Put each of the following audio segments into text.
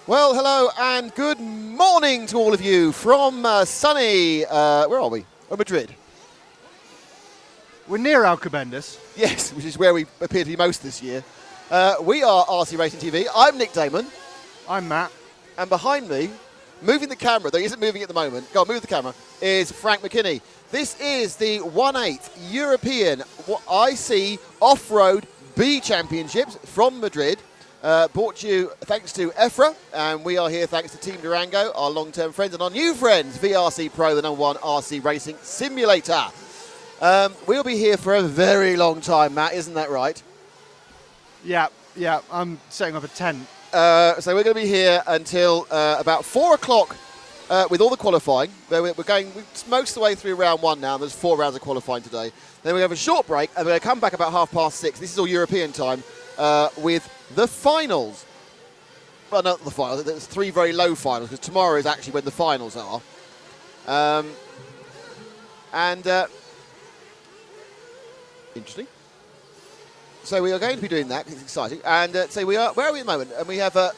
Well, hello and good morning to all of you from sunny, where are we? Oh, Madrid. We're near Alcobendas. Yes, which is where we appear to be most this year. We are RC Racing TV. I'm Nick Damon, I'm Matt. and behind me, moving the camera, though he isn't moving at the moment, go on, move the camera, is Frank McKinney. This is the 1/8 European IC Off-Road B Championships from Madrid. Brought to you thanks to EFRA, and we are here thanks to Team Durango, our long-term friends, and our new friends, VRC Pro, the #1 RC racing simulator. We'll be here for a very long time, Matt, isn't that right? Yeah, I'm setting up a tent. So we're going to be here until about 4 o'clock with all the qualifying. We're going most of the way through round one now, and there's 4 rounds of qualifying today. Then we have a short break, and we're going to come back about 6:30. This is all European time with the finals. Well, not the finals. There's 3 very low finals, because tomorrow is actually when the finals are. Interesting. So we are going to be doing that, 'cause it's exciting. And so we are, where are we at the moment? And we have a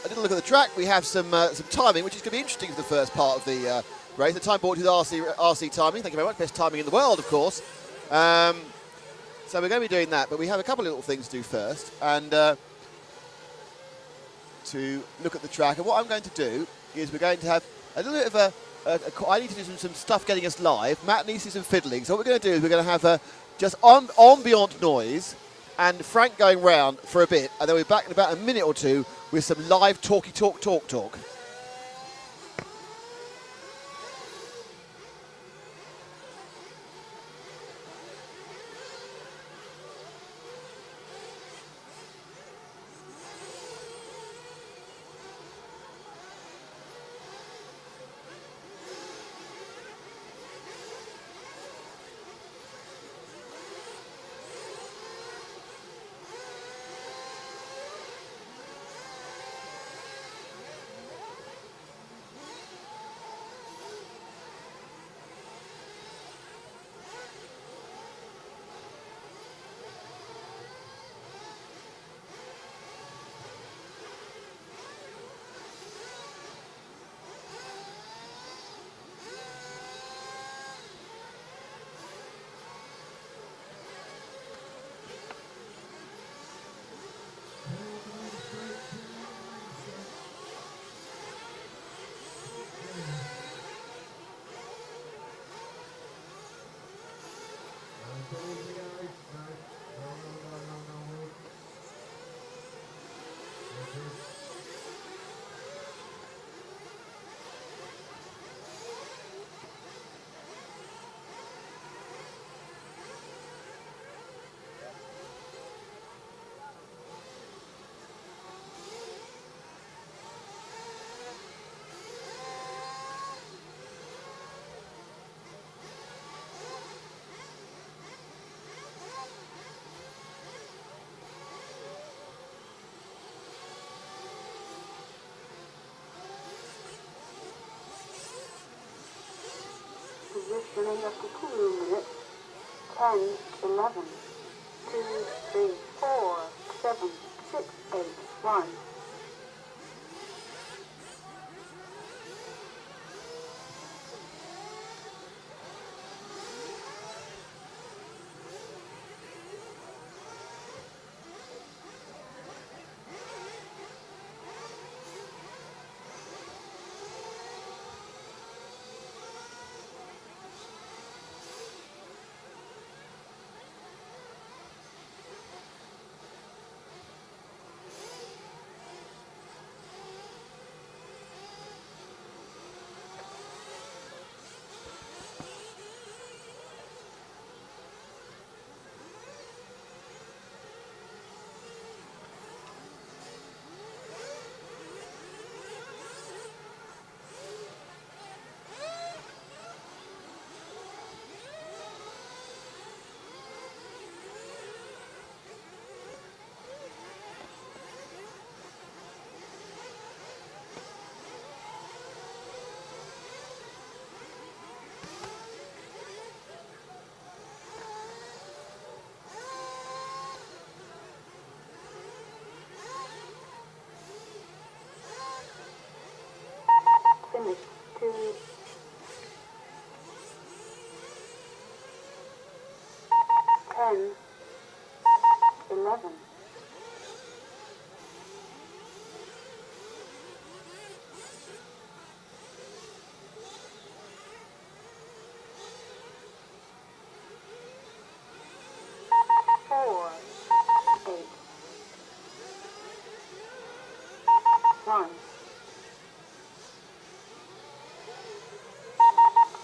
little look at the track. We have some timing, which is going to be interesting for the first part of the race. The time brought to the RC timing. Thank you very much. Best timing in the world, of course. So we're going to be doing that, but we have a couple of little things to do first. And to look at the track. And what I'm going to do is we're going to have a little bit of I need to do some stuff getting us live. Matt needs to do some fiddling. So what we're going to do is we're going to have just ambient noise and Frank going round for a bit, and then we're back in about a minute or two with some live talk. Positioning of the 2 minutes, 10, 11, 2, 3, 4, 7, 6, 8, 1.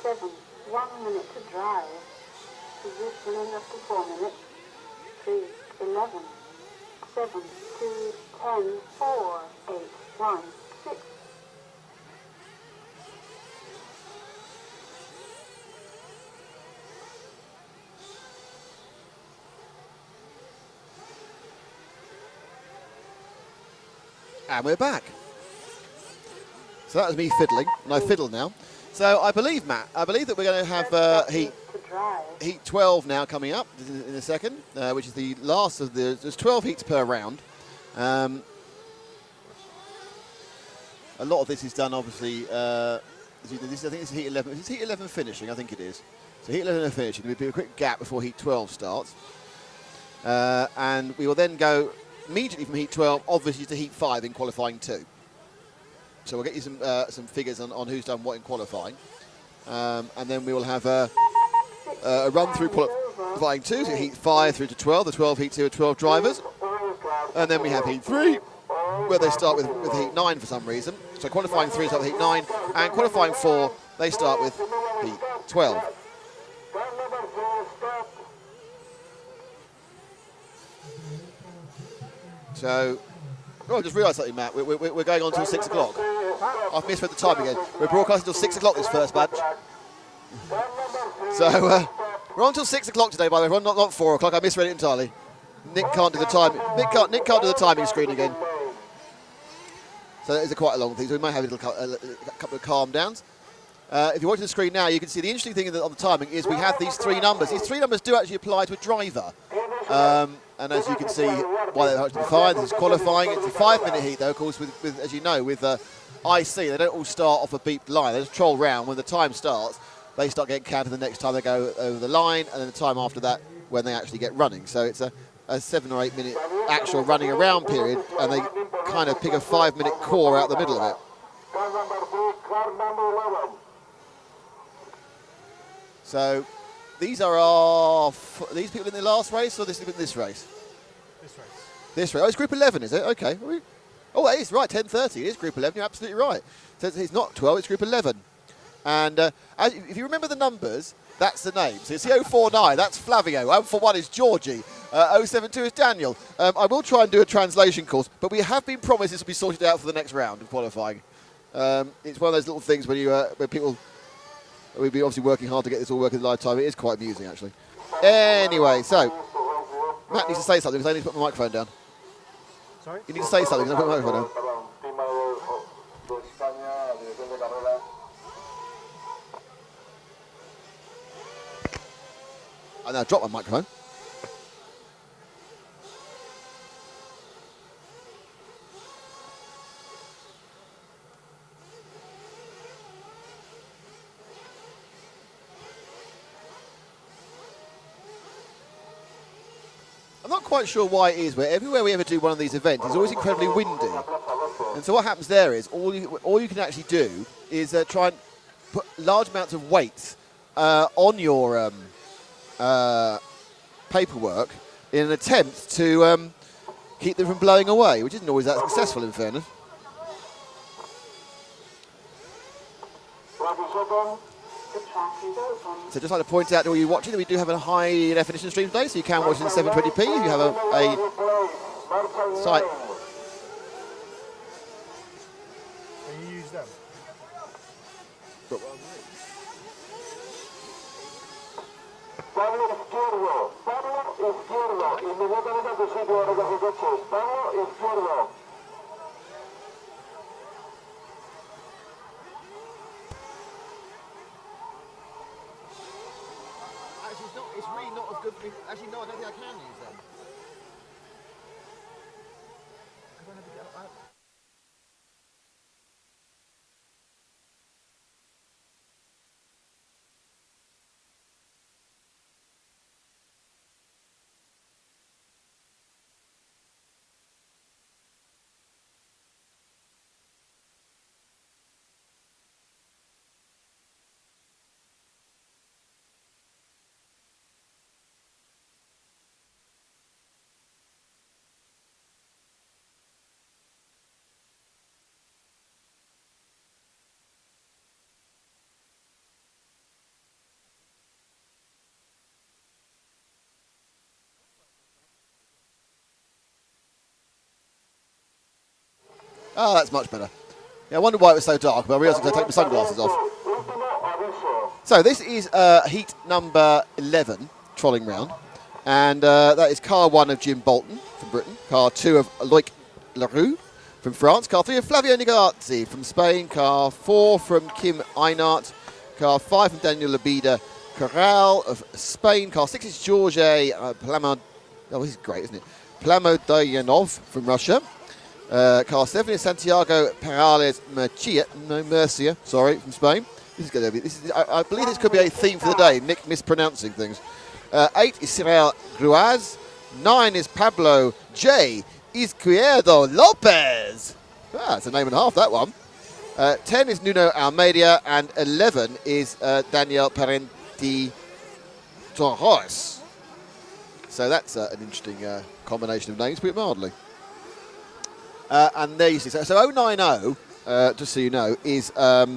7, 1 minute to drive. Positioning up to 4 minutes. 3, 11, 7, 2, 10, 4, 8, 1, 6. And we're back. So that was me fiddling, and I fiddle now. So I believe, Matt, I believe that we're going to have heat 12 now coming up in a second, which is the last of there's 12 heats per round. A lot of this is done, obviously, I think this is heat 11. Is heat 11 finishing? I think it is. So heat 11 are finishing. There will be a quick gap before heat 12 starts. And we will then go immediately from heat 12, obviously, to heat 5 in qualifying 2. So we'll get you some figures on who's done what in qualifying. And then we will have a run through qualifying 2, so heat 5 through to 12. The 12 heats here are 12 drivers. And then we have heat 3, where they start with heat 9 for some reason. So qualifying 3 starts with heat 9, and qualifying 4, they start with heat 12. So, I just realised something, Matt. We're going on until 6 o'clock. I've misread the time again. We're broadcasting until 6 o'clock this first batch. So, we're on until 6 o'clock today, by the way. Not 4 o'clock. I misread it entirely. Nick can't do the time. Nick can't do the timing screen again. So that is quite a long thing. So we might have a couple of calm downs. If you're watching the screen now, you can see the interesting thing on the timing is we have these 3 numbers. These 3 numbers do actually apply to a driver. And as you can see, why they're actually fine, this is qualifying. It's a 5-minute heat, though, of course, with as you know, with IC, they don't all start off a beeped line. They just troll round. When the time starts, they start getting counted the next time they go over the line, and then the time after that when they actually get running. So it's a 7 or 8 minute actual running around period, and they kind of pick a 5-minute core out the middle of it. So these are these people in the last race, or this race? This race. This race. Oh, it's Group 11, is it? Okay. Oh, it is right. 10:30. It is Group 11. You're absolutely right. So it's not 12. It's Group 11. And if you remember the numbers, that's the name. So it's the 049. That's Flavio. 041 is Georgie. 072 is Daniel. I will try and do a translation course, but we have been promised this will be sorted out for the next round of qualifying. It's one of those little things when people. We've been obviously working hard to get this all working live time. It is quite amusing, actually. Anyway, so Matt needs to say something because I need to put my microphone down. Sorry? You need to say something because I put my microphone down. I now drop my microphone. I'm not quite sure why it is, but everywhere we ever do one of these events, it's always incredibly windy. And so what happens there is, all you can actually do is try and put large amounts of weight on your paperwork in an attempt to keep them from blowing away, which isn't always that successful, in fairness. So just like to point out to all you watching that we do have a high definition stream today, so you can watch it in 720p if you have a site. Can you use them? Pablo izquierdo, inmediatamente a tu sitio de recoger coches. Pablo izquierdo. It's really not as good for me. Actually, no, I don't think I can use them. Oh, that's much better. Yeah, I wondered why it was so dark, but I realised I was going to take my sunglasses off. So this is heat number 11, trolling round. And that is car 1 of Jim Bolton from Britain, car 2 of Loic Leroux from France, car 3 of Flavio Nigazzi from Spain, car 4 from Kim Einart, car 5 from Daniel Labida Corral of Spain, car 6 is George Plamod. Oh, this is great, isn't it? Plamodayanov from Russia. Car 7 is Santiago Perales Murcia from Spain. This is going to be. I believe this could be a theme for the day. Nick mispronouncing things. 8 is Cyril Gruaz. 9 is Pablo J. Izquierdo Lopez. That's a name and a half, that one. 10 is Nuno Almeida, and 11 is Daniel Parenti Torres. So that's an interesting combination of names, put it mildly. And there you see. So 090, just so you know, is not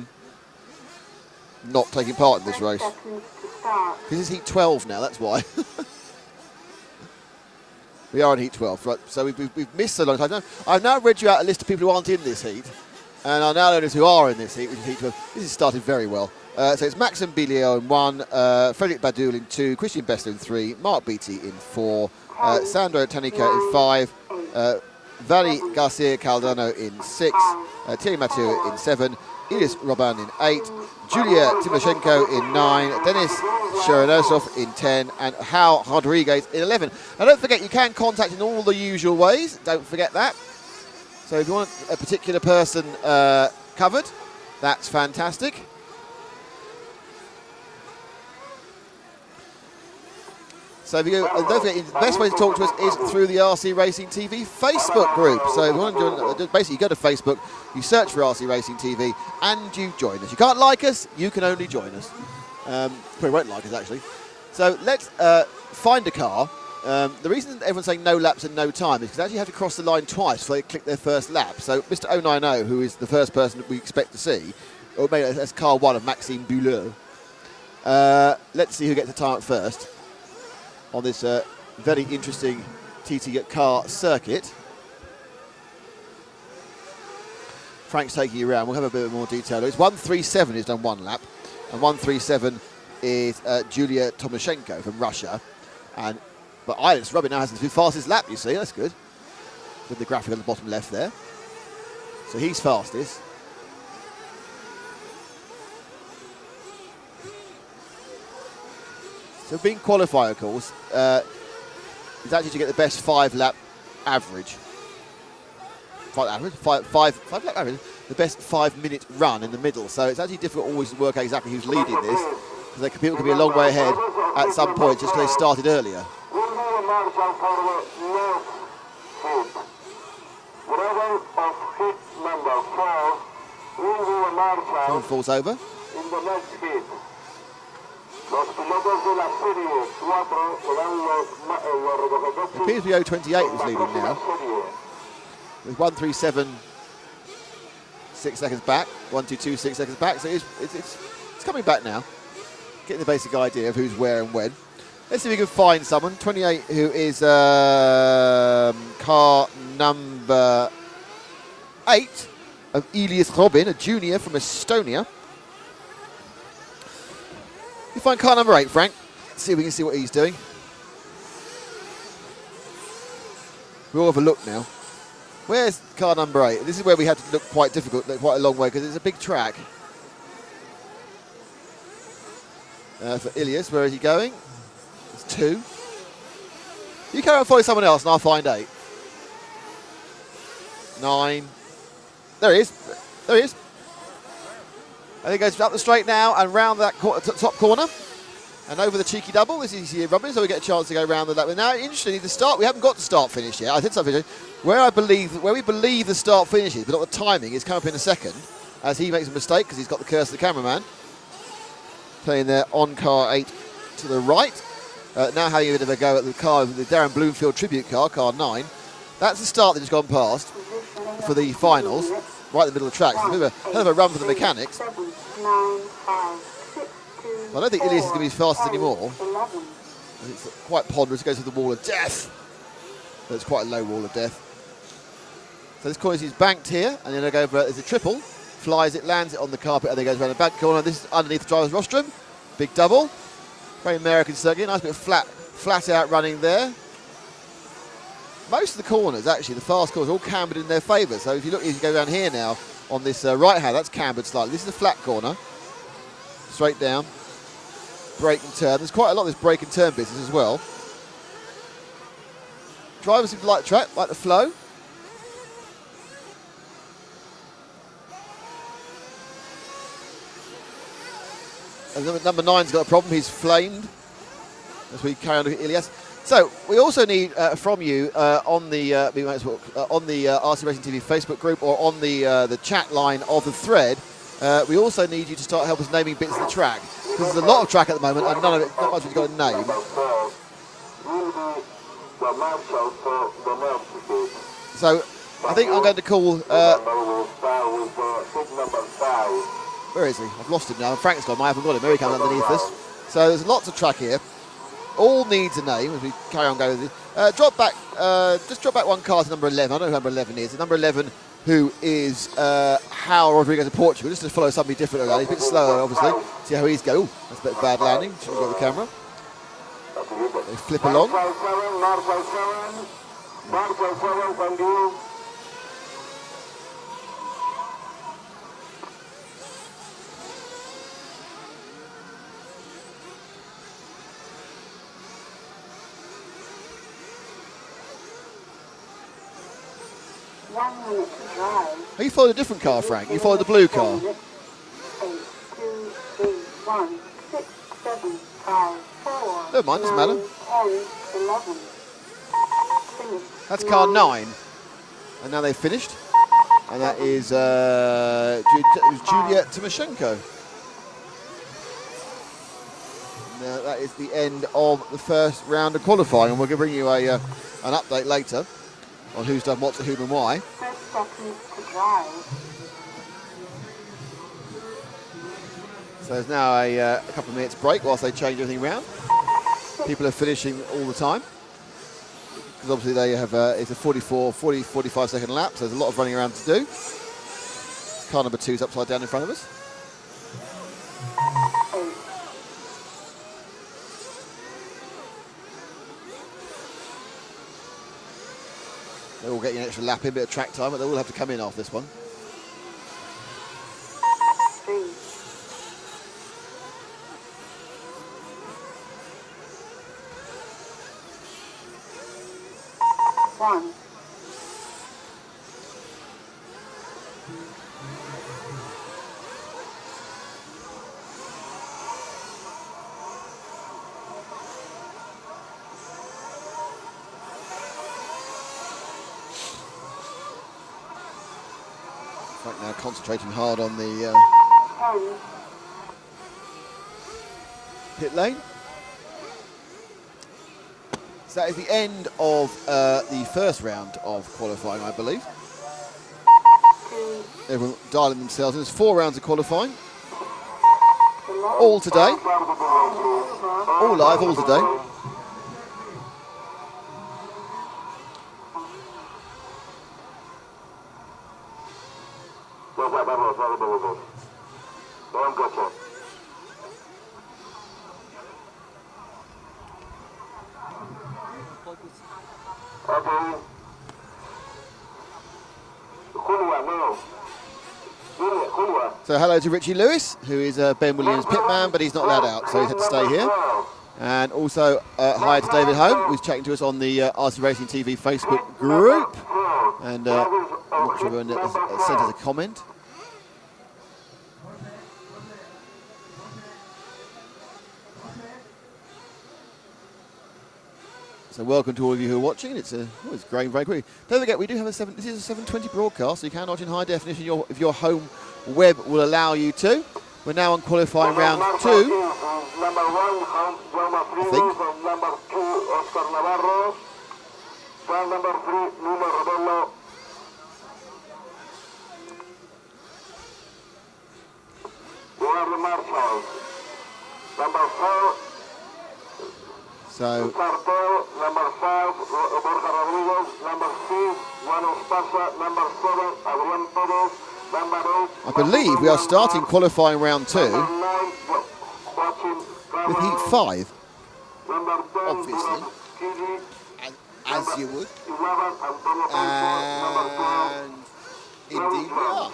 taking part in this race. This is heat 12 now, that's why. We are in heat 12, right? So we've missed so long time. I've now read you out a list of people who aren't in this heat, and I now know who are in this heat, which is heat 12. This has started very well. So it's Maxim Bilio in 1, Frederic Badul in 2, Christian Bester in 3, Mark Beattie in 4, Sandro Tanica in 5, Vali Garcia Caldano in 6, Thierry Mathieu in 7, Ilyas Robin in 8, Julia Timoshenko in 9, Denis Sharanosov in 10, and Hal Rodriguez in 11. Now don't forget, you can contact in all the usual ways. Don't forget that. So if you want a particular person covered, that's fantastic. So if you go, don't forget, the best way to talk to us is through the RC Racing TV Facebook group. So if you want to join, basically you go to Facebook, you search for RC Racing TV, and you join us. You can't like us, you can only join us. Probably won't like us, actually. So let's find a car. The reason everyone's saying no laps and no time is because they actually have to cross the line twice before they click their first lap. So Mr. 090, who is the first person that we expect to see, or maybe that's car 1 of Maxime Bouleux. Let's see who gets the time up first on this very interesting TT car circuit. Frank's taking you around. We'll have a bit more detail. It's 137 who's done 1 lap, and 137 is Julia Tomoshenko from Russia. But Iris Rubin now has the fastest lap, you see. That's good. With the graphic on the bottom left there. So he's fastest. So being qualifier, of course, is actually to get the best 5-lap average. 5 lap average. The best 5-minute run in the middle. So it's actually difficult always to work out exactly who's leading this, because people could be a long way ahead at some point just because they started earlier. Someone falls over. It appears to be 028 who's leading now. With 137 6 seconds back, 122 6 seconds back. So it's coming back now. Getting the basic idea of who's where and when. Let's see if we can find someone. 28 who is car number 8 of Ilyas Robin, a junior from Estonia. You find car number 8, Frank. Let's see if we can see what he's doing. We all have a look now. Where's car number 8? This is where we had to look quite difficult, quite a long way, because it's a big track. For Ilyas, where is he going? It's 2. You carry on following someone else, and I'll find 8. 9. There he is. There he is. And he goes up the straight now and round that top corner and over the cheeky double. This is here, Robin, so we get a chance to go round the lap. Now, interestingly, the start, we haven't got to start finish yet. I did start finish. Where we believe the start finishes, but not the timing, is coming up in a second as he makes a mistake because he's got the curse of the cameraman. Playing there on car 8 to the right. Now having a bit of a go at the car, the Darren Bloomfield tribute car 9. That's the start that has gone past for the finals. Right in the middle of the track. So it's a bit of a hell of a run for the mechanics. I don't think Ilyas is going to be as fast anymore. It's quite ponderous. It goes to the wall of death. But it's quite a low wall of death. So this corner is banked here, and then I go over, there's a triple, flies it, lands it on the carpet, and then goes around the back corner. This is underneath the driver's rostrum. Big double. Very American circuit, nice bit of flat out running there. Most of the corners, actually, the fast corners, are all cambered in their favour. So if you look, you go down here now on this right hand, that's cambered slightly. This is a flat corner, straight down, break and turn. There's quite a lot of this break and turn business as well. Drivers seem to like the track, like the flow. And number 9's got a problem. He's flamed as we carry on with Ilias. So we also need from you on the RC Racing TV Facebook group or on the chat line of the thread. We also need you to start helping us naming bits of the track, because there's a lot of track at the moment and none of it, not much of it's got a name. So I think I'm going to call. Where is he? I've lost him now. Frank's gone. I haven't got him. Here he comes underneath us. So there's lots of track here. All needs a name as we carry on going with it. Just drop back one car to number 11. I don't know who number 11 is. Number 11, who is João Rodriguez of Portugal, just to follow somebody different around. He's a bit slower, obviously. See how he's going. That's a bit of bad landing. Shouldn't have got the camera. They flip along. Oh, you followed a different car, Frank. You followed the blue car. 8, 2, 3, 1, 6, 7, 5, 4. Never mind, doesn't matter. 10, 11. Finished. That's car 9. And now they've finished. And that is Julia Timoshenko. Now that is the end of the first round of qualifying, and we're going to bring you an update later on who's done what to whom and why. 30 seconds to drive. So there's now a couple of minutes break whilst they change everything around. People are finishing all the time, because obviously they have it's a 45 second lap, so there's a lot of running around to do. Car number 2 is upside down in front of us. They're all getting an extra lap in, bit of track time, but they all have to come in off this one. 3, 1. Frank now concentrating hard on the 10. pit lane. So that is the end of the first round of qualifying, I believe. 2. Everyone dialing themselves in. There's 4 rounds of qualifying. All today. All live, all today. So hello to Richie Lewis, who is Ben Williams' pitman, but he's not allowed out, so he's had to stay here. And also hi to David Holm, who's chatting to us on the RC Racing TV Facebook group. And I'm not sure everyone has sent us a comment. So welcome to all of you who are watching. It's growing very quickly. Don't forget, we do have this is a 720 broadcast, so you can watch in high definition if your home web will allow you to. We're now on qualifying round 2. I think. Number 2, Oscar Navarro. Number 3, Nuno Rebello. We are the marshals. Number 4. So Cartel, number 5, Borja Rodriguez, number 6, Juan Espasa, number 7, Adrián Pérez, number 8. I believe we are starting qualifying round 2 Number 9, watching with heat Cameron. 5, Number 10, obviously, Durán Skiri. as you would. 11, Antonio Pérez, number 12. And indeed we are.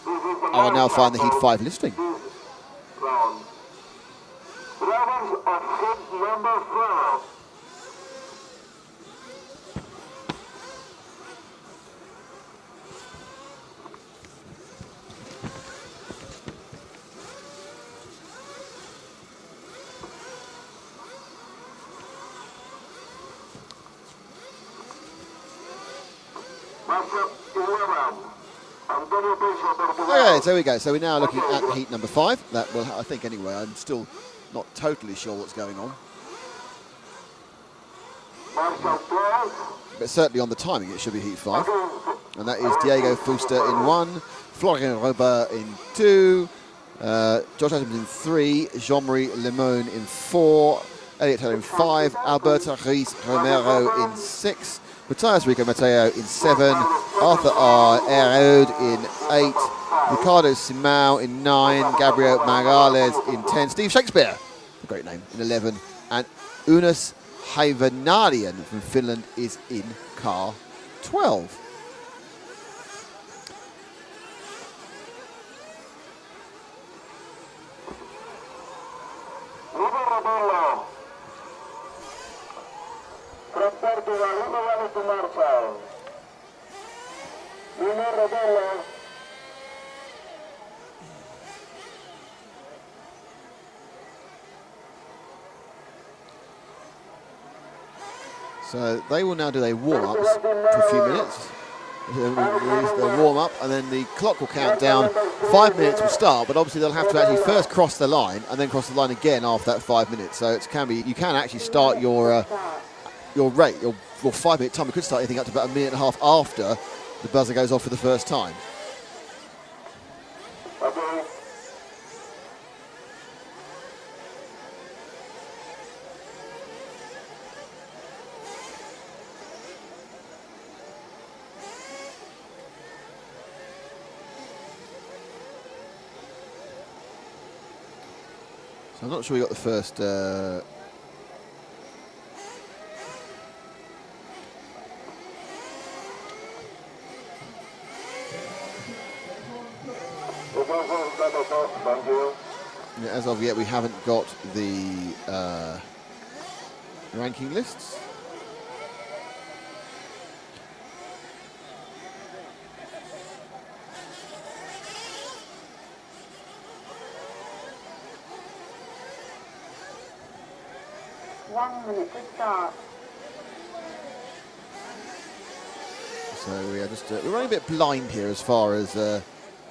This is the I will now ninth find the heat lap 5 listing. of this round. Drivers of heat number 4. Okay, so there we go. So we're now looking at the heat number 5. That will, I think, anyway. I'm still not totally sure what's going on, but certainly on the timing, it should be heat 5, and that is Diego Fuster in 1, Florian Robert in 2, Josh Adams in 3, Jean-Marie Limon in 4, Elliot Taylor in 5, Alberto Ruiz Romero in 6, Matthias Rico Mateo in 7, Arthur R. Erod in 8, Ricardo Simao in 9, Gabriel Magales in 10, Steve Shakespeare, a great name, in 11, and Unas Haivanarian from Finland is in car 12. So they will now do their warm-ups for a few minutes. They'll warm up and then the clock will count down. 5 minutes will start, but obviously they'll have to actually first cross the line and then cross the line again after that 5 minutes. So it can be, you can actually start your rate, your 5 minute time. You could start anything up to about a minute and a half after the buzzer goes off for the first time. So I'm not sure we got the first. Yeah, as of yet, we haven't got the ranking lists. One minute to start. So we are just we're running a bit blind here as far as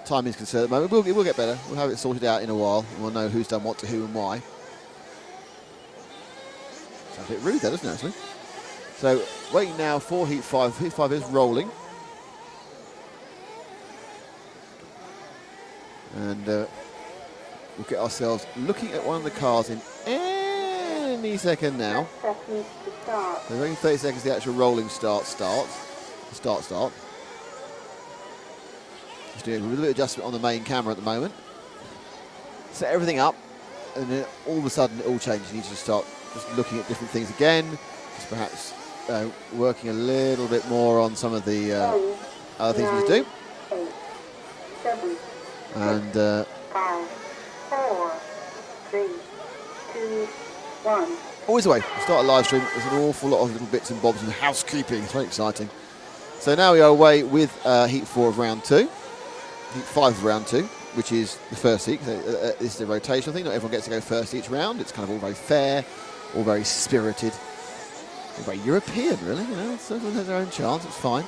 time is concerned at the moment. We'll get better. We'll have it sorted out in a while. And we'll know who's done what to who and why. Sounds a bit rude, that doesn't it, actually? So waiting now for Heat 5. Heat 5 is rolling. And we'll get ourselves looking at one of the cars in any second now. Seconds to start. So only 30 seconds the actual rolling start. Start. Just doing a little bit of adjustment on the main camera at the moment. Set everything up, and then all of a sudden it all changes. You need to start just looking at different things again. Just perhaps working a little bit more on some of the other things you do. 8, 7, And 5, 4, 3, 2, 1. always the way. Start a live stream. There's an awful lot of little bits and bobs and housekeeping. It's very exciting. So now we are away with Heat 4 of round 2. Heat 5 of round 2, which is the first heat. This is a rotational thing. Not everyone gets to go first each round. It's kind of all very fair, all very spirited, all very European, really. You know, so everyone has their own chance. It's fine.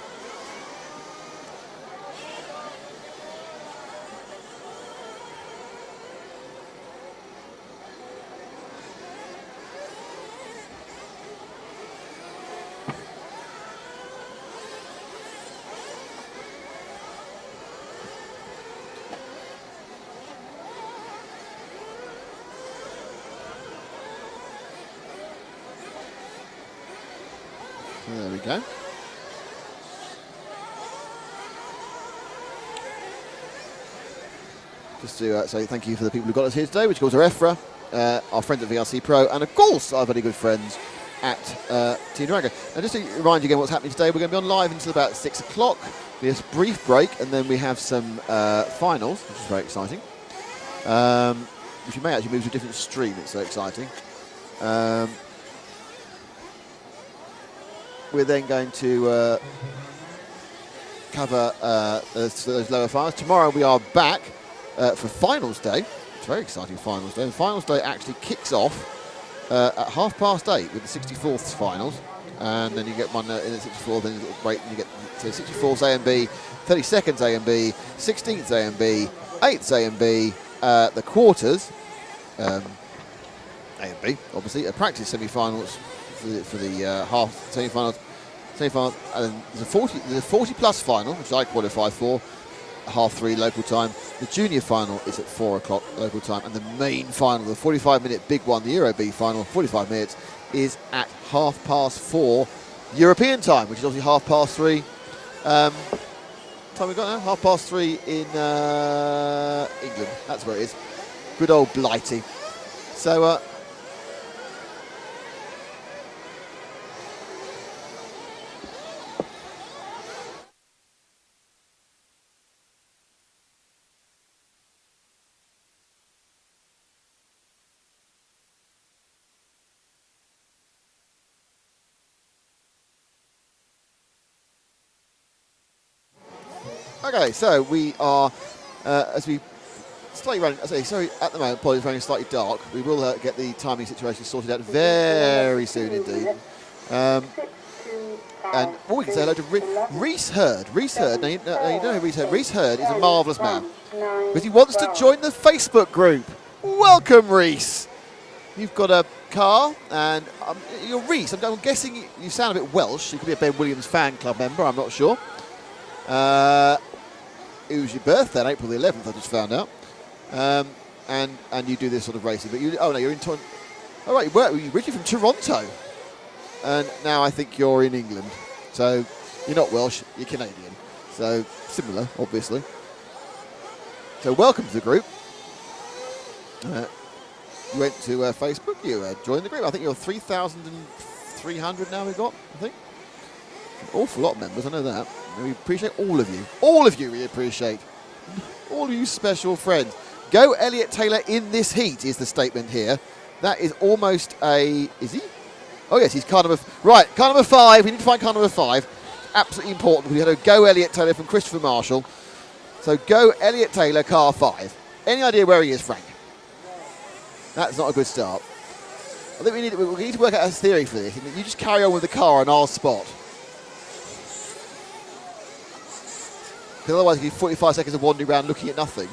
So there we go. Just to say thank you for the people who got us here today, which of course are EFRA, our friends at VRC Pro, and of course our very good friends at Team Durango. Now just to remind you again what's happening today, we're going to be on live until about 6 o'clock. We have a brief break and then we have some finals, which is very exciting. Which we may actually move to a different stream, it's so exciting. We're then going to cover those lower finals. Tomorrow we are back for finals day. It's a very exciting finals day. And finals day actually kicks off at 8:30 with the 64th finals. And then you get one in the 64th, then you get a break, and you get so 64th A and B, 32nd A and B, 16th A and B, 8th A and B, the quarters, A and B, obviously, practice semi-finals for the half semi-finals, and then there's a 40 plus final, which I qualify for, at 3:30 local time. The junior final is at 4 o'clock local time, and the main final, the 45-minute big one, the Euro B final, 45 minutes, is at 4:30 European time, which is obviously 3:30. Time we got now? 3:30 in England. That's where it is. Good old Blighty. So, okay, so we are, as we slightly running, sorry, at the moment, apologies, running slightly dark. We will get the timing situation sorted out very soon indeed. And all we can say hello to Reese Hurd. Reese Hurd, now you know who Reese Hurd. Reese Hurd is a marvellous man because he wants to join the Facebook group. Welcome, Reese. You've got a car, and you're Reese. I'm guessing you sound a bit Welsh. You could be a Ben Williams fan club member, I'm not sure. It was your birthday on April the 11th, I just found out. And you do this sort of racing, but you're in Toronto. Oh, right, you're originally from Toronto. And now I think you're in England. So you're not Welsh, you're Canadian. So similar, obviously. So welcome to the group. You went to Facebook, you joined the group. I think you're 3,300 now we've got, I think. An awful lot of members, I know that. We appreciate all of you. All of you we appreciate. All of you special friends. Go Elliot Taylor in this heat is the statement here. That is almost a... Is he? Oh, yes, he's car number... Right, car number 5. We need to find car number 5. Absolutely important. We had a Go Elliot Taylor from Christopher Marshall. So Go Elliot Taylor, car 5. Any idea where he is, Frank? That's not a good start. I think we need to work out a theory for this. You just carry on with the car and I'll spot. Because otherwise, you give 45 seconds of wandering around looking at nothing.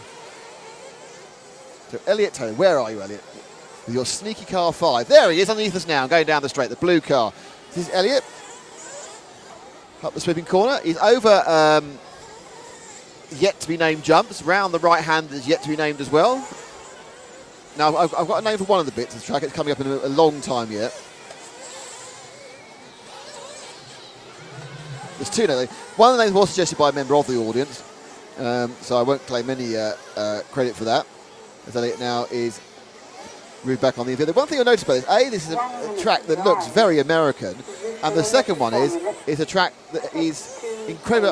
So, Elliot Taylor, where are you, Elliot? With your sneaky car 5. There he is, underneath us now, going down the straight, the blue car. This is Elliot. Up the sweeping corner. He's over yet to be named jumps. Round the right hand is yet to be named as well. Now, I've got a name for one of the bits of the track. It's coming up in a long time yet. There's two names. One of the names was suggested by a member of the audience, so I won't claim any credit for that. As Elliot now is moved back on the infield. The one thing you'll notice about this, this is a track that looks very American, and the second one is a track that is incredible.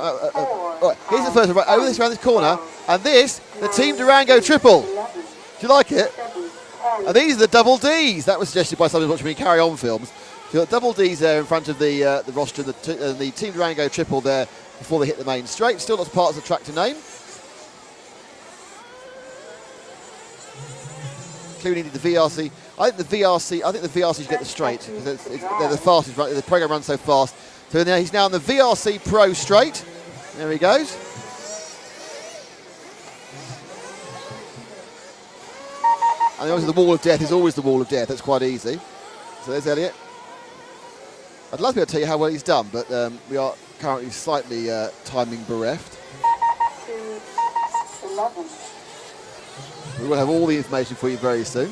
Here's the first one, right over this, around this corner, and this, the Team Durango triple. Do you like it? And these are the double Ds. That was suggested by somebody watching me carry on films. So you've got double Ds there in front of the roster, the Team Durango triple there before they hit the main straight. Still lots of parts of the track to name. Clearly need the VRC. I think the VRC should get the straight because they're the fastest. Right, the program runs so fast. So now he's now on the VRC Pro straight. There he goes. And obviously the wall of death is always the wall of death. That's quite easy. So there's Elliot. I'd love to be able to tell you how well he's done, but we are currently slightly timing bereft. 11. We will have all the information for you very soon.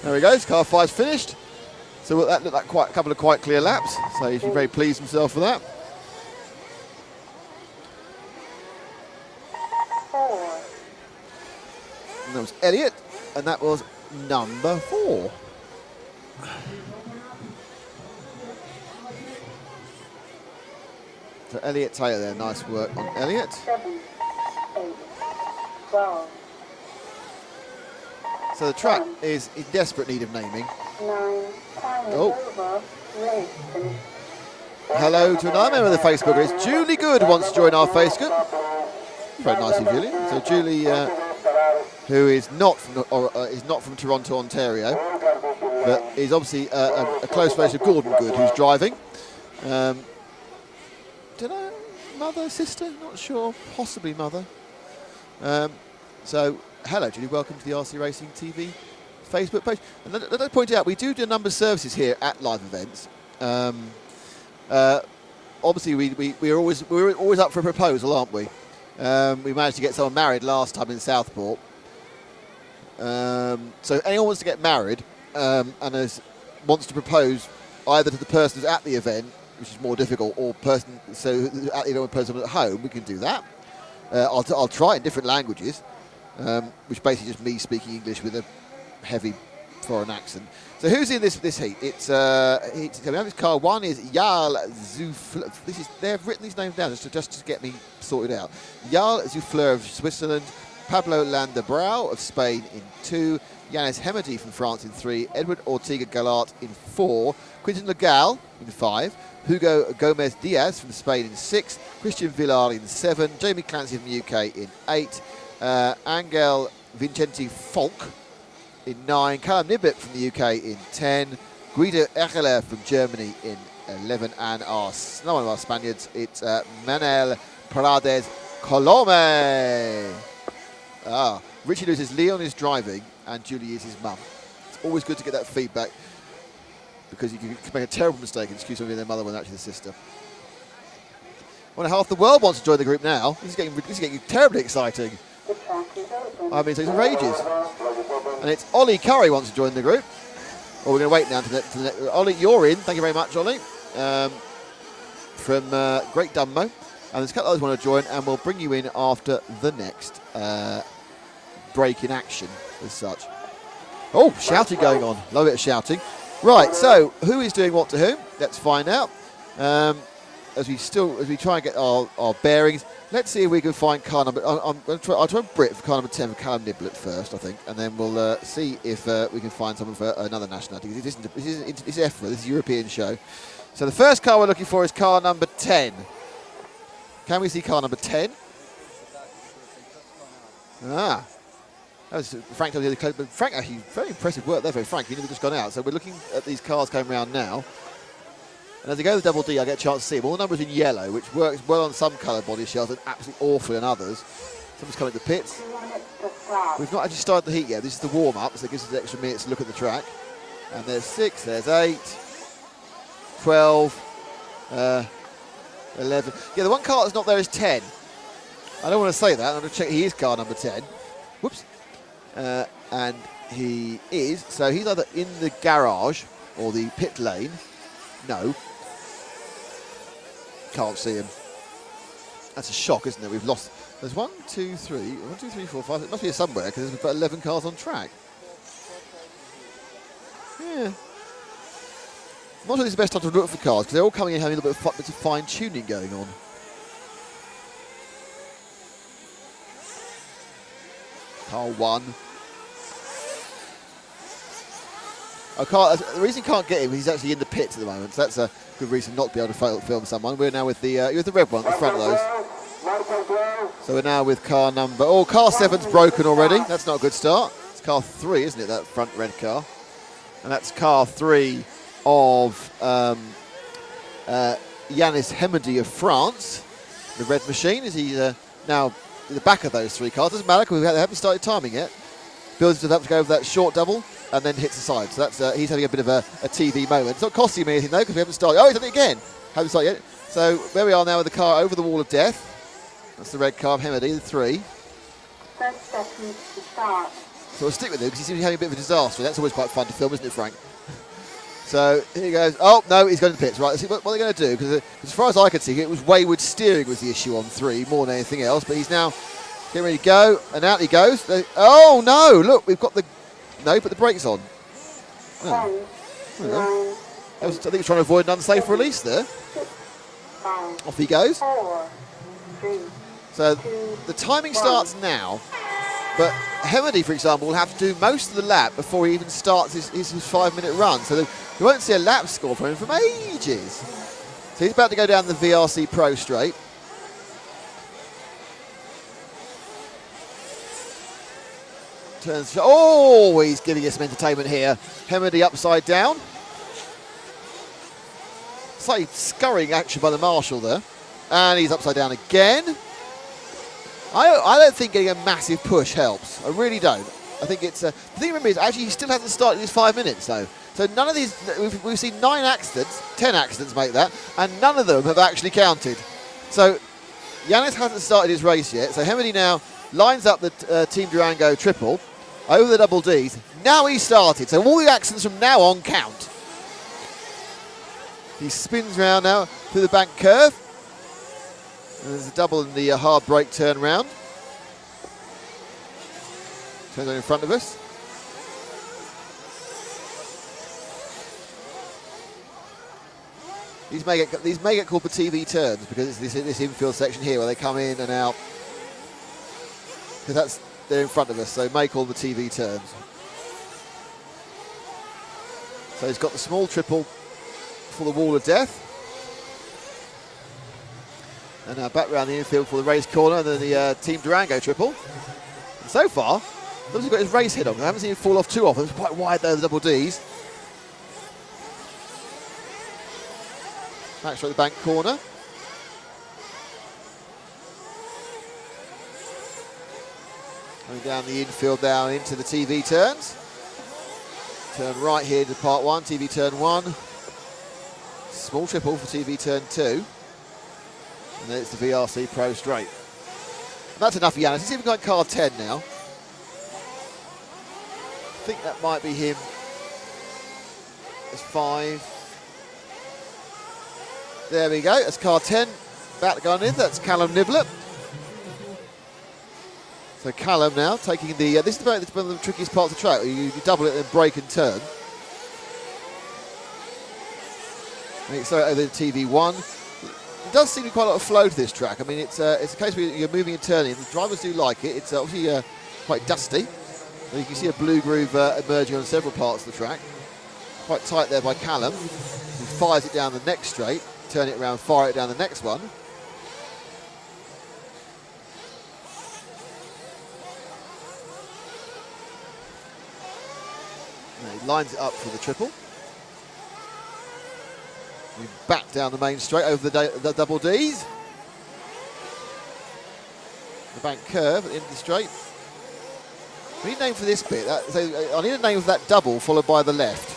There he goes. Car 5's finished. So that looked like a couple of quite clear laps. So he should be very pleased himself for that. 4. And that was Elliot, and that was number 4. So Elliot Taylor there, nice work on Elliot. 7, 8, 12, So the track is in desperate need of naming. 9, time is Oh. over, race finished. Hello to another member of the Facebook group. Julie Good wants to join our Facebook. Very nice of Julie. So Julie, who is not from Toronto, Ontario, but is obviously a close relation of Gordon Good, who's driving. Don't know, mother, sister, not sure, possibly mother. So hello Julie, welcome to the RC Racing TV Facebook page. And let me point out, we do a number of services here at live events. Obviously, we're always up for a proposal, aren't we? We managed to get someone married last time in Southport. So if anyone wants to get married and wants to propose either to the person who's at the event, which is more difficult, or person at the event, person at home, we can do that. I'll try in different languages, which basically just me speaking English with a heavy foreign accent. So who's in this heat? It's coming out. This car one is Jarl Zufler. They've written these names down just to get me sorted out. Jarl Zufler of Switzerland, Pablo Landabrau of Spain in 2, Yanis Hemedy from France in 3, Edward Ortega Galart in 4, Quintin Legal in 5, Hugo Gomez Diaz from Spain in 6, Christian Villar in 7, Jamie Clancy from the UK in 8, Angel Vincenti Falk in 9, Callum Nibbett from the UK in 10, Guido Echeler from Germany in 11, and another one of our Spaniards, it's Manel Paredes Colome. Richie Lewis says Leon is driving and Julie is his mum. It's always good to get that feedback, because you can make a terrible mistake and excuse somebody their mother when actually the sister. Well, half the world wants to join the group now. This is getting terribly exciting. The track is open. I've been saying for ages. And it's Ollie Curry wants to join the group. Well, we're going to wait now to the next. Ollie, you're in. Thank you very much, Ollie. From Great Dunmo. And there's a couple others want to join, and we'll bring you in after the next break in action as such. Oh, shouting going on. Love a bit of shouting. Right, so who is doing what to whom? Let's find out. As we try and get our bearings, let's see if we can find car number. I'll try Brit for car number 10 for Callum Niblett first, I think, and then we'll see if we can find someone for another nationality. This is EFRA, this is a European show. So the first car we're looking for is car number 10. Can we see car number 10? That was Frank. But Frank, actually, very impressive work there for Frank. He's just gone out. So we're looking at these cars coming around now. And as I go with double D, I get a chance to see them. All the numbers in yellow, which works well on some coloured body shells and absolutely awful in others. Someone's coming to the pits. We've not actually started the heat yet. This is the warm-up, so it gives us extra minutes to look at the track. And there's 6, there's 8, 12, 11. Yeah, the one car that's not there is 10. I don't want to say that. I'm going to check he is car number 10. Whoops. And he is. So he's either in the garage or the pit lane. No. Can't see him. That's a shock, isn't it? We've lost. There's 1, 2, 3, 1, 2, 3, 4, 5. It must be here somewhere because there's about 11 cars on track. Yeah. I'm not sure this is the best time to look for cars because they're all coming in having a little bit of fine tuning going on. Car 1. The reason you can't get him, he's actually in the pits at the moment, so that's a good reason not to be able to film someone. We're now with the red one at the front of those. So we're now with car number... Oh, car 7's broken already. That's not a good start. It's car 3, isn't it, that front red car? And that's car 3 of Yanis Hemedy of France. The red machine. Is he now in the back of those 3 cars? Doesn't matter because we haven't started timing yet. Builds himself up to go over that short double and then hits the side. So that's he's having a bit of a TV moment. It's not costing me anything though because we haven't started. Oh, he's done it again. Haven't started yet. So where we are now with the car over the wall of death. That's the red car of Hemedy, the 3. 30 seconds to start. So we'll stick with him because he seems to be having a bit of a disaster. That's always quite fun to film, isn't it, Frank? So here he goes. Oh, no, he's going to the pits. Right, let's see what they're going to do. Because as far as I could see, it was wayward steering was the issue on 3 more than anything else. But he's now getting ready to go. And out he goes. Oh, no. Look, we've got the... No, put the brakes on. 10, 9, I think he's trying to avoid an unsafe release there. 5, Off he goes. 4, 3, So the timing starts now. But Hemedy, for example, will have to do most of the lap before he even starts his 5-minute run. So we won't see a lap score from him from ages. So he's about to go down the VRC Pro straight. Turns. Oh, he's giving us some entertainment here. Hemedy upside down. Slightly scurrying action by the marshal there. And he's upside down again. I don't think getting a massive push helps. I really don't. I think it's... the thing to remember is actually he still hasn't started his 5 minutes though. So none of these... We've seen 9 accidents, 10 accidents make that, and none of them have actually counted. So Yanis hasn't started his race yet. So Hemedy now lines up the Team Durango triple over the double Ds. Now he started. So all the accidents from now on count. He spins round now through the bank curve. And there's a double in the hard brake turn round. Turns on in front of us. These may get called for TV turns because it's this infield section here where they come in and out. Because they're in front of us, so they may call the TV turns. So he's got the small triple for the wall of death. And now back round the infield for the race corner and then the Team Durango triple. And so far, he's got his race head on. I haven't seen him fall off too often. It's quite wide there, the double Ds. Back straight the bank corner. Going down the infield down into the TV turns. Turn right here to part 1, TV turn 1. Small triple for TV turn 2. And then it's the VRC Pro straight. And that's enough for Yanis. Let's see if we've got car 10 now. I think that might be him. It's 5. There we go. That's car 10. About to go in. That's Callum Niblett. So Callum now taking the... this is one of the trickiest parts of the track. You double it and brake and turn. And it's over the TV1. It does seem to be quite a lot of flow to this track. I mean, it's a case where you're moving and turning. The drivers do like it. It's obviously quite dusty. So you can see a blue groove emerging on several parts of the track. Quite tight there by Callum. He fires it down the next straight, turn it around, fire it down the next one. And he lines it up for the triple. We back down the main straight over the double Ds. The bank curve at the end of the straight. We need a name for this bit. I need a name for that double followed by the left.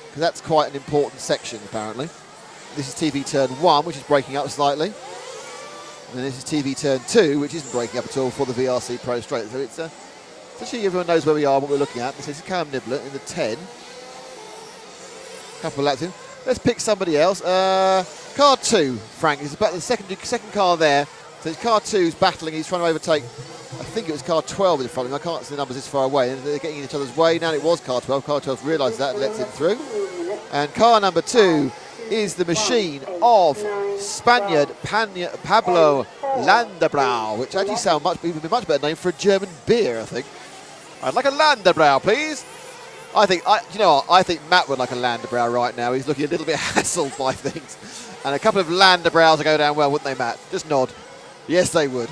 Because that's quite an important section apparently. This is TV turn 1, which is breaking up slightly. And then this is TV turn 2, which isn't breaking up at all for the VRC Pro straight. So it's actually everyone knows where we are, what we're looking at. This is Callum Niblett in the 10. Couple of laps in. Let's pick somebody else. Car 2, Frank, is about the second car there. So it's car 2's battling. He's trying to overtake, I think it was car 12 in front of him. I can't see the numbers this far away. And they're getting in each other's way. Now it was car 12. Car 12 realises that and lets him through. And car number 2 is the machine of Spaniard Pablo Landebrau, which actually sounds would be a much better name for a German beer, I think. I'd like a Landebrau, please. I think Matt would like a Landebrau right now. He's looking a little bit hassled by things. And a couple of Landebraus would go down well, wouldn't they, Matt? Just nod. Yes, they would.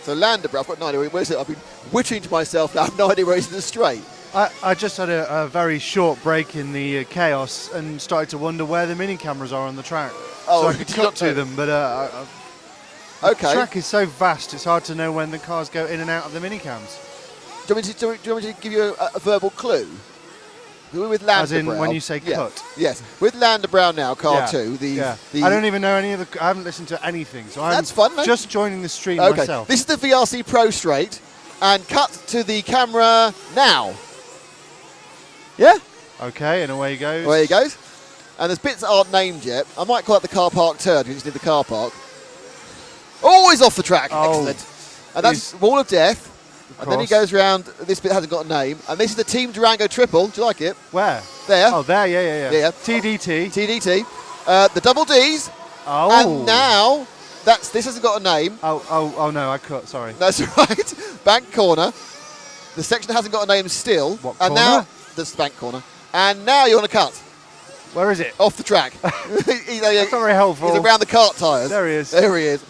So Landebrau, I've got no idea where's it. I've been witching to myself now. I have no idea where he's in the straight. I just had a very short break in the chaos and started to wonder where the mini cameras are on the track. Oh, so I could cut to them, but okay. The track is so vast, it's hard to know when the cars go in and out of the mini cams. Do you want me to give you a verbal clue? We're with Landebrau. As in when you say cut? Yes. With Landebrau now, car 2. I don't even know any of the... I haven't listened to anything, so that's fun, mate. Just joining the stream okay. myself. This is the VRC Pro straight, and cut to the camera now. Yeah? Okay, and away he goes. Away he goes. And there's bits that aren't named yet. I might call it the car park turn, because he's near the car park. Oh, he's off the track. Oh. Excellent. And that's Wall of Death. And then he course. goes round. This bit hasn't got a name. And this is the Team Durango triple. Do you like it? Where? There. Oh, there, yeah. Yeah. TDT. TDT. The double Ds. Oh. And now, this hasn't got a name. Oh, no, I cut, sorry. That's right. Bank corner. The section hasn't got a name still. What and corner? now, this bank corner. And now you're on a cut. Where is it? Off the track. That's not very helpful. He's around the cart tyres. There he is. There he is.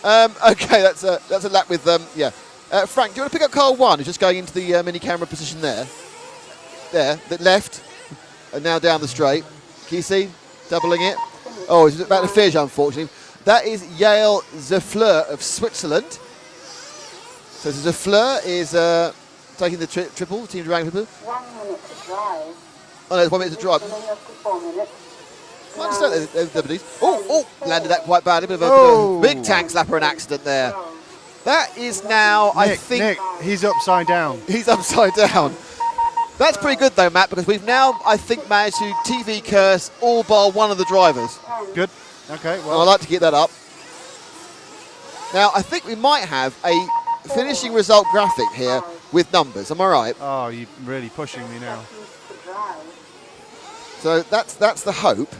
Okay, that's a lap with, Frank, do you want to pick up car 1, who's just going into the mini camera position there? There, the left, and now down the straight. Can you see? Doubling it. Oh, he's about to finish, unfortunately. That is Yale Zefleur of Switzerland. So Zefleur is taking the triple, Team Durango triple. 1 minute to drive. Oh no, it's 1 minute to drive. Filling up to 4 minutes. I understand there's liberties. Oh, landed that quite badly. Bit of a Oh. big tank slapper and accident there. That is now, I think, Nick, he's upside down. he's upside down. That's pretty good though, Matt, because we've now, I think, managed to TV curse all bar one of the drivers. Good. Okay, And I'd well, like to get that up. Now, I think we might have a finishing result graphic here with numbers. Am I right? oh, you're really pushing me now. To drive. So that's the hope.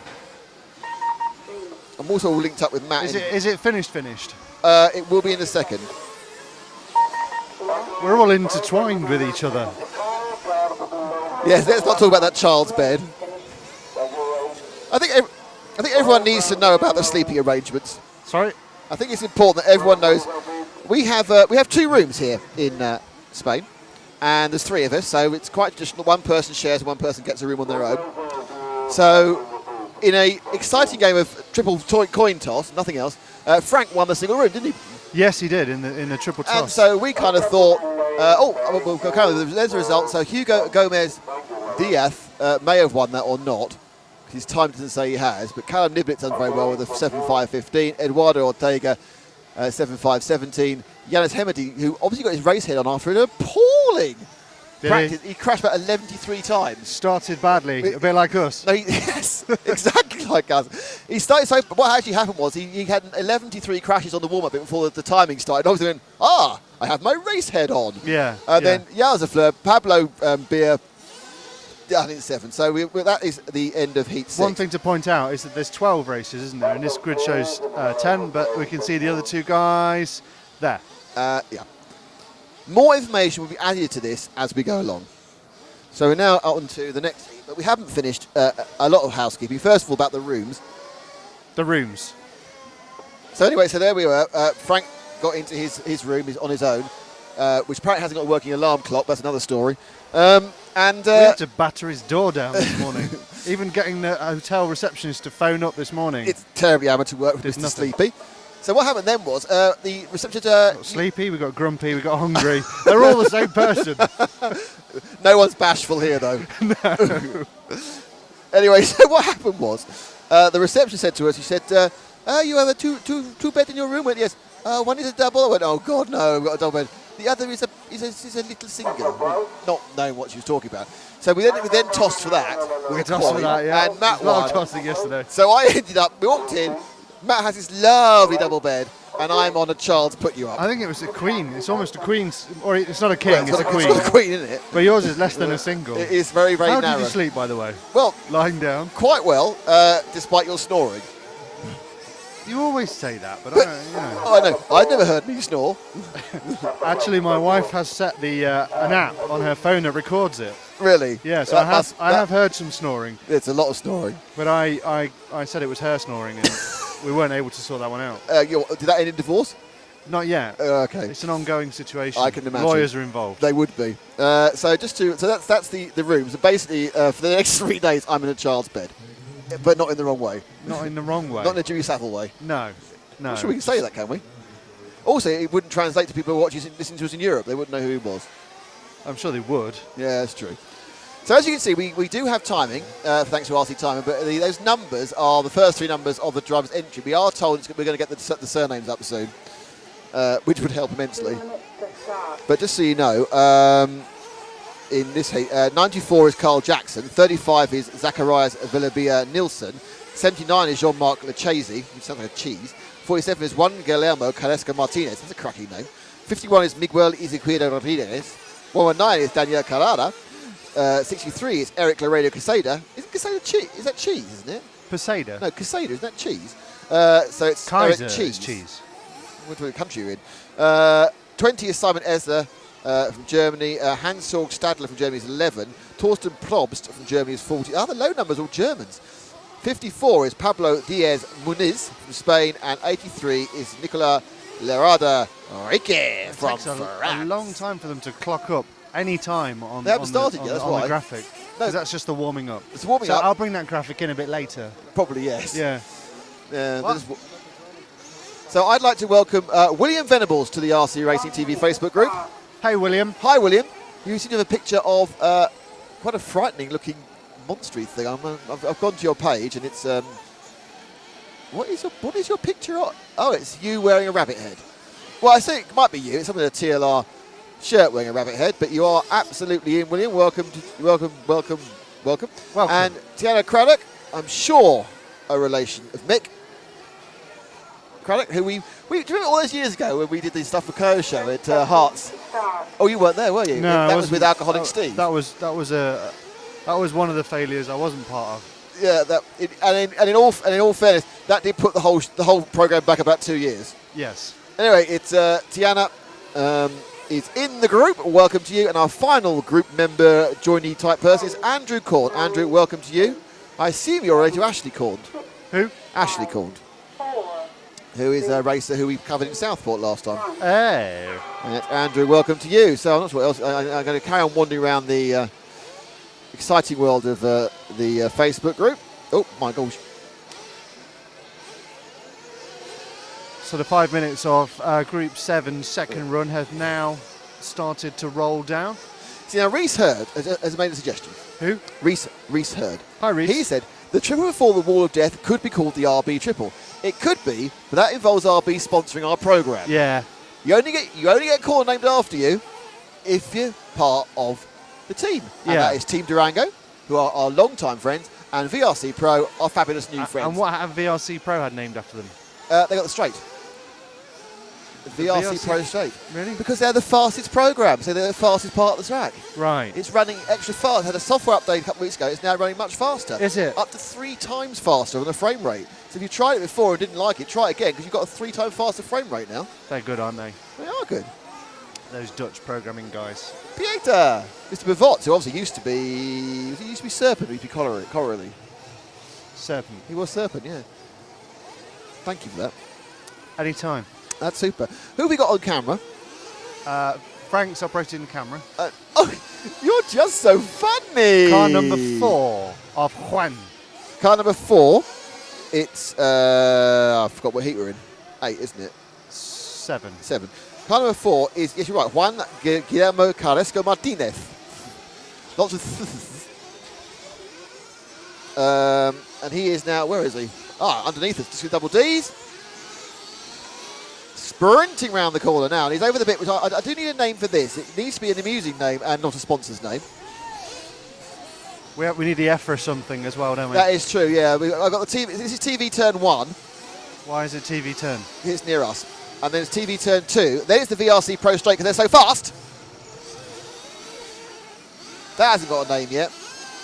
I'm also linked up with Matt. Is it finished? It will be in a second. We're all intertwined with each other. Yes, let's not talk about that child's bed. I think everyone needs to know about the sleeping arrangements. Sorry? I think it's important that everyone knows. We have 2 rooms here in Spain, and there's 3 of us, so it's quite traditional. One person shares, and one person gets a room on their own. So, in a exciting game of triple coin toss, nothing else, Frank won the single room, didn't he? Yes, he did in the triple toss. And so we kind of thought, we'll go kind of, there's a result. So Hugo Gomez Diaz may have won that or not. His time doesn't say he has, but Callum Niblett's done very well with a 7.5.15. Eduardo Ortega, 7.5.17. Yanis Hemedy, who obviously got his race head on after an appalling practice. He crashed about 11 times. Started badly, a bit like us. No, yes, exactly like us. He started. So what actually happened was he had 11 crashes on the warm-up bit before the timing started. Obviously, went, I have my race head on. Yeah. Then Yazafleur, Pablo Beer, I think 7. So that is the end of heat 6. One thing to point out is that there's 12 races, isn't there? And this grid shows 10, but we can see the other 2 guys there. Yeah. More information will be added to this as we go along. So we're now on to the next heat, but we haven't finished a lot of housekeeping. First of all, about the rooms. The rooms. So anyway, so there we were. Frank got into his room. He's on his own, which apparently hasn't got a working alarm clock. That's another story. We had to batter his door down this morning. Even getting the hotel receptionist to phone up this morning. It's terribly amateur work with Did Mr. nothing. Sleepy. So what happened then was the receptionist... Sleepy, we got grumpy, we got hungry. They're all the same person. No one's bashful here, though. No. Anyway, so what happened was the reception said to us, he said, you have a two bed in your room? I went, yes. One is a double. I went, oh, God, no, I've got a double bed. The other is a little single. Not knowing what she was talking about. So we then tossed for that. We tossed for that, yeah. And Matt There's a lot won. of tossing yesterday. So I ended up, we walked in, Matt has this lovely double bed, and I'm on a child's put you up. I think it was a queen. It's almost a queen's, or it's not a king, it's a queen. It's got a queen, isn't it? But yours is less than a single. It is very, very How narrow. did you sleep, by the way? Well, Lying down? quite well, despite your snoring. You always say that, but I don't, Oh, I know. I've never heard me snore. Actually, my wife has set the an app on her phone that records it. Really? Yeah, so That I have heard some snoring, It's a lot of snoring. but I said it was her snoring, and we weren't able to sort that one out. Did that end in divorce? Not yet. Okay. It's an ongoing situation. I can imagine. Lawyers are involved. They would be. So that's the rooms. So basically, for the next 3 days, I'm in a child's bed, but not in the wrong way. Not in the wrong way. Not in a Dewey Savile way. No. I'm sure we can say that, can we? Also, it wouldn't translate to people who are listening to us in Europe. They wouldn't know who he was. I'm sure they would. Yeah, that's true. So as you can see, we do have timing, thanks to RC Timing, but those numbers are the first 3 numbers of the driver's entry. We are told we're going to get the surnames up soon, which would help immensely. 3 minutes to start. But just so you know, in this heat. 94 is Carl Jackson. 35 is Zacharias Villabia Nilsson. 79 is Jean-Marc Lechese, which sounds like a cheese. 47 is Juan Guillermo Carrasco Martinez. That's a cracking name. 51 is Miguel Ezequiel Rodriguez. 119 is Daniel Carrara. 63 is Eric Laredo Quesada. Isn't Quesada cheese? Is that cheese, isn't it? Posada. No, Quesada, isn't that cheese? So it's Kaiser Eric is cheese. What country you're in? 20 is Simon Esler from Germany. Hans-Sorg Stadler from Germany is 11. Torsten Probst from Germany is 40. The low numbers are all Germans. 54 is Pablo Diaz Muniz from Spain. And 83 is Nicola Lerada Rique from It takes a France. long time for them to clock up any time on, They haven't on, started the, yet, on, that's on why. the graphic. No. 'Cause that's just the warming up. It's warming So up. I'll bring that graphic in a bit later. Probably, yes. Yeah. This is so I'd like to welcome William Venables to the RC Racing TV Facebook group. Hey, William. Hi, William. You seem to have a picture of quite a frightening-looking monstery thing. I've gone to your page, and it's what is your picture of? Oh, it's you wearing a rabbit head. Well, I think it might be you. It's someone in a TLR shirt wearing a rabbit head, but you are absolutely in, William. Welcome. And Tiana Craddock, I'm sure a relation of Mick Craddock, who we do you remember all those years ago when we did this stuff for Co Show at Hearts? Oh, you weren't there, were you? No, that was with Alcoholic Steve. That was one of the failures I wasn't part of. Yeah, in all fairness, that did put the whole program back about 2 years. Yes. Anyway, it's Tiana is in the group. Welcome to you. And our final group member, joinee type person, is Andrew Corn. Andrew, welcome to you. I assume you're related to Ashley Corn. Who? Ashley Corn, who is a racer who we covered in Southport last time. Oh. And that's Andrew, welcome to you. So I'm not sure what else. I'm going to carry on wandering around the exciting world of the Facebook group. Oh, my gosh. So the 5 minutes of Group 7's second run have now started to roll down. See, now Reese Hurd has made a suggestion. Who? Reese Hurd. Hi, Reese. He said the triple before the Wall of Death could be called the RB Triple. It could be, but that involves RB sponsoring our program. Yeah. You only get a corner named after you if you're part of the team. And Yeah. that is Team Durango, who are our long-time friends, and VRC Pro, our fabulous new friends. And what have VRC Pro had named after them? They got the straight. VRC Pro straight. Really? Because they're the fastest program, so they're the fastest part of the track. Right. It's running extra fast. Had a software update a couple of weeks ago. It's now running much faster. Is it? Up to 3 times faster on the frame rate. So if you tried it before and didn't like it, try it again because you've got a 3 times faster frame rate now. They're good, aren't they? They are good. Those Dutch programming guys. Pieter, Mr. Bavot, who obviously used to be Serpent, or used to be Coralie. Serpent. He was Serpent, yeah. Thank you for that. Anytime. That's super. Who have we got on camera? Frank's operating the camera. Oh, you're just so funny. Car number 4 of Juan. Car number 4. It's I forgot what heat we're in. 8, isn't it? 7. 7. Car number 4 is, yes, you're right, Juan Guillermo Carrasco Martinez. Lots of and he is now, where is he? Underneath us, just with double D's. Sprinting round the corner now, and he's over the bit, which I do need a name for this. It needs to be an amusing name and not a sponsor's name. We need the EFRA something as well, don't we? That is true, yeah. I've got the TV. This is TV turn 1. Why is it TV turn? It's near us. And then it's TV turn 2. Then it's the VRC Pro Straight because they're so fast. That hasn't got a name yet.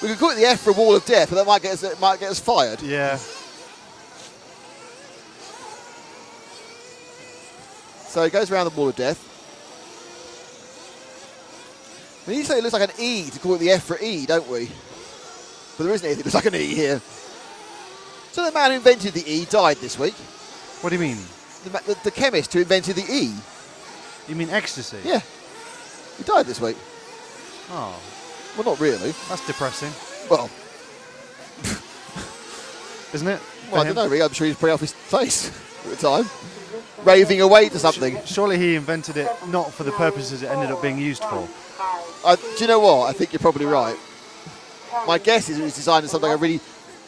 We could call it the EFRA Wall of Death, but that might get us fired. Yeah. So it goes around the Wall of Death. We need to say it looks like an E to call it the EFRA E, don't we? But there isn't anything that looks like an E here. So the man who invented the E died this week. What do you mean? The chemist who invented the E. You mean ecstasy? Yeah. He died this week. Oh, Well, not really. that's depressing, Well, isn't it? well I don't know, really. I'm sure he's pretty off his face at the time. Raving away to something. Surely he invented it not for the purposes it ended up being used for. Do you know what? I think you're probably right. My guess is it was designed as something like a really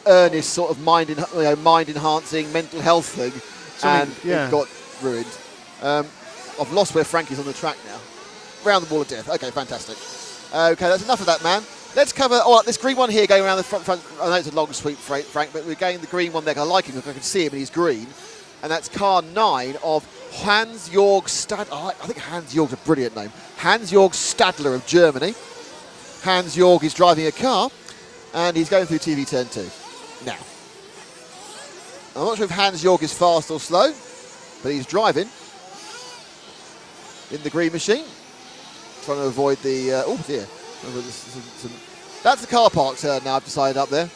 earnest sort of mind-enhancing mental health thing, and yeah. it got ruined. I've lost where Frankie's on the track now. Round the Wall of Death. Okay, fantastic. Okay, that's enough of that, man. Let's cover this green one here going around the front. I know it's a long sweep, Frank, but we're getting the green one there. I like him because I can see him and he's green. And that's car 9 of Hans-Jörg Stadler. Oh, I think Hans-Jörg's a brilliant name. Hans-Jörg Stadler of Germany. Hans-Jörg is driving a car and he's going through TV turn 2. Now, I'm not sure if Hans-Jörg is fast or slow, but he's driving in the green machine. Trying to avoid the... oh, dear. That's the car park turn now, I've decided up there.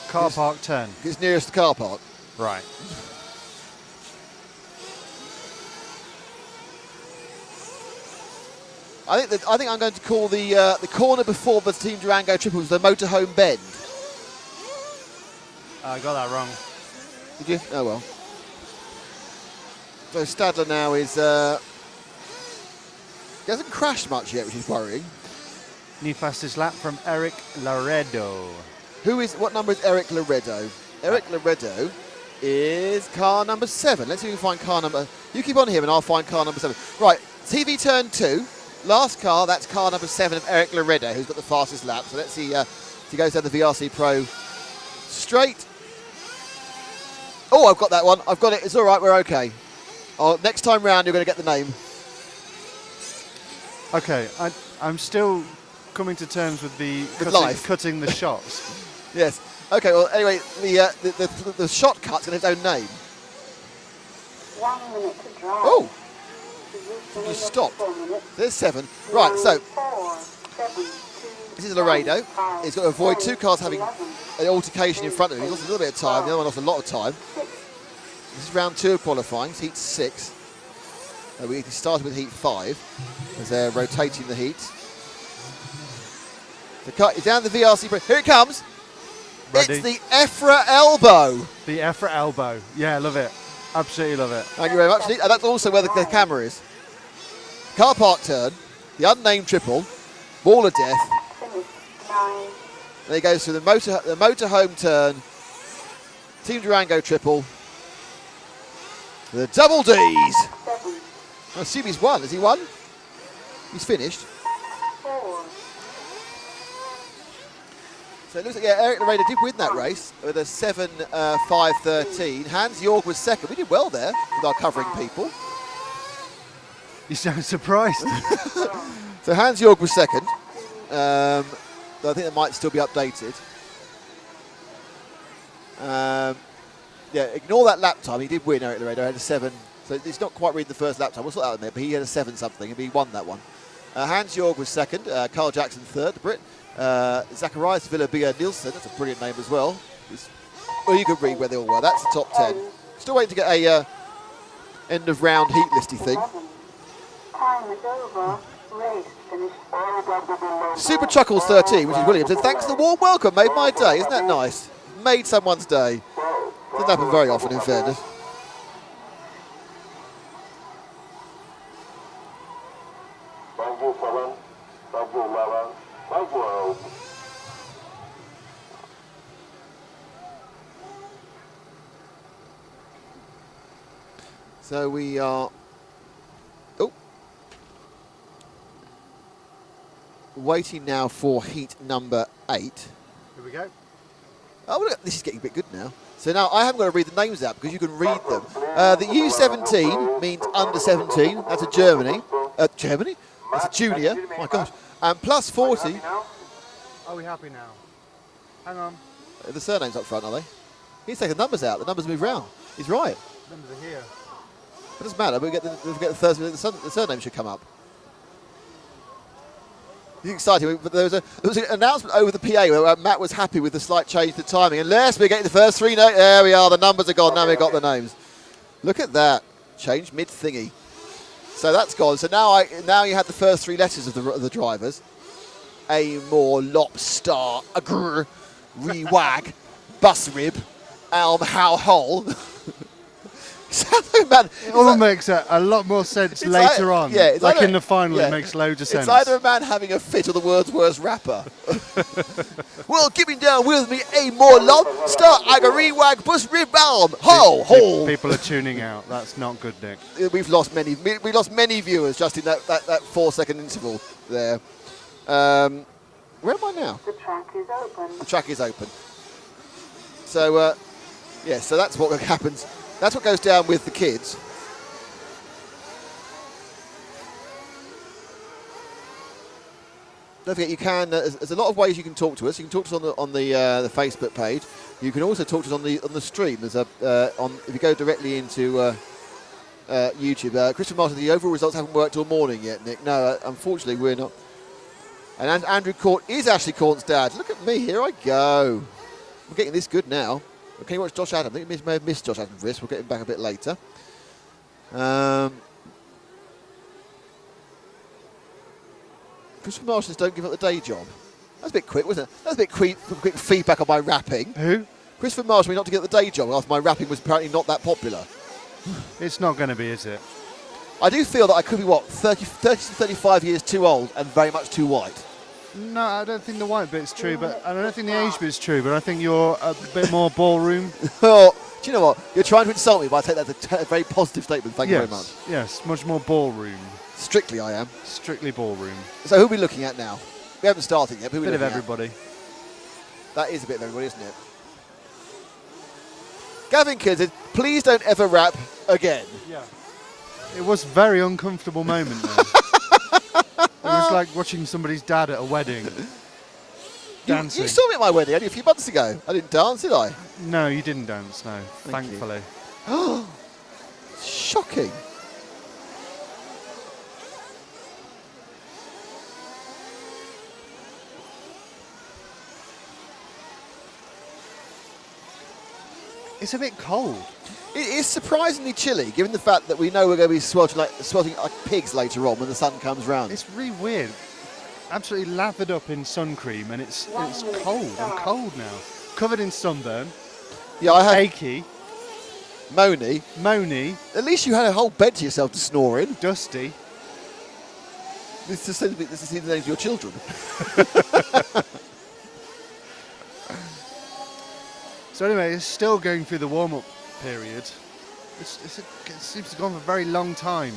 Car park turn. It's nearest the car park. Right. I think I'm going to call the corner before the Team Durango triples the motorhome bend. I got that wrong. Did you? Oh well. So Stadler now is he hasn't crashed much yet, which is worrying. New fastest lap from Eric Laredo. What number is Eric Laredo? Eric Laredo is car number 7. Let's see if we can find car number... You keep on here and I'll find car number 7. Right, TV turn 2. Last car, that's car number 7 of Eric Laredo, who's got the fastest lap. So let's see if he goes down the VRC Pro straight. Oh, I've got that one. I've got it. It's all right. We're okay. Oh, next time round, you're going to get the name. Okay, I'm still coming to terms with the cutting the shots. Yes. Okay. Well, anyway, the shot cut's got its own name. 1 minute to drive. Oh. Just stopped. There's 7. Right. So this is Laredo. He's got to avoid 2 cars having an altercation in front of him. He lost a little bit of time. The other one lost a lot of time. This is round 2 of qualifying. It's heat 6. We started with heat 5 as they're rotating the heat. The cut is down the VRC. Here it comes. Ready. It's the EFRA elbow. The EFRA elbow. Yeah, love it. Absolutely love it. Thank you very much. And that's also where the camera is. Car park turn, the unnamed triple, wall of death. Then he goes through the motorhome turn, Team Durango triple, the double Ds. I assume he's won. Has he won? He's finished. So it looks like Eric Laredo did win that race with a 7.5.13. Hans-Jörg was second. We did well there with our covering people. You sound surprised. So Hans-Jörg was second. I think that might still be updated. Yeah, ignore that lap time. He did win, Eric Laredo. He had a 7. So he's not quite reading the first lap time. We'll sort that out in there, but he had a 7 something, and he won that one. Hans-Jörg was second. Carl Jackson third, the Brit. Zacharias Villabia Nielsen, that's a brilliant name as well. Well, you could read where they all were. That's the top 10. Still waiting to get a end of round heat listy thing. Time is over. Race finished. Super Chuckles 13, which is Williams. And thanks for the warm welcome. Made my day. Isn't that nice? Made someone's day. Doesn't happen very often, in fairness. Thank you, 7. Thank you, 11. Thank you, 8. So we are waiting now for heat number 8. Here we go. Oh, look, this is getting a bit good now. So now I haven't got to read the names out because you can read them. The U17 means under 17. That's a Germany. Germany? That's a junior. Oh my gosh. And plus 40. Are we happy now? Hang on. The surnames up front, are they? He's taking the numbers out. The numbers move round. He's right. Numbers are here. It doesn't matter. We'll get the first. The surname should come up. It's exciting. But there was an announcement over the PA where Matt was happy with the slight change to timing. Unless we're getting the first 3 notes. There we are. The numbers are gone. Now we've got the names. Look at that. Change mid-thingy. So that's gone. So now you had the first 3 letters of the drivers. A, more, lop, star, agr, re-wag, bus rib, elm, how, hole. Man, it all makes a lot more sense later on. Yeah, it's like either, in the final, yeah, it makes loads of sense. It's either a man having a fit or the world's worst rapper. Well, keep him down with me, a more lob, star, agari, wag, bus, rib, balm, hole, hole. People are tuning out. That's not good, Nick. We lost many viewers just in that 4-second interval there. Where am I now? The track is open. The track is open. So, yeah, so that's what happens. That's what goes down with the kids. Don't forget, you can. There's a lot of ways you can talk to us. You can talk to us on the Facebook page. You can also talk to us on the stream. There's a if you go directly into YouTube. Christopher Martin, the overall results haven't worked all morning yet, Nick. No, unfortunately, we're not. And Andrew Court is Ashley Corn's dad. Look at me, here I go. I'm getting this good now. Can you watch Josh Adams? I think we may have missed Josh Adams' wrist. We'll get him back a bit later. Christopher Martin says, don't give up the day job. That's a bit quick, wasn't it? That's a bit quick feedback on my rapping. Who? Christopher Martin, not to get the day job after my rapping was apparently not that popular. It's not going to be, is it? I do feel that I could be, 30 to 35 years too old and very much too white. No, I don't think the white bit's true, but I don't think the age bit's true, but I think you're a bit more ballroom. Oh, do you know what? You're trying to insult me, but I take that as a very positive statement. Thank you very much. Yes, much more ballroom. Strictly I am. Strictly ballroom. So who are we looking at now? We haven't started yet. But Bit of everybody. That is a bit of everybody, isn't it? Gavin Kidd said, please don't ever rap again. Yeah. It was a very uncomfortable moment there. It was like watching somebody's dad at a wedding. Dancing. You saw me at my wedding only a few months ago. I didn't dance, did I? No, you didn't dance, no. Thank thankfully. Oh, shocking. It's a bit cold. It is surprisingly chilly, given the fact that we know we're going to be sweltering like pigs later on when the sun comes round. It's really weird. Absolutely lathered up in sun cream, and it's cold. I'm cold now. Covered in sunburn. Yeah, I have. Achy. Moany. At least you had a whole bed to yourself to snore in. Dusty. This is the names of your children. So anyway, it's still going through the warm-up period. It seems to have gone for a very long time.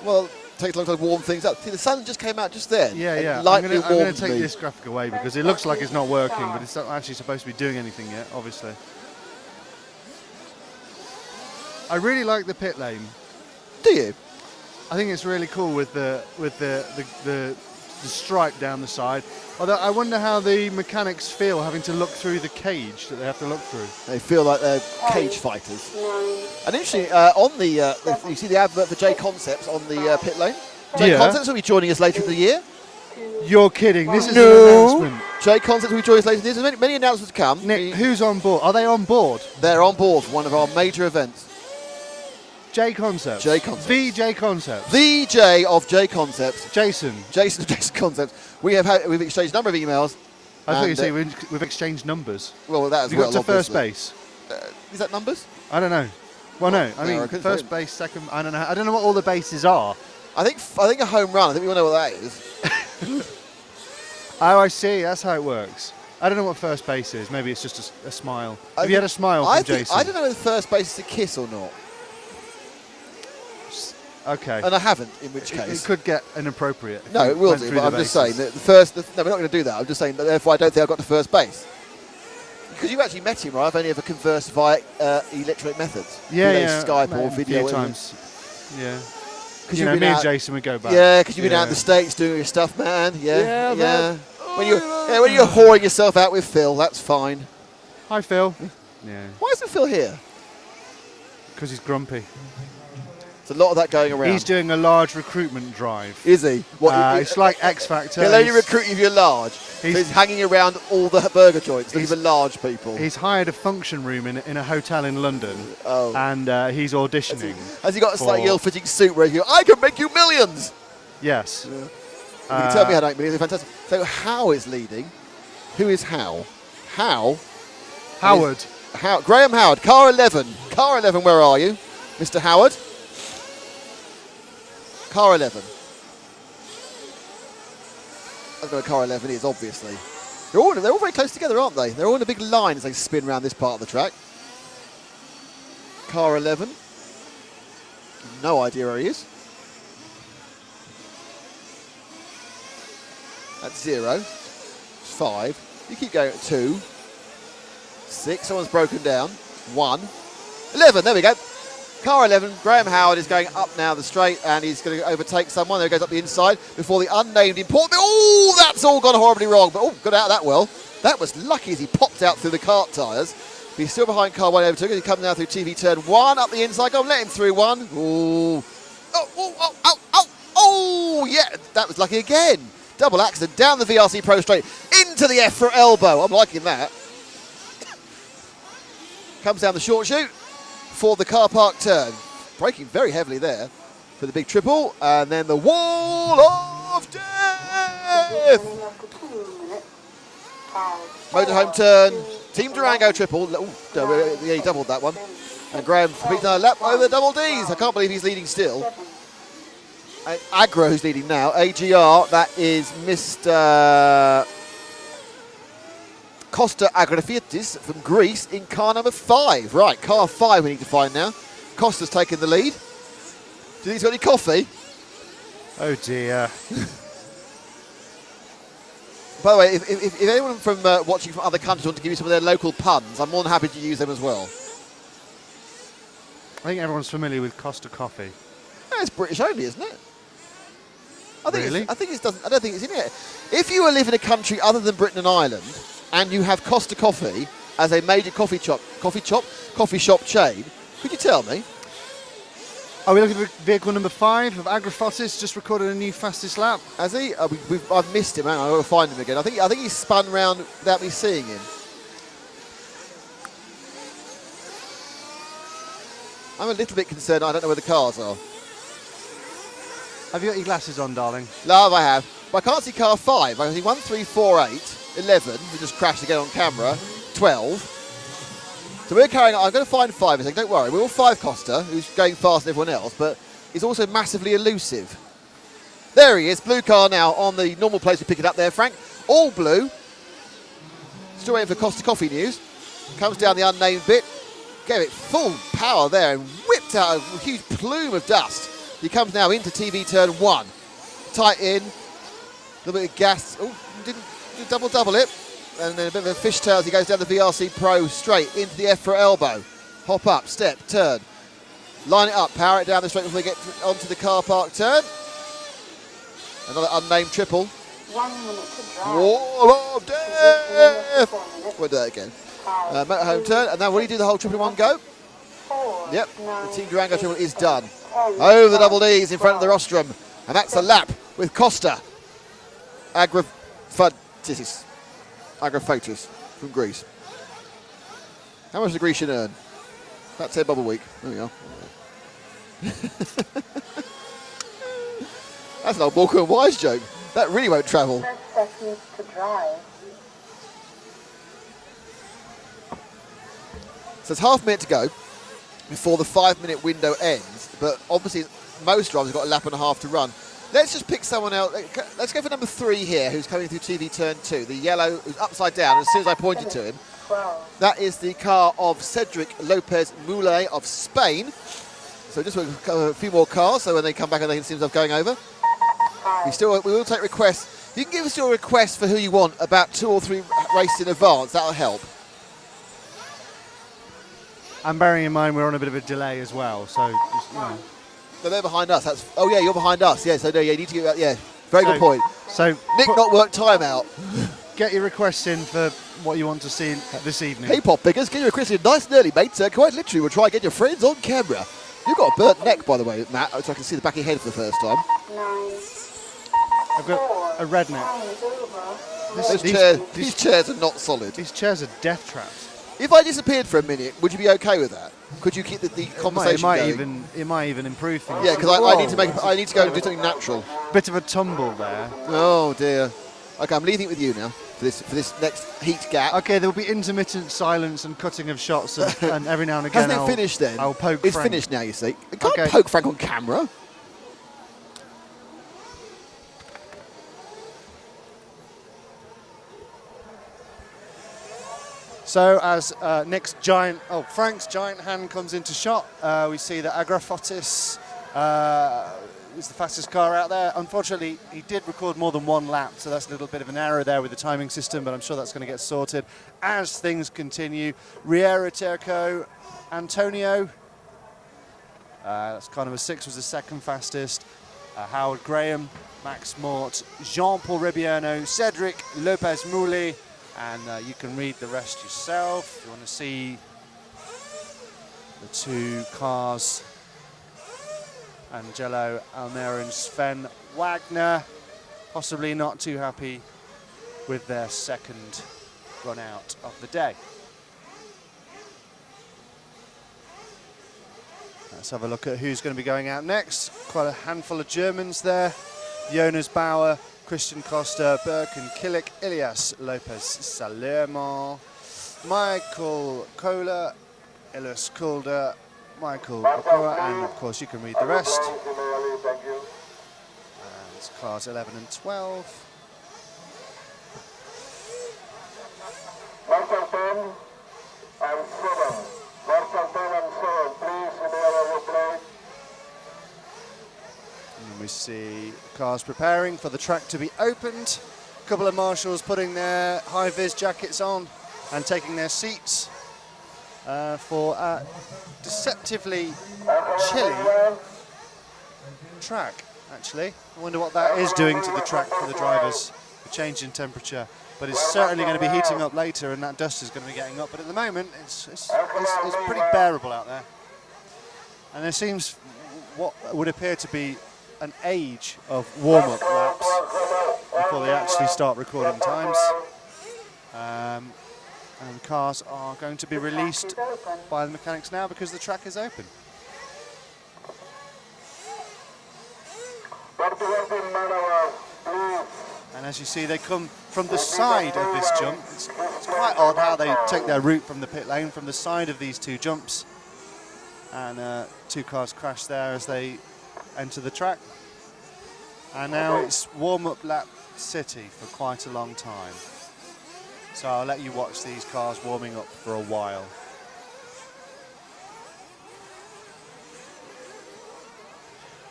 Well, it takes a long time to warm things up. See, the sun just came out just then. Yeah. I'm going to take this graphic away because it looks like it's not working, but it's not actually supposed to be doing anything yet, obviously. I really like the pit lane. Do you? I think it's really cool with the stripe down the side. Although I wonder how the mechanics feel having to look through the cage that they have to look through. They feel like they're cage fighters. And interesting, on you see the advert for J Concepts on the pit lane? J Concepts will be joining us later in the year. You're kidding. This is an announcement. J Concepts will be joining us later in the year. There's many announcements to come. Nick, who's on board? Are they on board? They're on board for one of our major events. J Concepts. J Concepts. The J Concepts. The J of J Concepts. Jason of Jason Concepts. We've exchanged a number of emails. I thought you said we've exchanged numbers. Well, that as you well. got to obviously. first base. Is that numbers? I don't know. Well, no. I mean, first base, second. I don't know. I don't know what all the bases are. I think a home run. I think we all know what that is. Oh, I see. That's how it works. I don't know what first base is. Maybe it's just a smile. Have you had a smile from Jason? I don't know whether first base is a kiss or not. Okay. And I haven't, in which case. It could get inappropriate. No, it will do, but I'm just saying that no, we're not going to do that. I'm just saying that therefore I don't think I got to first base. Because you actually met him, right? I've only ever conversed via electronic methods. Yeah. Skype or video. A few times. Yeah. Because me and Jason would go back. Yeah, because you've been out in the States doing your stuff, man. Yeah. When you're whoring yourself out with Phil, that's fine. Hi, Phil. Yeah. Why isn't Phil here? Because he's grumpy. There's a lot of that going around. He's doing a large recruitment drive. Is he? It's like X Factor. He'll only recruit you if you're large. So he's hanging around all the burger joints looking for large people. He's hired a function room in a hotel in London. Oh. And he's auditioning. Has he got a slightly ill-fitting suit where he goes, I can make you millions? Yes. Yeah. You can tell me how to make millions. Fantastic. So Howe is leading. Who is Howe? Howard. Graham Howard, car 11. Car 11, where are you? Mr. Howard? Car 11. I don't know where car 11 is, obviously. They're all very close together, aren't they? They're all in a big line as they spin around this part of the track. Car 11. No idea where he is. That's 0. 5. You keep going at 2. 6. Someone's broken down. 1. 11. There we go. Car 11. Graham Howard is going up now the straight, and he's going to overtake someone. There he goes up the inside before the unnamed import. Oh, that's all gone horribly wrong. But got out that well. That was lucky as he popped out through the kart tyres. But he's still behind car 1 overtook. He comes now through TV turn 1 up the inside. Go on, let him through 1. Ooh. Oh, yeah. That was lucky again. Double accident down the VRC Pro straight into the EFRA elbow. I'm liking that. Comes down the short chute for the car park turn. Braking very heavily there for the big triple. And then the wall of death. Motorhome turn. Team Durango triple. Ooh, yeah, he doubled that one. And Graham completes another lap over the double Ds. I can't believe he's leading still. And Agra who's leading now. AGR, that is Mr. Costa Agrafiatis from Greece in car number 5. Right, car 5 we need to find now. Costa's taken the lead. Do you think he's got any coffee? Oh dear. By the way, if anyone from watching from other countries want to give you some of their local puns, I'm more than happy to use them as well. I think everyone's familiar with Costa Coffee. Yeah, it's British only, isn't it? Really? I don't think it's in it. If you live in a country other than Britain and Ireland, and you have Costa Coffee as a major coffee shop chain, could you tell me? Are we looking at vehicle number 5 of Agrafotis? Just recorded a new fastest lap. Has he? I've missed him. Hang on, I've got to find him again. I think he's spun round without me seeing him. I'm a little bit concerned. I don't know where the cars are. Have you got your glasses on, darling? Love, I have. But I can't see car 5. I can see 1, 3, 4, 8, 11. We just crashed again on camera. 12. So we're carrying on. I'm going to find 5 in a second. Don't worry. We're all 5 Costa, who's going faster than everyone else, but he's also massively elusive. There he is. Blue car now on the normal place we pick it up there, Frank. All blue. Still waiting for Costa Coffee news. Comes down the unnamed bit. Gave it full power there and whipped out a huge plume of dust. He comes now into TV turn 1. Tight in. A little bit of gas. Oh, didn't double it. And then a bit of a fishtail as he goes down the VRC Pro straight into the EFRA elbow. Hop up, step, turn. Line it up, power it down the straight before they get onto the car park turn. Another unnamed triple. 1 minute to drive. Wall of death! We'll do that again. Motorhome turn, and now will he do the whole triple in one go? 4, Yep, 9, the Team Durango triple is done. 10, Over the double Ds in front of the rostrum. And that's a lap with Costa Agrafotis from Greece. How much does the Grecian earn? That's their bubble week. There we are. That's an old Walker and Wise joke. That really won't travel. 10 seconds to drive. So it's half a minute to go before the 5-minute window ends. But obviously, most drivers have got a lap and a half to run. Let's just pick someone else. Let's go for number 3 here, who's coming through TV turn 2. The yellow, who's upside down as soon as I pointed to him. 12. That is the car of Cedric Lopez Moulet of Spain. So just a few more cars, so when they come back and they can see themselves going over. 5. We will take requests. You can give us your requests for who you want about 2 or 3 races in advance. That'll help. And bearing in mind we're on a bit of a delay as well, so just, you know. So they're behind us. Oh yeah, you're behind us. Yeah, so no, yeah, you need to get. Yeah, very good point. So Nick not worked time out. get your requests in for what you want to see this evening. Hey pop pickers, get your requests in nice and early, mate. Quite literally, we'll try and get your friends on camera. You've got a burnt neck, by the way, Matt, so I can see the back of your head for the first time. 9. I've got a redneck. Time is over. These chairs are not solid. These chairs are death traps. If I disappeared for a minute, would you be okay with that? Could you keep the conversation going? It might even improve things. Yeah, because I need to go and do something natural. Bit of a tumble there. Oh dear. Okay, I'm leaving it with you now for this next heat gap. Okay, there will be intermittent silence and cutting of shots, and every now and again. Hasn't it finished then? I'll poke It's Frank. finished now, you see. You can't poke Frank on camera. So as Frank's giant hand comes into shot, we see that Agrafotis is the fastest car out there. Unfortunately, he did record more than one lap, so that's a little bit of an error there with the timing system, but I'm sure that's going to get sorted as things continue. Riera Terco, Antonio, that's kind of a 6, was the second fastest. Howard Graham, Max Mort, Jean-Paul Ribbiano, Cedric Lopez Mouli, and you can read the rest yourself. If you want to see the two cars, Angelo Almera and Sven Wagner, possibly not too happy with their second run out of the day. Let's have a look at who's going to be going out next. Quite a handful of Germans there. Jonas Bauer, Christian Costa, Birkin Killick, Ilias Lopez Salermo, Michael Kohler, Elias Calder, Michael Okoa, and of course you can read the rest. And it's cars 11 and 12. Marshal 10 and 7. Marshal 10 and 7, please, in the other plate. And we see cars preparing for the track to be opened. A couple of marshals putting their high-vis jackets on and taking their seats for a deceptively chilly track, actually. I wonder what that is doing to the track for the drivers, the change in temperature. But it's certainly going to be heating up later, and that dust is going to be getting up. But at the moment, it's pretty bearable out there. And there seems what would appear to be an age of warm-up laps before they actually start recording times. And cars are going to be released by the mechanics now because the track is open. And as you see, they come from the side of this jump. It's quite odd how they take their route from the pit lane, from the side of these two jumps. And two cars crash there as they enter the track. And now it's warm-up lap city for quite a long time. So I'll let you watch these cars warming up for a while.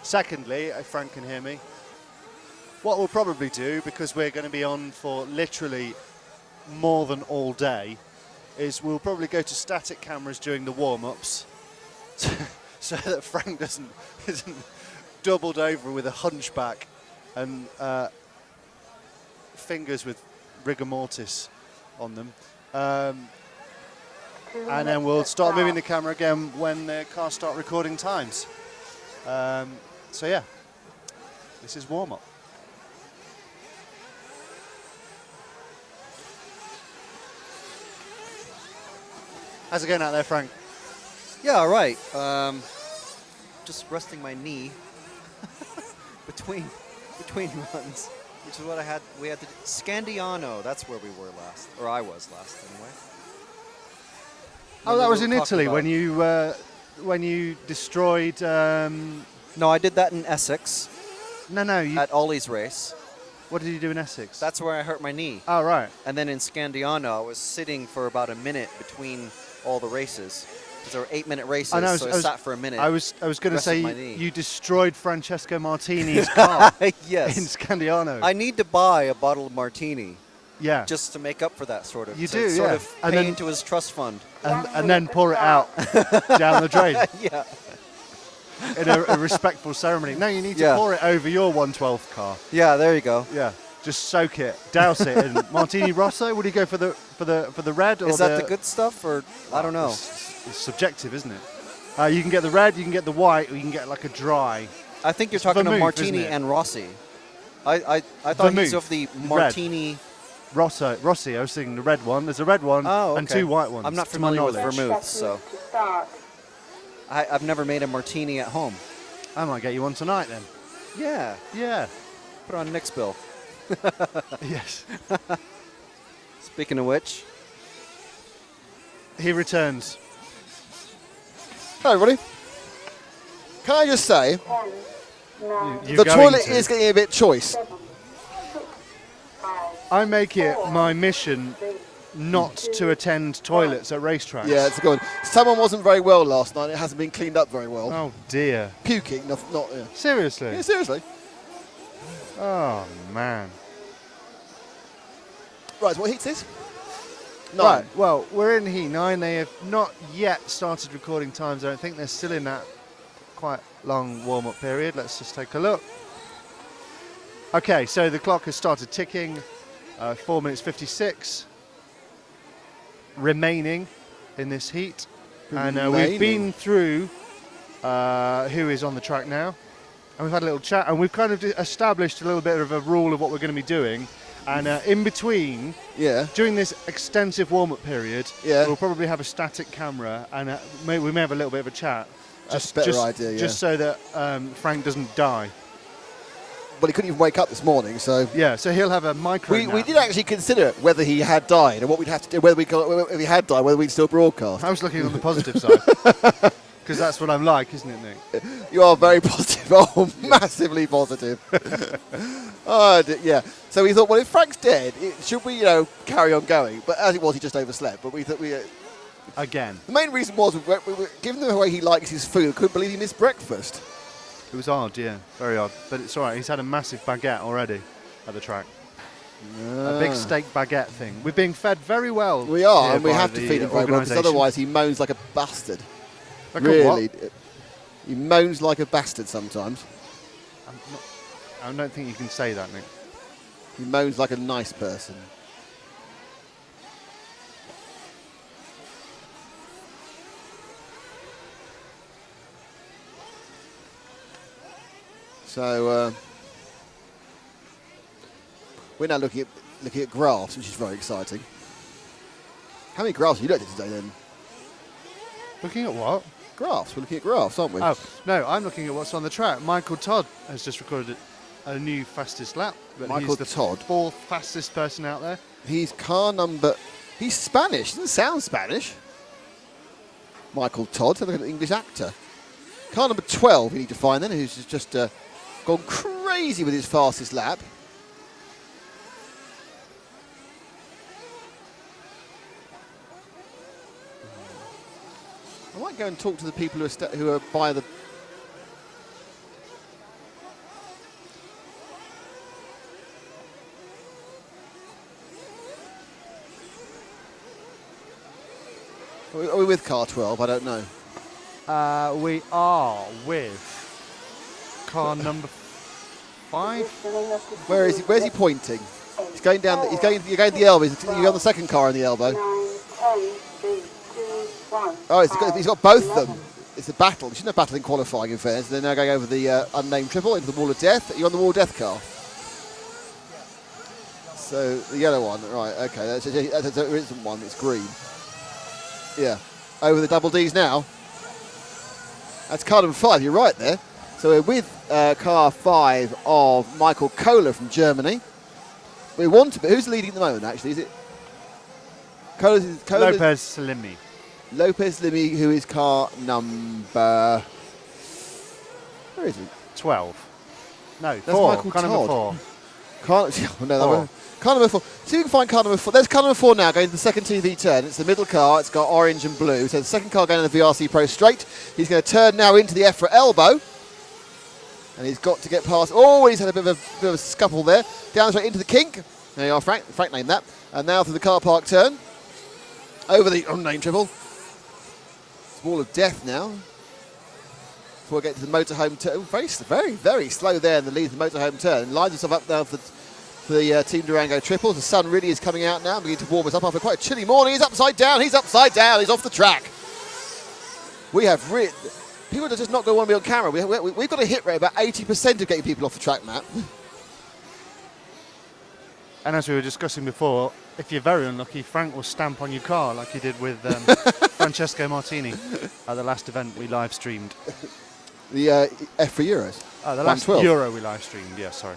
Secondly, if Frank can hear me, what we'll probably do, because we're going to be on for literally more than all day, is we'll probably go to static cameras during the warm-ups so that Frank isn't doubled over with a hunchback and fingers with rigor mortis on them. And then we'll start moving the camera again when the cars start recording times. So yeah, this is warm-up. How's it going out there, Frank? Yeah, all right. Just resting my knee between runs, which is what I had. We had to Scandiano. That's where we were last, or I was last anyway. Oh, that was in Italy when you destroyed. No, I did that in Essex. No, at Ollie's race. What did you do in Essex? That's where I hurt my knee. Oh, right. And then in Scandiano, I was sitting for about a minute between all the races. Because there were 8-minute races, so I sat for a minute. I was going to say you destroyed Francesco Martini's car yes. in Scandiano. I need to buy a bottle of martini. Yeah. Just to make up for that sort of. You do, sort yeah. of pay into his trust fund. And then pour it out down the drain. Yeah. In a respectful ceremony. No, you need to pour it over your 1/12 car. Yeah, there you go. Yeah. Just soak it, douse it in Martini Rosso. Would you go for the red or is that the good stuff, or I don't know? It's subjective, isn't it? You can get the red, you can get the white, or you can get like a dry. I think you're talking vermouth, of Martini and Rossi. I thought he's of the Martini. Rossi, I was thinking the red one. There's a red one and two white ones. I'm not familiar with vermouth, so I've never made a martini at home. I might get you one tonight then. Yeah. Yeah. Put it on Nick's bill. Yes. Speaking of which, he returns. Hi, everybody. Can I just say, 10, 9, the toilet is getting a bit choice. 7, 6, 5, I make it my mission not to attend toilets at racetracks. Yeah, it's a good one. Someone wasn't very well last night. It hasn't been cleaned up very well. Oh dear. Puking, not yeah. Seriously? Yeah, seriously. Oh man. Right, so what heat's this? 9. Right, well, we're in heat 9. They have not yet started recording times. I don't think they're still in that quite long warm-up period. Let's just take a look. Okay, so the clock has started ticking. 4 minutes 56 remaining in this heat. And we've been through who is on the track now. And we've had a little chat, and we've kind of established a little bit of a rule of what we're going to be doing. And in between, during this extensive warm-up period, we'll probably have a static camera, and we may have a little bit of a chat. That's a better idea, yeah. Just so that Frank doesn't die. Well, he couldn't even wake up this morning, so... Yeah, so he'll have a micro We did actually consider whether he had died, and what we'd have to do, if he had died, whether we'd still broadcast. I was looking on the positive side. Because that's what I'm like, isn't it, Nick? You are very positive. Oh, massively positive. Yeah. So we thought, well, if Frank's dead, should we, carry on going? But as it was, he just overslept. But we thought Again. The main reason was, given the way he likes his food, I couldn't believe he missed breakfast. It was odd, yeah. Very odd. But it's all right. He's had a massive baguette already at the track. A big steak baguette thing. We're being fed very well. We are, and we have to feed him very well, because otherwise he moans like a bastard. Like really. He moans like a bastard sometimes. I don't think you can say that, Nick. He moans like a nice person. So we're now looking at graphs, which is very exciting. How many graphs have you looked at today then? Looking at what? Graphs. We're looking at graphs, aren't we? Oh, no, I'm looking at what's on the track. Michael Todd has just recorded a new fastest lap. But Michael he's the Todd? 4th fastest person out there. He's car number... He's Spanish. Doesn't sound Spanish. Michael Todd, sounds like an English actor. Car number 12 we need to find then, who's just gone crazy with his fastest lap. I might go and talk to the people who are by the... Are we with car 12? I don't know. We are with car number 5. Where's he pointing? He's going down. You're going the elbow. You're on the second car in the elbow. 9, 10, 3, 2, 1. Oh, he's got both of them. It's a battle. You shouldn't have battle in qualifying, in fairness. They're now going over the unnamed triple into the wall of death. You're on the wall of death car. So the yellow one, right? Okay, there isn't one. It's green. Yeah, over the double Ds now. That's car number 5. You're right there. So we're with car 5 of Michael Kohler from Germany. We want to be. Who's leading at the moment? Actually, is it Kohler's Lopez Salimi. Lopez Limy, who is car number... Where is he? 12. No, That's 4. Michael Car number Todd. 4. Car number 4. See if we can find car number 4. There's car number 4 now going to the second TV turn. It's the middle car. It's got orange and blue. So the second car going to the VRC Pro straight. He's going to turn now into the EFRA elbow. And he's got to get past... Oh, he's had a bit of a scuffle there. Down straight into the kink. There you are, Frank. Frank named that. And now through the car park turn. Over the unnamed triple. Wall of death now. Before we get to the motorhome turn. Very, very slow there in the lead of the motorhome turn. Lines himself up now for the Team Durango triples. The sun really is coming out now, beginning to warm us up after quite a chilly morning. He's upside down. He's upside down. He's off the track. We have people are just not going to want to be on camera. We've got a hit rate about 80% of getting people off the track, Matt. And as we were discussing before, if you're very unlucky, Frank will stamp on your car like he did with Francesco Martini at the last event we live streamed. The EFRA Euros. The last Euro we live streamed, yeah, sorry.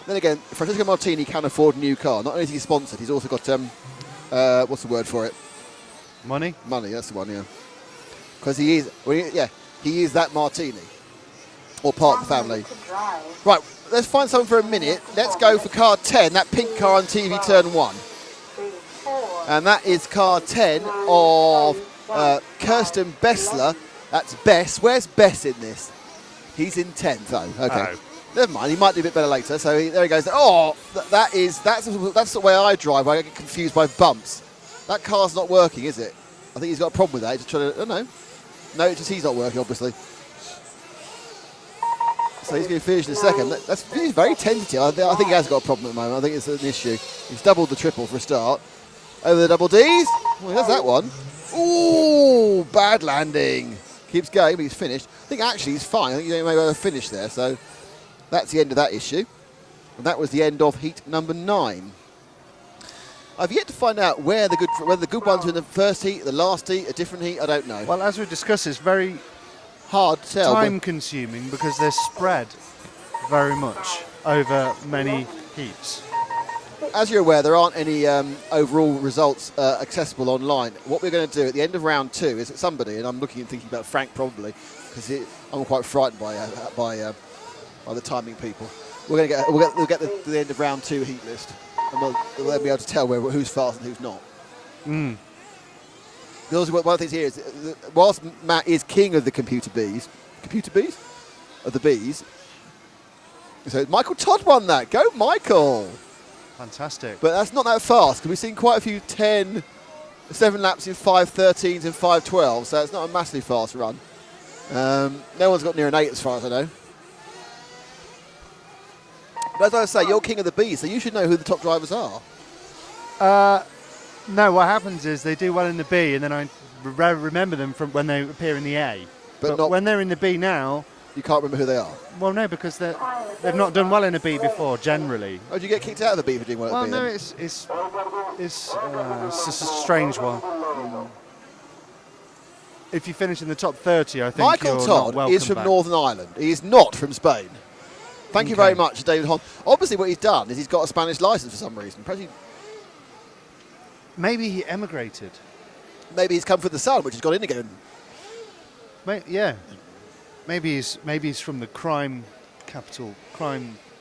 Then again, Francesco Martini can afford a new car. Not only is he sponsored, he's also got, what's the word for it? Money? Money, that's the one, yeah. Because he is that Martini. or part of the family. To drive. Right, let's find something for a minute. Let's go for car 10, that pink car on TV turn 1. 3, 4. And that is car 10 of Kirsten Bessler. That's Bess. Where's Bess in this? He's in 10th, though. Okay. Oh. Never mind, he might do a bit better later. So there he goes. Oh, that's the way I drive. I get confused by bumps. That car's not working, is it? I think he's got a problem with that. He's just trying to. Oh no, no, it's just he's not working, obviously. So he's going to finish in a second. He's very tentative. I think he has got a problem at the moment. I think it's an issue. He's doubled the triple for a start. Over the double Ds. Well, there's that one. Ooh, bad landing. Keeps going, but he's finished. I think actually he's fine. I think he may well have finished there. So that's the end of that issue. And that was the end of heat number 9. I've yet to find out whether the good ones were in the first heat, the last heat, a different heat. I don't know. Well, as we discussed, it's very Hard to tell. time-consuming because they're spread very much over many heats. As you're aware, there aren't any overall results accessible online. What we're going to do at the end of round 2 is that somebody, and I'm looking and thinking about Frank probably, because I'm quite frightened by the timing people. We'll get the end of round 2 heat list, and we'll then be able to tell who's fast and who's not. Because one of the things here is, whilst Matt is king of the computer bees, of the bees. So Michael Todd won that. Go, Michael! Fantastic. But that's not that fast, because we've seen quite a few 7 laps in 5:13s and 5:12, so it's not a massively fast run. No one's got near an 8 as far as I know. But as I say, you're king of the bees, so you should know who the top drivers are. No, what happens is they do well in the B, and then I remember them from when they appear in the A. But not- when they're in the B now, You can't remember who they are. well, no, because they've not done well in a B before, generally. Oh, did you get kicked out of the bee for doing well Well, at B? no, then? it's just a strange one. If you finish in the top 30, I think Michael you're Todd not welcome is from back. Northern Ireland. He is not from Spain. Thank you Okay. very much, David Hon. Obviously, what he's done is he's got a Spanish license for some reason. Perhaps Maybe he emigrated. maybe he's come for the sun, which has gone in again. Yeah. Maybe he's from the crime capital,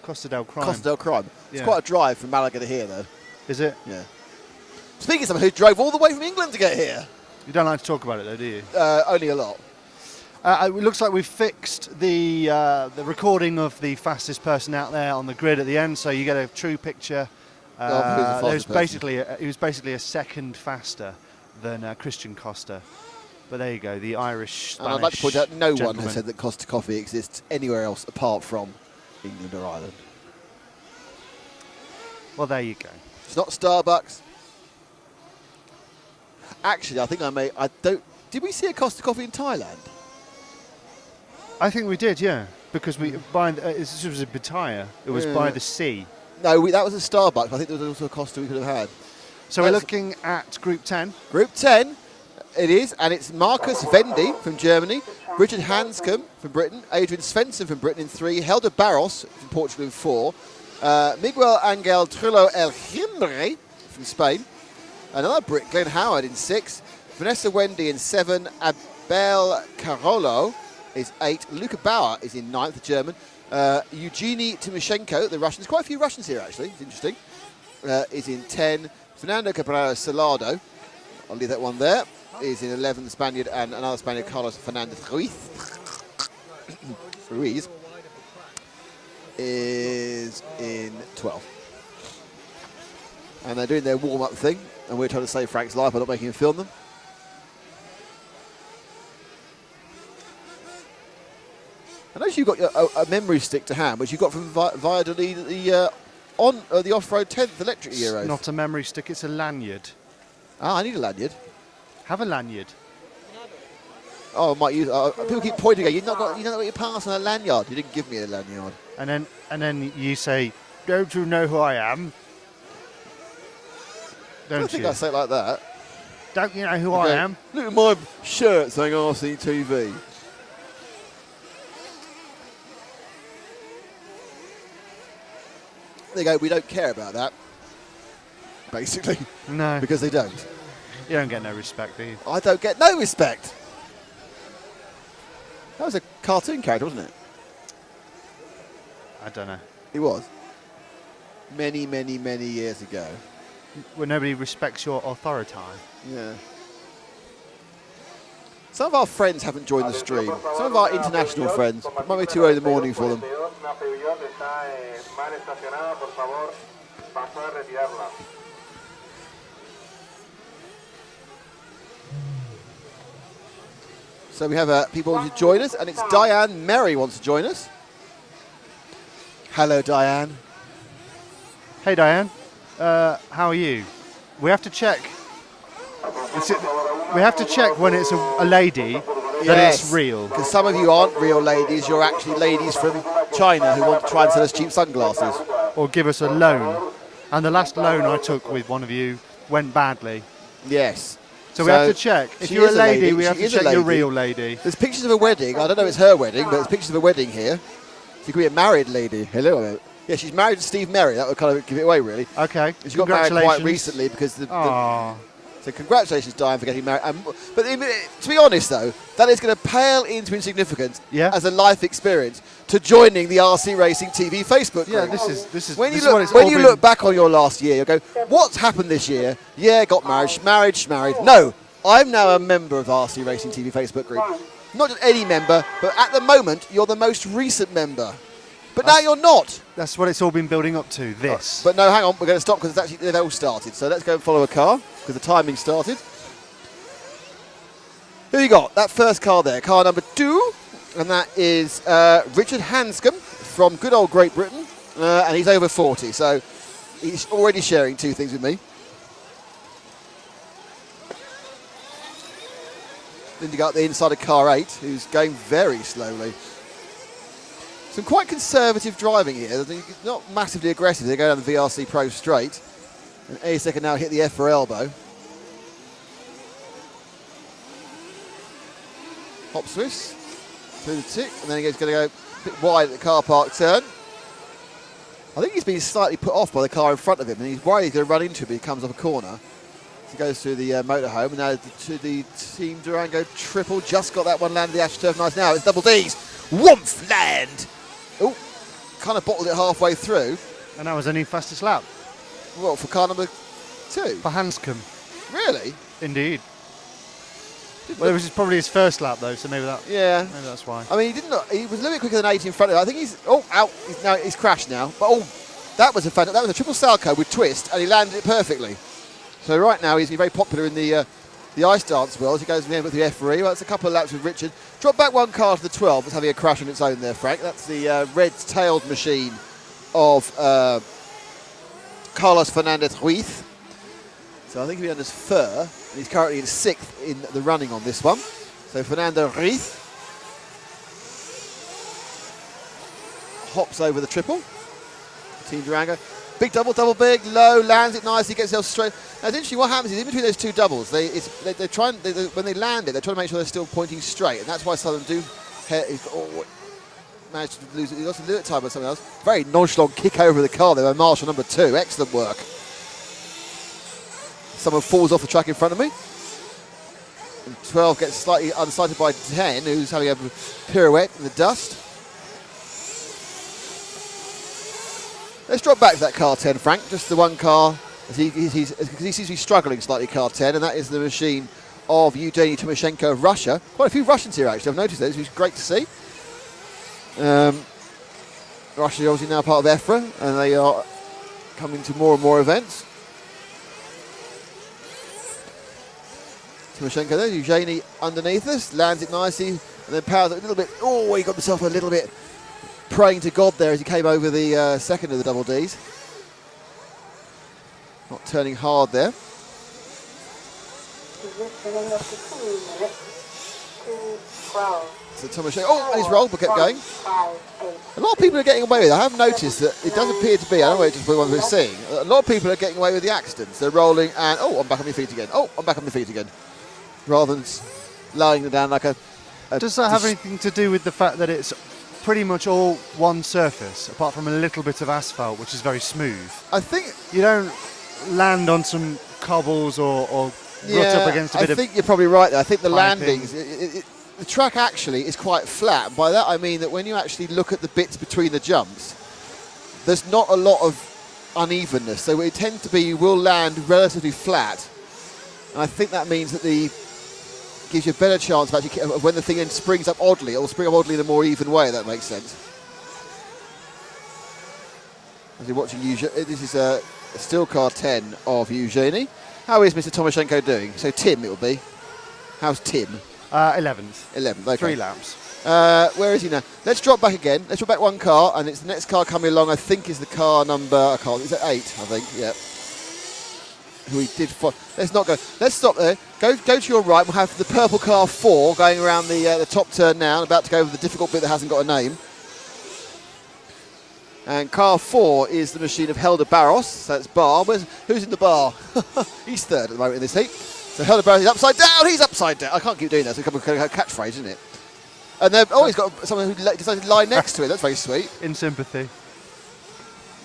Costa del Crime. Costa del Crime. It's Yeah. quite a drive from Malaga to here, though. Is it? Yeah. Speaking of someone who drove all the way from England to get here, You don't like to talk about it, though, do you? only a lot. It looks like we've fixed the recording of the fastest person out there on the grid at the end, so you get a true picture. Of who's the fastest There's person. he was basically a second faster than Christian Costa. But there you go, the Irish Spanish And I'd like to point out, no one gentleman. has said that Costa Coffee exists anywhere else apart from England or Ireland. Well, there you go. It's not Starbucks. Actually, I think did we see a Costa Coffee in Thailand? I think we did, yeah, because this was in Pattaya. It was Yeah. by the sea. No, that was a Starbucks. I think there was also a Costa we could have had. So we're That's- looking at Group 10. Group 10, it is, and it's Marcus Vendy from Germany, Richard Hanscom from Britain, Adrian Svensson from Britain in 3, Helder Barros from Portugal in 4, Miguel Angel Trillo El Himbre from Spain, another Brit, Glenn Howard in 6, Vanessa Wendy in 7, Abel Carolo is 8, Luca Bauer is in 9th, the German, Eugenie Timoshenko, the Russians, quite a few Russians here actually, it's interesting, is in 10, Fernando Cabrera Salado, I'll leave that one there, is in 11, the Spaniard, and another Spaniard, Carlos Fernandez Ruiz is in 12. And they're doing their warm-up thing, and we're trying to save Frank's life by not making him film them. I notice you've got a memory stick to hand, which you got from Valladolid at the off-road 10th electric Euros. Not a memory stick, it's a lanyard. Ah, I need a lanyard. Have a lanyard. Oh, I might use. People keep pointing at you. You not got your pass on a lanyard. You didn't give me a lanyard. And then you say, "Don't you know who I am?" I don't Don't think you? I say it like that. Don't you know who Okay. I am? Look at my shirt saying RCTV. There you go. We don't care about that. Basically, No, because they don't. you don't get no respect, do you? I don't get no respect. That was a cartoon character, wasn't it? I don't know. He was. Many, many, many years ago. Where nobody respects your authority. Yeah. Some of our friends haven't joined the stream. Some of our international friends. It might be too early in the morning for them. So we have people wanting to join us, and it's Diane Merry wants to join us. Hello, Diane. Hey, Diane. How are you? We have to check. We have to check when it's a lady that it's real. Because some of you aren't real ladies. You're actually ladies from China who want to try and sell us cheap sunglasses. Or give us a loan. And the last loan I took with one of you went badly. Yes. So we have to check. If you're a lady, we have to check you're a real lady. There's pictures of a wedding. I don't know if it's her wedding, but there's pictures of a wedding here. She could be a married lady. Hello. Yeah, she's married to Steve Merry. That would kind of give it away, really. Okay. She got married quite recently because so congratulations, Diane, for getting married. But to be honest, though, that is going to pale into insignificance as a life experience to joining the RC Racing TV Facebook group. Yeah, this is when you look back on your last year, you go, what's happened this year? Yeah, got married. No, I'm now a member of RC Racing TV Facebook group. Not just any member, but at the moment, you're the most recent member. But now you're not. That's what it's all been building up to, this. But no, hang on, we're going to stop because they've all started. So let's go and follow a car because the timing started. Who you got? That first car there, car number 2. And that is Richard Hanscom from good old Great Britain. And he's over 40, so he's already sharing 2 things with me. Then you got the inside of car 8, who's going very slowly. Some quite conservative driving here. Not massively aggressive. They go down the VRC Pro straight. And ASEC can now hit the EFRA elbow. Hop Swiss through the tick, and then he's going to go a bit wide at the car park turn. I think he's been slightly put off by the car in front of him, and he's worried he's going to run into him, but he comes off a corner. So he goes through the motorhome, and now to the Team Durango triple. Just got that one landed the AstroTurf. Nice now. It's double D's. Woomph land. Oh, kind of bottled it halfway through. And that was only fastest lap. Well, for car number 2? For Hanscom. Really? Indeed. Well, it was probably his first lap though, so maybe that's why. I mean, he was a little bit quicker than 80 in front of him. I think he's crashed now. But that was a triple Salco with twist, and he landed it perfectly. So right now he's very popular in the ice dance world. He goes in with the EFRA. Well, it's a couple of laps with Richard. Drop back one car to the 12. It's having a crash on its own there, Frank. That's the red-tailed machine of Carlos Fernandez Ruiz. So I think he'll be under fur. And he's currently in 6th in the running on this one. So Fernando Ruiz hops over the triple. Team Durango. Big double big, low, lands it nicely, gets himself straight. Now it's interesting, what happens is in between those 2 doubles, when they land it, they're trying to make sure they're still pointing straight, and that's why some of them do manage to lose it. He lost a little time by someone else. Very nonchalant kick over the car there by Marshall, number 2. Excellent work. Someone falls off the track in front of me. And 12 gets slightly unsighted by 10, who's having a pirouette in the dust. Let's drop back to that car 10, Frank. Just the one car, as he seems to be struggling slightly, car 10, and that is the machine of Eugenie Timoshenko of Russia. Quite a few Russians here, actually. I've noticed those, which is great to see. Russia is obviously now part of EFRA, and they are coming to more and more events. Timoshenko there, Eugenie underneath us, lands it nicely, and then powers it a little bit. Oh, he got himself a little bit praying to God there as he came over the second of the double Ds. Not turning hard there. So Timoshenko, and his roll, but kept going. A lot of people are getting away with it. I have noticed that it does appear to be, I don't know if it's just what we're seeing, a lot of people are getting away with the accidents. They're rolling and, I'm back on my feet again. I'm back on my feet again. Rather than laying them down like a does that have anything to do with the fact that it's pretty much all one surface, apart from a little bit of asphalt, which is very smooth? I think you don't land on some cobbles or rut up against a bit of. I think you're probably right there. I think the landings, the track actually is quite flat. By that I mean that when you actually look at the bits between the jumps, there's not a lot of unevenness. So it tends to be you will land relatively flat, and I think that means that gives you a better chance of actually when the thing then springs up oddly. It will spring up oddly in a more even way. That makes sense. As you're watching, this is a still car 10 of Eugenie. How is Mr. Tomaszenko doing? So Tim, it will be. How's Tim? 11th. 11th. Okay. 3 laps. Where is he now? Let's drop back again. Let's drop back one car, and it's the next car coming along. I think is the car number. I can't. Is it 8? I think. Yeah. Who we did. Let's not go. Let's stop there. Go to your right. We'll have the purple car 4 going around the top turn now. About to go over the difficult bit that hasn't got a name. And car 4 is the machine of Helder Barros. So that's Bar. Who's in the bar? He's third at the moment in this heat. So Helder Barros is upside down. He's upside down. I can't keep doing that. It's a catchphrase, isn't it? And they've always got someone who decided to lie next to it. That's very sweet. In sympathy.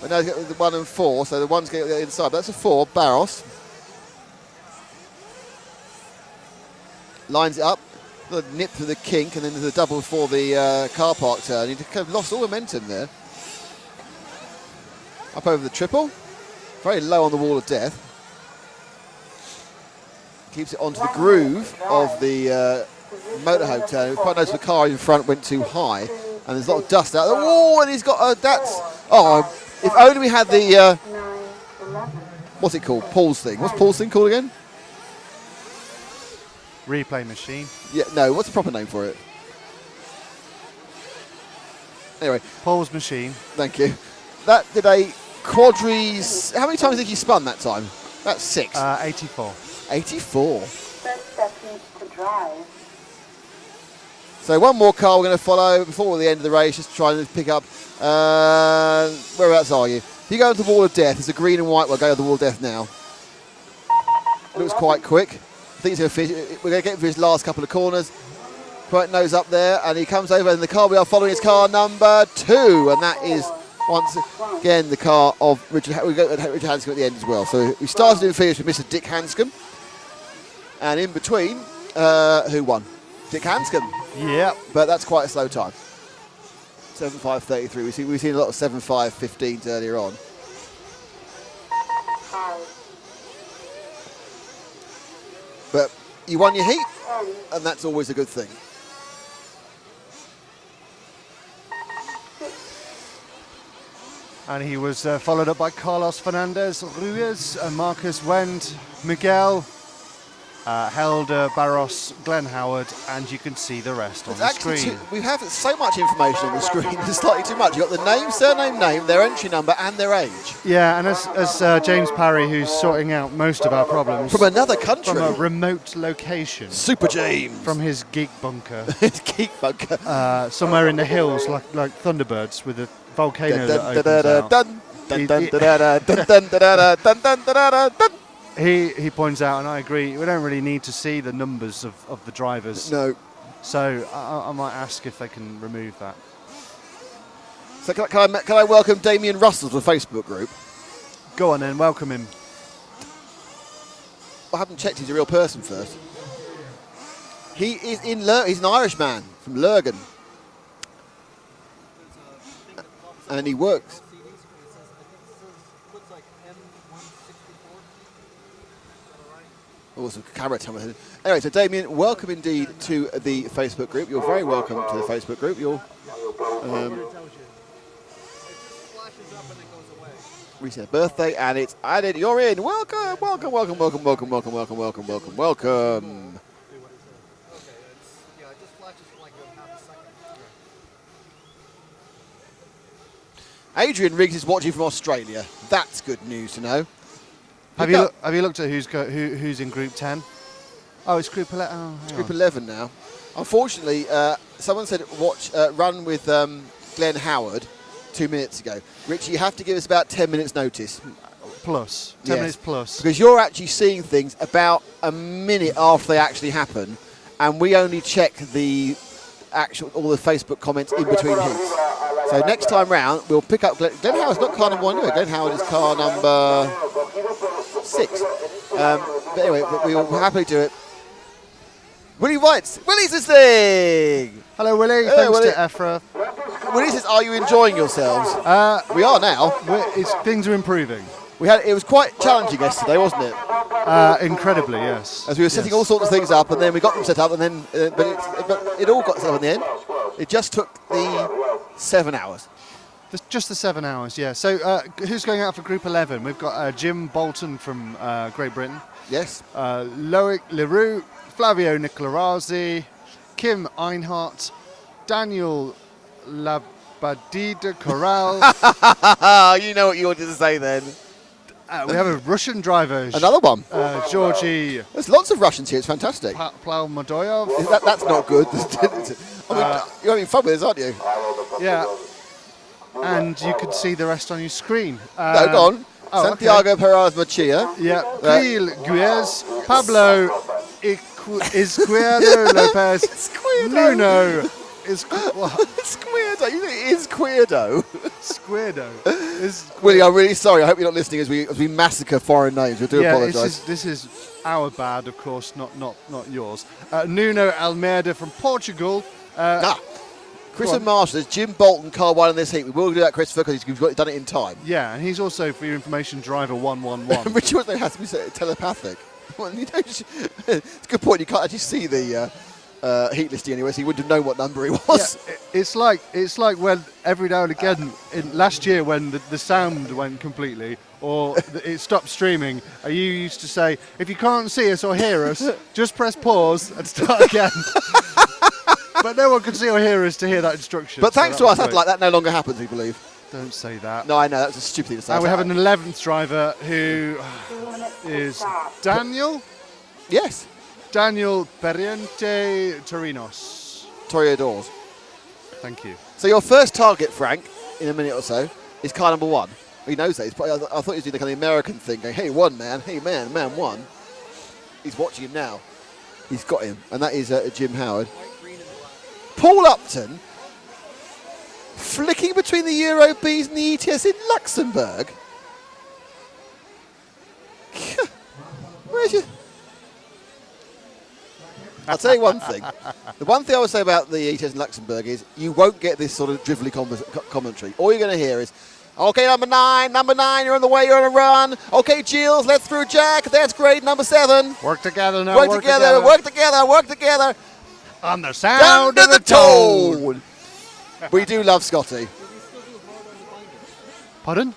But now he's got the 1 and 4. So the 1's going the inside. But that's a 4. Barros lines it up. The nip through the kink, and then there's a double for the car park turn. He kind of lost all momentum there. Up over the triple, very low on the wall of death. Keeps it onto the groove of the motorhome turn. It was quite nice the car in front went too high, and there's a lot of dust out there. Oh, and he's got that's. Oh, if only we had the what's it called? Paul's thing. What's Paul's thing called again? Replay machine. Yeah, no. What's the proper name for it? Anyway, Paul's machine. Thank you. That did a quadries. How many times did you spun that time? That's 6. 84. 84. First step needs to drive. So one more car we're going to follow before the end of the race, just trying to pick up. Whereabouts are you? If you go to the wall of death, there's a green and white. We'll go to the wall of death now. Looks quite quick. I think he's going to finish. We're going to get for his last couple of corners. Quite nose up there, and he comes over, and the car we are following is car number 2, and that is once again the car of Richard. We got Richard Hanscom at the end as well. So we started in finish with Mr. Dick Hanscom, and in between, who won? Dick Hanscom. Yeah. But that's quite a slow time. 7.5.33. We've seen a lot of 7.5.15s earlier on. But you won your heat, and that's always a good thing. And he was followed up by Carlos Fernandez, Ruiz, Marcus Wendt, Miguel, Helder Barros, Glenn Howard, and you can see the rest on the screen. We have so much information on the screen, it's slightly too much. You've got the name, surname, name, their entry number, and their age. Yeah, and as James Parry, who's sorting out most of our problems. From another country. From a remote location. Super James. From his geek bunker. His geek bunker. Somewhere in the hills, like Thunderbirds, with a volcano that opens out. He points out, and I agree, we don't really need to see the numbers of the drivers. No. So I might ask if they can remove that. So can I welcome Damien Russell to the Facebook group? Go on then, welcome him. I haven't checked he's a real person first. He is he's an Irish man from Lurgan. And he works. Oh, some camera time. Anyway, so Damien, welcome indeed to the Facebook group. You're very welcome to the Facebook group. You're recent birthday, and it's added. You're in. Welcome, welcome, welcome, welcome, welcome, welcome, welcome, welcome, welcome, welcome. Adrian Riggs is watching from Australia. That's good news to know. Have you looked at who's in Group 10? Oh, it's Group 11. Oh, it's Group 11 now. Unfortunately, someone said run with Glenn Howard 2 minutes ago. Richie, you have to give us about 10 minutes notice. Plus. 10 minutes plus. Because you're actually seeing things about a minute after they actually happen, and we only check all the Facebook comments in between heats. So next time round, we'll pick up Glenn Howard's not car number 1 anyway. Glenn Howard is car number 6. But anyway, we will happily do it. Willie White's Willie's listening! Hello, Willie. Hello, Thanks Willie. to EFRA. Willie says, "Are you enjoying yourselves?" We are now. Things are improving. It was quite challenging yesterday, wasn't it? Incredibly, yes. As we were setting all sorts of things up, and then we got them set up, and then but it all got set up in the end. It just took the 7 hours. Just the 7 hours, yeah. So who's going out for Group 11? We've got Jim Bolton from Great Britain. Yes. Loic Leroux, Flavio Nicolarazzi, Kim Einhart, Daniel Labadida Corral. You know what you wanted to say then. We have a Russian driver. Another one. Georgy There's lots of Russians here. It's fantastic. Plaumadoyov. That's not good. I mean, you're having fun with this, aren't you? Yeah. And you can see the rest on your screen. No, go on. Santiago Perez Machia. Yeah. Gil Guez, Pablo Izquierdo Lopez, Nuno Squirdo. You think it is Queerdo? Squirdo. Willie, I'm really sorry. I hope you're not listening as we massacre foreign names. We do apologise. This is our bad, of course, not yours. Nuno Almeida from Portugal. Chris and Marshall, there's Jim Bolton, car 1 in this heat. We will do that, Christopher, because he's done it in time. Yeah, and he's also, for your information, driver 111. Richard also has to be telepathic. Well, it's a good point. You can't actually see the heat listing anyway, so you wouldn't have known what number he was. Yeah, it's like when every now and again, last year when the sound went completely or it stopped streaming, you used to say, if you can't see us or hear us, just press pause and start again. But no one could see or hear us to hear that instruction. But thanks to us, that no longer happens, we believe. Don't say that. No, I know, that's a stupid thing to say. And we have an 11th driver who is Daniel. Yes. Daniel Periente Torinos. Toreadors. Thank you. So your first target, Frank, in a minute or so, is car number 1. He knows that. I thought he was doing the kind of American thing, going, hey, 1 man, hey, man 1. He's watching him now. He's got him, and that is Jim Howard. Paul Upton, flicking between the Euro Bs and the ETS in Luxembourg. Where's your... I'll tell you one thing. The one thing I would say about the ETS in Luxembourg is you won't get this sort of drivelly commentary. All you're going to hear is, okay, number 9, you're on the way, you're on a run. Okay, Gilles, let's through Jack. That's great, number 7. Work together now. Work together. On the sound of the tone. We do love Scotty. Pardon?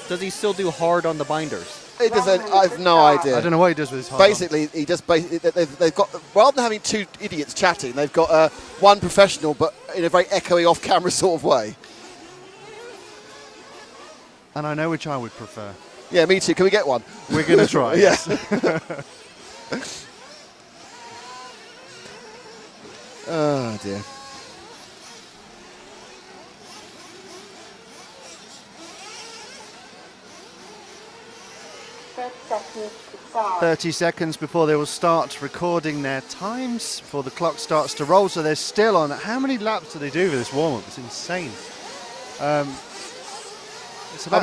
Does he still do hard on the binders? It doesn't. I have no idea. I don't know what he does with his hard Basically, they've got, rather than having 2 idiots chatting, they've got 1 professional, but in a very echoey, off-camera sort of way. And I know which I would prefer. Yeah, me too. Can we get one? We're going to try. Yes. Oh dear. Seconds to start. 30 seconds before they will start recording their times, before the clock starts to roll. So they're still on. How many laps do they do for this warm-up? It's insane. It's about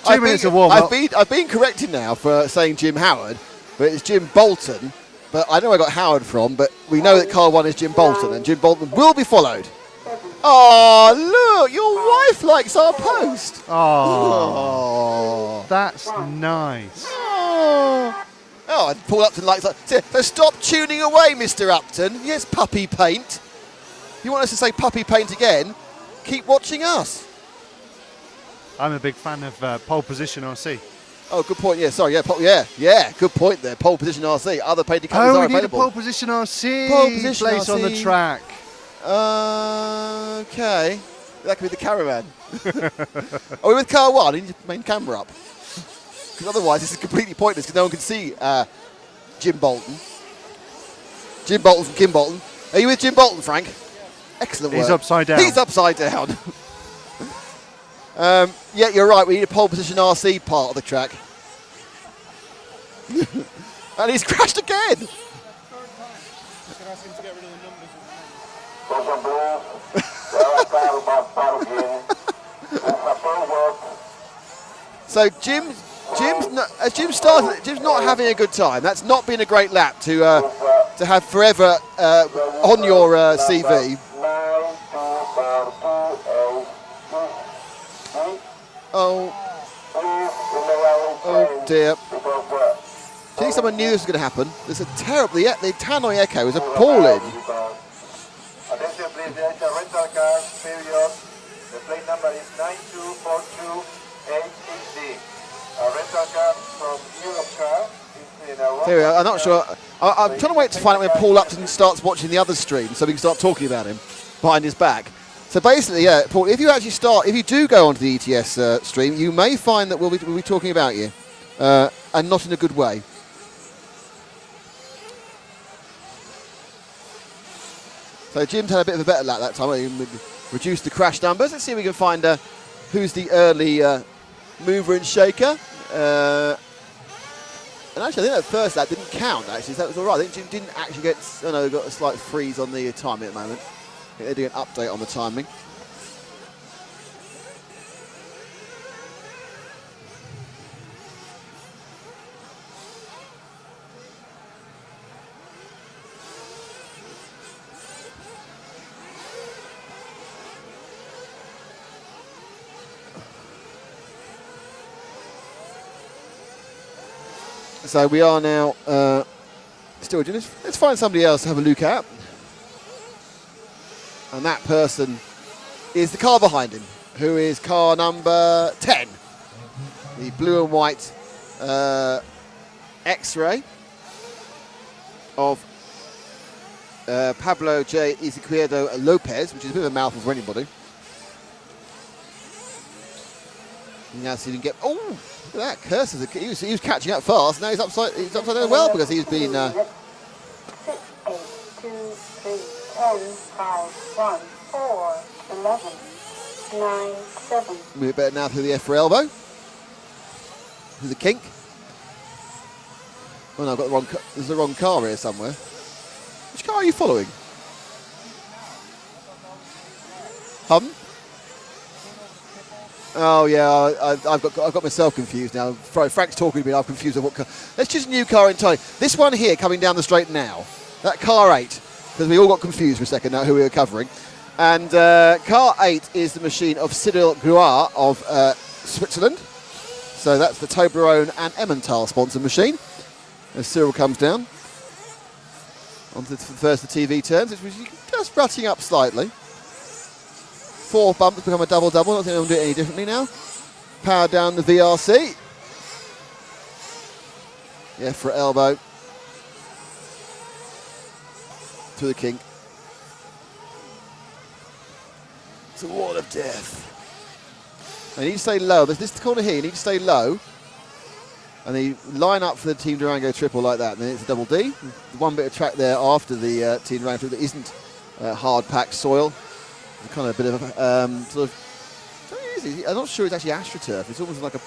two minutes of warm-up. I've been corrected now for saying Jim Howard, but it's Jim Bolton. But I know I got Howard from, but we know that car 1 is Jim Bolton, and Jim Bolton will be followed. Oh, look, your wife likes our post. Oh, that's nice. Oh, and Paul Upton likes that. So stop tuning away, Mr. Upton. Yes, puppy paint. You want us to say puppy paint again? Keep watching us. I'm a big fan of Pole Position RC. Oh, good point. Yeah, sorry. Yeah, good point there. Pole Position RC. Other painting companies are we need available. a Pole Position RC Pole Position place RC. on the track. Okay. That could be the caravan. Are we with car 1? You need your main camera up. Because otherwise this is completely pointless because no one can see Jim Bolton. Jim Bolton from Kim Bolton. Are you with Jim Bolton, Frank? Excellent work. He's upside down. He's upside down. Yeah, you're right. We need a Pole Position RC part of the track. And he's crashed again. So Jim's not having a good time. That's not been a great lap to have forever on your CV. Oh, oh dear. Do you think someone knew this was going to happen? There's a terrible, the Tannoy echo is appalling. Attention please, there is a rental car, period. The plate number is 9242860. A rental car from Europe car. Here we are. I'm not sure. I'm trying to wait to find out when Paul Upton starts watching the other stream so we can start talking about him behind his back. So basically, yeah, Paul, if you do go onto the ETS stream, you may find that we'll be talking about you, and not in a good way. So Jim's had a bit of a better lap that time. He reduced the crash numbers. Let's see if we can find who's the early mover and shaker. And actually, I think that first lap didn't count, actually, so that was all right. I think Jim didn't actually get a slight freeze on the timing at the moment. I think they're doing an update on the timing. So we are now still doing this. Let's find somebody else to have a look at. And that person is the car behind him, who is car number 10. The blue and white X-Ray of Pablo J. Izquierdo Lopez, which is a bit of a mouthful for anybody. You now see him get... Oh, look at that. Curses. He was catching up fast. Now he's upside down well because he's been... 6, 8, 2, 3, 10, 5, 1, 4, 11, 9, 7. Move it better now through the EFRA elbow. Through the kink. Oh no, I've got the wrong... There's the wrong car here somewhere. Which car are you following? Oh yeah, I've got myself confused now. Frank's talking to me. I'm confused with what car. Let's choose a new car entirely. This one here coming down the straight now. That car 8, because we all got confused for a second now who we were covering. And car 8 is the machine of Cyril Gruard of Switzerland. So that's the Toblerone and Emmental sponsored machine. As Cyril comes down onto the first the TV turns, which was just rutting up slightly. 4 bumps become a double-double. I don't think I'm doing it any differently now. Power down the VRC. Yeah, for elbow. To the kink. It's a wall of death. I need to stay low. This corner here, you need to stay low. And they line up for the Team Durango triple like that. And then it's a double D. The one bit of track there after the Team Durango triple that isn't hard-packed soil. Kind of a bit of sort of, I'm not sure it's actually AstroTurf. It's almost like a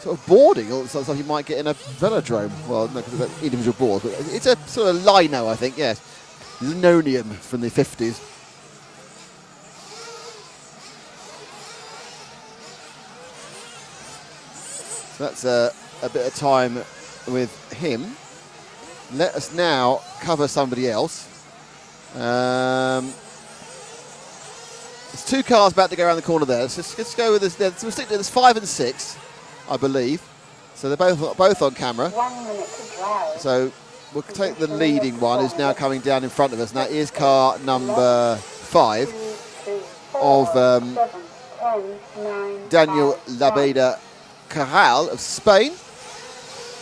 sort of boarding, or something you might get in a velodrome. Well, no, because it's individual boards, but it's a sort of lino, I think, yes. Linoleum from the 50s. So that's a bit of time with him. Let us now cover somebody else. There's 2 cars about to go around the corner there. So let's go with this. We'll stick to this 5 and 6, I believe. So they're both on camera. 1 minute to drive. So we'll take the leading one, who's now coming down in front of us. And that is car number 5 of Daniel Labeda Carral of Spain.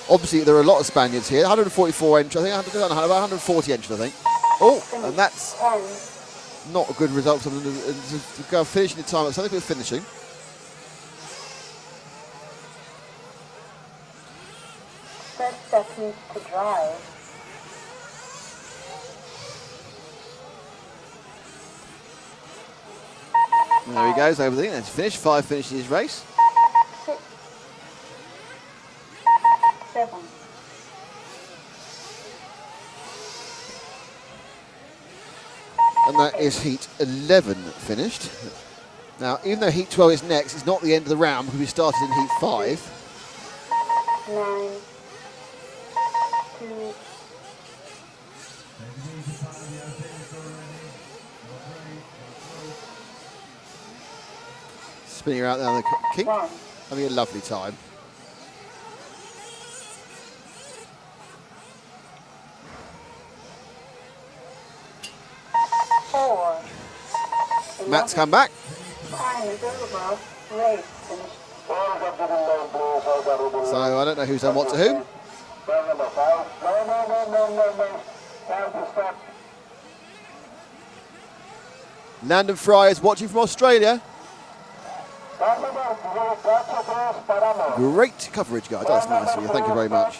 Obviously, there are a lot of Spaniards here. 144 entries. I think about 140 entries, I think. Oh, and that's not a good result. To go finishing the time. So I think we're finishing. Seconds to drive. And there he goes over there. That's finished. 5 finishes his race. 6, 7. And that is heat 11 finished. Now, even though heat 12 is next, it's not the end of the round because we started in heat 5. 9, 2. spinning around down the kink, having a lovely time. Matt's come back. Time is over. Race finished. So I don't know who's done what to whom. Landon Fry is watching from Australia. Great coverage, guys. That's nice of you. Thank you very much.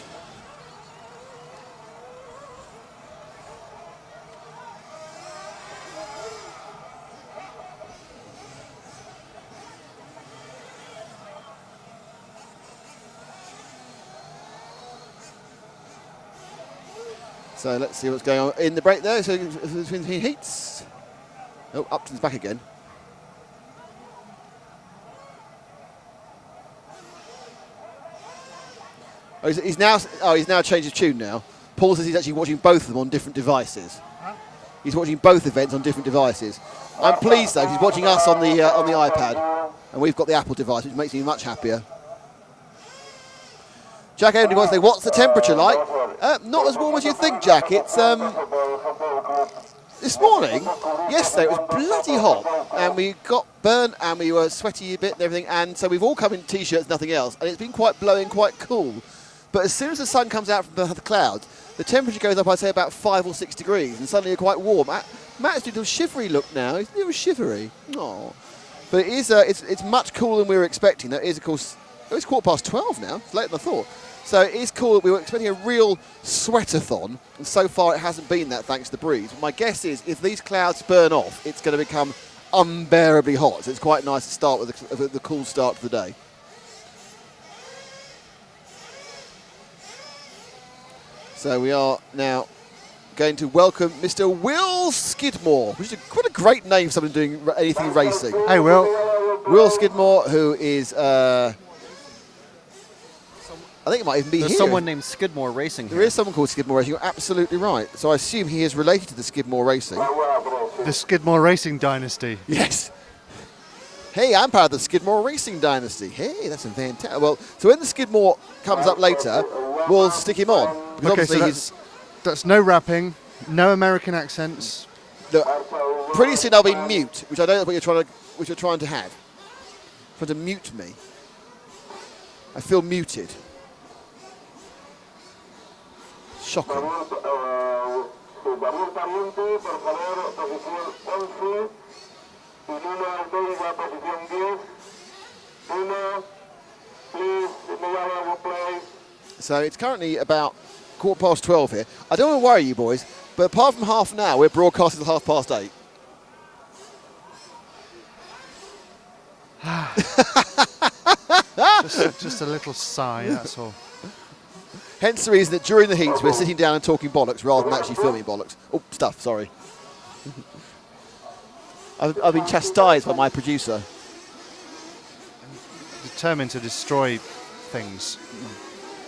So let's see what's going on in the break there. So between heats. Oh, Upton's back again. Oh, he's now changed his tune now. Paul says he's actually watching both of them on different devices. He's watching both events on different devices. I'm pleased though, 'cause he's watching us on the iPad, and we've got the Apple device, which makes me much happier. Jack only wants to say, what's the temperature like? Not as warm as you think, Jack. It's this morning, yesterday it was bloody hot, and we got burnt and we were sweaty a bit and everything, and so we've all come in t-shirts, nothing else, and it's been quite blowing, quite cool. But as soon as the sun comes out from the clouds, the temperature goes up, I'd say, about 5 or 6 degrees, and suddenly you're quite warm. Matt's doing a shivery look now. He's a little shivery. Aww. But it is, it's much cooler than we were expecting. That is, of course, it's 12:15 now. It's later than I thought. So it is cool that we were expecting a real sweatathon, and so far it hasn't been that thanks to the breeze. My guess is if these clouds burn off, it's going to become unbearably hot. So it's quite nice to start with the cool start to the day. So we are now going to welcome Mr. Will Skidmore, which is quite a great name for someone doing anything racing. Hey, Will. Will Skidmore, who is... I think it might even be There's here. someone named Skidmore Racing here. There is someone called Skidmore Racing. You're absolutely right. So I assume he is related to the Skidmore Racing. The Skidmore Racing Dynasty. Yes. Hey, I'm part of the Skidmore Racing Dynasty. Hey, that's fantastic. Well, so when the Skidmore comes up later, we'll stick him on. Because Okay, so that's no rapping, no American accents. Look, pretty soon I'll be mute, which I don't know what you're trying to have. Trying to mute me. I feel muted. Shocking. So it's currently about 12:15 here. I don't want to worry you boys, but apart from half an hour, we're broadcasting till 8:30. Just a little sigh, that's all. Hence the reason that during the heats we're sitting down and talking bollocks rather than actually filming bollocks. Oh, stuff, sorry. I've been chastised by my producer. Determined to destroy things.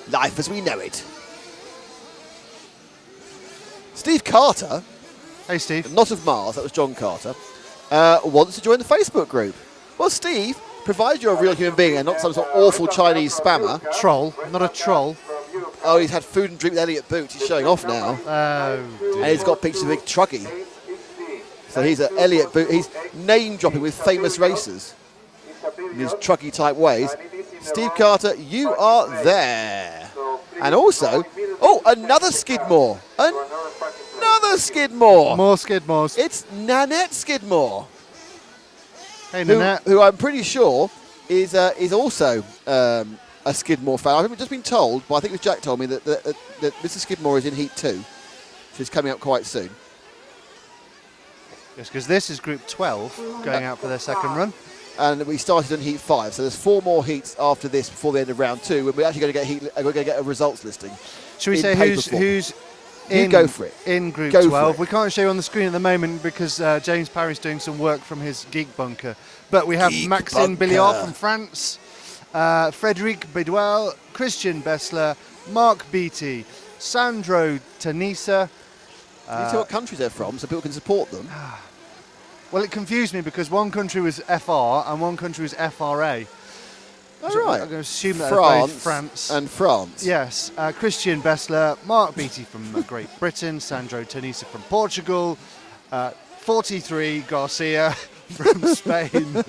Life as we know it. Steve Carter, Hey, Steve. not of Mars, that was John Carter, wants to join the Facebook group. Well, Steve, provided you're a real human being and not some sort of awful Chinese spammer. Troll, not a troll. Oh, he's had food and drink with Elliot Boots. He's showing off now. Oh, And he's got pictures of Big Trucky. So he's at Elliot Boot. He's name dropping with famous racers in his trucky type ways. Steve Carter, you are there. And also, oh, another Skidmore. Another Skidmore. more Skidmores. It's Nanette Skidmore, Hey, Nanette. who I'm pretty sure is also a Skidmore fan. I've just been told, but I think it was Jack told me that Mr. Skidmore is in Heat 2. So it's coming up quite soon. Yes, because this is Group 12 going out for their second run. And we started in Heat 5, so there's 4 more heats after this before the end of round 2. When we're actually going to get a results listing. Should we in say paper form. who's You in, go for it. in Group Go for 12? it. We can't show you on the screen at the moment because James Parry's doing some work from his geek bunker. But we have Geek Maxime bunker. Billiard from France, Frédéric Bedouel, Christian Bessler, Mark Beattie, Sandro Tanisa. You see what countries they're from, so people can support them. Well, it confused me because one country was FR and one country was FRA. All So right. I'm going to assume that they're both France. and France. Yes, Christian Bessler, Mark Beattie from Great Britain, Sandro Tonisa from Portugal, 43 Garcia from Spain.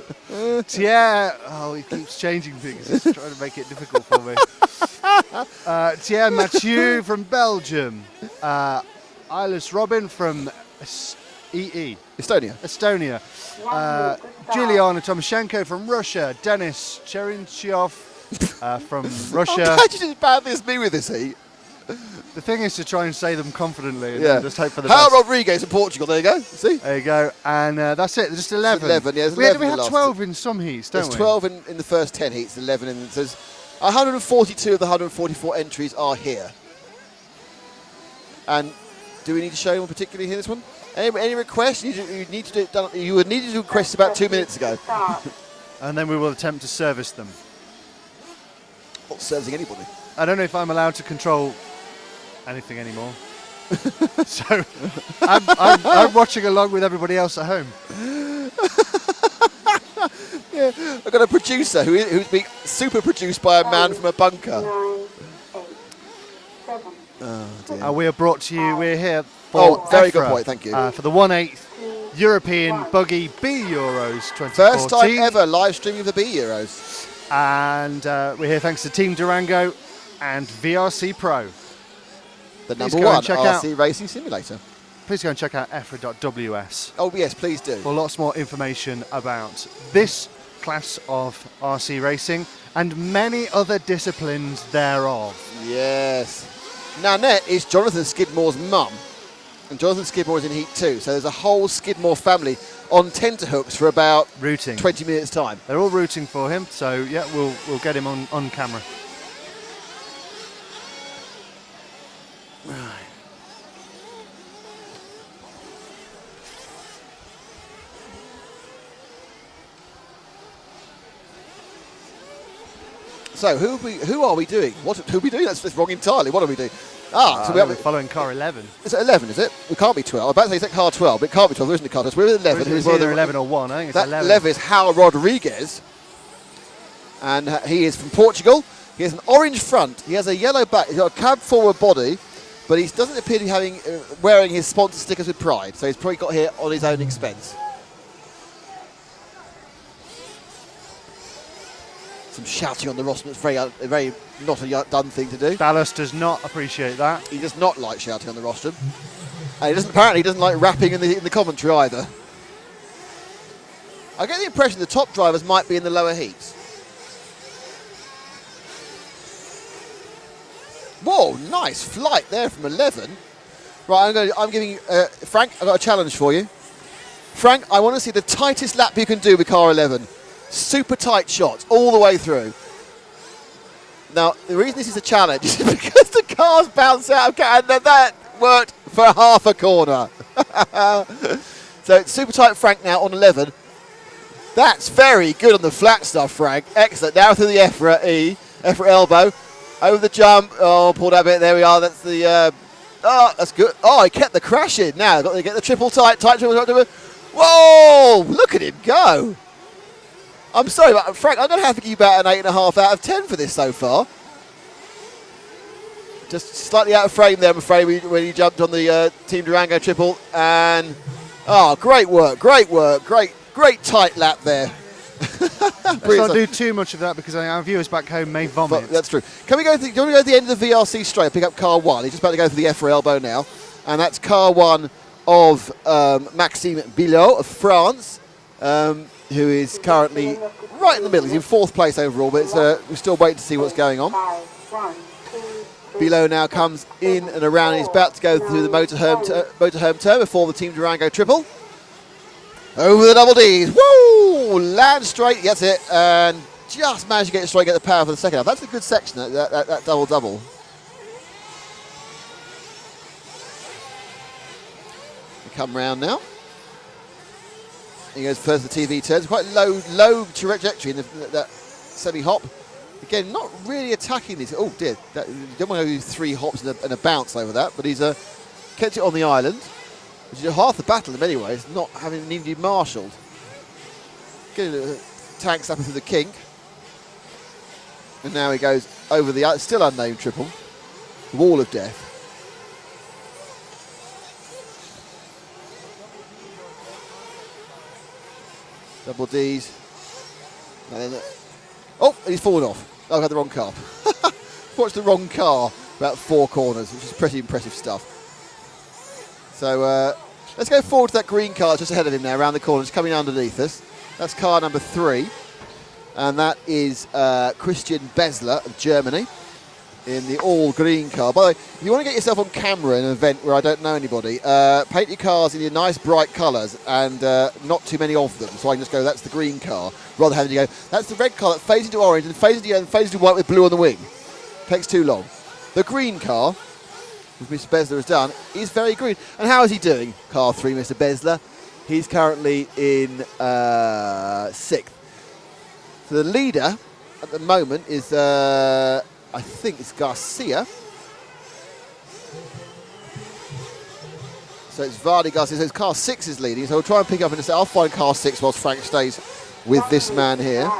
Thierry, he keeps changing things. He's trying to make it difficult for me. Thierry Mathieu from Belgium, Eilers Robin from Estonia. Juliana Tomoshenko from Russia, Denis Cherentyev from Russia. I'm glad you didn't bad this me with this heat. The thing is to try and say them confidently and Yeah. then just hope for the Hal best. Rodriguez in Portugal. There you go. See? There you go. And that's it. Just 11. 11, yeah, there's we 11 had in the last 12 in some heats, don't There's we? 12 in the first 10 heats, 11 in. So there's 142 of the 144 entries are here. And do we need to show anyone particularly here this one? Any requests? You would need to do requests about 2 minutes ago. And then we will attempt to service them. Not servicing anybody. I don't know if I'm allowed to control anything anymore. So I'm watching along with everybody else at home. Yeah, I've got a producer who's being super produced by a man from a bunker. 9, 8, 7. Oh, dear. We are brought to you. We're here for very good EFRA, point, thank you. for the 1/8 European Buggy B Euros 2014. First time ever live streaming the B Euros. And we're here thanks to Team Durango and VRC Pro. The Please number go and one check RC racing simulator. Please go and check out EFRA.ws Oh yes, please do. for lots more information about this class of RC racing and many other disciplines thereof. Yes. Nanette is Jonathan Skidmore's mum. And Jonathan Skidmore is in Heat 2. So there's a whole Skidmore family on tenterhooks for about Rooting. 20 minutes' time. They're all rooting for him, so yeah, we'll get him on camera. So who are we doing? Who are we doing? That's wrong entirely. What are we doing? So We're following car 11. Is it 11, is it? It can't be 12. I'm about to say it's car 12, but it can't be 12. There isn't a car 12. We're at 11. It's one of either the- 11 or 1. I think it's That 11. is Hal Rodriguez. And he is from Portugal. He has an orange front. He has a yellow back. He's got a cab forward body, but he doesn't appear to be wearing his sponsor stickers with pride. So he's probably got here on his own expense. Some shouting on the rostrum. It's very not a done thing to do. Dallas does not appreciate that. He does not like shouting on the rostrum. And he doesn't like rapping in the commentary either. I get the impression the top drivers might be in the lower heats. Whoa, nice flight there from 11. Right, I'm giving Frank, I've got a challenge for you. Frank, I want to see the tightest lap you can do with car 11. Super tight shots all the way through. Now, the reason this is a challenge is because the cars bounce out of car, and that worked for half a corner. So it's super tight Frank now on 11. That's very good on the flat stuff, Frank. Excellent. Now through the EFRA elbow. Over the jump. Oh, pulled out a bit. There we are. That's the... that's good. Oh, he kept the crash in. Now, got to get the triple tight triple tight. Whoa! Look at him go. I'm sorry, but Frank, I'm going to have to give you about an 8.5 out of 10 for this so far. Just slightly out of frame there, I'm afraid, when he jumped on the Team Durango triple. And, great work, great tight lap there. Let's not do too much of that because our viewers back home may vomit. That's true. Do you want to go to the end of the VRC straight and pick up car 1? He's just about to go for the EFRA elbow now. And that's car 1 of Maxime Bilot of France. Who is currently right in the middle. He's in 4th place overall, but we're still waiting to see what's going on. 1, 2, 3, Below now comes in and around. He's about to go through the motorhome turn before the Team Durango triple. Over the double Ds. Woo! Land straight. That's it. And just managed to get it straight, get the power for the second half. That's a good section, that double-double. We come round now. He goes first the TV turns. Quite low trajectory in that semi-hop. Again, not really attacking this. Oh dear, you don't want to do 3 hops and a bounce over that, but he's kept it on the island. which is half the battle in many ways, not having needed to be marshalled. Getting a tank slapping through the kink. And now he goes over the still unnamed triple. Wall of Death. Double D's. And then, oh, he's fallen off. Oh, I've had the wrong car. Watched the wrong car about 4 corners, which is pretty impressive stuff. So let's go forward to that green car just ahead of him now, around the corner. It's coming underneath us. That's car number 3. And that is Christian Besler of Germany in the all-green car. By the way, if you want to get yourself on camera in an event where I don't know anybody, paint your cars in your nice bright colours and not too many of them. So I can just go, that's the green car, rather than having to go, that's the red car that fades into orange and fades into yellow and fades into white with blue on the wing. Takes too long. The green car, which Mr. Besler has done, is very green. And how is he doing, car 3, Mr. Besler? He's currently in 6th. So the leader at the moment is, I think it's Garcia. So it's Vardy Garcia. So it's car 6 is leading. So we'll try and pick up and say, I'll find car 6 whilst Frank stays with this man here.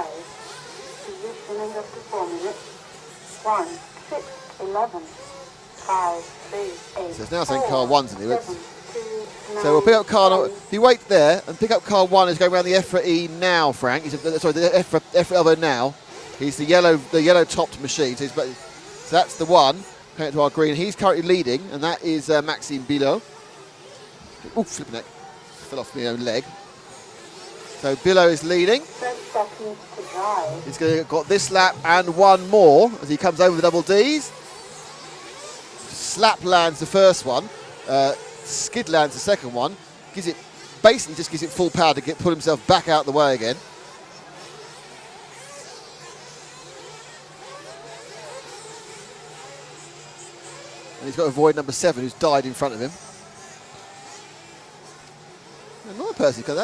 Positioning up to 4 minutes. 1, 6, 11, 5, 3, 8. So it's now saying car 1's in the 7, 2, 9, So we'll pick up car. 10. If you wait there and pick up car 1, is going around the EFRA E now, Frank. He's sorry, the EFRA Elbow now. He's the yellow topped machine. So that's the one. Coming up to our green. He's currently leading, and that is Maxime Bilot. Ooh, flipping neck. Fell off my own leg. So Bilot is leading. 30 seconds to drive. He's going to got this lap and one more as he comes over the double D's. Slap lands the first one. Skid lands the second one. Basically just gives it full power to pull himself back out the way again. And he's got to avoid number 7, who's died in front of him. Another person, because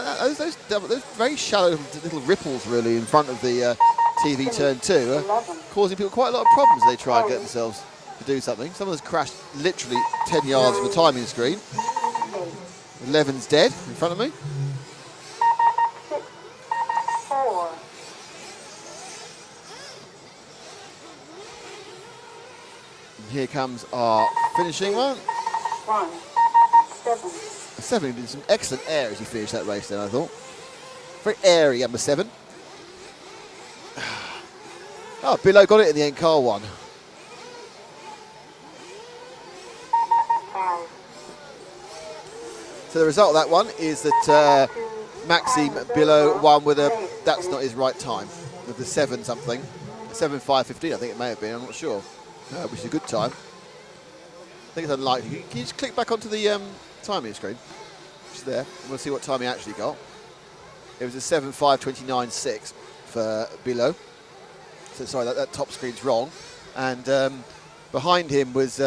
those very shallow little ripples really in front of the TV turn 2 are causing people quite a lot of problems as they try and get themselves to do something. Someone's crashed literally 10 yards from the timing screen. 11's dead in front of me. 6, 4. And here comes our finishing one. 1, 7. 7 did some excellent air as he finished that race then, I thought. Very airy, number 7. Oh, Bilot got it in the end, car 1. 5. So the result of that one is that Maxime Bilot won with that's not his right time, with the 7 something. 7:5:15 I think it may have been, I'm not sure. Which is a good time. I think it's unlikely. Can you just click back onto the timing screen? Which is there. And we'll see what time he actually got. It was a 7:5:29.6 for Bilot. So sorry, that top screen's wrong. And behind him was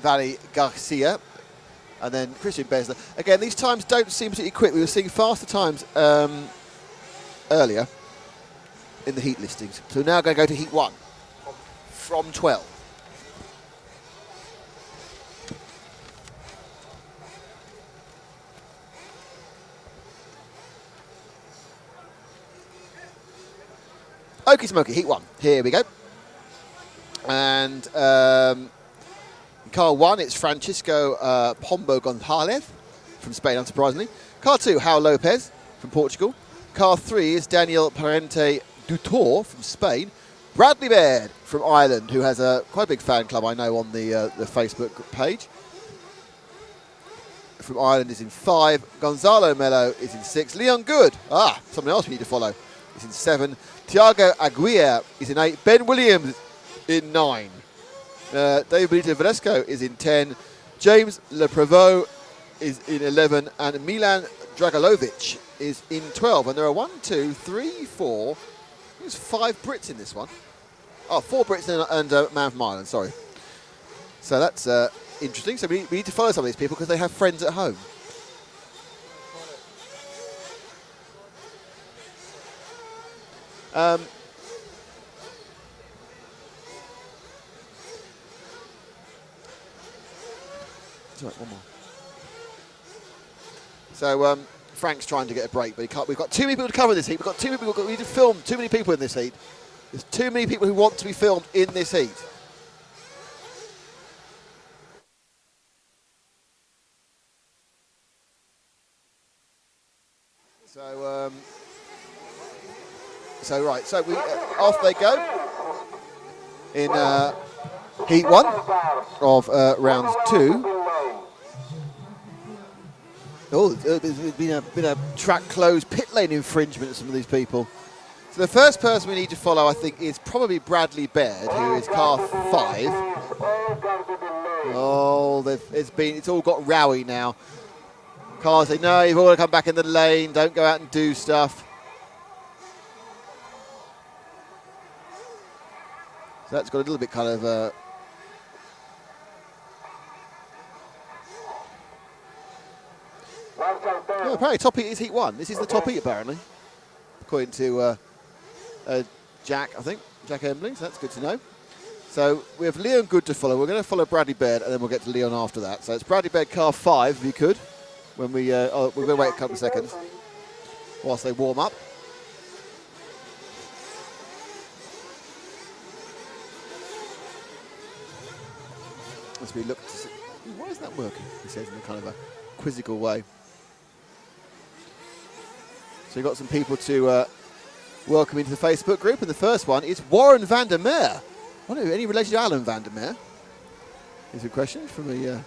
Vali Garcia. And then Christian Besler. Again, these times don't seem particularly quick. We were seeing faster times earlier in the heat listings. So we're now going to go to heat 1 from 12. Okie smoky, heat 1. Here we go. And car 1, it's Francisco Pombo Gonzalez from Spain, unsurprisingly. Car 2, João Lopez from Portugal. Car 3 is Daniel Parente Dutor from Spain. Bradley Baird from Ireland, who has quite a big fan club, I know, on the Facebook page. From Ireland is in 5. Gonzalo Mello is in 6. Leon Good, someone else we need to follow, is in 7. Thiago Aguirre is in 8. Ben Williams in 9. David Benito Velasco is in 10. James Leprevot is in 11. And Milan Dragalovic is in 12. And there are 1, 2, 3, 4. There's 5 Brits in this one. Oh, 4 Brits and a man from Ireland, sorry. So that's interesting. So we need to follow some of these people because they have friends at home. Sorry, one more. So Frank's trying to get a break, but he can't. We've got too many people to cover this heat. We've got too many people. We need to film too many people in this heat. There's too many people who want to be filmed in this heat. So we off they go in heat 1 of round 2. Oh, there's been a track close pit lane infringement of some of these people. So the first person we need to follow, I think, is probably Bradley Baird, who is car 5. Oh, it's all got rowy now. Cars say, no, you've all got to come back in the lane, don't go out and do stuff. So that's got a little bit kind of... Oh, apparently top heat is heat 1. This is the top heat, apparently. According to Jack, I think. Jack Embley, so that's good to know. So we have Leon Good to follow. We're going to follow Bradley Baird, and then we'll get to Leon after that. So it's Bradley Baird, car 5, if you could. When we're going to wait a couple of seconds whilst they warm up. As we look to see, why isn't that working? He says in a kind of a quizzical way. So you've got some people to welcome into the Facebook group, and the first one is Warren van der Meer. I don't know, any relation to Alan van der Meer? Here's a question from the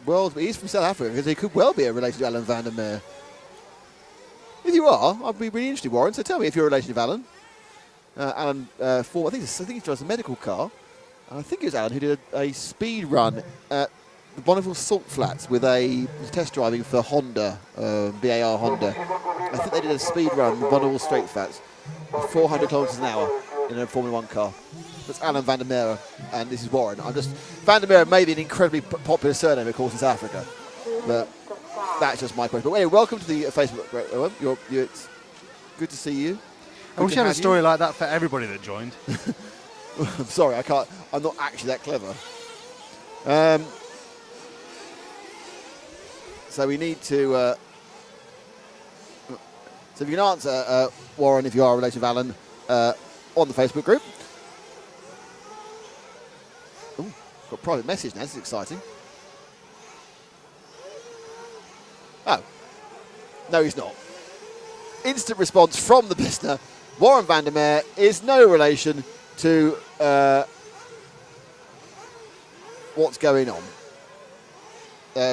world. He's from South Africa, because he could well be a relation to Alan van der Meer. If you are, I'd be really interested, Warren. So tell me if you're a relation of Alan. Alan, I think he drives a medical car. And I think it was Alan who did a speed run at the Bonneville Salt Flats with a test driving for Honda, BAR Honda. I think they did a speed run Bonneville Straight Flats, 400 kilometres an hour in a Formula 1 car. That's Alan van der Meer, and this is Warren. Van der Meer may be an incredibly popular surname, of course, in South Africa, but that's just my question. But anyway, welcome to the Facebook group, Owen. It's good to see you. I wish you had a story like that for everybody that joined. I'm sorry, I can't. I'm not actually that clever. So we need to. So if you can answer, Warren, if you are a relation of Alan, on the Facebook group. Ooh, got a private message now. This is exciting. Oh, no, he's not. Instant response from the listener. Warren van der Meer is no relation to what's going on.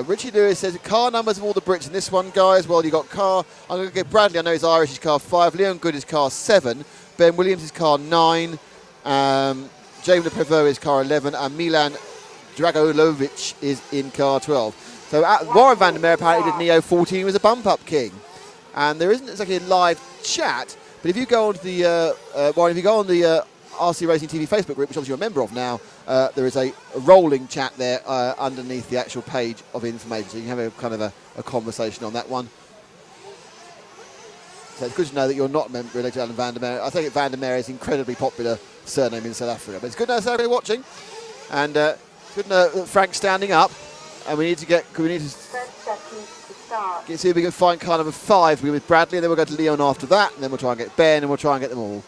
Richie Lewis says car numbers of all the Brits in this one, guys. Well, you got car. I'm going to get Bradley. I know he's Irish. He's car 5. Leon Good is car 7. Ben Williams is car 9. James Le Prevot is car 11, and Milan Dragolovic is in car 12. So Warren van der Meer apparently did Neo 14 was a bump-up king, and there isn't exactly a live chat. But if you go on to the Warren, if you go on the RC Racing TV Facebook group, which obviously you're a member of now, there is a rolling chat there underneath the actual page of information, so you can have a kind of a conversation on that one. So it's good to know that you're not related to Alan van der Meer. I think van der Meer is an incredibly popular surname in South Africa, but it's good to know everybody watching, and good to know that Frank's standing up, and we need to see if we can find car number 5 with Bradley, and then we'll go to Leon after that, and then we'll try and get Ben, and we'll try and get them all.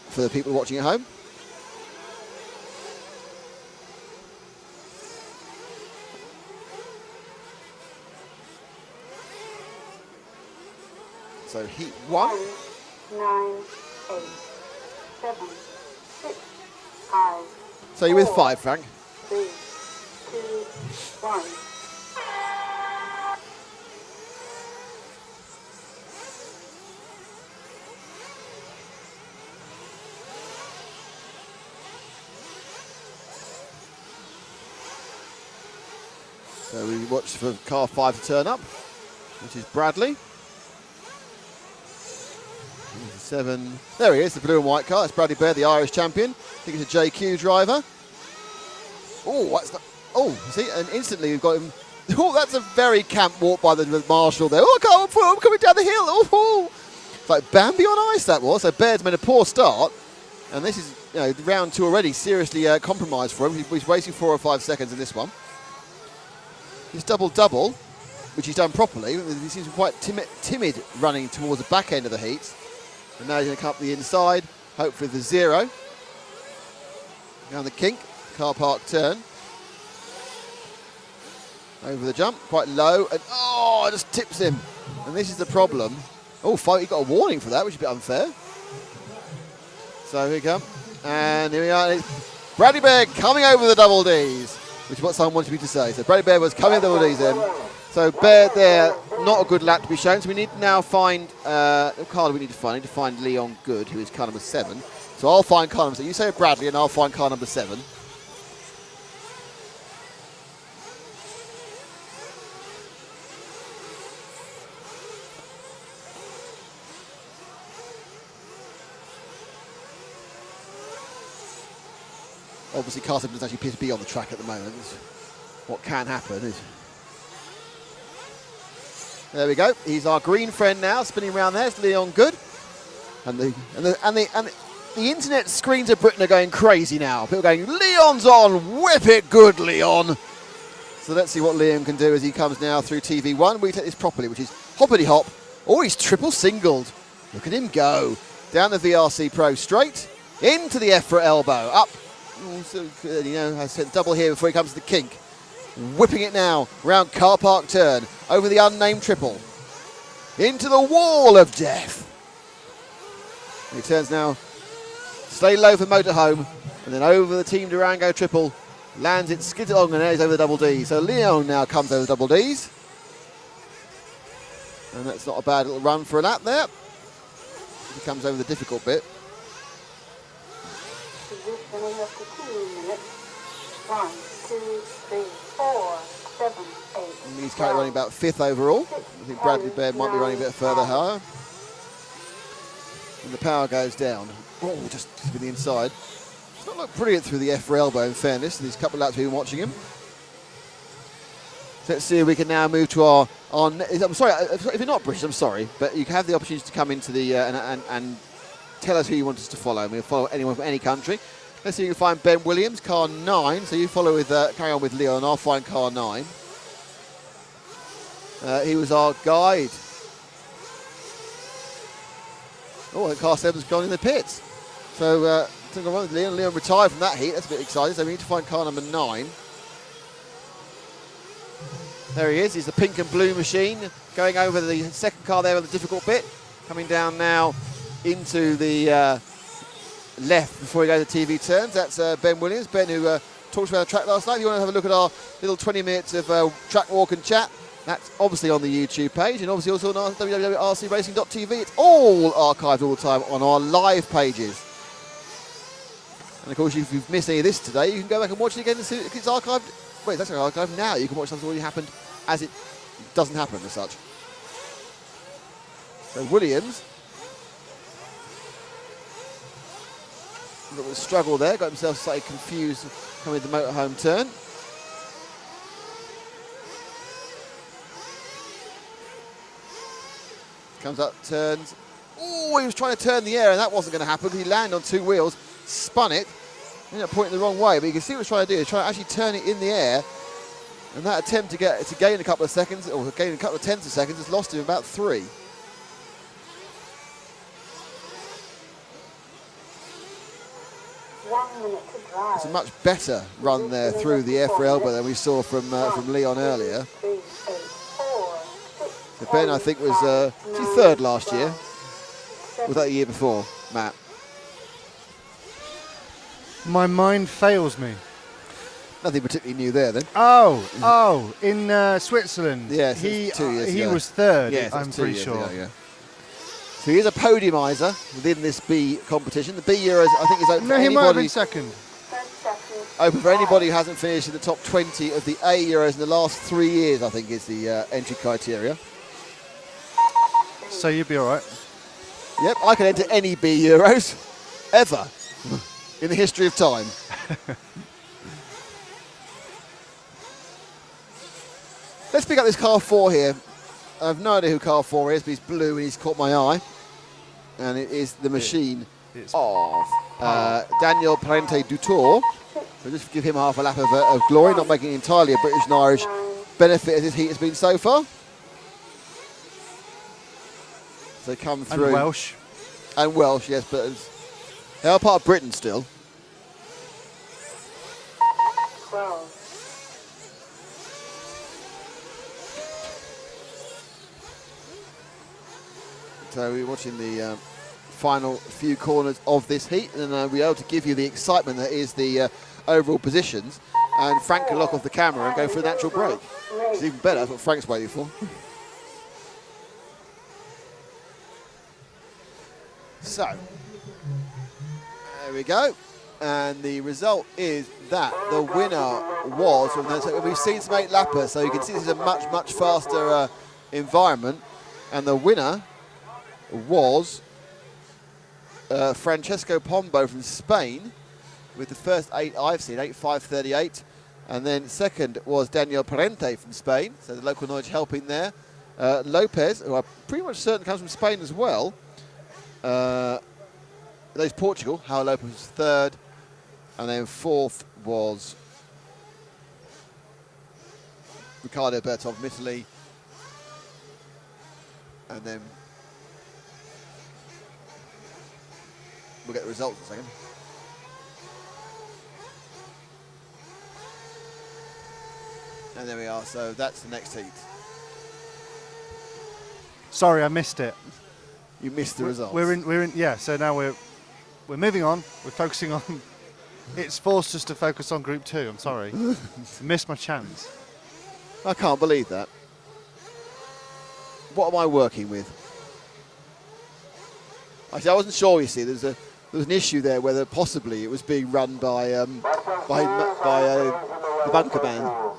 For the people watching at home. So heat 1. 9, 8, 7, 6, 5. So you're with 5, Frank. 3, 2, 1. So we watch for car 5 to turn up, which is Bradley. 7. There he is, the blue and white car. It's Bradley Baird, the Irish champion. I think it's a JQ driver. Oh, what's that? Oh, see, and instantly we've got him. Oh, that's a very camp walk by the marshal there. Oh, I'm coming down the hill. Oh, it's like Bambi on ice, that was. So Baird's made a poor start, and this is round 2 already seriously compromised for him. He's wasting 4 or 5 seconds in this one. his double-double, which he's done properly. He seems quite timid running towards the back end of the heats. And now he's going to come up the inside, hopefully the 0. Down the kink, car park turn. Over the jump, quite low, and it just tips him. And this is the problem. Oh, he got a warning for that, which is a bit unfair. So here we come. And here we are. It's Bradley Baird coming over the double Ds, which is what someone wanted me to say. So Bradley Baird was coming double Ds in. So Baird there, not a good lap to be shown. So we need to now find, what car do we need to find? We need to find Leon Good, who is car number 7. So I'll find car number 7. You say Bradley, and I'll find car number 7. Obviously, car 7 doesn't actually appear to be on the track at the moment. What can happen is... There we go. He's our green friend now, spinning around there. It's Leon Good. And the internet screens of Britain are going crazy now. People are going, Leon's on, whip it good, Leon. So let's see what Leon can do as he comes now through TV1. We take this properly, which is hoppity hop. Oh, he's triple singled. Look at him go. Down the VRC Pro straight, into the EFRA elbow, up. So good, I said double here before he comes to the kink. Whipping it now, round car park turn, over the unnamed triple. Into the wall of death. He turns now, stay low for motorhome, and then over the Team Durango triple, lands it, skids it along, and there's over the double D. So Leon now comes over the double Ds. And that's not a bad little run for a lap there. He comes over the difficult bit. Positioning up to 2 minutes. 1, 2, 3, 4, 7, 8. And he's currently running about 5th overall. I think Bradley Baird might be running a bit further higher. And the power goes down. Oh, just to the inside. It's not looked brilliant through the EFRA elbow, in fairness. These couple of laps we've been watching him. So let's see if we can now move to our... I'm sorry, if you're not British, I'm sorry, but you have the opportunity to come into the... and tell us who you want us to follow. We'll follow anyone from any country. Let's see if you can find Ben Williams, car 9. So you follow with, carry on with Leon. I'll find car 9. He was our guide. Oh, and car 7's gone in the pits. So Leon retired from that heat. That's a bit exciting. So we need to find car number 9. There he is. He's the pink and blue machine going over the second car there on the difficult bit. Coming down now into the left before he goes to TV turns. That's Ben Williams. Ben, who talked about the track last night. If you want to have a look at our little 20 minutes of track walk and chat, that's obviously on the YouTube page and obviously also on our www.rcracing.tv. It's all archived all the time on our live pages. And of course, if you've missed any of this today, you can go back and watch it again and see it's archived. Wait, that's not archived now. You can watch something that's already happened as it doesn't happen as such. So Williams, a little bit of struggle there, got himself slightly confused coming with the motorhome turn. Comes up, turns. Oh, he was trying to turn the air and that wasn't going to happen. He landed on 2 wheels, spun it, ended up pointing the wrong way, but you can see what he's trying to do. He's trying to actually turn it in the air, and that attempt to gain a couple of seconds, or gain a couple of tenths of seconds, has lost him about 3. It's a much better run there through the EFRA elbow than we saw from Leon earlier. So Ben, I think, was he 3rd last year? Or was that the year before, Matt? My mind fails me. Nothing particularly new there then. Oh, in Switzerland. Yes, 2 years he ago. was 3rd, yes, I'm pretty sure. Ago, yeah. So he is a podiumiser within this B competition. The B Euros, I think, is open for he might have been anybody. 2nd. Open for anybody who hasn't finished in the top 20 of the A Euros in the last 3 years, I think, is the entry criteria. So you'd be all right. Yep, I can enter any B Euros ever in the history of time. Let's pick up this car 4 here. I have no idea who car 4 is, but he's blue and he's caught my eye. And it is the machine of Daniel Parente Dutour. So just give him half a lap of glory, not making it entirely a British and Irish benefit as this heat has been so far. So they come through. And Welsh. And Welsh, yes, but they are part of Britain still. 12. So we're watching the final few corners of this heat, and then we'll be able to give you the excitement that is the overall positions. And Frank can lock off the camera and go for a natural break. Which is even better. That's what Frank's waiting for. So, there we go. And the result is that the winner was, so we've seen some 8-lappers, so you can see this is a much, much faster environment. And the winner was Francesco Pombo from Spain with the first 8 I've seen, 8.5.38. And then second was Daniel Parente from Spain, so the local knowledge helping there. Lopez, who I'm pretty much certain comes from Spain as well. There's Portugal. Howard Lopez was third. And then fourth was Riccardo Bertov from Italy. And then we'll get the results in a second. And there we are. So that's the next heat. Sorry, I missed it. You missed the results. We're in. Yeah. So now we're moving on. We're focusing on. It's forced us to focus on Group 2. I'm sorry. Missed my chance. I can't believe that. What am I working with? Actually, I wasn't sure. You see, there was an issue there whether possibly it was being run by the bunker man. Shall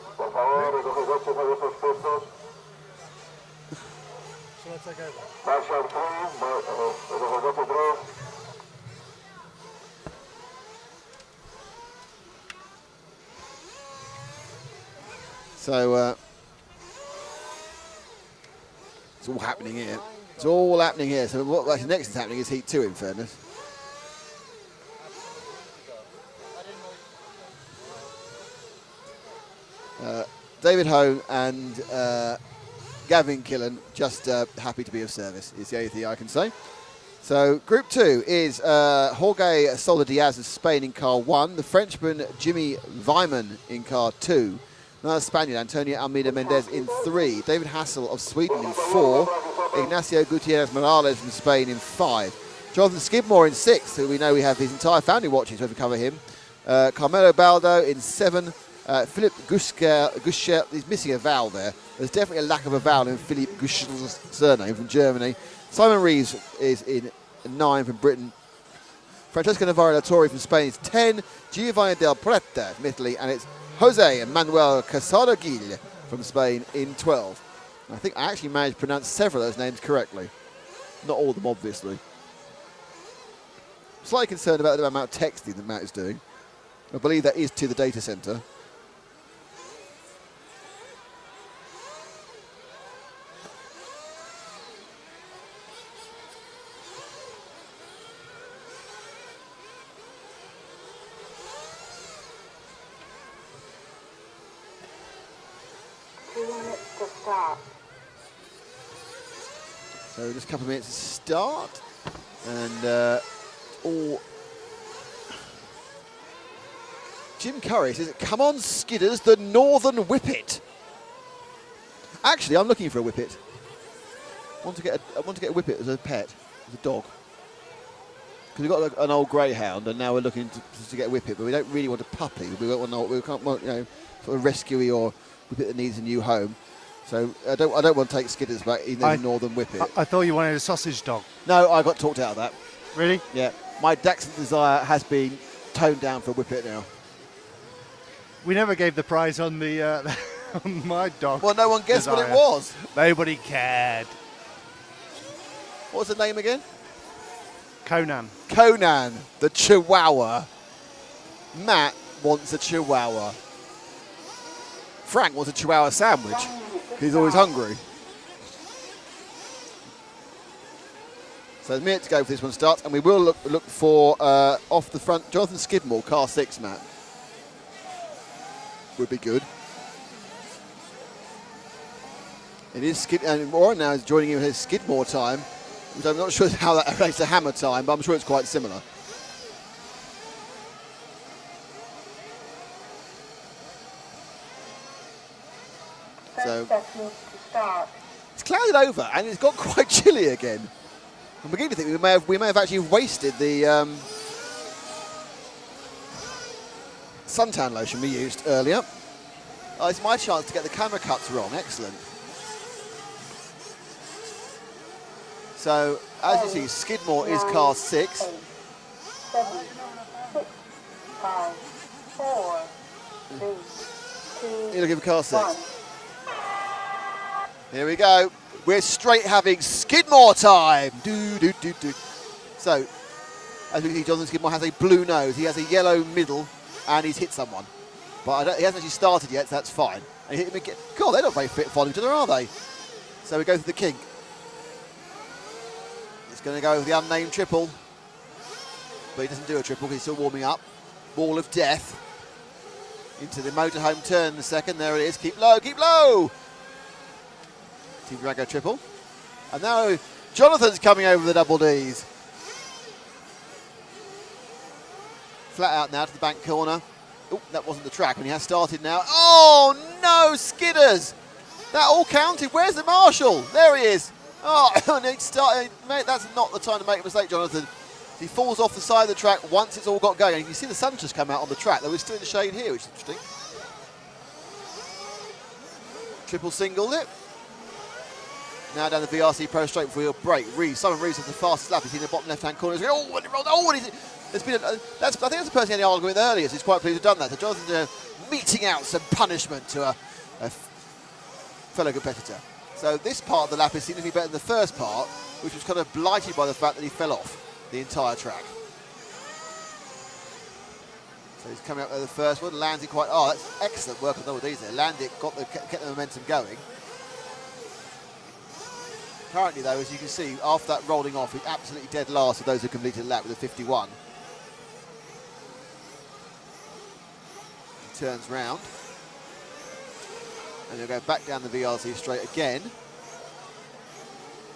I take over? So it's all happening here. It's all happening here. So what actually next is happening is Heat 2, in fairness. David Hone and Gavin Killen just happy to be of service is the only thing I can say. So Group 2 is Jorge Soler Diaz of Spain in car 1, the Frenchman Jimmy Weimann in car 2, another Spaniard Antonio Almeida Mendez in 3, David Hassel of Sweden in 4, Ignacio Gutierrez Morales from Spain in 5, Jonathan Skidmore in 6, who we know we have his entire family watching, so we cover him, Carmelo Baldo in 7, Philip Guschel, he's missing a vowel there. There's definitely a lack of a vowel in Philip Guschel's surname from Germany. Simon Reeves is in 9 from Britain. Francesco Navarro Latorre from Spain is 10. Giovanni Del Prete from Italy. And it's Jose Manuel Casado Gil from Spain in 12. And I think I actually managed to pronounce several of those names correctly. Not all of them, obviously. Slightly concerned about the amount of texting that Matt is doing. I believe that is to the data centre. So just a couple of minutes to start, and all. Jim Curry says, "Come on, Skidders, the Northern Whippet." Actually, I'm looking for a whippet. I want to get a whippet as a pet, as a dog. Because we've got an old greyhound, and now we're looking to get a whippet, but we don't really want a puppy. We can't want sort of rescuey or whippet that needs a new home. So I don't want to take Skidders back, even though he's a Northern Whippet. I thought you wanted a sausage dog. No, I got talked out of that. Really? Yeah. My Daxon desire has been toned down for a Whippet now. We never gave the prize on the on my dog. Well, no one guessed desire. what it was. Nobody cared. What's the name again? Conan. Conan, the Chihuahua. Matt wants a Chihuahua. Frank wants a Chihuahua sandwich. He's always hungry. So a minute to go for this one starts, and we will look for off the front Jonathan Skidmore, car 6, Matt. Would be good. It is Skid, and Warren now is joining in with his Skidmore time, which I'm not sure how that relates to Hammer time, but I'm sure it's quite similar. So Seconds to start. it's clouded over, and it's got quite chilly again. I'm beginning to think we may have actually wasted the suntan lotion we used earlier. Oh, it's my chance to get the camera cuts wrong. Excellent. So, as you see, Skidmore is car 6. 8, 7, 6, 5, 4, 3, 2, You're looking for car 6. 1. Here we go. We're straight having Skidmore time. Do, do, do, do. So, as we see, Jonathan Skidmore has a blue nose. He has a yellow middle, and he's hit someone. But he hasn't actually started yet, so that's fine. And he hit him again. God, they're not very fit following each other, are they? So we go through the kink. It's going to go with the unnamed triple. But he doesn't do a triple because he's still warming up. Wall of death. Into the motorhome turn in a second. There it is. Keep low, keep low. Team Drago triple. And now Jonathan's coming over the double Ds. Flat out now to the bank corner. Oh, that wasn't the track when he has started now. Oh no, skidders! That all counted. Where's the marshal? There he is. Oh, and he started. Mate, that's not the time to make a mistake, Jonathan. He falls off the side of the track once it's all got going. And you can see the sun just come out on the track. Though we're still in the shade here, which is interesting. Triple singled it. Now down the VRC Pro straight before he'll break. Simon Reeves has the fastest lap. He's in the bottom left-hand corner. He's going, oh, and he rolled. Oh, and he's... There's been I think that's the person in the argument with earlier, so he's quite pleased to have done that. So Jonathan's meting out some punishment to a fellow competitor. So this part of the lap is significantly better than the first part, which was kind of blighted by the fact that he fell off the entire track. So he's coming up with the first one, lands it quite. Oh, that's excellent work on double D's there. Landed it, kept the momentum going. Currently, though, as you can see, after that rolling off, he's absolutely dead last of those who completed the lap with a 51. Turns round and he'll go back down the VRC straight again.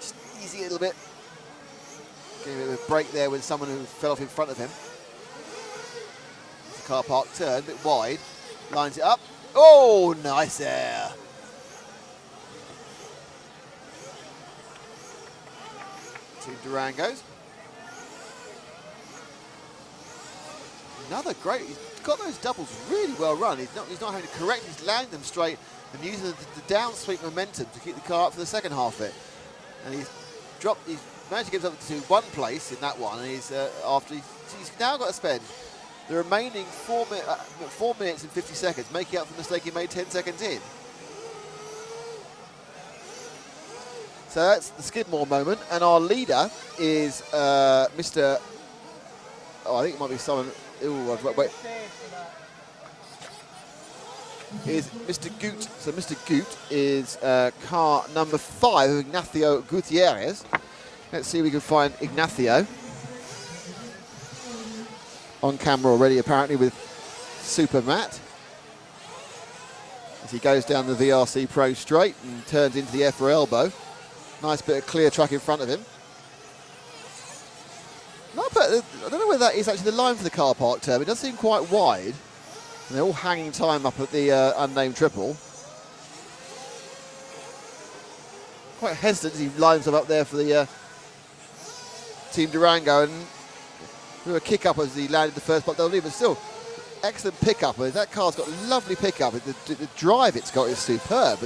Just easy a little bit. Getting a bit of a break there with someone who fell off in front of him. It's a car park turn, a bit wide. Lines it up. Oh, nice air. Team Durangos. Another great. He's got those doubles really well run. He's not having to correct. He's landing them straight and using the downsweep momentum to keep the car up for the second half of it. And he's managed to get up to one place in that one. And he's now got to spend the remaining 4 minutes and 50 seconds making up for the mistake he made 10 seconds in. So that's the Skidmore moment, and our leader is Mr. Oh, I think it might be someone. Ooh, wait. Is Mr. Goot. So Mr. Goot is car number 5 of Ignacio Gutierrez. Let's see if we can find Ignacio on camera already, apparently, with Super Matt. As he goes down the VRC Pro straight and turns into the EFRA elbow. Nice bit of clear track in front of him. I don't know whether that is actually the line for the car park turn. It does seem quite wide. And they're all hanging time up at the unnamed triple. Quite hesitant as he lines them up there for the Team Durango. And threw a kick up as he landed the first block. They'll leave, but still, excellent pickup. That car's got a lovely pickup. The drive it's got is superb.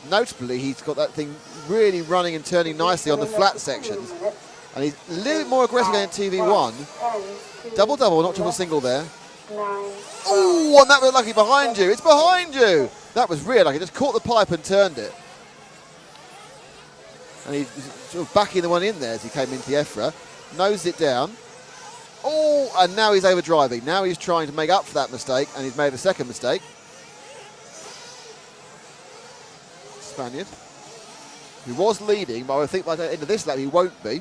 Notably, he's got that thing really running and turning nicely on the flat sections. And he's a little bit more aggressive than TV1. Double-double, not triple-single there. Oh, and that was lucky behind you. It's behind you. That was really lucky. Just caught the pipe and turned it. And he's sort of backing the one in there as he came into the EFRA. Nosed it down. Oh, and now he's overdriving. Now he's trying to make up for that mistake, and he's made a second mistake. Spaniard, who was leading, but I think by the end of this lap he won't be.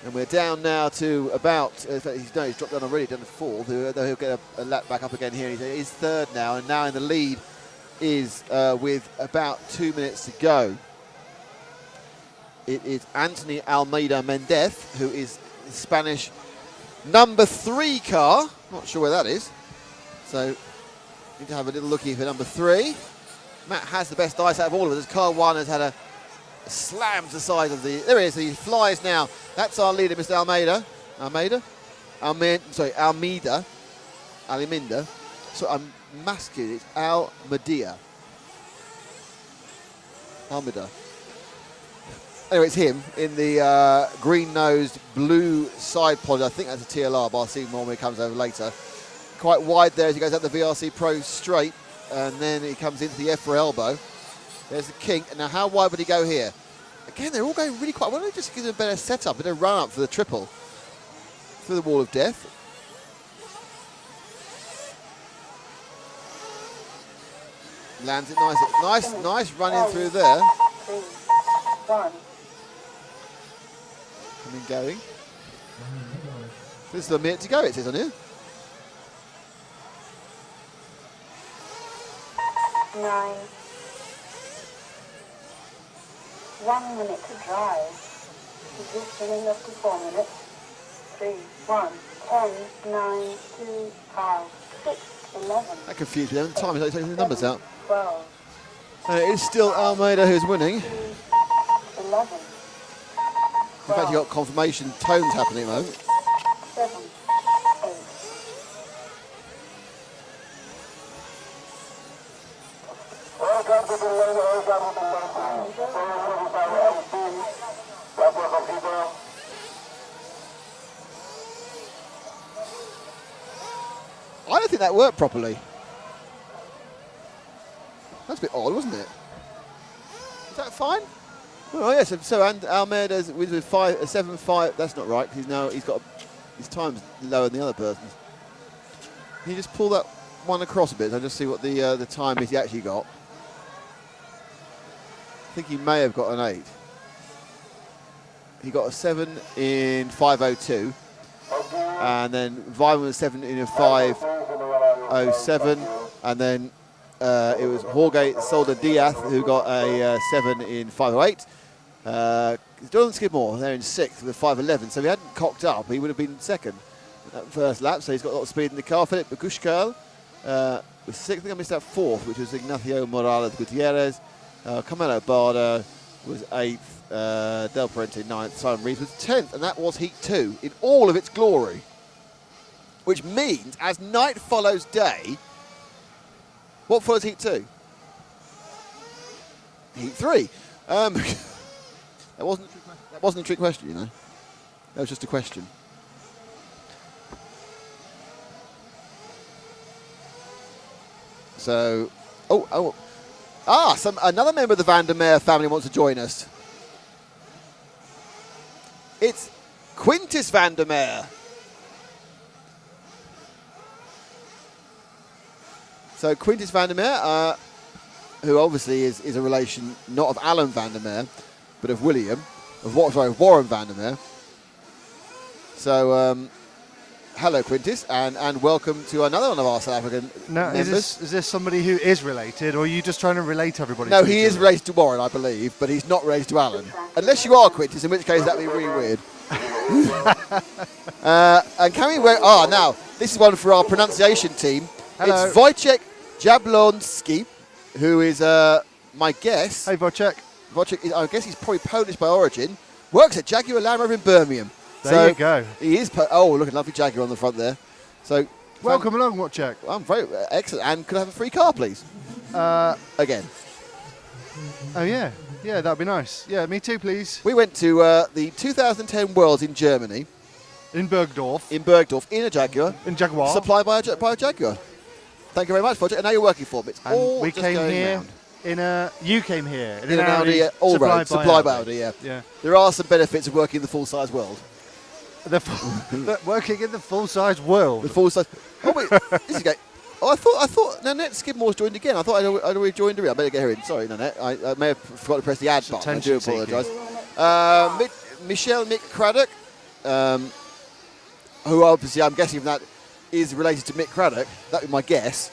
And we're down now to about, in fact, he's dropped down already, down to 4th. He'll get a lap back up again here. He's third now, and now in the lead is with about 2 minutes to go. It is Anthony Almeida Mendez, who is the Spanish number 3 car. Not sure where that is. So need to have a little looky for number 3. Matt has the best dice out of all of us. Car 1 has had a slams the side of the... There he is. He flies now. That's our leader, Mr. Almeida. Almeida? Almeida. So I'm masculine. It's Almeida. Anyway, it's him in the green-nosed blue side pod. I think that's a TLR, but I'll see more when he comes over later. Quite wide there as he goes up the VRC Pro straight, and then he comes into the EFRA elbow. There's the kink. And now how wide would he go here? Again, they're all going really quite... Why don't we just give them a better setup, a bit of run-up for the triple? Through the wall of death. Lands it nice running through there. 3, 1. Coming going. This is a minute to go, it says on here. 9. 1 minute to drive. Positioning up to 4 minutes. 3, 1, 10, 9, 2, 5, 6, 11. That confused me. The time is taking the numbers out. 12. It is still Almeida who's winning. 11. In fact, you got confirmation tones happening at the moment. 7, 8. I don't think that worked properly. That's a bit odd, wasn't it? Is that fine? Oh yes. So and Almeida's with 7.5. That's not right because he's got his time's lower than the other person's. Can you just pull that one across a bit? I'll just see what the time is he actually got. I think he may have got an 8. He got a 7 in 5:02, and then Vyman was 7 in 5:07, and then it was Jorge Solda Diaz who got a 7 in 5:08. Jonathan Skidmore there in 6th with 5:11. So if he hadn't cocked up, he would have been second at that first lap. So he's got a lot of speed in the car. Philip Bagushkal was 6th. I think I missed out 4th, which was Ignacio Morales Gutierrez. Carmelo Barda was 8th. Del Parente 9th. Simon Reeves was 10th. And that was Heat 2 in all of its glory. Which means, as night follows day, what follows Heat 2? Heat 3. That wasn't a trick question, you know. That was just a question. So, another member of the Van der Meer family wants to join us. It's Quintus Van der Meer. So Quintus Van der Meer, who obviously is a relation not of Alan Van der Meer, but of Warren Van der Meer. So, hello Quintus, and welcome to another one of our South African members. Is this somebody who is related, or are you just trying to relate everybody? No, to he each is other? related to Warren, I believe, but he's not related to Alan. Unless you are Quintus, in which case that'd be really weird. And can we... now, this is one for our pronunciation team. Hello. It's Wojciech Jablonski, who is my guess. Hey, Wojciech. Wojciech, I guess he's probably Polish by origin. Works at Jaguar Land Rover in Birmingham. There you go. He is... look at lovely Jaguar on the front there. So... Welcome along, Wojciech. I'm very... excellent. And could I have a free car, please? Again. Oh, yeah. Yeah, that'd be nice. Yeah, me too, please. We went to the 2010 Worlds in Germany. In Bergdorf. In Bergdorf, in a Jaguar. In Jaguar. Supplied by a Jaguar. Thank you very much, Wojciech. And now you're working for me. It's And all we just came going here round. you came here in In an Audi all-road, supplied by Audi, yeah. Yeah. There are some benefits of working in the full-size world. Working in the full-size world. The full-size... Oh, wait. This is great. Oh, I thought Nanette Skidmore's joined again. I thought I'd already joined her in. I better get her in. Sorry, Nanette. I may have forgot to press the add button. I do apologise. Michelle Mick Craddock, who obviously I'm guessing that is related to Mick Craddock. That would be my guess.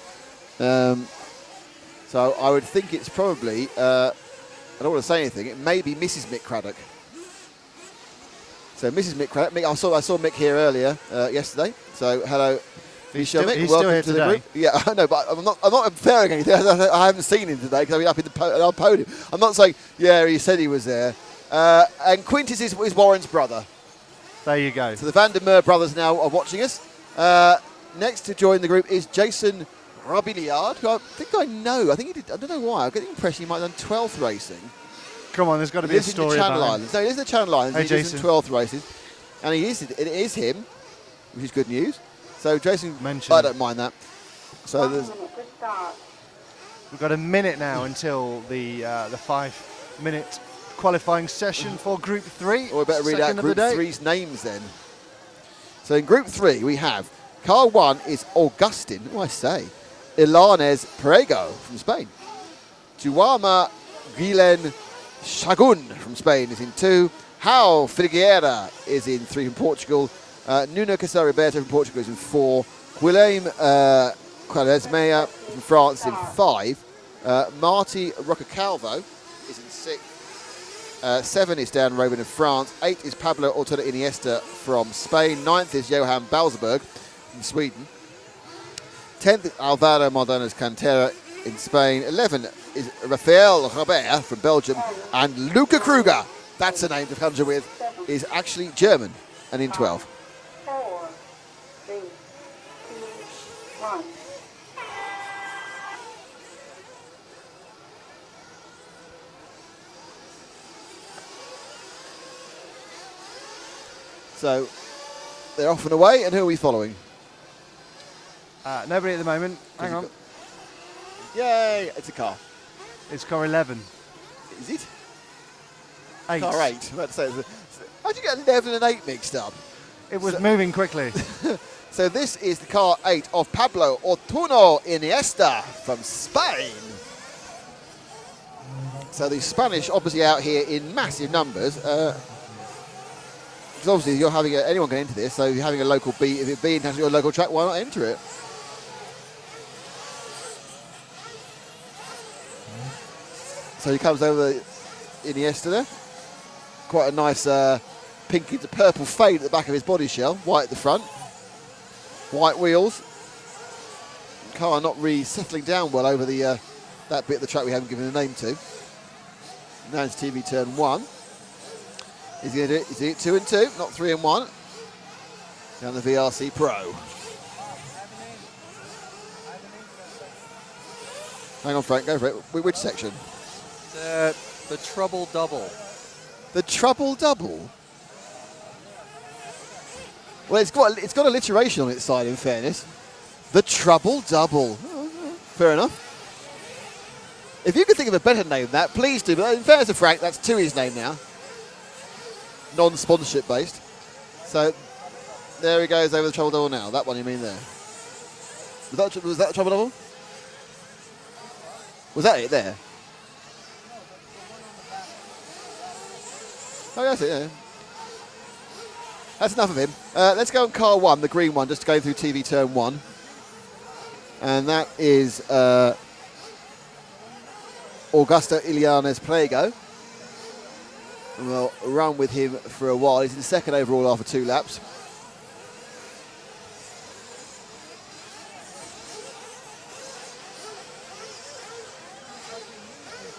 So I would think it's probably, I don't want to say anything, it may be Mrs. Mick Craddock. So Mrs. Mick Craddock, I saw Mick here earlier yesterday. So hello, Michelle Mick. He's Welcome still here to the today. group. Yeah, I know, but I'm not inferring anything. I haven't seen him today because I've been up in the podium. I'm not saying, yeah, he said he was there. And Quintus is Warren's brother. There you go. So the Van der Meer brothers now are watching us. Next to join the group is Jason Robiliard, who I think I know. I think he did. I don't know why. I get the impression he might have done 12th racing. Come on, there's got to He be a lives in the story Channel about him. Islands. No, he lives in the Channel Islands. Hey, He lives in Jason. 12th races, and it is him, which is good news. So Jason, Mention I him. don't mind that. So 1 there's minute to start. We've got a minute now until the 5-minute qualifying session for Group 3. Or we better read out Second of the Group day. 3's names then. So in Group 3 we have car 1 is Augustin, Ilanes Perego from Spain. Juama Guilen Shagun from Spain is in 2. How Figueira is in 3 from Portugal. Nuno Casario Berto from Portugal is in 4. Guillaume Quaresmeia from France in 5. Marty Roccacalvo is in 6. 7 is Dan Robin of France. 8 is Pablo Ortega Iniesta from Spain. 9th is Johan Balzerberg from Sweden. 10th is Alvaro Mordanes Cantera in Spain. 11 is Rafael Robert from Belgium. And Luca Kruger, that's a name to conjure with, is actually German and in 12. 4, 3, 2, 1. So they're off and away, and who are we following? Nobody at the moment. Hang on. Yay, it's a car. It's car 11. Is it? 8. Car 8. I was about to say, how'd you get 11 and 8 mixed up? It was moving quickly. So this is the car 8 of Pablo Ortuño Iniesta from Spain. So the Spanish obviously out here in massive numbers. Because obviously you're having anyone can enter this, so you're having a local beat. If it be in your local track, why not enter it? So he comes over Iniesta there. Quite a nice pink into purple fade at the back of his body shell. White at the front. White wheels. Car not really settling down well over the that bit of the track we haven't given a name to. Now it's TV turn 1. Is he going to do it? Is it 2 and 2, not 3 and 1? Down the VRC Pro. Hang on, Frank, go for it. Which section? The trouble double. The trouble double. Well, it's got alliteration on its side, in fairness. The trouble double. Fair enough. If you could think of a better name than that, please do. But in fairness to Frank, that's Tui's name now. Non-sponsorship based. So there he goes over the trouble double now. That one you mean there? Was that the trouble double? Was that it there? Oh, that's it, yeah. That's enough of him. Let's go on car 1, the green one, just to go through TV turn 1. And that is Augusto Ilianes Plego. And we'll run with him for a while. He's in second overall after 2 laps.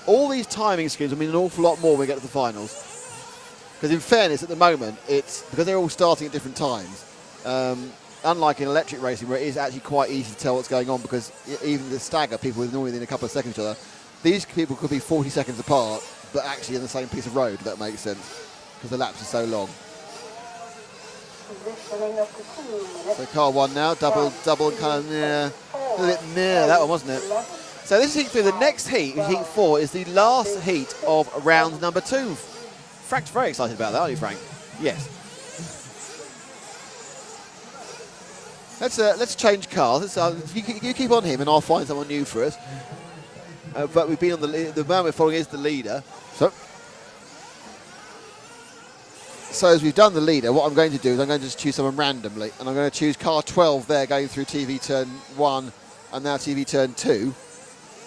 All these timing schemes will mean an awful lot more when we get to the finals. Because in fairness, at the moment, it's because they're all starting at different times. Unlike in electric racing, where it is actually quite easy to tell what's going on, because even the stagger, people are normally within a couple of seconds of each other. These people could be 40 seconds apart, but actually on the same piece of road, if that makes sense, because the laps are so long. Positioning of the 2 minutes. So car 1 now, double, kind of near, a little bit near that one, wasn't it? So this is heat 3. The next heat, heat 4, is the last heat of round number 2. Frank's very excited about that, aren't you, Frank? Yes. Let's change cars. You keep on him, and I'll find someone new for us. But we've been on the man we're following is the leader. So as we've done the leader, what I'm going to do is I'm going to just choose someone randomly, and I'm going to choose car 12 there, going through TV turn 1 and now TV turn 2.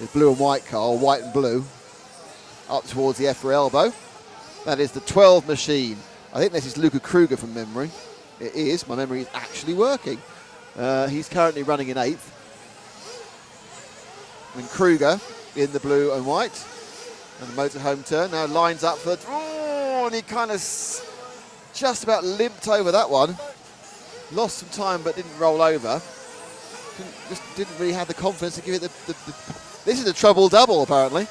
the blue and white car, or white and blue, up towards the EFRA elbow. That is the 12 machine. I think this is Luca Kruger from memory. It is. My memory is actually working. He's currently running in 8th. And Kruger in the blue and white. And the motorhome turn now lines up for... Oh, and he kind of just about limped over that one. Lost some time but didn't roll over. Didn't really have the confidence to give it the this is a trouble double apparently.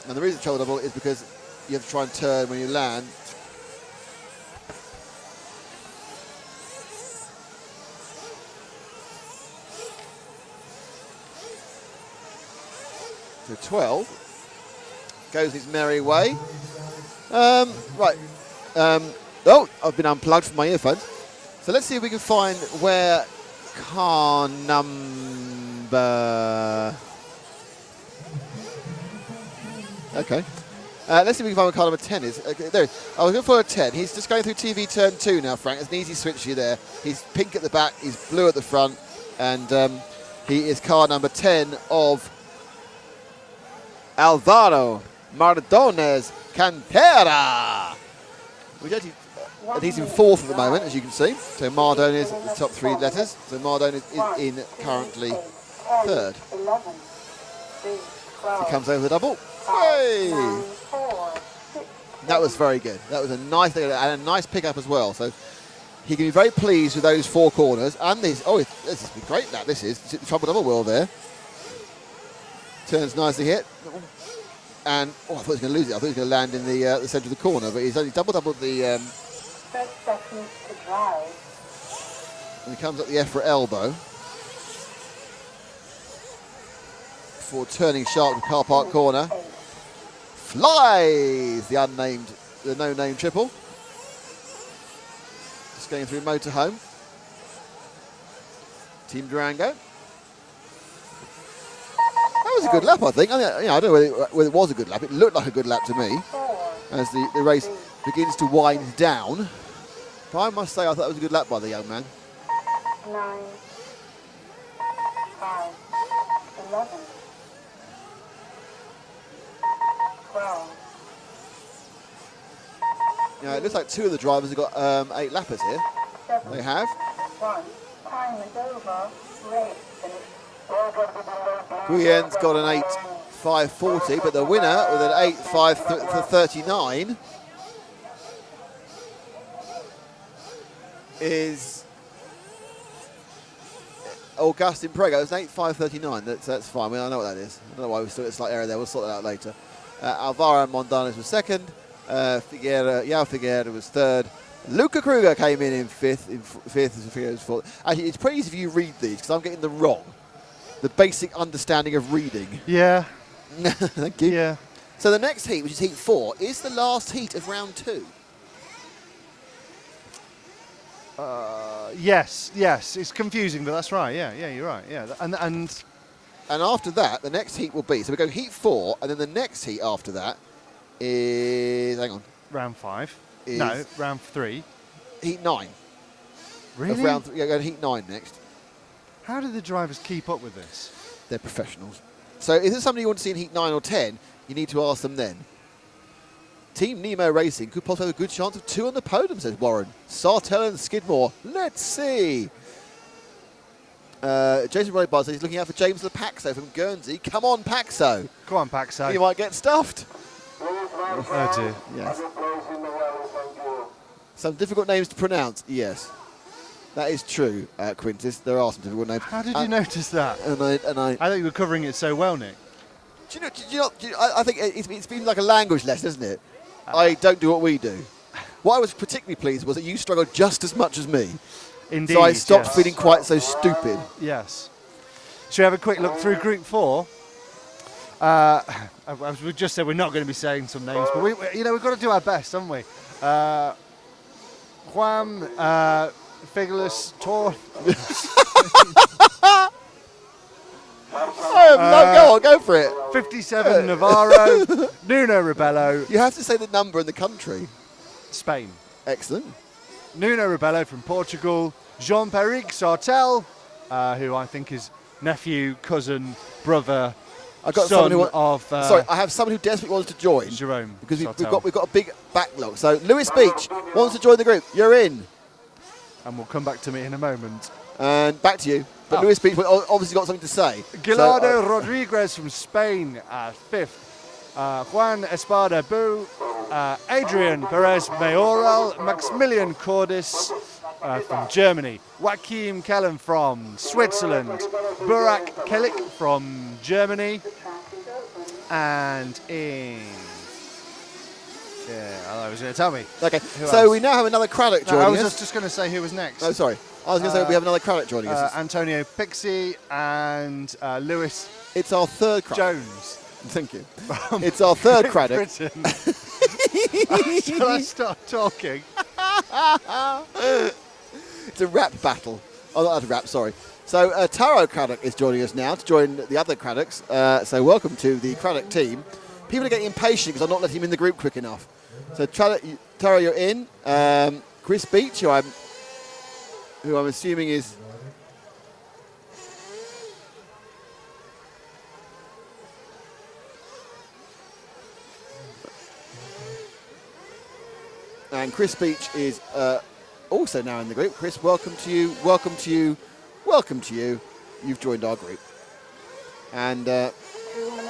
And the reason trouble double is because you have to try and turn when you land. So 12 goes its merry way. Right. Oh, I've been unplugged from my earphones. So let's see if we can find where car number... Okay. Let's see if we can find where car number 10 is. Okay, there. I was going for a 10. He's just going through TV turn 2 now, Frank. It's an easy switch here there. He's pink at the back, he's blue at the front, and he is car number 10 of Alvaro Mardones Cantera. Which actually, and he's in 4th at the moment, as you can see. So Mardone is the top 3 letters. So Mardone is in currently 3rd. He comes over the double. Hey! That was very good. That was a nice thing, and a nice pickup as well. So he can be very pleased with those 4 corners. And these, this is a great lap. This is the trouble double wheel there. Turns nicely hit. And I thought he was going to lose it. I thought he was going to land in the centre of the corner, but he's only doubled the. First seconds to drive. And he comes up the EFRA elbow before turning sharp to car park corner. Flies the no-name triple. Just going through motorhome. Team Durango. That was a good lap, I think. I don't know whether it was a good lap. It looked like a good lap to me as the race begins to wind down. But I must say, I thought it was a good lap by the young man. 9, 5, 11, 12. It looks like 2 of the drivers have got 8 lappers here. 7, They have. 1. Time is over. Race finished. Guyen's got an 8.540, but the winner with an 8.539 is Augustin Prego. It's an 8.539. That's fine. I know what that is. I don't know why we still got a slight error there. We'll sort that out later. Alvaro Mondanes was 2nd. João Figueira was 3rd. Luca Kruger came in 5th. Figueira was 4th. Actually, it's pretty easy if you read these because I'm getting them wrong. The basic understanding of reading. Yeah. Thank you. Yeah. So the next heat, which is heat 4, is the last heat of round 2. Yes. It's confusing, but that's right. Yeah, you're right. Yeah. And after that, the next heat will be, so we go heat 4, and then the next heat after that is, hang on. round 5. Is No, round 3. Heat 9. Really? Of round 3, go to heat 9 next. How do the drivers keep up with this? They're professionals. So if there's somebody you want to see in heat 9 or 10, you need to ask them then. Team Nemo Racing could possibly have a good chance of 2 on the podium, says Warren. Sartell and Skidmore. Let's see. Jason Roy Buzz says he's looking out for James Lepaxo from Guernsey. Come on, Paxo. Come on, Paxo. You might get stuffed. Oh, dear. Yes. Some difficult names to pronounce. Yes. That is true, Quintus. There are some difficult names. How did you notice that? And I thought you were covering it so well, Nick. Do you know, I think it's been like a language lesson, isn't it? I don't do what we do. What I was particularly pleased was that you struggled just as much as me. Indeed. So I stopped yes. feeling quite so stupid. Yes. Should we have a quick look through Group 4? As we just said, we're not going to be saying some names, but we've got to do our best, haven't we? Juan Figueres Tor. Go for it. 57 Navarro, Nuno Rebello. You have to say the number and the country. Spain. Excellent. Nuno Rebello from Portugal, Jean-Pierre Sartell, who I think is nephew, cousin, brother, I got son someone who of sorry, I have someone who desperately wants to join Jerome. because we've Sartell. got a big backlog. So Lewis Beach wants to join the group. You're in, And we'll come back to me in a moment. and back to you. But Lewis Beach obviously got something to say. Gilardo Rodriguez from Spain, 5th. Juan Espada Bu, Adrian Perez Mayoral, Maximilian Cordis from Germany, Joachim Kellen from Switzerland, Burak Kelik from Germany, and in. Yeah, I was going to tell me. Okay, Who so else? we now have another Craddock No, joining I was us. just going to say who was next. Oh, sorry. I was going to say we have another Craddock joining us. Antonio Pixie and Lewis It's our third Craddock. Jones. Thank you. It's our third Craddock. Britain. Shall I start talking? It's a rap battle. Oh, not a rap, sorry. So Taro Craddock is joining us now to join the other Craddocks. So welcome to the Craddock team. People are getting impatient because I'm not letting him in the group quick enough. So Taro, you're in. Chris Beach, who I'm assuming is... And Chris Beach is also now in the group. Chris, welcome to you, welcome to you, welcome to you. You've joined our group. And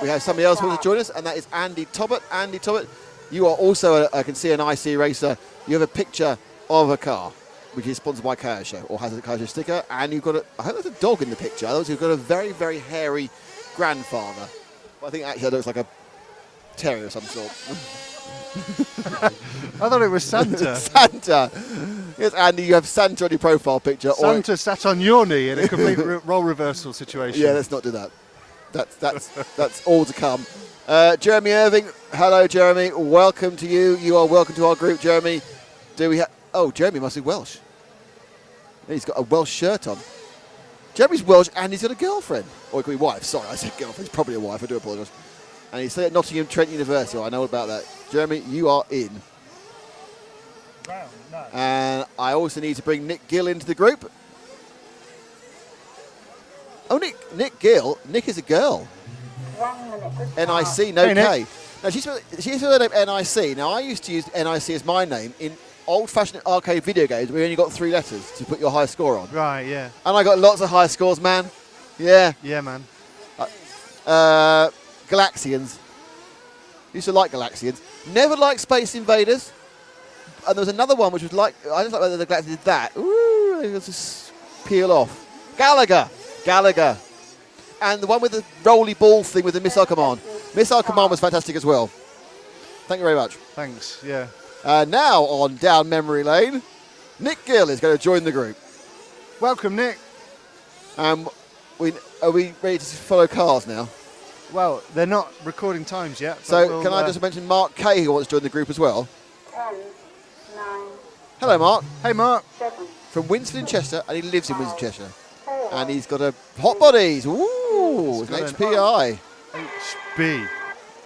we have somebody else who wants to join us, and that is Andy Tobbett. Andy Tobbett, you are also, I can see, an IC racer. You have a picture of a car, which is sponsored by Kaya or has a Kaya sticker, and you've got I hope there's a dog in the picture. Otherwise, you've got a very, very hairy grandfather. But I think actually that looks like a terrier of some sort. I thought it was Santa. Santa. Yes, Andy, you have Santa on your profile picture. Santa sat on your knee in a complete role reversal situation. Yeah, let's not do that. That's all to come. Jeremy Irving, hello, Jeremy. Welcome to you. You are welcome to our group, Jeremy. Do we have? Oh, Jeremy must be Welsh. He's got a Welsh shirt on. Jeremy's Welsh and he's got a girlfriend. Or it could be wife. Sorry, I said girlfriend. He's probably a wife. I do apologise. And he's at Nottingham Trent University. I know all about that. Jeremy, you are in. Wow, nice. And I also need to bring Nick Gill into the group. Oh, Nick Gill. Nick is a girl. 1 minute to start. NIC, no Hey, Nick. K. Now, she's with the name NIC. Now, I used to use NIC as my name in old-fashioned arcade video games where you only got 3 letters to put your high score on. Right, yeah. And I got lots of high scores, man. Yeah. Yeah, man. Galaxians. Used to like Galaxians. Never liked Space Invaders. And there was another one which was like, I just like whether the Galaxians did that. Ooh, they just peel off. Gallagher. And the one with the rolly ball thing with the Missile Command. Missile Command was fantastic as well. Thank you very much. Thanks, yeah. Now on down memory lane, Nick Gill is going to join the group. Welcome, Nick. Are we ready to follow cars now? Well, they're not recording times yet. but So we'll, can I just mention Mark Kay who wants to join the group as well? 10, 9, Hello, Mark. Hey, Mark. 7, From Winston in Chester, and he lives in Winston Chester. 4, And he's got a hot bodies. Ooh, it's got an an HPI. HB.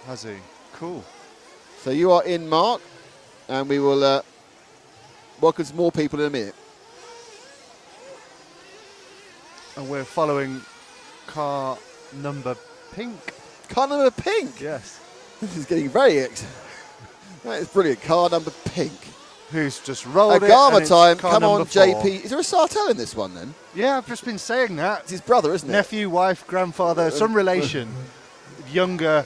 Has he? Cool. So you are in, Mark, and we will welcome some more people in a minute. And we're following car number pink. Car number pink. Yes. This is getting very that is brilliant. Car number pink. Who's just rolled Agama it. time. Car Come on, number 4. JP. Is there a Sartell in this one then? Yeah, I've just been saying that. It's his brother, isn't it? Nephew, wife, grandfather, some relation. Younger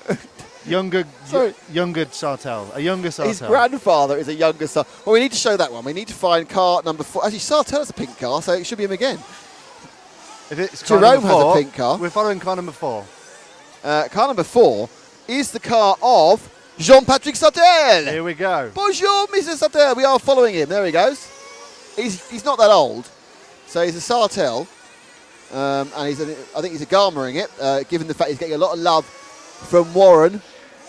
Sorry. younger Sartell. A younger Sartell. His grandfather is a younger son. Well, we need to show that one. We need to find car number 4. Actually, Sartell has a pink car, so it should be him again. If it's car Jerome number has a 4, pink car. We're following car number 4. Car number 4 is the car of Jean-Patrick Sartell. Here we go. Bonjour, Mr. Sartell. We are following him. There he goes. He's not that old, so he's a Sartell, and I think he's a Garmering it, given the fact he's getting a lot of love from Warren.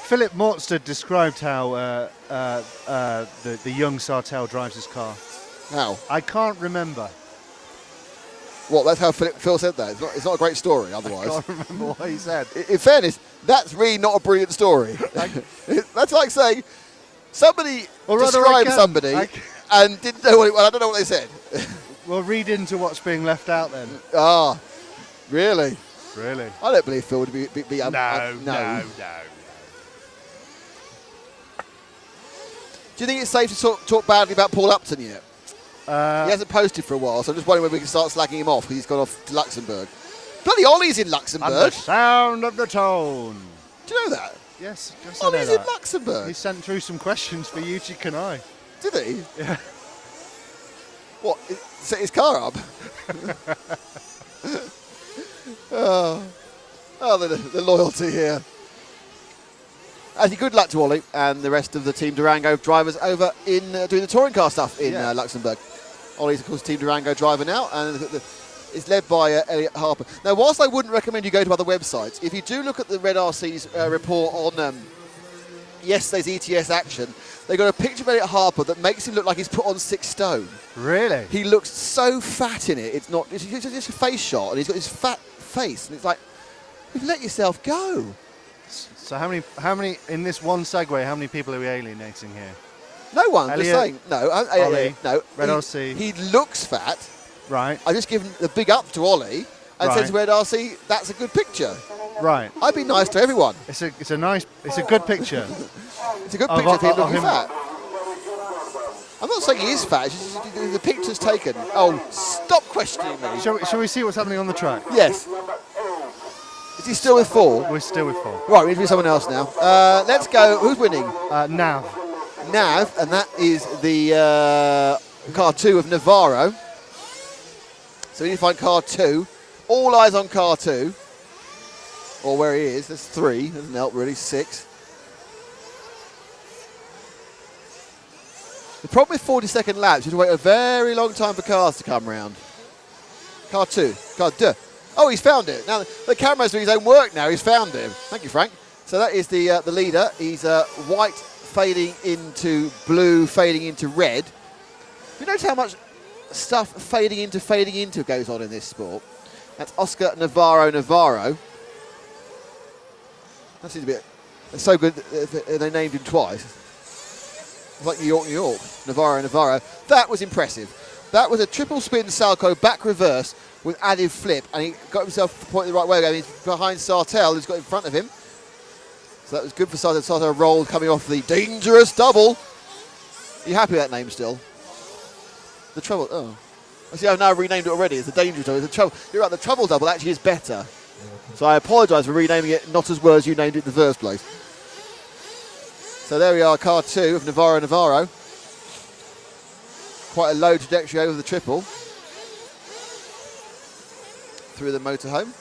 Philip Mortstead described how the young Sartell drives his car. How? I can't remember. What? That's how Phil said that. It's not a great story otherwise. I can't remember what he said. In fairness, that's really not a brilliant story. That's like saying somebody Or rather, described somebody and didn't know what I don't know what they said. We'll read into what's being left out then. Ah, really? Really? I don't believe Phil would be No. Do you think it's safe to talk badly about Paul Upton yet? He hasn't posted for a while, so I'm just wondering whether we can start slacking him off because he's gone off to Luxembourg. Bloody Ollie's in Luxembourg. And the sound of the tone. Do you know that? Yes, I know Ollie's in that. Luxembourg. He sent through some questions for Yuji Kanai. Did he? Yeah. What? Set his car up? Oh, the loyalty here. Actually, good luck to Ollie and the rest of the Team Durango drivers over in doing the touring car stuff in Luxembourg. Ollie's, of course, Team Durango driver now, and it's led by Elliot Harper. Now, whilst I wouldn't recommend you go to other websites, if you do look at the Red RC's report on yesterday's ETS action, they got a picture of Elliot Harper that makes him look like he's put on 6 stone. Really? He looks so fat in it. It's just a face shot, and he's got this fat face, and it's like, you've let yourself go. So how many in this one segue? How many people are we alienating here? No one. Elliot, just saying. No. Ollie, no. Red RC. He looks fat. Right. I just give him the big up to Ollie and said to Red RC, "That's a good picture." Right. I'd be nice to everyone. It's a good picture. It's a good picture of him looking fat. I'm not saying he is fat. It's just the picture's taken. Oh, stop questioning me. Shall we see what's happening on the track? Yes. Is he still with 4? We're still with 4. Right, we need to be someone else now. Let's go. Who's winning? Nav, and that is the car 2 of Navarro. So we need to find car 2. All eyes on car 2. Or where he is. That's 3. Doesn't help really. 6. The problem with 40-second laps, you have to wait a very long time for cars to come round. Car 2. Car 2. Oh, he's found it. Now the camera's doing his own work now. He's found him. Thank you, Frank. So that is the leader. He's white fading into blue, fading into red. You notice how much stuff fading into goes on in this sport? That's Oscar Navarro. That seems a bit... It's so good they named him twice. It's like New York. Navarro. That was impressive. That was a triple spin Salco back reverse with added flip, and he got himself pointed the right way. He's behind Sartell, who's got in front of him. So that was good for Sartell. Sartell rolled coming off the dangerous double. Are you happy with that name still? The trouble. Oh, I see. I've now renamed it already. It's the dangerous double. It's the trouble. You're right. The trouble double actually is better. So I apologise for renaming it not as well as you named it in the first place. So there we are, car 2 of Navarro. Quite a low trajectory over the triple. Through the motorhome.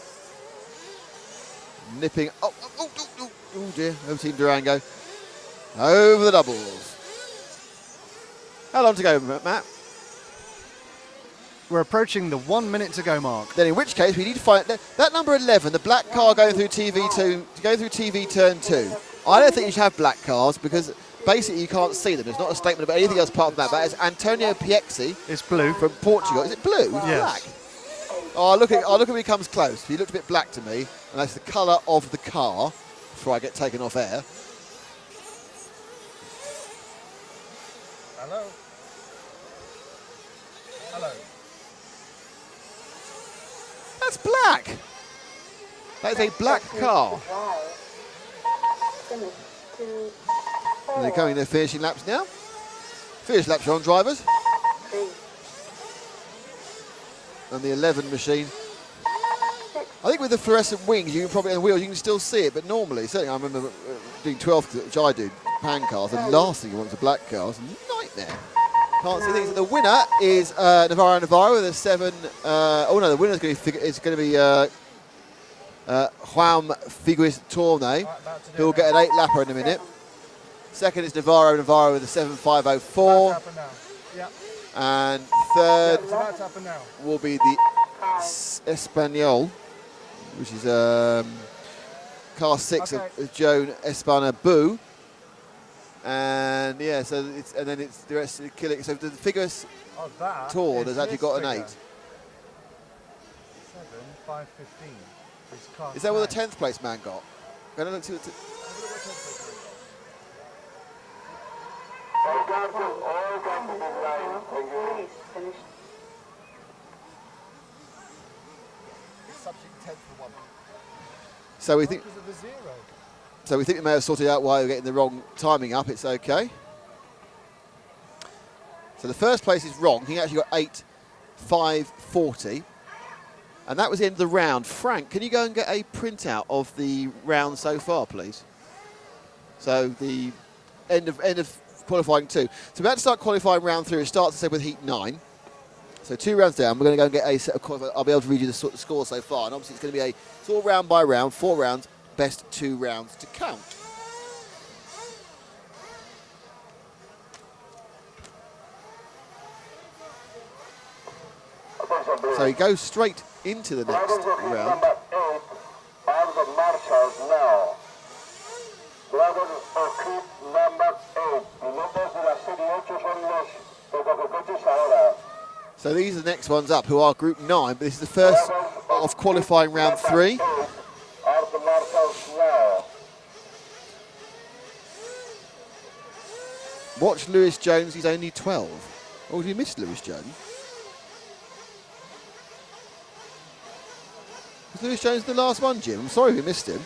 Nipping. Oh dear. Over Team Durango. Over the doubles. How long to go, Matt? We're approaching the 1 minute to go mark. Then in which case we need to find that number 11, the black car going through TV turn 2. I don't think you should have black cars because basically you can't see them. It's not a statement about anything else apart from that. That is Antonio Piexi. It's blue. From Portugal. Is it blue? Yes. Black. Oh, look at when he comes close. He looked a bit black to me, and that's the colour of the car before I get taken off air. Hello. That's black. That is a black car. And they're coming their finishing laps now. Finish laps are on drivers. And the 11 machine. I think with the fluorescent wings, you can probably, and wheels, you can still see it, but normally, certainly I remember doing 12, which I do, pan cars, the last thing you want is a black car. It's a nightmare. Can't see things. So the winner is Navarro with a 7. The winner is going to be Juan Figuis Torne, who will get an 8-lapper in a minute. Second is Navarro with a 7.504. And third will be the Espanol, which is car 6 of Joan Espana Boo. And yeah, so then it's the rest of the killing. So the Figuis Tour has actually got an 8. 7.515. Is that what the 10th place man got? Go look to Subject 10th for 1. So we think Because of the zero. So we think we may have sorted out why we're getting the wrong timing up. It's okay. So the first place is wrong. He actually got 8.540. And that was the end of the round. Frank, can you go and get a printout of the round so far, please? So the end of qualifying 2. So we're about to start qualifying round 3. It starts, say, with heat 9. So 2 rounds down. We're going to go and get a set of I'll be able to read you the score so far. And obviously it's going to be it's all round by round, 4 rounds, best 2 rounds to count. So he goes straight into the next round. Number 8 are the marshals now. Drivers of heat number 8. Pilotos de la serie 8 son los coches ahora. So these are the next ones up, who are Group 9, but this is the first of qualifying round 3. Are the marshals now. Watch Lewis Jones, he's only 12. Oh, did you miss Lewis Jones? Was Lewis Jones the last one, Jim? I'm sorry we missed him.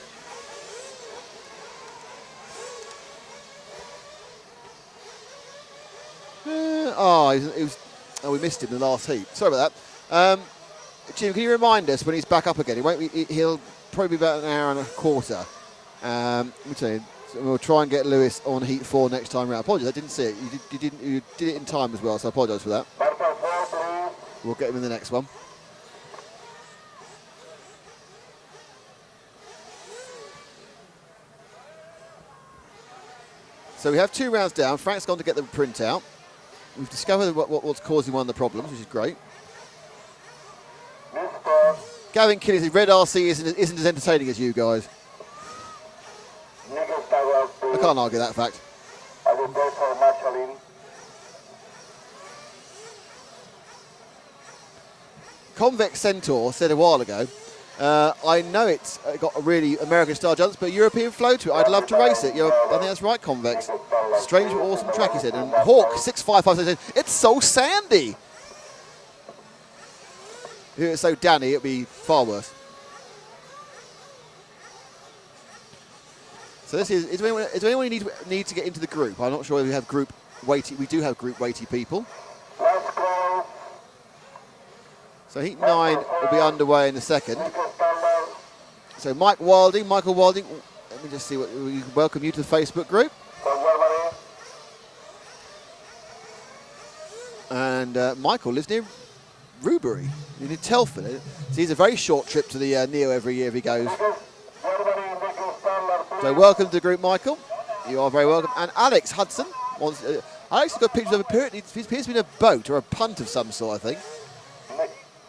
We missed him in the last heat. Sorry about that. Jim, can you remind us when he's back up again? He'll probably be about an hour and a quarter. Let me tell you, so we'll try and get Lewis on heat 4 next time round. Apologies, I didn't see it. You did it in time as well, so I apologise for that. We'll get him in the next one. So we have 2 rounds down. Frank's gone to get the printout. We've discovered what's causing one of the problems, which is great. Gavin Kinney says Red RC isn't as entertaining as you guys. I can't argue that fact. I will go for marshalling. Convex Centaur said a while ago, I know it's got a really American style jumps, but European flow to it. I'd love to race it. I think that's right, Convex. Strange but awesome track, he said. And Hawk 655 said, it's so sandy. If it was so Danny, it'd be far worse. So this is there anyone who needs to get into the group? I'm not sure if we have group weighty. We do have group weighty people. So heat 9 will be underway in a second. So Michael Wilding, let me just see what we welcome you to the Facebook group. And Michael lives near Rubery, near Telford. So he's a very short trip to the Neo every year if he goes. So welcome to the group, Michael. You are very welcome. And Alex Hudson wants. Alex has got pictures of he appears to be in a boat or a punt of some sort, I think.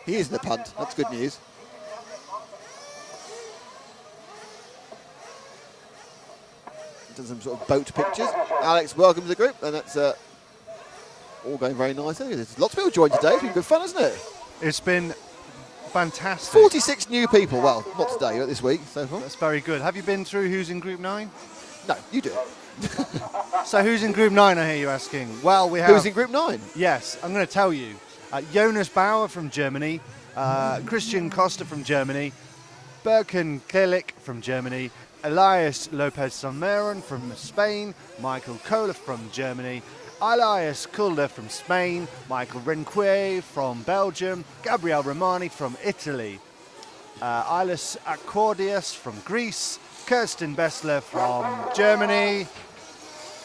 He is in the punt. That's good news. Done some sort of boat pictures. Alex, welcome to the group, and that's all going very nicely. There's lots of people joined today. It's been good fun, hasn't it? It's been fantastic. 46 new people. Well, not today, but this week so far. That's very good. Have you been through who's in Group 9? No, you do. So who's in Group 9, I hear you asking? Well, we have... Who's in Group 9? Yes, I'm going to tell you. Jonas Bauer from Germany, Christian Costa from Germany, Birken Kelik from Germany, Elias Lopez Salmeron from Spain, Michael Kohler from Germany, Elias Kulder from Spain, Michael Renquier from Belgium, Gabriel Romani from Italy, Ilis Accordius from Greece, Kirsten Bessler from Germany,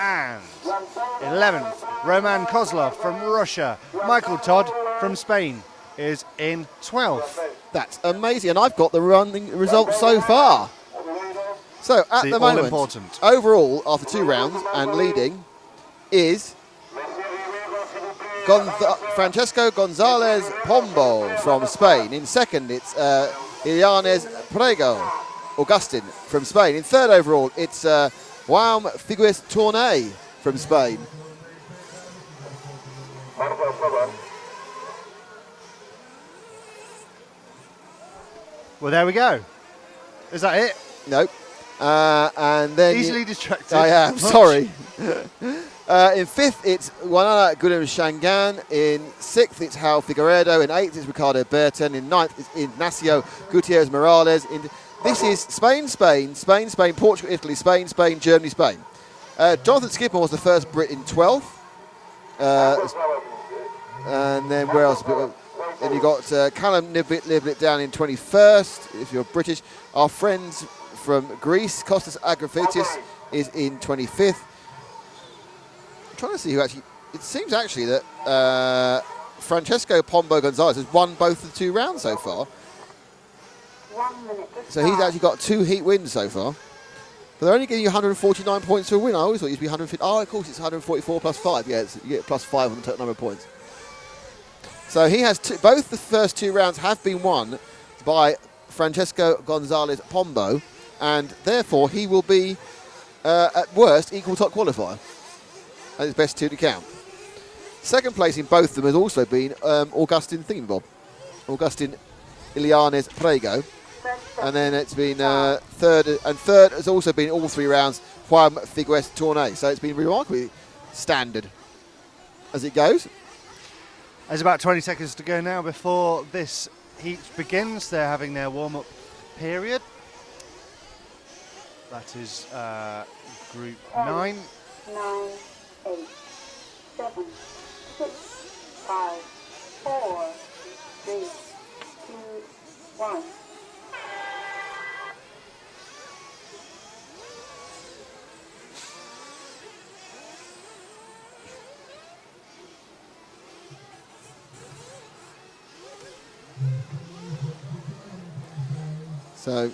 and 11th, Roman Kozlov from Russia. Michael Todd from Spain is in 12th. That's amazing, and I've got the running results so far. So at the moment, important. overall, after 2 rounds and leading, is Francesco Gonzalez Pombo from Spain. In second, it's Ilianes Prego Augustin from Spain. In third overall, it's Juan Figues Tournay from Spain. Well, there we go. Is that it? Nope. And then Easily distracted. I am, Much. sorry. In fifth, it's Juanana Guillermo Shangan. In sixth, it's Hal Figueredo. In eighth, it's Ricardo Berton. In ninth, it's Ignacio Gutierrez Morales. In This is Spain, Spain, Spain, Spain, Portugal, Italy, Spain, Spain, Germany, Spain. Jonathan Skidmore was the first Brit in 12th. And then where else? Then you got Callum Nibbit down in 21st, if you're British. Our friends from Greece, Kostas Agrafetis, is in 25th. I'm trying to see who actually... It seems actually that Francesco Pombo Gonzalez has won both the 2 rounds so far. 1 minute to So he's start. actually got 2 heat wins so far. But they're only giving you 149 points to a win. I always thought it used to be 150. Oh, of course, it's 144 plus 5. Yeah, you get plus 5 on the total number of points. So he has both the first 2 rounds have been won by Francesco Gonzalez Pombo, and therefore he will be, at worst, equal top qualifier. And it's best 2 to count. Second place in both of them has also been Augustin Thingbob. Augustin Ilianes Prego. And then it's been third has also been all 3 rounds Juan Figues Tournay. So it's been remarkably standard as it goes. There's about 20 seconds to go now before this heat begins. They're having their warm-up period. That is Group 9. 9, 8, 7, 6, 5, 4, 3, 2, 1. So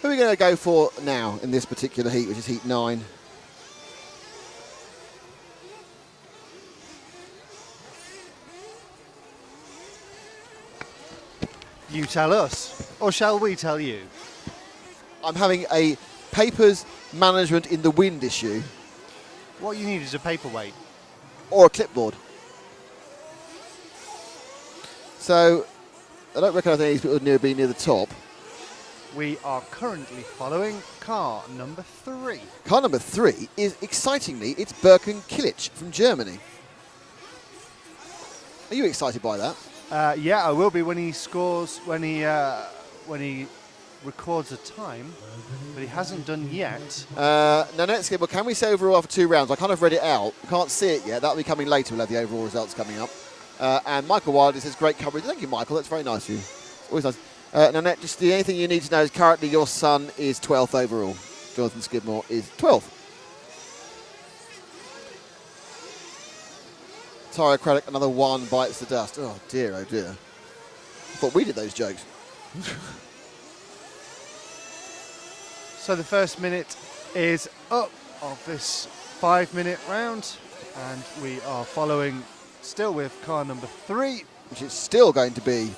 who are we going to go for now in this particular heat, which is heat 9? You tell us, or shall we tell you? I'm having a papers management in the wind issue, What you need is a paperweight. or a clipboard. So I don't recognise any of these people near being near the top. We are currently following car number 3. Car number 3 is, excitingly, it's Birken Kilic from Germany. Are you excited by that? Yeah, I will be when he scores, when he records a time, but he hasn't done yet. Nanette Skibble, can we say overall after 2 rounds? I kind of read it out. Can't see it yet. That'll be coming later. We'll have the overall results coming up. And Michael Wilder says great coverage. Thank you, Michael. That's very nice of you. Always nice. Nanette, just the only thing you need to know is currently your son is 12th overall. Jonathan Skidmore is 12th. Tara Craddock, another 1 bites the dust. Oh dear, oh dear. I thought we did those jokes. So the first minute is up of this 5-minute round, and we are following still with car number 3. Which is still going to be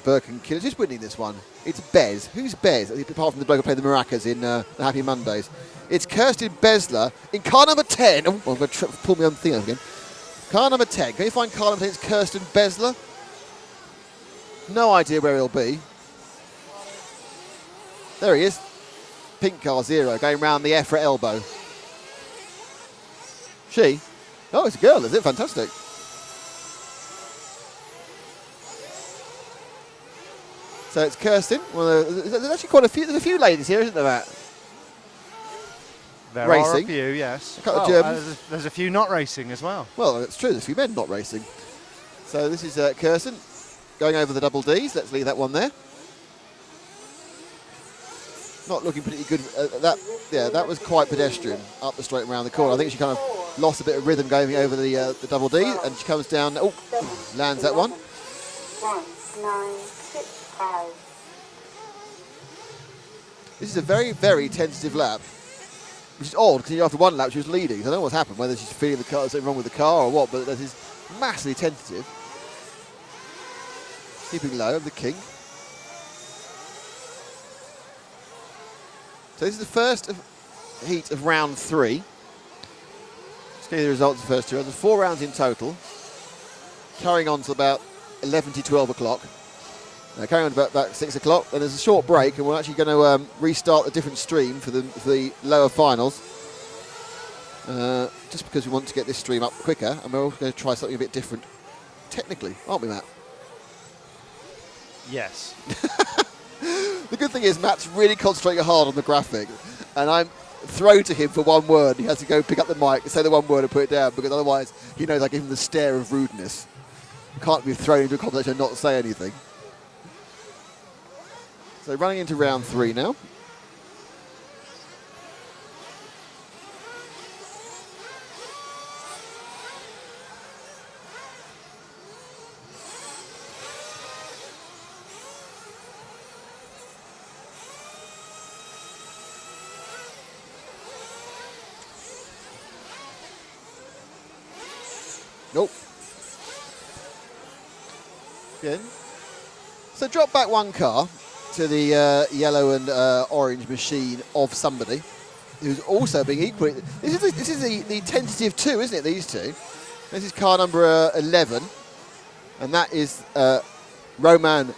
Birken Killers. Who's winning this one? It's Bez. Who's Bez? Apart from the bloke who played the maracas in the Happy Mondays. It's Kirsten Besler in car number 10. Oh, I'm going to pull me on the thing again. Car number 10. Can you find car number 10? It's Kirsten Besler. No idea where he'll be. There he is. Pink car 0 going round the EFRA elbow. She? Oh, it's a girl, is it? Fantastic. So it's Kirsten. Well, there's actually quite a few. There's a few ladies here, isn't there, Matt? There are a Racing. few, yes. A couple of Germans. There's a few not racing as well. Well, it's true. There's a few men not racing. So this is Kirsten going over the double Ds. Let's leave that one there. Not looking pretty good. That was quite pedestrian up the straight and around the corner. I think she kind of lost a bit of rhythm going over the double D, and she comes down. Oh, lands that one. 1, 9, 6, 5. This is a very, very tentative lap, which is odd because after 1 lap she was leading. So I don't know what's happened, whether she's feeling the car, something wrong with the car or what, but that is massively tentative. Keeping low, the king. So this is the first heat of round 3. Let's get you the results of the first 2 rounds. There's 4 rounds in total, carrying on to about 11 to 12 o'clock. Carrying on about 6 o'clock, and there's a short break, and we're actually going to restart a different stream for the lower finals. Just because we want to get this stream up quicker, and we're also going to try something a bit different technically, aren't we, Matt? Yes. The good thing is Matt's really concentrating hard on the graphic, and I'm thrown to him for one word. He has to go pick up the mic, say the one word and put it down, because otherwise he knows I give him the stare of rudeness. Can't be thrown into a conversation and not say anything. So running into round 3 now. Nope. Again. So drop back one car to the yellow and orange machine of somebody who's also being equally. This is the tentative 2, isn't it? These two. This is car number 11, and that is Roman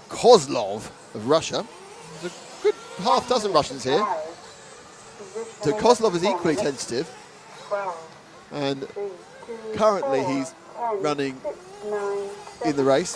Kozlov of Russia. There's a good half dozen Russians here. So Kozlov is equally tentative, and currently he's running in the race.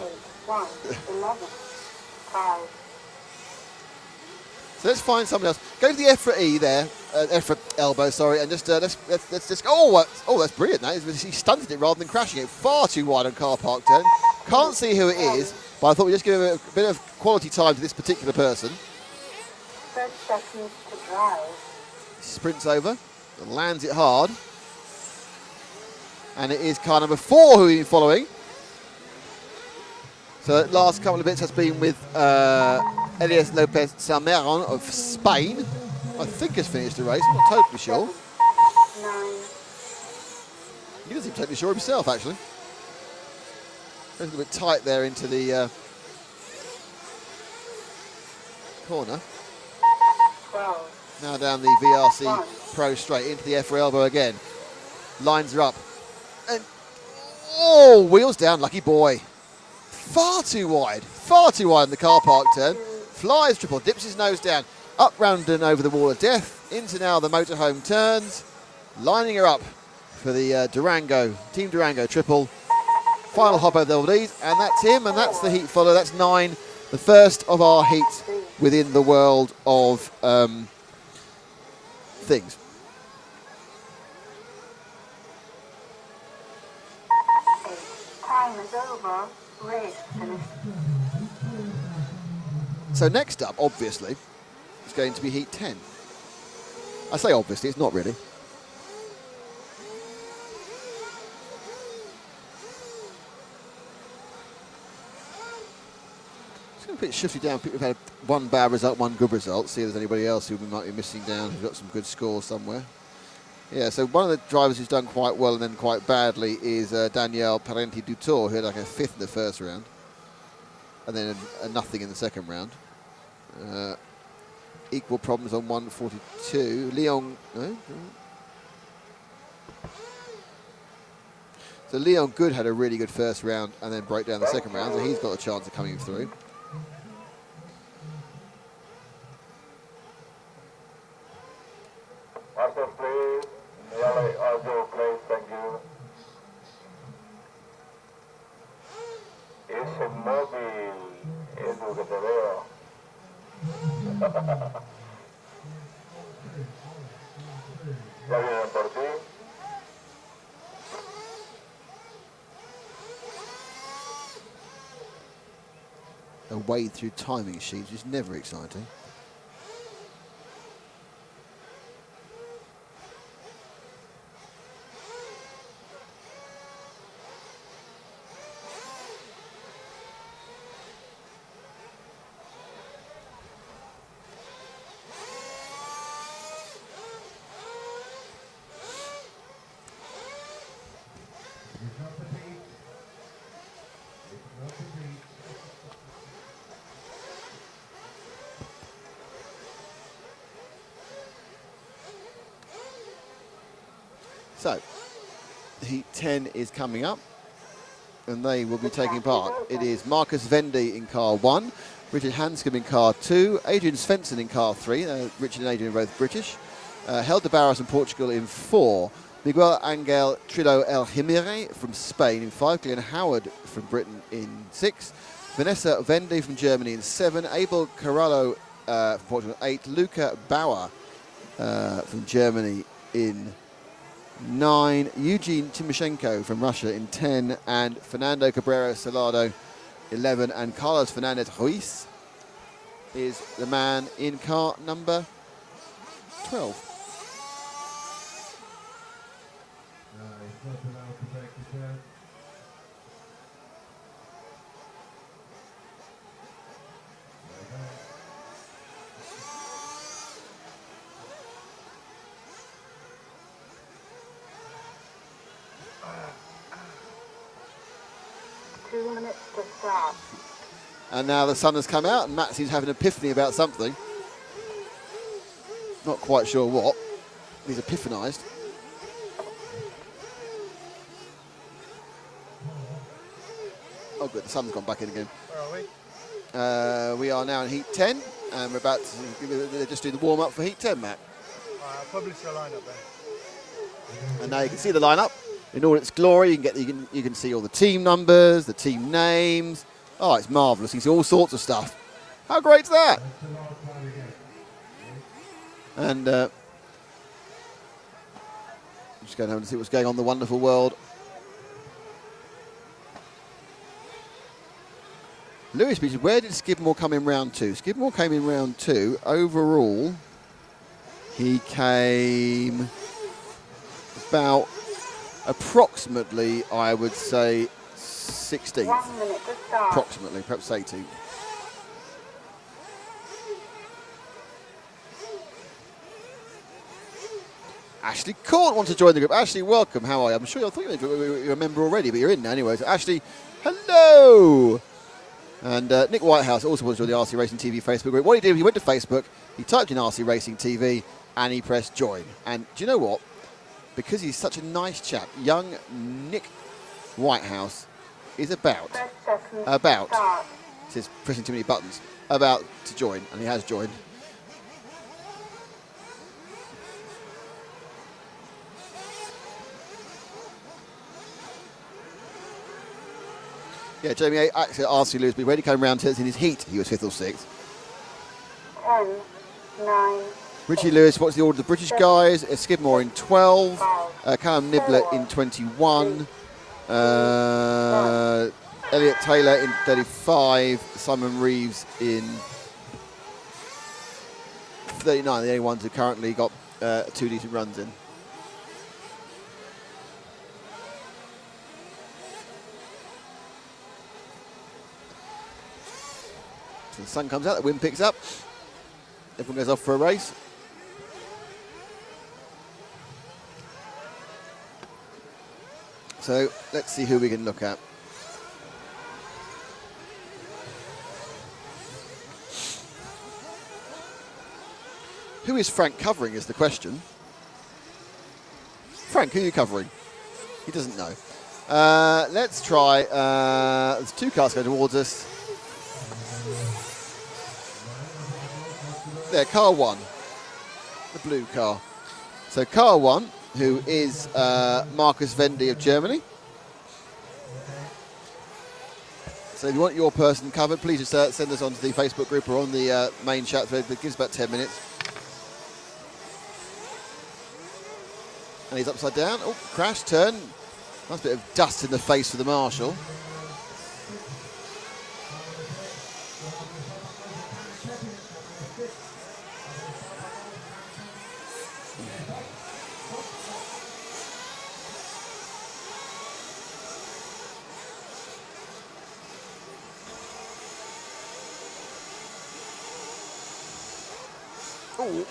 So let's find someone else. Go to the EFRA E there, EFRA elbow, sorry, and just let's just. Oh, that's brilliant! That is, he stunted it rather than crashing it. Far too wide on car park turn. Can't see who it is, but I thought we'd just give a bit of quality time to this particular person. 30 seconds to drive. He sprints over and lands it hard, and it is car number 4 who he's following. So the last couple of bits has been with Elias Lopez Salmeron of Spain. I think has finished the race, I'm not totally sure. 9. He doesn't seem totally sure himself, actually. A little bit tight there into the corner. 12. Now down the VRC Pro straight into the EFRA elbow again. Lines are up. And, oh, wheels down, lucky boy. Far too wide in the car park turn. Flies triple, dips his nose down, up round and over the wall of death, into now the motorhome turns, lining her up for the Durango, Team Durango triple. Final hop over these, and that's him, and that's the heat follow. That's 9, the first of our heats within the world of things. Time is over. Race finished. So next up, obviously, is going to be heat 10. I say obviously, it's not really. Just going to put Shifty down. People have had one bad result, one good result. See if there's anybody else who we might be missing down who's got some good scores somewhere. Yeah, so one of the drivers who's done quite well and then quite badly is Daniel Parenti-Dutour, who had like a 5th in the first round. And then a nothing in the second round. Equal problems on 142. Leon... No? So Leon Good had a really good first round and then broke down the second round, so he's got a chance of coming through. Master, please. Nearly audio, please. Thank you. Ese móvil es lo que te veo. Ya vienen por ti. A wade through timing sheets is never exciting. So, heat 10 is coming up. and they will be taking part. It is Marcus Vendy in car 1, Richard Hanscom in car 2, Adrian Svensson in car 3. Richard and Adrian are both British. Helder Barros from Portugal in 4. Miguel Angel Trillo El Jimere from Spain in 5. Glenn Howard from Britain in 6. Vanessa Vendy from Germany in 7. Abel Carvalho from Portugal in 8. Luca Bauer from Germany in 9. Eugene Timoshenko from Russia in 10. And Fernando Cabrera Salado 11. And Carlos Fernandez Ruiz is the man in car number 12. And now the sun has come out and Matt seems to have an epiphany about something. Not quite sure what. He's epiphanized. Oh good, the sun's gone back in again. Where are we? We are now in heat 10 and we're about to just do the warm up for heat 10, Matt. I'll publish the lineup then. And now you can see the lineup in all its glory. You can see all the team numbers, the team names. Oh, it's marvellous. You can see all sorts of stuff. How great's that? And I'm just going over to see what's going on in the wonderful world. Lewis Beach, where did Skidmore come in round 2? Skidmore came in round 2. Overall, he came about approximately, I would say, 16th. 1 minute to start. Approximately, perhaps 18th. Ashley Court wants to join the group. Ashley, welcome. How are you? I'm sure I thought you were a member already, but you're in now anyway. So Ashley, hello. And Nick Whitehouse also wants to join the RC Racing TV Facebook group. What he did, he went to Facebook, he typed in RC Racing TV, and he pressed join. And do you know what? Because he's such a nice chap, young Nick Whitehouse is about, it says pressing too many buttons, about to join, and he has joined. Yeah, Jamie actually asked you, Lewis, but when he came round to in his heat, he was 5th or 6th. 10, 9. Richie Lewis, what's the order of the British guys? Skidmore in 12, Callum Nibbler in 21, Elliot Taylor in 35, Simon Reeves in 39, the only ones who currently got 2 decent runs in. So the sun comes out, the wind picks up, everyone goes off for a race. So let's see who we can look at. Who is Frank covering is the question. Frank, who are you covering? He doesn't know. Let's try, there's 2 cars going towards us. There, car 1, the blue car. So car 1, who is Marcus Vendy of Germany. So if you want your person covered, please just send us onto the Facebook group or on the main chat thread. It gives about 10 minutes. And he's upside down. Oh, crash, turn. Nice bit of dust in the face for the marshal.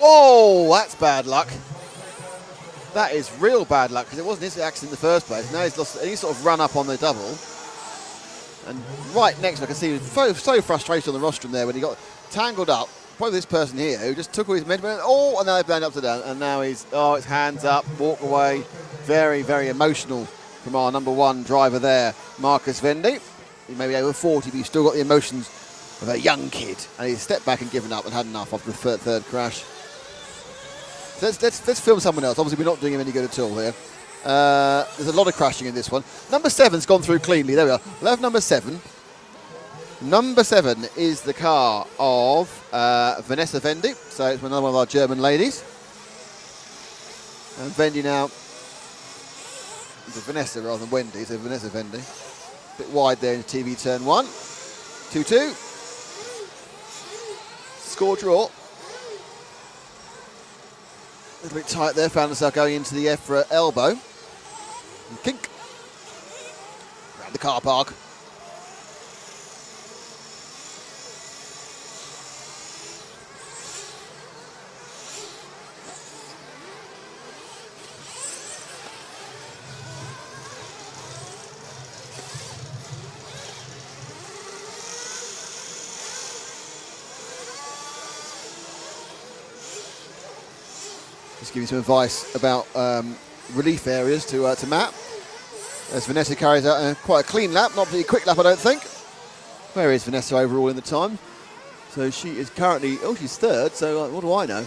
Oh, that's bad luck. That is real bad luck because it wasn't his accident in the first place. Now he's lost. He's sort of run up on the double, and right next, I can see so frustrated on the rostrum there when he got tangled up. Probably this person here who just took all his measurement. Oh, and now they've landed upside down, and now he's it's hands up, walk away. Very, very emotional from our number 1 driver there, Marcus Vendy. He may be over 40, but he's still got the emotions of a young kid. And he's stepped back and given up and had enough after the third crash. Let's film someone else. Obviously, we're not doing him any good at all here. There's a lot of crashing in this one. Number 7's gone through cleanly. There we are. We'll have number 7. Number 7 is the car of Vanessa Vendy. So it's another one of our German ladies. And Vendy now, it's Vanessa rather than Wendy, so Vanessa Vendy. A bit wide there in TV turn 1. 2-2. Score draw. A little bit tight there, found herself going into the EFRA elbow. And kink. Around the car park. Just giving some advice about relief areas to Matt. As Vanessa carries out quite a clean lap, not a very quick lap I don't think. Where is Vanessa overall in the time? So she is currently, she's 3rd, so what do I know?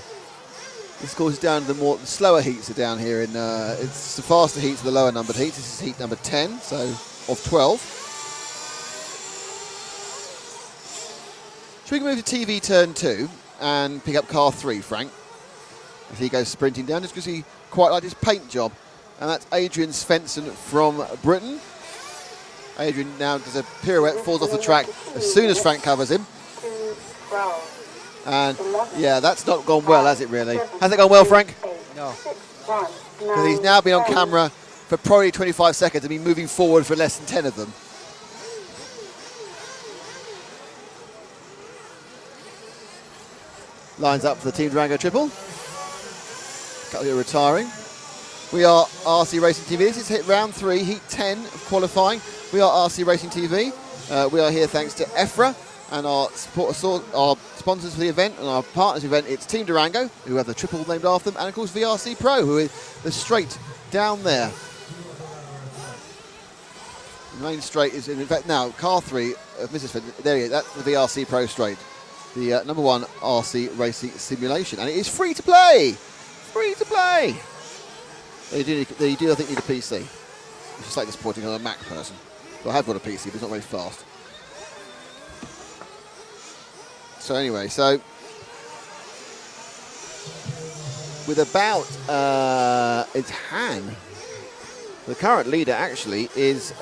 This course is down to the slower heats are down here. It's the faster heats, the lower numbered heats. This is heat number 10, so of 12. Should we move to TV turn 2 and pick up car 3, Frank? As he goes sprinting down, just because he quite liked his paint job. And that's Adrian Svensson from Britain. Adrian now does a pirouette, falls off the track as soon as Frank covers him. And yeah, that's not gone well, has it really? Has it gone well, Frank? No. Because he's now been on camera for probably 25 seconds and been moving forward for less than 10 of them. Lines up for the Team Durango triple. Couple here retiring. We are RC Racing TV. This is hit round 3, heat 10 of qualifying. We are RC Racing TV. We are here thanks to EFRA and our sponsors for the event and our partners event. It's Team Durango, who have the triple named after them, and of course VRC Pro, who is the straight down there. The main straight is, in fact, now car 3 of Mrs. Finn. There he is. That's the VRC Pro straight, the number 1 RC Racing simulation, and it is free to play. Free to play. They do, I think, need a PC. Which is like disappointing on a Mac person. But I have got a PC, but it's not very fast. So anyway, with about it's Han. The current leader actually is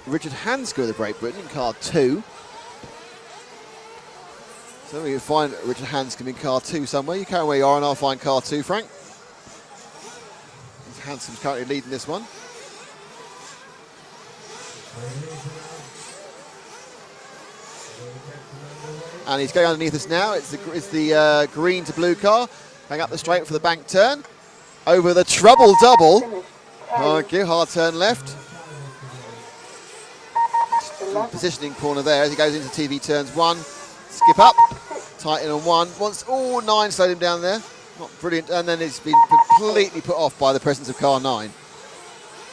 Richard Hansker of the Great Britain in car 2. So we can find Richard Hanscom in car 2 somewhere. You carry where you are and I'll find car 2, Frank. Hanscom's currently leading this one. And he's going underneath us now. It's the green to blue car. Hang up the straight for the bank turn. Over the trouble double. Thank you, hard turn left. Positioning corner there as he goes into TV turns 1. Skip up, tighten on 1. Once, 9 slowed him down there. Not brilliant, and then it's been completely put off by the presence of car 9.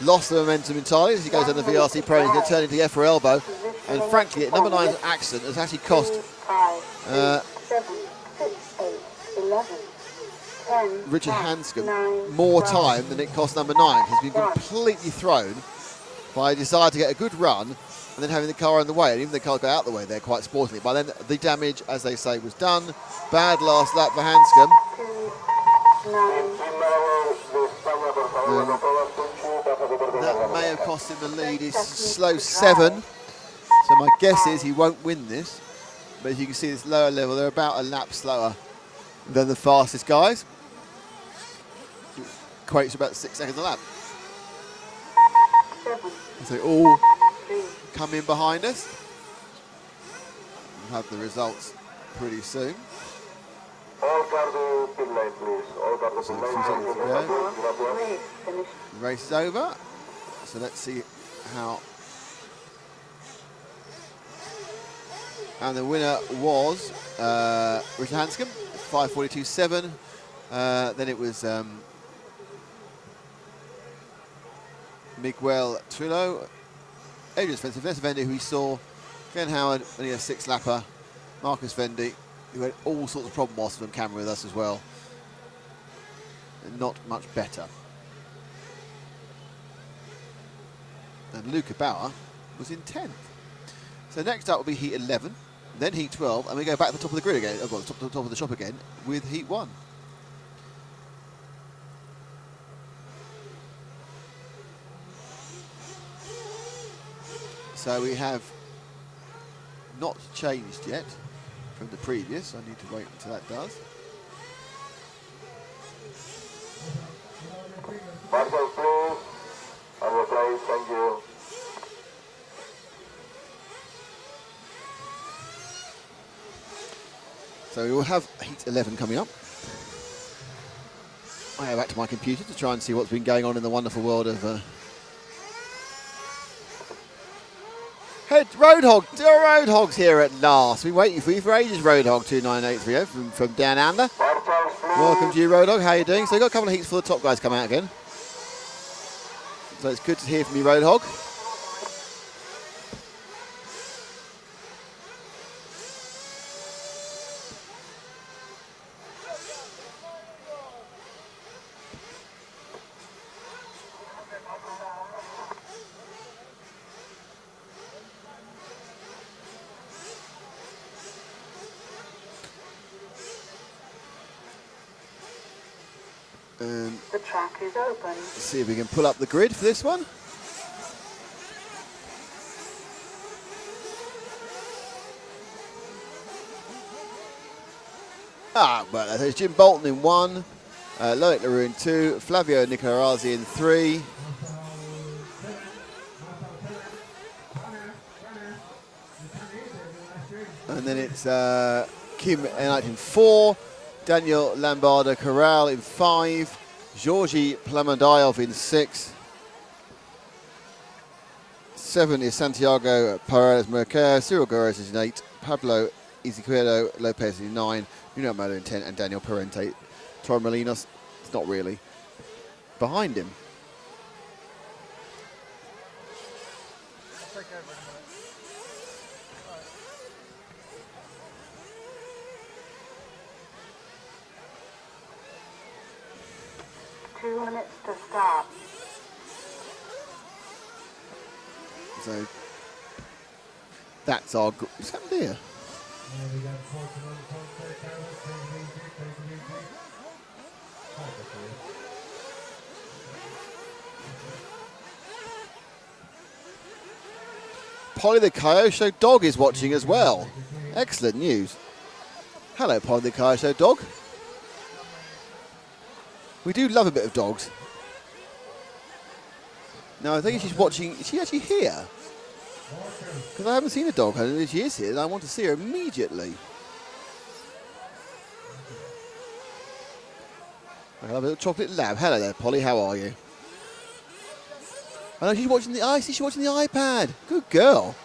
Lost the momentum entirely as he goes down the VRC Pro. He's going to turn into the EFRA elbow. And frankly, number 9's accident has actually cost Richard Hanscom more time than it cost number 9. He's been completely thrown by a desire to get a good run and then having the car in the way. And even the car got out the way there quite sportingly. By then, the damage, as they say, was done. Bad last lap for Hanscom. That may have cost him the lead. He's slow 7. So my guess is he won't win this. But as you can see, this lower level, they're about a lap slower than the fastest guys. Equates to about 6 seconds a lap. So they all come in behind us. We'll have the results pretty soon. All cars to pit lane, please. All cars to pit lane. The race is over. So let's see how. And the winner was Richard Hanscom, 5:42.7. Then it was Miguel Trillo, Adrian Spencer, Vanessa Vendy, who we saw, Glenn Howard, only a 6-lapper, Marcus Vendy, who had all sorts of problem whilst on camera with us as well. Not much better. And Luca Bauer was in 10th. So next up will be Heat 11, then Heat 12, and we go back to the top of the grid again, well, top of the shop again, with Heat 1. So we have not changed yet from the previous. I need to wait until that does. Marshal, please. On your place, thank you. So we will have Heat 11 coming up. I go back to my computer to try and see what's been going on in the wonderful world of... Head Roadhog, Roadhog's here at last. We've been waiting for you for ages, Roadhog 29830 from down under. Welcome to you, Roadhog. How are you doing? So we've got a couple of heats for the top guys come out again. So it's good to hear from you, Roadhog. The track is open. Let's see if we can pull up the grid for this one. Well, there's Jim Bolton in 1, Loic Leroux in 2, Flavio Nicorazzi in 3. And then it's Kim Enite in 4, Daniel Lambarda Corral in 5, Georgi Plamadayov in 6. 7 is Santiago Perez Mercado, Cyril Gores is in 8, Pablo Izquierdo Lopez in 9, Nuno Amado in 10, and Daniel Parente. Torremolinos, it's not really, behind him. Take over in a minute. 2 minutes to start. So that's our group. What's happened here? Polly the Kyosho dog is watching as well. Excellent news. Hello, Polly the Kyosho dog. We do love a bit of dogs. Now, I think she's watching. Is she actually here? Because I haven't seen a dog. I know she is here, and I want to see her immediately. I have a little chocolate lab. Hello there, Polly. How are you? I know she's watching the. I see she's watching the iPad. Good girl.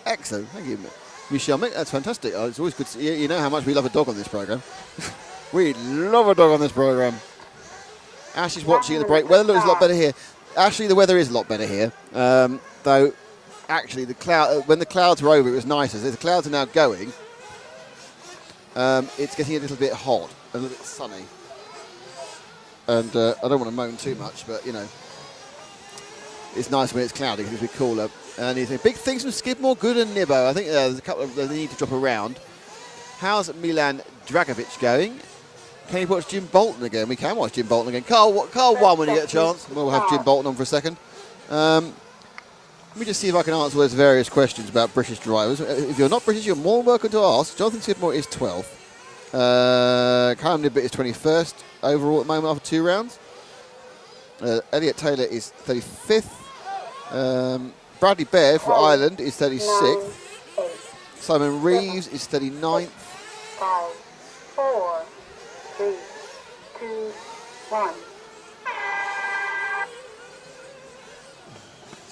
Excellent. Thank you, Michelle. That's fantastic. It's always good to see. You know how much we love a dog on this program. We love a dog on this program. Ashley's watching at the break. Weather looks a lot better here. Actually, the weather is a lot better here. Though, actually, when the clouds were over, it was nicer. As the clouds are now going, it's getting a little bit hot, a little bit sunny. And I don't want to moan too much, but, you know, it's nice when it's cloudy because it's a bit cooler. And big things from Skidmore, Good and Nibbo. I think there's a couple of they need to drop around. How's Milan Dragovic going? Can you watch Jim Bolton again? We can watch Jim Bolton again. Carl won when you get a chance. We'll have Jim Bolton on for a second. Let me just see if I can answer those various questions about British drivers. If you're not British, you're more than welcome to ask. Jonathan Skidmore is 12th. Callum Nibbett is 21st overall at the moment after 2 rounds. Elliot Taylor is 35th. Bradley Baird for Ireland is 36th. Simon Reeves is 39th. 5, 4, 3, 2, 1.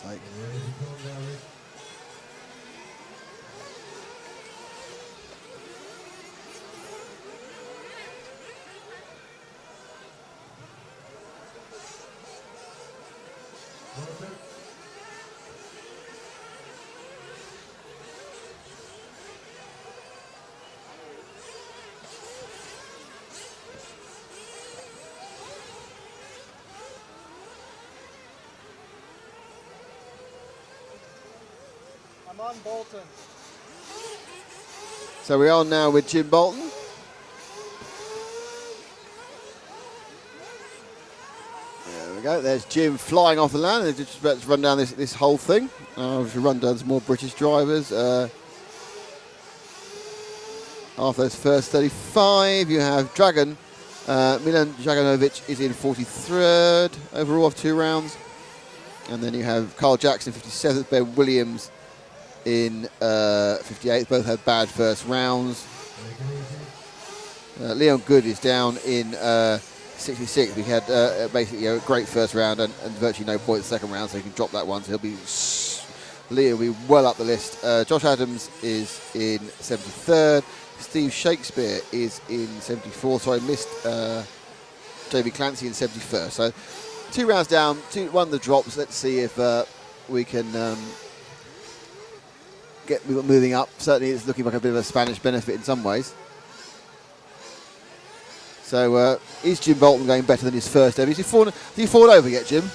Like, I'm on Bolton. So we are now with Jim Bolton. There we go. There's Jim flying off the land. They're just about to run down this whole thing. Obviously run down some more British drivers. After those first 35, you have Dragon. Milan Draganovic is in 43rd overall of 2 rounds. And then you have Carl Jackson 57th, Ben Williams in 58th. Both had bad first rounds. Leon Good is down in 66th. We had basically a great first round and virtually no points second round, so he can drop that one. So Leon will be well up the list. Josh Adams is in 73rd. Steve Shakespeare is in 74th. So I missed Jamie Clancy in 71st. So 2 rounds down, one of the drops. Let's see if we can get moving up. Certainly it's looking like a bit of a Spanish benefit in some ways. So is Jim Bolton going better than his first ever? Has he fallen over yet, Jim?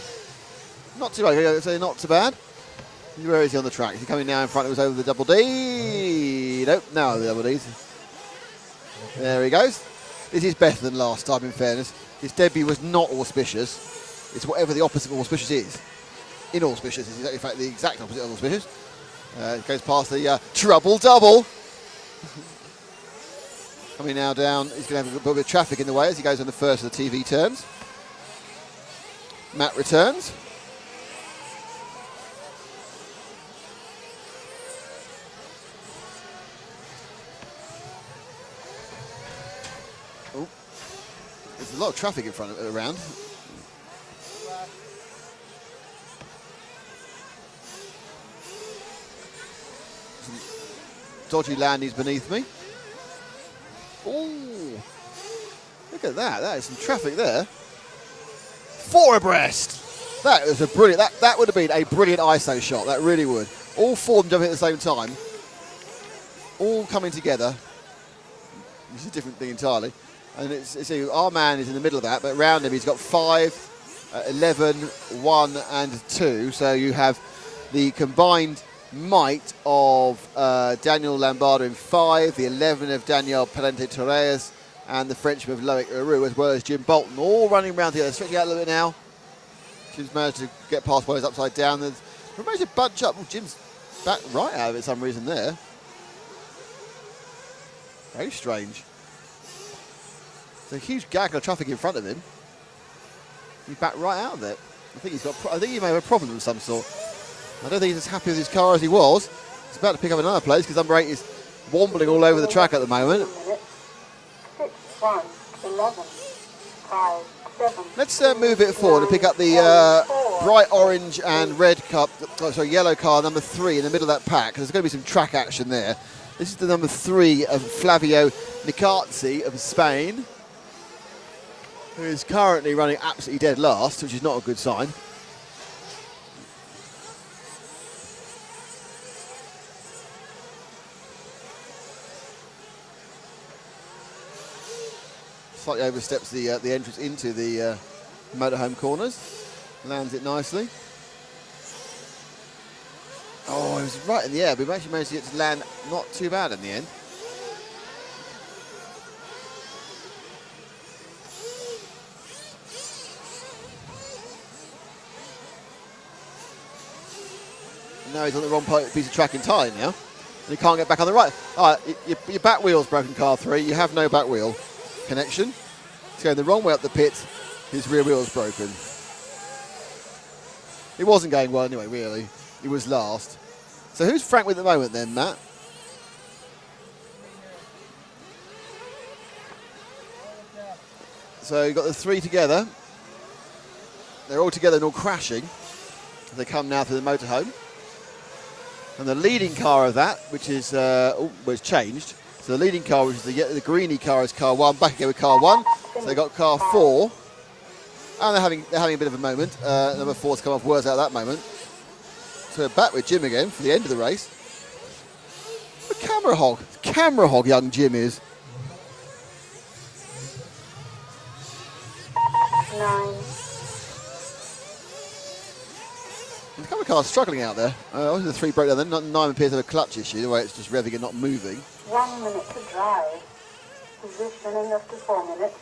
Not too bad. I'd say not too bad. Where is he on the track? Is he coming now in front of us over the double D? Nope, now the double Ds. There he goes. This is better than last time, in fairness. His debut was not auspicious. It's whatever the opposite of auspicious is. Inauspicious is in fact the exact opposite of auspicious. It goes past the trouble double. Coming now down, he's going to have a bit of traffic in the way as he goes on the first of the TV turns. Matt returns. Oh, there's a lot of traffic in front of around. Some dodgy landings beneath me. Oh, look at that. That is some traffic there. 4 abreast. That was a brilliant, that would have been a brilliant ISO shot. That really would. All 4 of them jumping at the same time. All coming together. This is a different thing entirely. And it's our man is in the middle of that, but around him he's got 5, 11, 1 and 2. So you have the combined might of Daniel Lombardo in 5, the 11 of Daniel Palente Torres, and the Frenchman of Loic Heroux, as well as Jim Bolton, all running around together. Stretching out a little bit now. Jim's managed to get past one, he's upside down. There's a major bunch up. Well, Jim's back right out of it for some reason there. Very strange. There's a huge gaggle of traffic in front of him. He's back right out of it. I think he may have a problem of some sort. I don't think he's as happy with his car as he was. He's about to pick up another place because number 8 is wobbling all over the track at the moment. 6, 1, 11, 5, 7. Let's move it forward and pick up the bright orange and red car, yellow car, number 3 in the middle of that pack. There's going to be some track action there. This is the number 3 of Flavio Nicazzi of Spain, who is currently running absolutely dead last, which is not a good sign. Slightly oversteps the entrance into the motorhome corners. Lands it nicely. Oh, it was right in the air, but we actually managed to get to land not too bad in the end. And now he's on the wrong piece of track entirely now. And he can't get back on the right. All right, your back wheel's broken, car 3. You have no back wheel connection. He's going the wrong way up the pit. His rear wheel's broken. It wasn't going well anyway, really. He was last. So who's Frank with at the moment then, Matt? So you've got the 3 together. They're all together and all crashing. They come now through the motorhome. And the leading car of that, which is, it's changed. So the leading car, which is the greeny car, is car 1. Back again with car 1. So they got car 4. And they're having a bit of a moment. Number 4's come off worse out of that moment. So back with Jim again for the end of the race. The camera hog young Jim is. 9. There's a couple of cars struggling out there. Obviously the 3 broke down. Then 9 appears to have a clutch issue, the way it's just revving and not moving. 1 minute to drive. Positioning up to 4 minutes.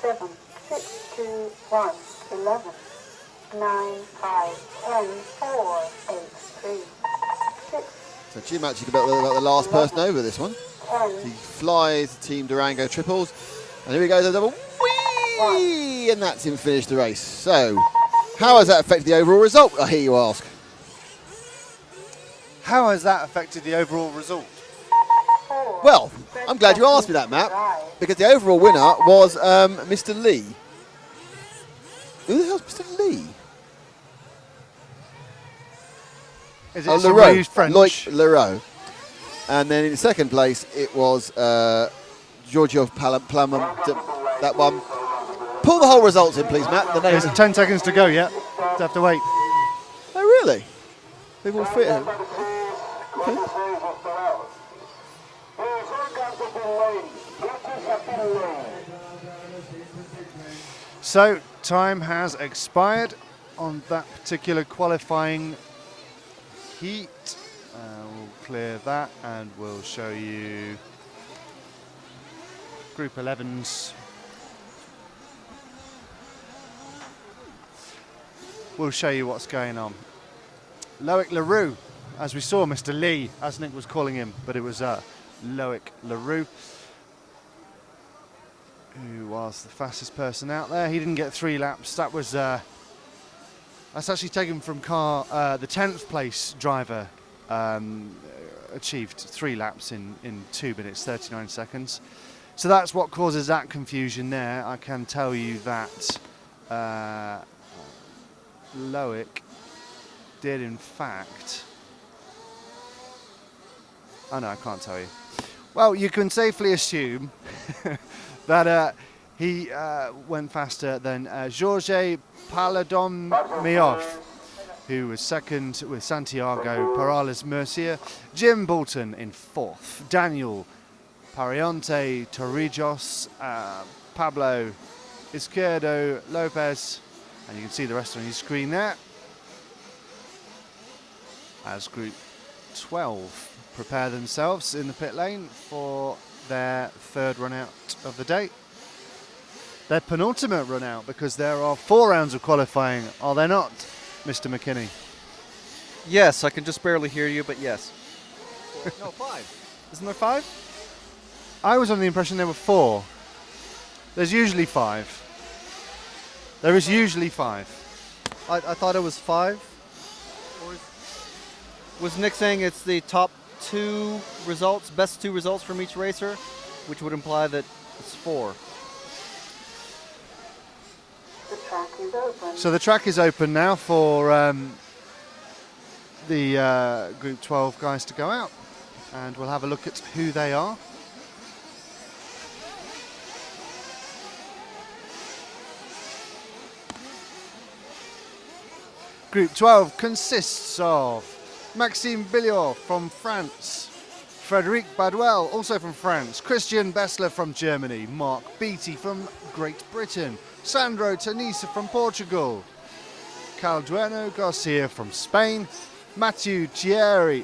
7, 6, 2, 1, 11, 9, 5, 10, 4, 8, 3, 6. So Jim actually about the last person over this one. 10. He flies Team Durango triples. And here he goes, a double. Whee! And that's him finished the race. So, how has that affected the overall result, I hear you ask? How has that affected the overall result? Well, I'm glad you asked me that, Matt, because the overall winner was Mr. Lee. Who the hell's Mr. Lee? Is it somebody Leroux, who's French? Loic Leroux. And then in second place, it was Giorgio Plumum, that one. Pull the whole results in, please, Matt. There's 10 seconds to go, yeah. Have to wait. Oh, really? They've all fit. So, time has expired on that particular qualifying heat. We'll clear that and we'll show you Group 11's. We'll show you what's going on. Loic Leroux, as we saw, Mr. Lee, as Nick was calling him, but it was Loic Leroux, who was the fastest person out there. He didn't get 3 laps. That was that's actually taken from the 10th place driver achieved 3 laps in 2 minutes 39 seconds. So that's what causes that confusion there. I can tell you that Loic did in fact. Oh no, I can't tell you. Well, you can safely assume that he went faster than Georges Paladomyov, who was second with Santiago Perales-Murcia, Jim Bolton in 4th, Daniel Parionte Torrijos, Pablo Izquierdo Lopez, and you can see the rest on your screen there, as Group 12 prepare themselves in the pit lane for their 3rd run out of the day. Their penultimate run out, because there are 4 rounds of qualifying, are there not, Mr. McKinney? Yes, I can just barely hear you, but yes. No, 5. Isn't there 5? I was under the impression there were 4. There's usually 5. There is usually 5. I thought it was 5. Was Nick saying it's the top 2 results, best 2 results from each racer, which would imply that it's 4? The track is open. So the track is open now for the Group 12 guys to go out, and we'll have a look at who they are. Group 12 consists of Maxime Billiot from France, Frédéric Baduel, also from France, Christian Bessler from Germany, Mark Beattie from Great Britain, Sandro Tanisa from Portugal, Caldueno Garcia from Spain, Thierry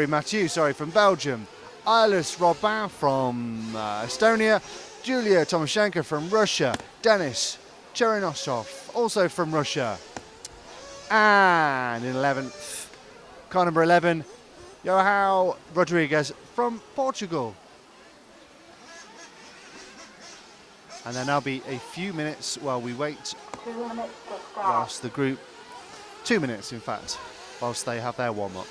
Mathieu from Belgium, Ilis Robin from Estonia, Julia Tomoshenko from Russia, Denis Cherinosov, also from Russia, and in 11th, car number 11, João Rodrigues from Portugal. And then there'll be a few minutes while we wait, 2 minutes to start. whilst the group, 2 minutes in fact, whilst they have their warm-up.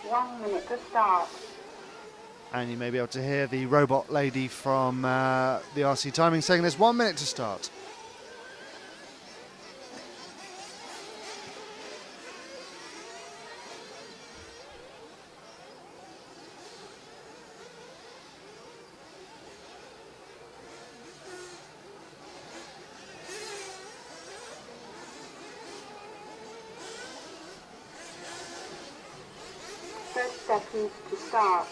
1 minute to start. And you may be able to hear the robot lady from the RC timing saying there's 1 minute to start. Seconds to start.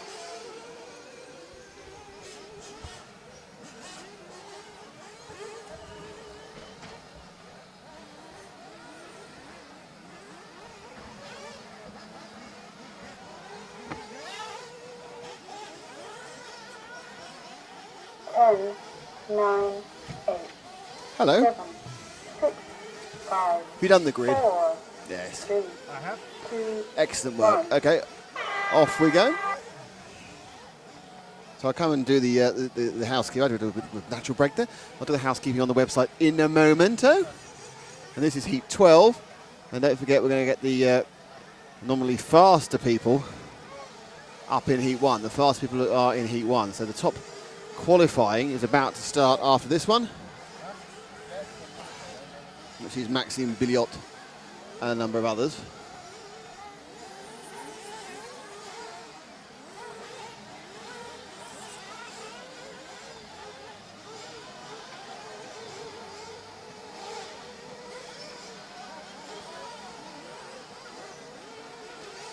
10, 9, 8. Hello. 7, 6, 5. Have you done the grid? 4, Yes. 3, I have. 2, Excellent work. 1. Okay, off we go. So I'll come and do the housekeeping. I do it with natural break there. I'll do the housekeeping on the website in a momento. And this is heat 12. And don't forget, we're going to get the normally faster people up in heat 1. The fast people that are in heat 1. So the top qualifying is about to start after this one, which is Maxime Billiot and a number of others.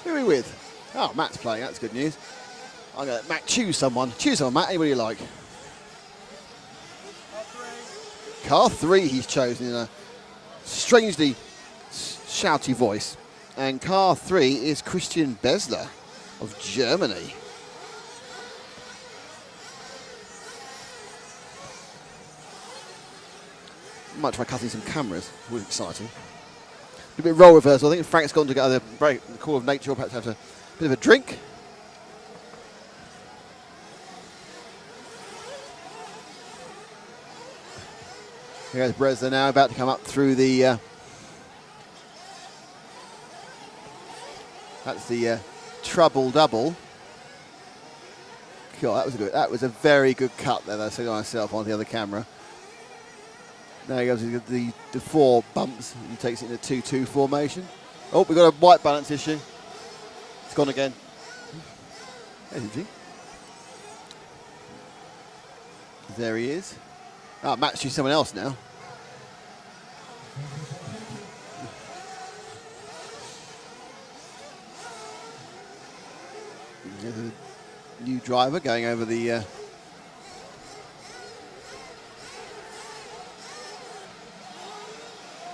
Who are we with? Oh, Matt's playing. That's good news. I'm going to Matt choose someone. Choose someone, Matt. Anybody you like. Car 3 he's chosen in a strangely shouty voice. And car 3 is Christian Besler of Germany. Might try cutting some cameras. It was exciting. A bit of role reversal. I think Frank's gone to get the break, the call of nature, or perhaps have a bit of a drink. Here's Bresler now, about to come up through the. That's the trouble double. Cool, that was good. That was a very good cut there. I said myself on the other camera. Now he goes with the 4 bumps and takes it in a 2-2 formation. Oh, we've got a white balance issue. It's gone again. There's he. There he is. Oh, Matt's choosing someone else now. There's a new driver going over the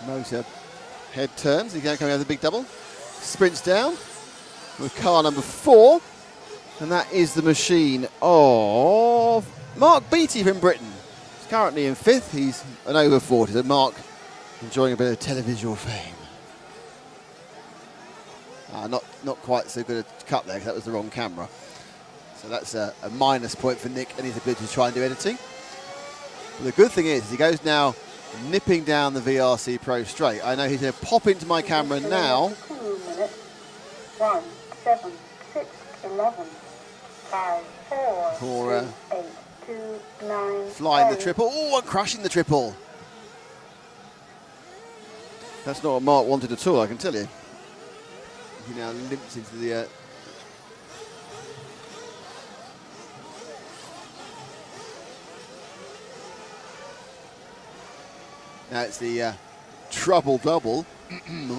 motor head turns. He's going to come over the big double. Sprints down with car number 4. And that is the machine of Mark Beattie from Britain. He's currently in 5th. He's an over 40. So Mark enjoying a bit of televisual fame. Not quite so good a cut there because that was the wrong camera. So that's a minus point for Nick and his ability to try and do editing. But the good thing is he goes now nipping down the VRC Pro straight. I know he's going to pop into my camera now. 2 minutes. 1, 7, 6, 11, 5, 4, For 3, 8, 2, 9, flying 10. the triple. Oh, and crashing the triple. That's not what Mark wanted at all, I can tell you. He now limps into the... Now it's the trouble double.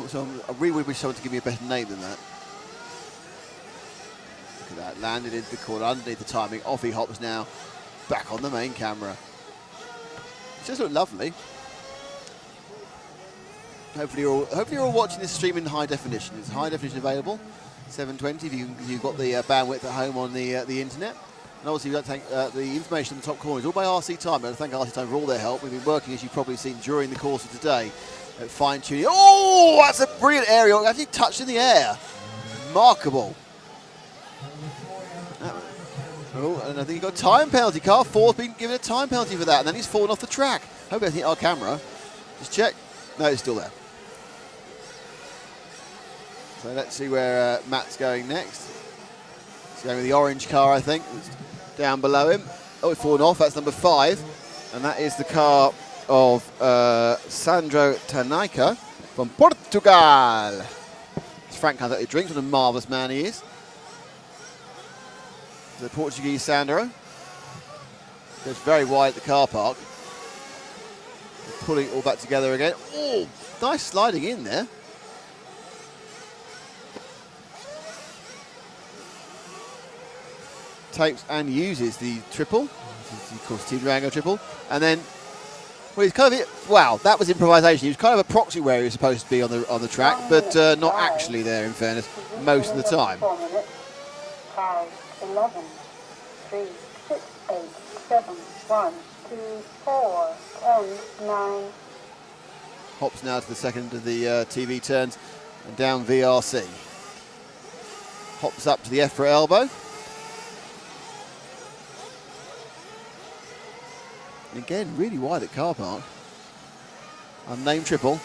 So I really wish someone to give me a better name than that. Look at that, landed into the corner underneath the timing. Off he hops now, back on the main camera. It just looked lovely. Hopefully you're all watching this stream in high definition. It's high definition available, 720 if you've got the bandwidth at home on the internet. And obviously, we'd like to thank the information in the top corner is all by RC Time. I'd like to thank RC Time for all their help. We've been working, as you've probably seen, during the course of today at fine-tuning. Oh, that's a brilliant aerial. Actually touched in the air. Remarkable. Oh, and I think he got a time penalty. Car 4's been given a time penalty for that, and then he's fallen off the track. Hope I think our camera. Just check. No, it's still there. So let's see where Matt's going next. He's going with the orange car, I think. It's down below him. Oh, it's fallen off. That's number 5. And that is the car of Sandro Tanaika from Portugal. As Frank comes out, he drinks. What a marvellous man he is. The Portuguese Sandro. Goes very wide at the car park. Pulling it all back together again. Oh, nice sliding in there. Tapes and uses the triple. He calls Team Durango triple. And then, well, he's kind of, wow, that was improvisation. He was kind of a proxy where he was supposed to be on the track, but not actually there, in fairness, most of the time. 4 minutes. 5, 11, 3, 6, 8, 7, 1, 2, 4, 10, 9. Hops now to the second of the TV turns and down VRC. Hops up to the EFRA elbow. And again, really wide at car park. Unnamed triple.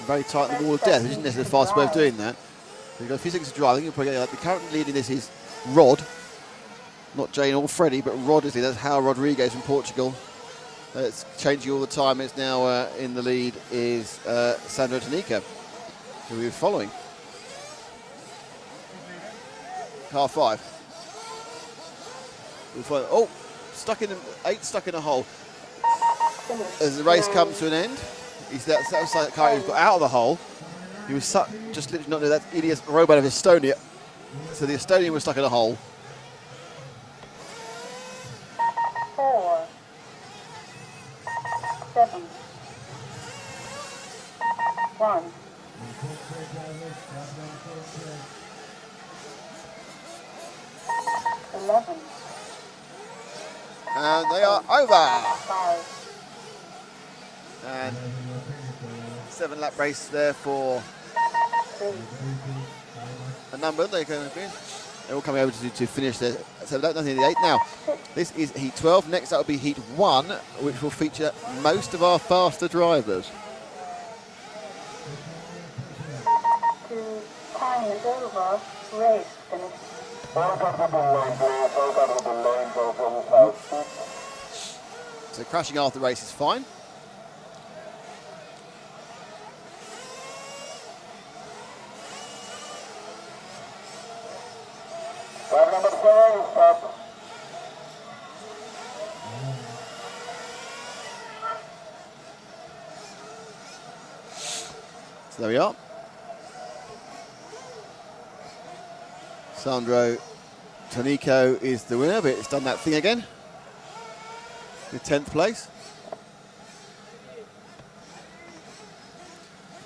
Very tight on the wall of death, which isn't necessarily the fastest way of doing that. We've got a few seconds to drive. I think you'll probably get the currently leading this is Rod. Not Jane or Freddie, but Rod is leading. That's Hal Rodriguez from Portugal. It's changing all the time. It's now in the lead is Sandro Tanaika, who we're following. Car 5. Oh, stuck in 8, stuck in a hole. As the race comes to an end, he's that side car who's got out of the hole. He was just literally not there. That's Ilias Roban of Estonia. So the Estonian was stuck in a hole. 4, 7, 1. And they are over. 5. And 7-lap race there for 3. a number. They're all coming over to finish their 7 nothing in the 8. Now, this is Heat 12. Next up will be Heat 1, which will feature most of our faster drivers. 2. Time is over. Race finished. So crashing after the race is fine. So there we are. Sandro Tanaika is the winner, but it's done that thing again. In 10th place.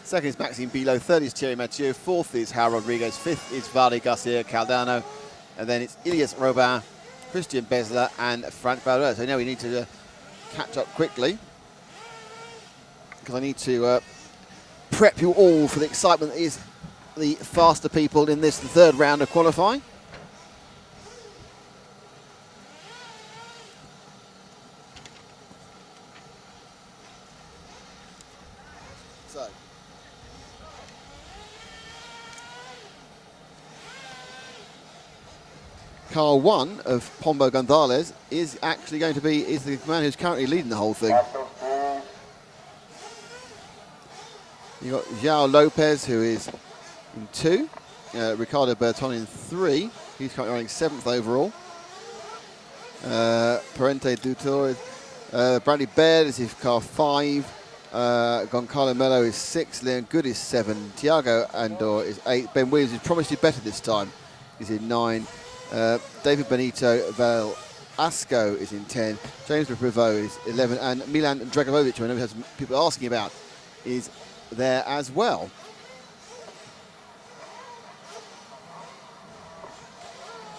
Second is Maxime Bilo, third is Thierry Mathieu, fourth is Hal Rodriguez, fifth is Vale Garcia Caldano, and then it's Ilias Robin, Christian Besler, and Frank Bauer. So now we need to catch up quickly, because I need to prep you all for the excitement that is the faster people in this third round of qualifying. So, car 1 of Pombo Gonzalez is actually going to be the man who's currently leading the whole thing. You've got João Lopez, who is in 2. Ricardo Berton in 3. He's currently running 7th overall. Parente Dutor, Bradley Baird is in car 5. Goncalo Melo is 6. Leon Good is 7. Thiago Andor is 8. Ben Williams is promised to be better this time. He's in 9. David Benito Velasco is in 10. James Privot is 11. And Milan Dragovic, who I know we have some people asking about, is there as well.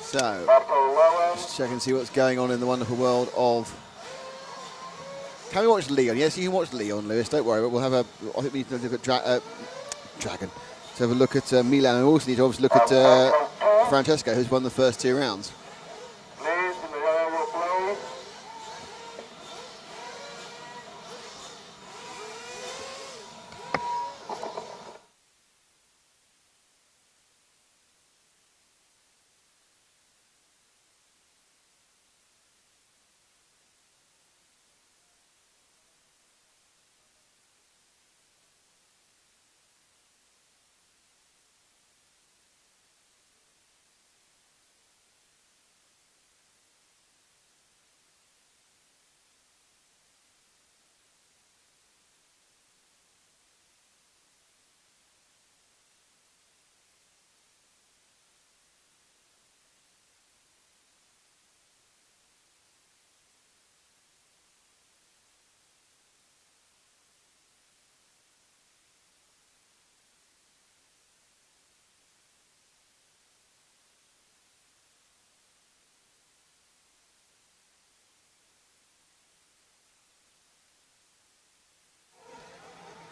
So, just check and see what's going on in the wonderful world of... Can we watch Leon? Yes, you can watch Leon, Lewis, don't worry. But we'll have I think we need to look at Dragon. So have a look at Milan, and we also need to obviously look at Francesco, who's won the first 2 rounds.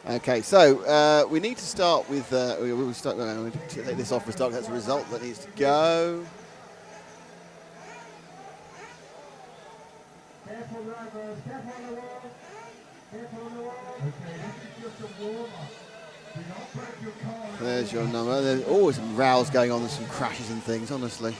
Okay, so we need to start with. We'll start. We'll take this off for stock. That's a result that needs to go. Careful drivers, careful on the wall. Careful on the wall. Okay, this is just a warm-up. Do not break your car. There's your number. There's always some rows going on and some crashes and things, honestly.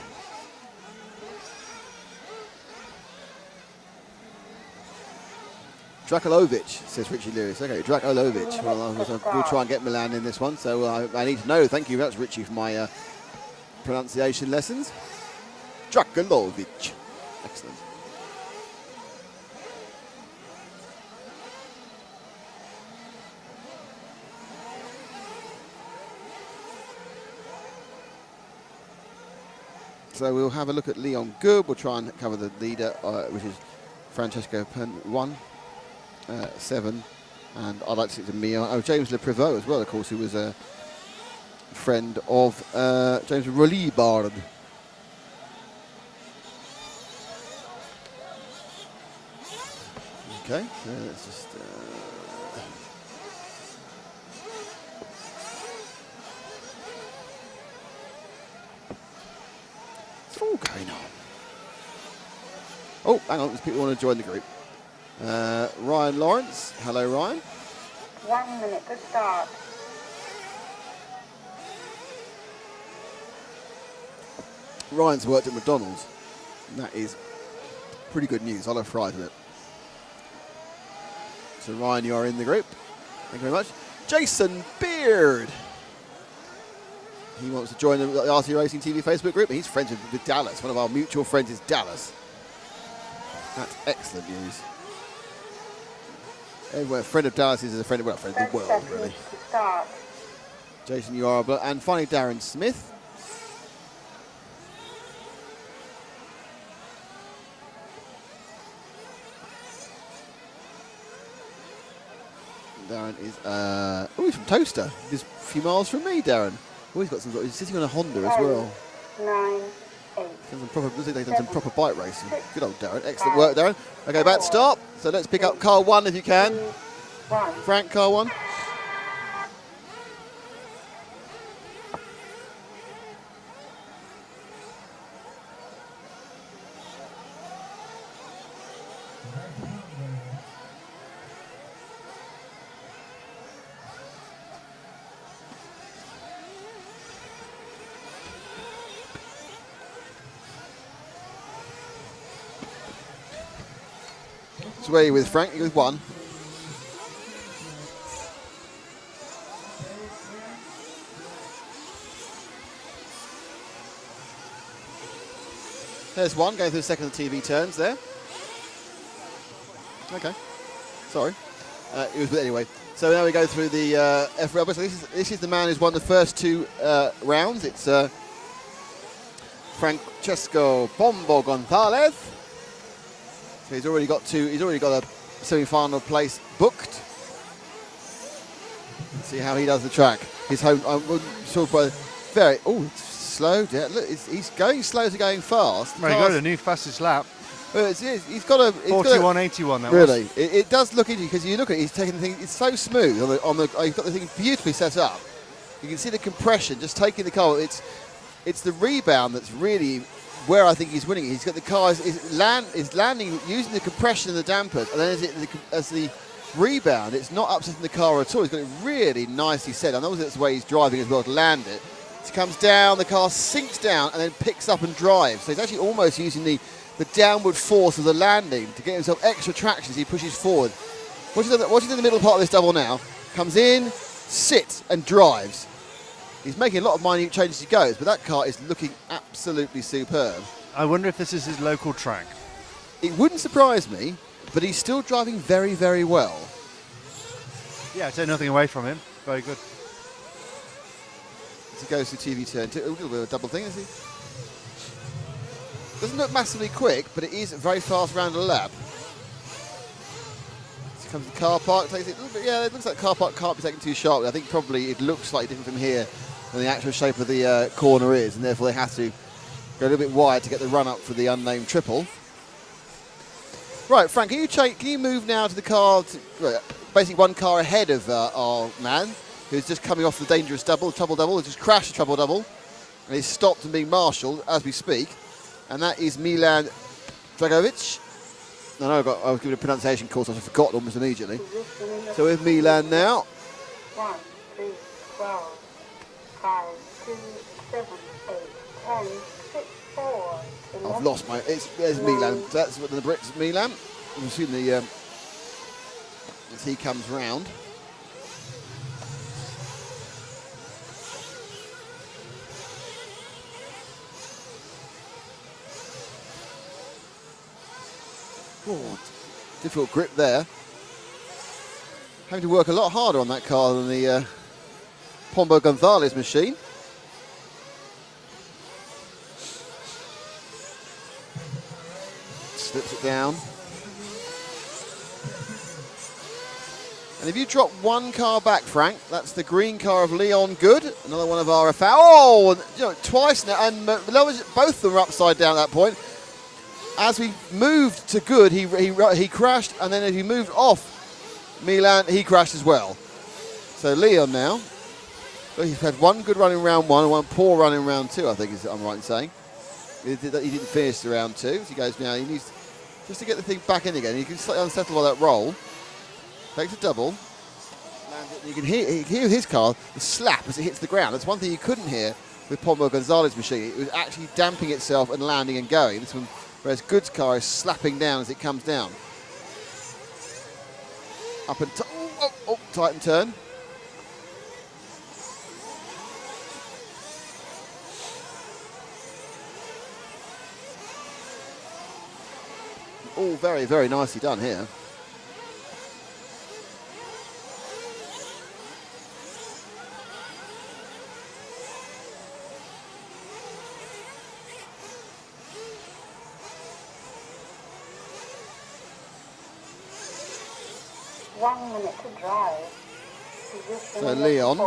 Drakulovic, says Richie Lewis. Okay, Drakulovic. Well, we'll try and get Milan in this one, so I need to know. Thank you very much, Richie, for my pronunciation lessons. Drakulovic. Excellent. So we'll have a look at Leon Good. We'll try and cover the leader, which is Francesco Pen 1, 7. And I'd like to stick to Mio. Oh, James Le Prevot as well, of course, who was a friend of James Rollibard. Okay, so let's just... What's all going on? Oh, hang on, there's people who want to join the group. Ryan Lawrence. Hello, Ryan. 1 minute to start. Ryan's worked at McDonald's. And that is pretty good news. I'll have fries with it. So, Ryan, you are in the group. Thank you very much. Jason Beard. He wants to join the RC Racing TV Facebook group. He's friends with Dallas. One of our mutual friends is Dallas. That's excellent news. Everywhere, a friend of Dallas is a friend of, well, a friend of the world, really. Jason, you are, and finally Darren Smith. Darren is, he's from Toaster. He's a few miles from me, Darren. Oh, he's got some, he's sitting on a Honda as well. 9, 8. Looks like they've done some proper bike racing. Good old Darren. Excellent work, Darren. Okay, back to stop. So let's pick up car 1 if you can. Frank, car 1. So where are you with, Frank? You're with 1. There's 1 going through the second of the TV turns there. Okay. Sorry. It was, but anyway. So now we go through the EFRA. So this is the man who's won the first 2 rounds. It's Francesco Pombo Gonzalez. So he's already got 2. He's already got a semi-final place booked. Let's see how he does the track. His home. Very. Oh, slow. Yeah, look, he's going slow to going fast. Well, he got a new fastest lap. He's got a 41.81. That really, was. it does look easy because you look at it, he's taking the thing. It's so smooth on the. He's got the thing beautifully set up. You can see the compression just taking the car. It's the rebound that's really where I think he's winning. He's got the car is landing using the compression and the dampers, and then as the rebound, it's not upsetting the car at all. He's got it really nicely set. I know that's the way he's driving as well to land it. He comes down, the car sinks down, and then picks up and drives. So he's actually almost using the downward force of the landing to get himself extra traction as he pushes forward. Watch it in the middle part of this double now. Comes in, sits, and drives. He's making a lot of minute changes as he goes, but that car is looking absolutely superb. I wonder if this is his local track. It wouldn't surprise me, but he's still driving very, very well. Yeah, I take nothing away from him. Very good. As he goes to TV turn, a little bit of a double thing, is he? Doesn't look massively quick, but it is very fast round a lap. As he comes to the car park, takes it a little bit, yeah, it looks like car park can't be taken too sharply. I think probably it looks slightly different from here than the actual shape of the corner is, and therefore they have to go a little bit wide to get the run up for the unnamed triple. Right, Frank, can you move now to the car? basically one car ahead of our man, who's just coming off the dangerous trouble-double, who's just crashed the trouble-double, and he's stopped and being marshalled as we speak, and that is Milan Dragovic. I know I was giving a pronunciation course, I forgot almost immediately. So with Milan now. 1, 3, 12, 5, 2, 7, 8, 10, 6, 4, 11. I've lost my. There's Milan. So that's what the Brits. Milan. We've seen the as he comes round. Oh, difficult grip there. Having to work a lot harder on that car than the Pombo Gonzalez machine. Slips it down. And if you drop one car back, Frank, that's the green car of Leon Good, another one of our EFRA. Oh, you know, twice now, and both of them are upside down at that point. As we moved to Good, he crashed, and then as he moved off Milan, he crashed as well. So Leon now, well, he's had one good run in round one and one poor run in round two, I think I'm right in saying. He didn't finish the round two. So he goes now, he needs just to get the thing back in again. He can slightly unsettle by that roll. Takes a double. You can hear his car, the slap as it hits the ground. That's one thing you couldn't hear with Pombo Gonzalez's machine. It was actually damping itself and landing and going. This one, whereas Good's car is slapping down as it comes down. Up and tight and turn. All very, very nicely done here. To drive. So Leon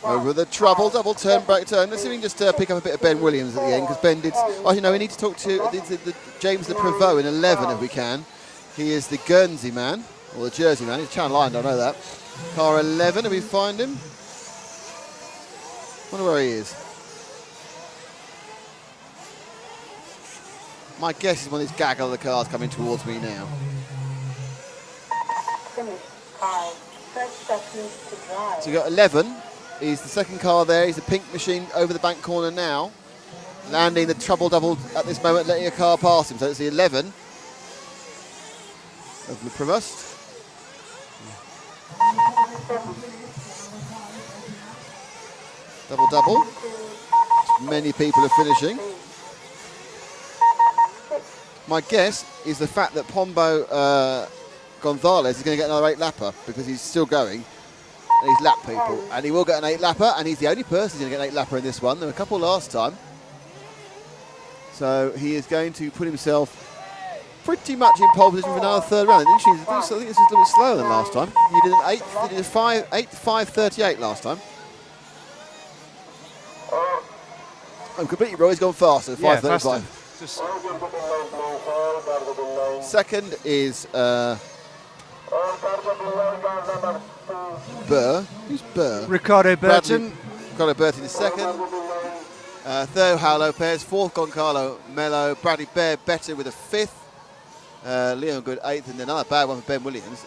over the trouble, double turn, break turn. Let's see if we can just pick up a bit of Ben Williams at the end, because Ben did. Oh, you know, we need to talk to the James Le Prevost in 11 if we can. He is the Guernsey man, or the Jersey man. He's Channel Island, I know that. Car 11, if we find him. Wonder where he is. My guess is one of these gaggle of the cars coming towards me now. Finish 5, 30 seconds to drive. So you got 11. He's the second car there. He's the pink machine over the bank corner now. Landing the trouble double at this moment, letting a car pass him. So it's the 11 of Le Prevost. Double. Many people are finishing. My guess is the fact that Pombo Gonzalez is going to get another 8-lapper because he's still going and he's lapped people, and he will get an 8-lapper, and he's the only person who's going to get an 8-lapper in this one. There were a couple last time, so he is going to put himself pretty much in pole position for another third round. I think this is a little bit slower than last time. He did an 5:38 last time. I'm completely wrong. He's gone faster. 5:35. Second is Burr. Who's Burr? Ricardo Burton. Ricardo Burton is second. Third, João Lopez. Fourth, Goncalo Mello. Bradley better with a fifth. Leon Good eighth, and another bad one for Ben Williams.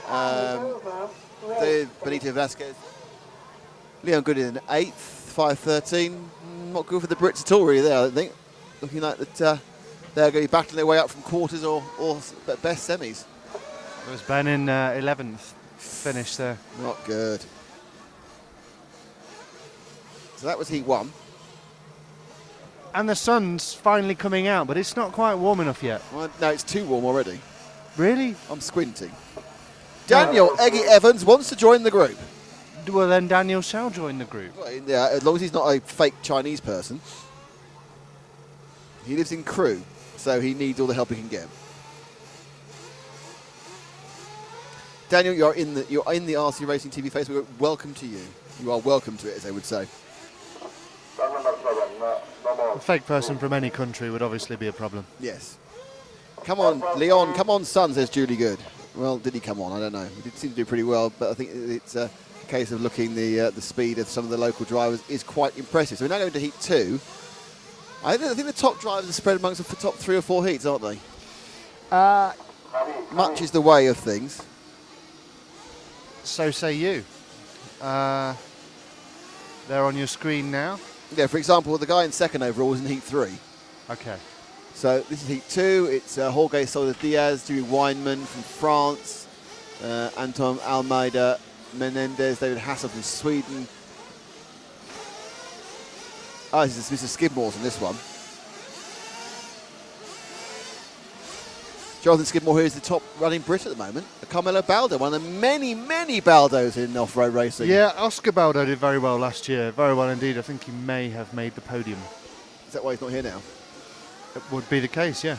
Benito Vasquez. Leon Good in eighth, 5:13. Not good for the Brits at all, really, there, I don't think. Looking like that they're going to be battling their way up from quarters or best semis. It was Ben in 11th finish there. Not good. So that was heat one. And the sun's finally coming out, but it's not quite warm enough yet. Well, no, it's too warm already. Really? I'm squinting. Daniel Eggy Evans wants to join the group. Well, then Daniel shall join the group. Well, yeah, as long as he's not a fake Chinese person. He lives in Crewe, so he needs all the help he can get. Daniel, you're in the RC Racing TV Facebook. Welcome to you. You are welcome to it, as they would say. A fake person from any country would obviously be a problem. Yes. Come on, Leon. Come on, son, says Julie Good. Well, did he come on? I don't know. He did seem to do pretty well, but I think it's a case of looking the speed of some of the local drivers is quite impressive. So we're now going to heat 2. I think the top drivers are spread amongst the top 3 or 4 heats, aren't they? Much is the way of things. So say you. They're on your screen now. Yeah, for example, the guy in second overall was in heat 3. Okay. So this is heat 2. It's Jorge Soler Diaz, Dewey Weinman from France, Anton Almeida Menendez, David Hassel from Sweden. Oh, this is Mr. Skidmore's in this one. Jonathan Skidmore, who is the top running Brit at the moment. Carmelo Baldo, one of the many, many Baldos in off-road racing. Yeah, Oscar Baldo did very well last year. Very well indeed. I think he may have made the podium. Is that why he's not here now? It would be the case, yeah.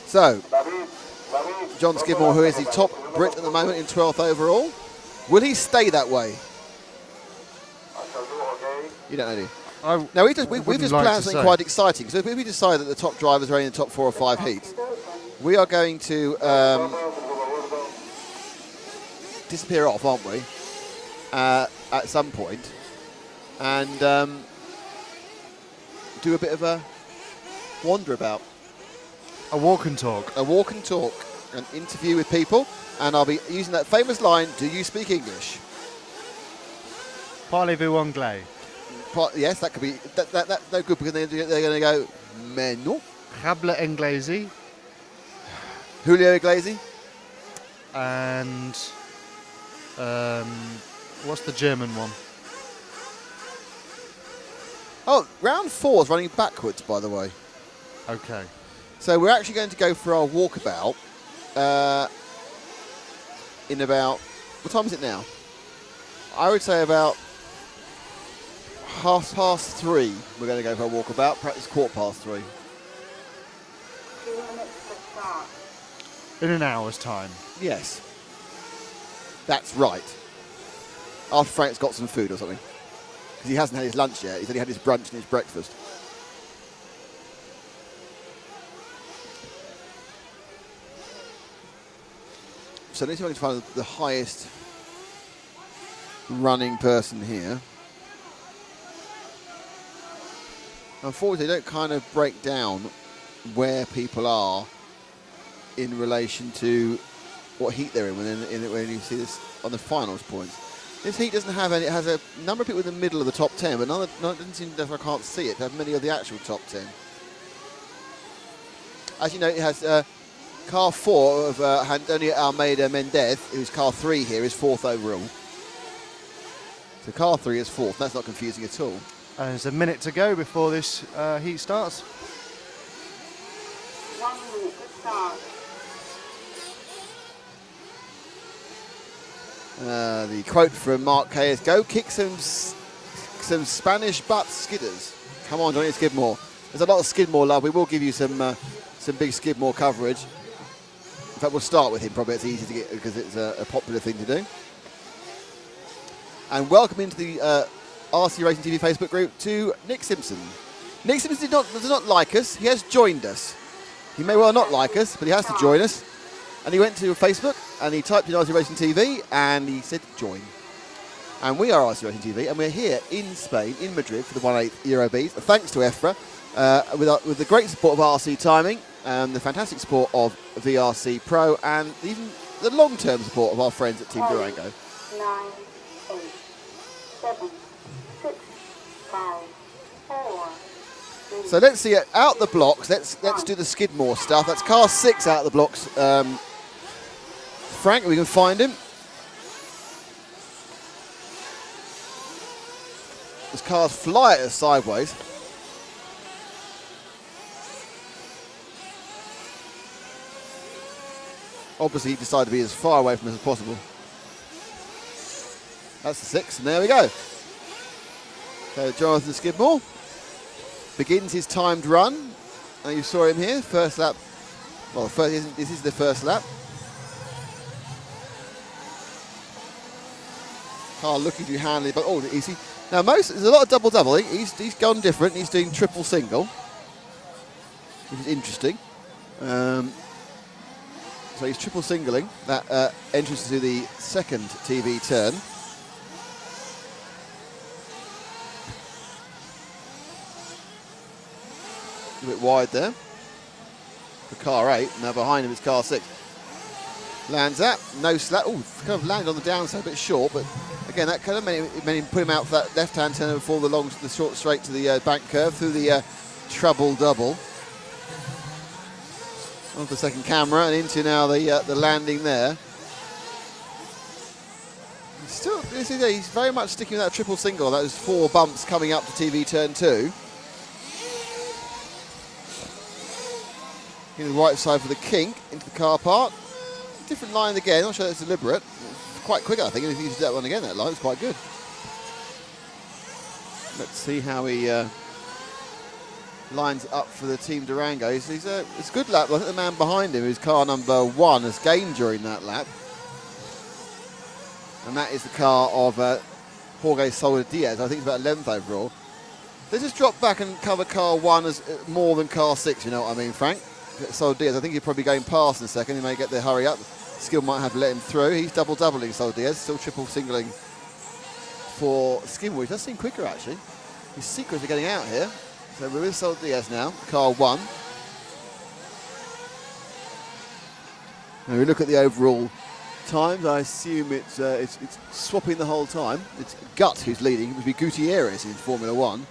So, John Skidmore, who is the top Brit at the moment in 12th overall. Will he stay that way? You don't know, do you? Now, we've just planned something quite exciting. So if we decide that the top drivers are in the top 4 or 5 heats, we are going to disappear off, aren't we, at some point, and do a bit of a wander about. A walk and talk. A walk and talk, an interview with people, and I'll be using that famous line, do you speak English? Parlez-vous anglais? Yes, that could be, that's no good because they're going to go, mais non. Habla inglesi. Julio Iglesias. And what's the German one? Oh, round 4 is running backwards, by the way. Okay. So we're actually going to go for our walkabout in about, what time is it now? I would say about 3:30 we're going to go for a walkabout, perhaps 3:15. 2 minutes to start. In an hour's time. Yes. That's right. After Frank's got some food or something. Because he hasn't had his lunch yet, he's only had his brunch and his breakfast. So let's see if I can find the highest running person here. Unfortunately, they don't kind of break down where people are in relation to what heat they're in when you see this on the finals points. This heat doesn't have any, it has a number of people in the middle of the top 10, but none it doesn't seem, if I can't see it, to have many of the actual top 10. As you know, it has car 4 of Antonio Almeida Mendez, who's car 3 here, is 4th overall. So car 3 is 4th. That's not confusing at all. And there's a minute to go before this heat starts. 1 minute to start. The quote from Mark Kay is, go kick some Spanish butt skidders. Come on, Johnny Skidmore. There's a lot of Skidmore love. We will give you some big Skidmore coverage. In fact, we'll start with him. Probably it's easy to get because it's a popular thing to do. And welcome into the RC Racing TV Facebook group to Nick Simpson. Nick Simpson does not like us. He has joined us. He may well not like us, but he has to join us. And he went to Facebook and he typed in RC Racing TV and he said join. And we are RC Racing TV and we're here in Spain, in Madrid, for the 1/8 Eurobs. Thanks to EFRA, with the great support of RC Timing, the fantastic support of VRC Pro, and even the long-term support of our friends at Team Durango. 9, 8, 7, 6, 5, 4, 3. So let's see it out the blocks. Let's do the Skidmore stuff. That's car 6 out of the blocks. Frank, we can find him. This car's fly at us sideways. Obviously, he decided to be as far away from us as possible. That's the 6, and there we go. So Jonathan Skidmore begins his timed run. And you saw him here, first lap. Well, this is the first lap. Car looking to handle it, but oh, easy. Now there's a lot of double. He's gone different. He's doing triple single, which is interesting. So he's triple singling that entrance to the second TV turn. A bit wide there for car 8. Now behind him is car 6. Lands that, no slap. Oh, kind of landed on the downside, a bit short, but again, that kind of made him put him out for that left-hand turn before the short straight to the bank curve through the trouble double. On the second camera and into now the landing there. Still, he's very much sticking with that triple single. Those 4 bumps coming up to TV turn 2. In the right side for the kink into the car park. Different line again. I'm sure that's deliberate. Quite quick, I think. If he uses that one again, that line, it's quite good. Let's see how he lines up for the Team Durango. It's a good lap. I think the man behind him, who's car number 1, has gained during that lap. And that is the car of Jorge Soler Diaz. I think it's about 11th overall. Let's just drop back and cover car 1 as more than car 6, you know what I mean, Frank? Soler Diaz, I think he'll probably going past in a second. He may get there, hurry up. Skill might have to let him through. He's double-doubling Soler Diaz, still triple singling for Skimwell. He does seem quicker, actually. His secrets are getting out here. So we're with Soler Diaz now, car 1. Now we look at the overall times. I assume it's swapping the whole time. It's Gut who's leading. It would be Gutierrez in Formula 1.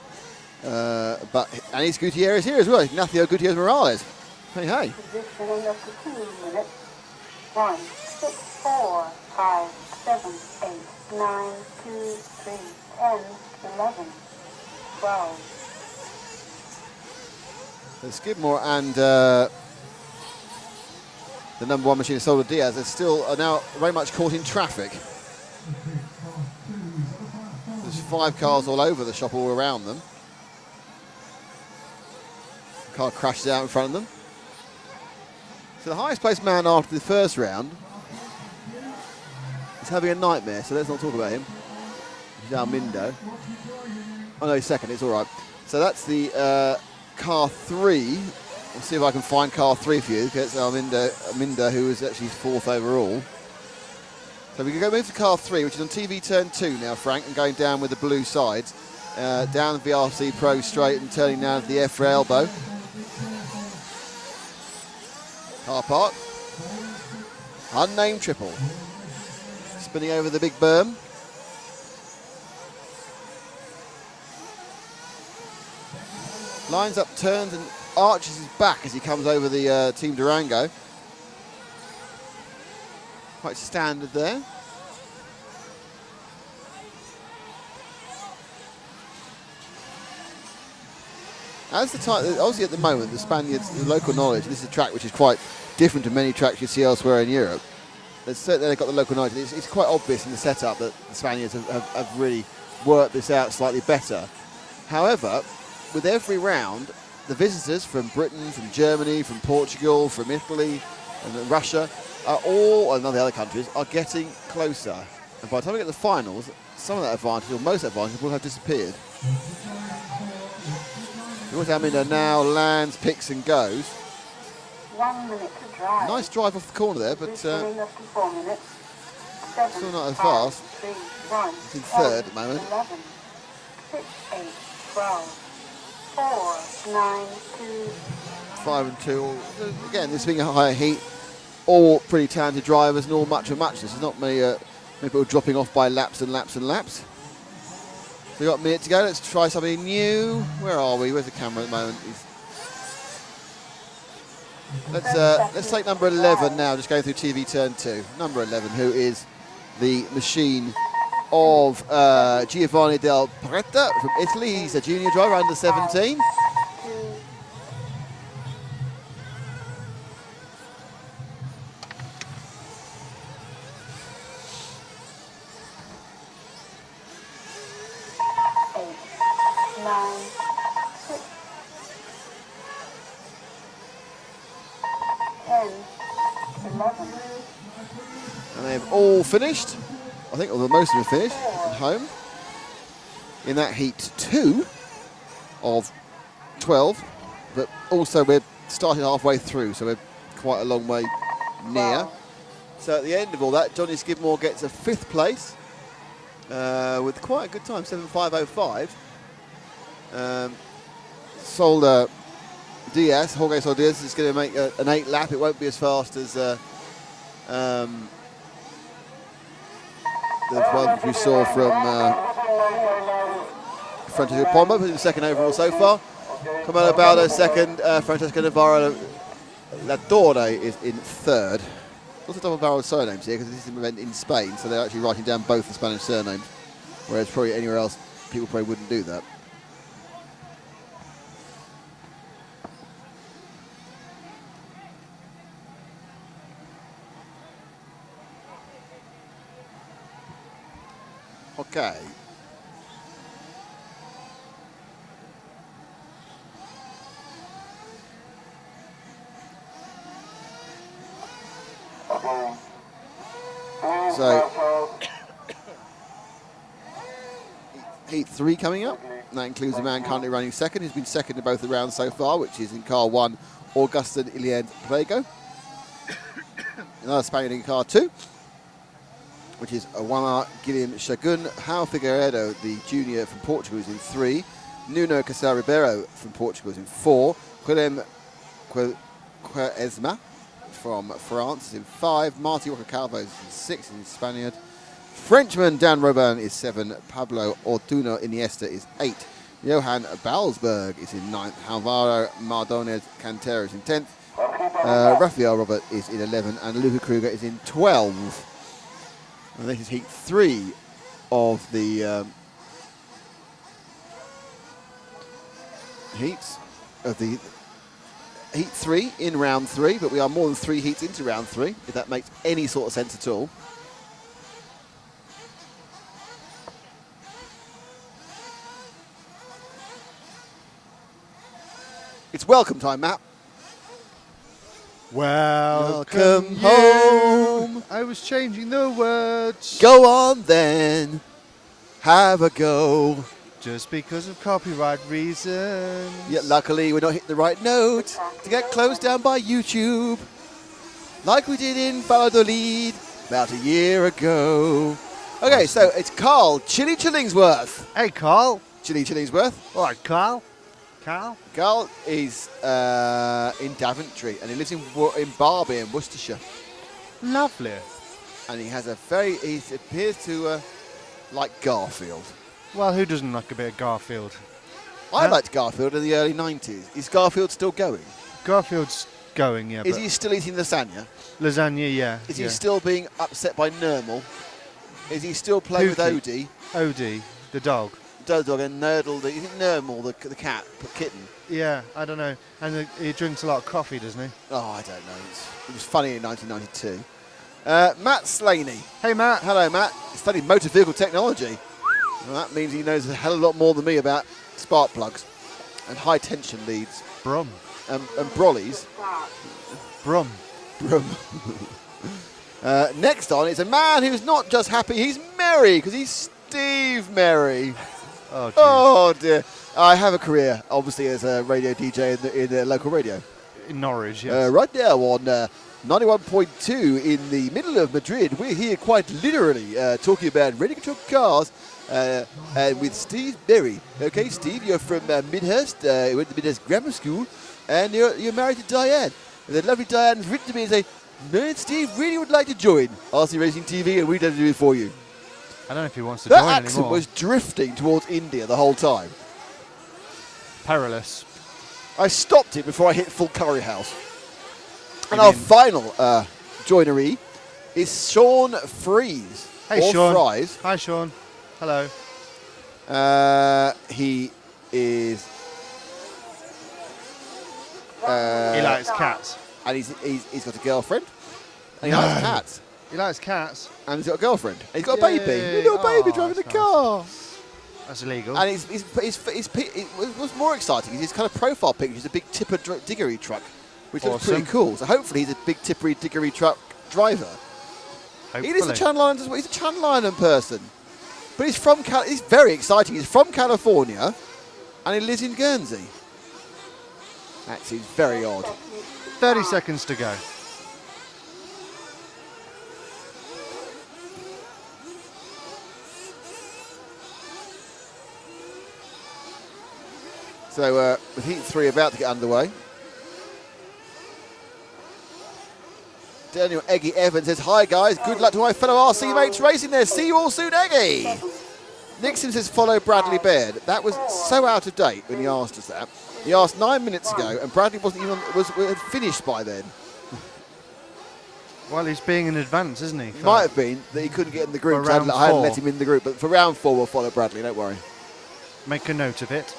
And it's Gutierrez here as well. Ignacio Gutierrez Morales. Hey. Positioning of the 2 minutes. 1, 6, 4, 5, 7, 8, 9, 2, 3, 10, 11, 12. So Skidmore and the number 1 machine, Soler Diaz, are now very much caught in traffic. There's 5 cars all over the shop, all around them. The car crashes out in front of them. So the highest placed man after the first round is having a nightmare, so let's not talk about him. He's Almindo. Oh no, he's second, it's all right. So that's the car 3. We'll see if I can find car 3 for you. It's Almindo, who is actually 4th overall. So we can go move to car 3, which is on TV turn 2 now, Frank, and going down with the blue sides. Down the VRC Pro straight and turning down to the EFRA elbow. Car park. Unnamed triple. Spinning over the big berm. Lines up, turns and arches his back as he comes over the Team Durango. Quite standard there. As the time, obviously at the moment, the Spaniards, the local knowledge, this is a track which is quite different to many tracks you see elsewhere in Europe. Certainly they've got the local knowledge. It's quite obvious in the setup that the Spaniards have really worked this out slightly better. However, with every round, the visitors from Britain, from Germany, from Portugal, from Italy, and Russia, are all, and the other countries, are getting closer. And by the time we get to the finals, some of that advantage, or most of that advantage, will have disappeared. Almindo now lands, picks and goes. 1 minute to drive. Nice drive off the corner there, but Positioning of the 4 minutes. 7, still not as 5, fast. 3, 1, It's in third at the moment. 11, 6, 8, 12, 4, 9, 2, 5 and 2. Again, this being a higher heat, all pretty talented drivers and all much of muchness. There's not many people dropping off by laps and laps and laps. So we've got a minute to go. Let's try something new. Where are we? Where's the camera at the moment? Let's take number 11 now, just going through TV turn 2. Number 11, who is the machine of Giovanni Del Preta from Italy. He's a junior driver, under 17. 2, 9, 6, 10, 11. And they've all finished. I think all the most of them finished at home. In that heat 2 of 12. But also we're starting halfway through, so we're quite a long way near. So at the end of all that, Johnny Skidmore gets a 5th place with quite a good time, 7.505. Jorge Sol Diaz is going to make an 8 lap. It won't be as fast as the one we saw from Francesco Pombo, who's second overall so far. Camilo Baldo second, Francesco Navarro Ladore is in third. Lots of double barrel surnames here because this is an event in Spain, so they're actually writing down both the Spanish surnames, whereas probably anywhere else people probably wouldn't do that. Okay. So, Heat 3 coming up. And that includes a man currently running second, who's been second in both the rounds so far, which is in car 1, Augustin Iliad Prego. Another Spaniard in car 2, which is Awama Guillem Shagun. João Figueiredo, the junior from Portugal, is in 3. Nuno Casal Ribeiro from Portugal is in 4. Guillem Quaresma from France is in 5. Marty Walker Calvo is in 6, in Spaniard. Frenchman Dan Robin is 7. Pablo Ortuno Iniesta is 8. Johan Balsberg is in 9th. Alvaro Mardones Cantero is in 10th. Rafael Robert is in 11. And Luca Kruger is in 12. And this is Heat 3 of the heats of the Heat 3 in round 3, but we are more than 3 heats into round 3, if that makes any sort of sense at all. It's welcome time, Matt. Welcome home. I was changing the words. Go on then, have a go. Just because of copyright reasons. Yet luckily we're not hitting the right note to get closed down by YouTube, like we did in Valladolid about a year ago. Okay, so it's Carl Chili Chillingsworth. Hey, Carl. Chili Chillingsworth. All right, Carl. Carl is in Daventry, and he lives in Barby in Worcestershire. Lovely. And he has he appears to like Garfield. Well, who doesn't like a bit of Garfield? I liked Garfield in the early 90s. Is Garfield still going? Garfield's going, yeah. Is he still eating lasagna? Lasagna, yeah. Is he still being upset by Nermal? Is he still playing with Odie? Odie, the dog. Dog and Nurdle, is it Nermal, the cat, kitten? Yeah, I don't know. And he drinks a lot of coffee, doesn't he? Oh, I don't know. It was funny in 1992. Matt Slaney. Hey, Matt. Hello, Matt. He studied motor vehicle technology. Well, that means he knows a hell of a lot more than me about spark plugs and high tension leads. Brum. And brollies. Brum. Next on is a man who's not just happy, he's merry, because he's Steve Merry. Oh dear. I have a career, obviously, as a radio DJ in the local radio. In Norwich, yes. Right now on 91.2 in the middle of Madrid. We're here quite literally talking about radio-controlled cars and with Steve Berry. Okay, Steve, you're from Midhurst. You went to Midhurst Grammar School, and you're married to Diane. And the lovely Diane has written to me and say, "Man, Steve really would like to join RC Racing TV, and we'd have to do it for you." I don't know if he wants to join anymore. That accent was drifting towards India the whole time. Perilous. I stopped it before I hit full curry house. And our final joineree is Sean Fries. Hey, Sean. Fries. Hi, Sean. Hello. He is... he likes cats. And he's got a girlfriend. And he likes cats. He likes cats. And he's got a girlfriend. And he's got a baby. He's got a baby driving a car. That's illegal. And what's more exciting is his kind of profile picture is a big tipper diggery truck, which looks pretty cool. So hopefully he's a big tippery diggery truck driver. Hopefully. He is a Channel Island as well. He's a Channel Island person. But he's from he's very exciting. He's from California and he lives in Guernsey. That seems very odd. 30 seconds to go. So with Heat 3 about to get underway. Daniel Eggy Evans says, "Hi guys, good luck to my fellow RC mates racing there. See you all soon, Eggy." Nixon says, "Follow Bradley Baird." That was so out of date when he asked us that. He asked 9 minutes ago, and Bradley wasn't even had finished by then. Well, he's being in advance, isn't he? Might have been that he couldn't get in the group. For round I hadn't 4. let him in the group, but for round 4 we'll follow Bradley. Don't worry. Make a note of it.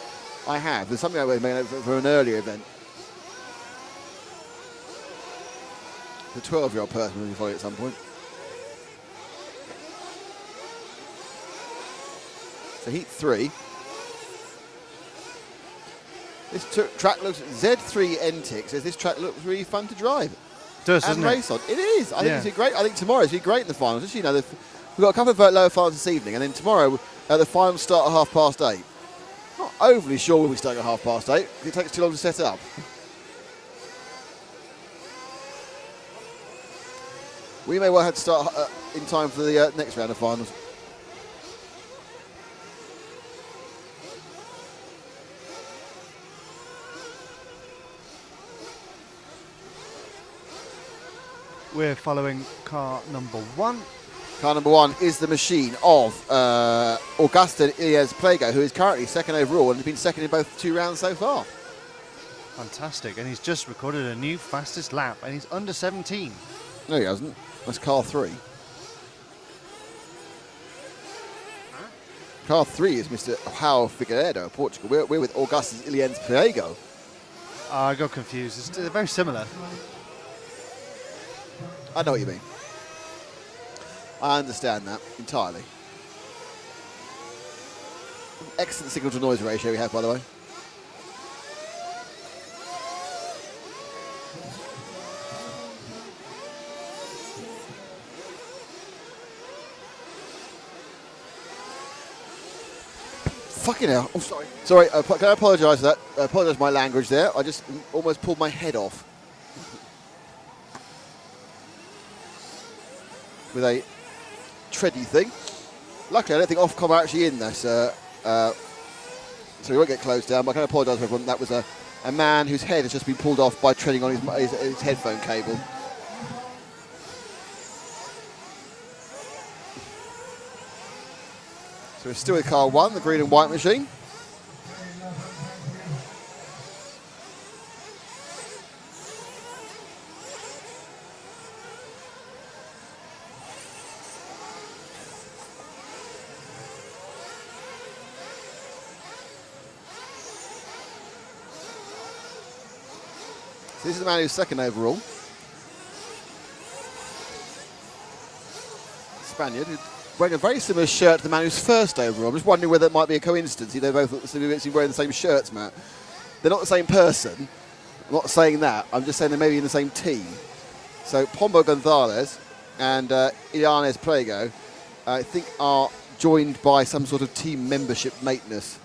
I have. There's something I would make for an earlier event. The 12-year-old person will follow at some point. So Heat 3. This track looks, Z3 NTIC says this track looks really fun to drive. It does, and doesn't race it? on. It is. I think it's great. I think tomorrow's be great in the finals. Just, you know, we've got a couple of lower finals this evening, and then tomorrow the finals start at 8:30. Not overly sure we'll be starting at 8:30. It takes too long to set up. We may well have to start in time for the next round of finals. We're following car number 1. Car number 1 is the machine of Augusta Ilias Plago, who is currently second overall and has been second in both 2 rounds so far. Fantastic. And he's just recorded a new fastest lap, and he's under 17. No, he hasn't. That's car 3. Car 3 is Mr. João Figueiredo of Portugal. We're with Augustus Ilias Plago. I got confused. They're very similar. I know what you mean. I understand that entirely. Excellent signal to noise ratio we have, by the way. Fucking hell. Oh, sorry. Sorry, can I apologise for that? I apologise for my language there. I just almost pulled my head off. With a tready thing. Luckily, I don't think Ofcom are actually in this, so we won't get closed down. But I can apologise for everyone. That was a man whose head has just been pulled off by treading on his headphone cable. So we're still with car 1, the green and white machine. This is the man who's second overall. Spaniard, wearing a very similar shirt to the man who's first overall. I'm just wondering whether it might be a coincidence. They both seem wearing the same shirts, Matt. They're not the same person. I'm not saying that. I'm just saying they may be in the same team. So Pombo Gonzalez and Ilias Plago, I think, are joined by some sort of team membership mateness.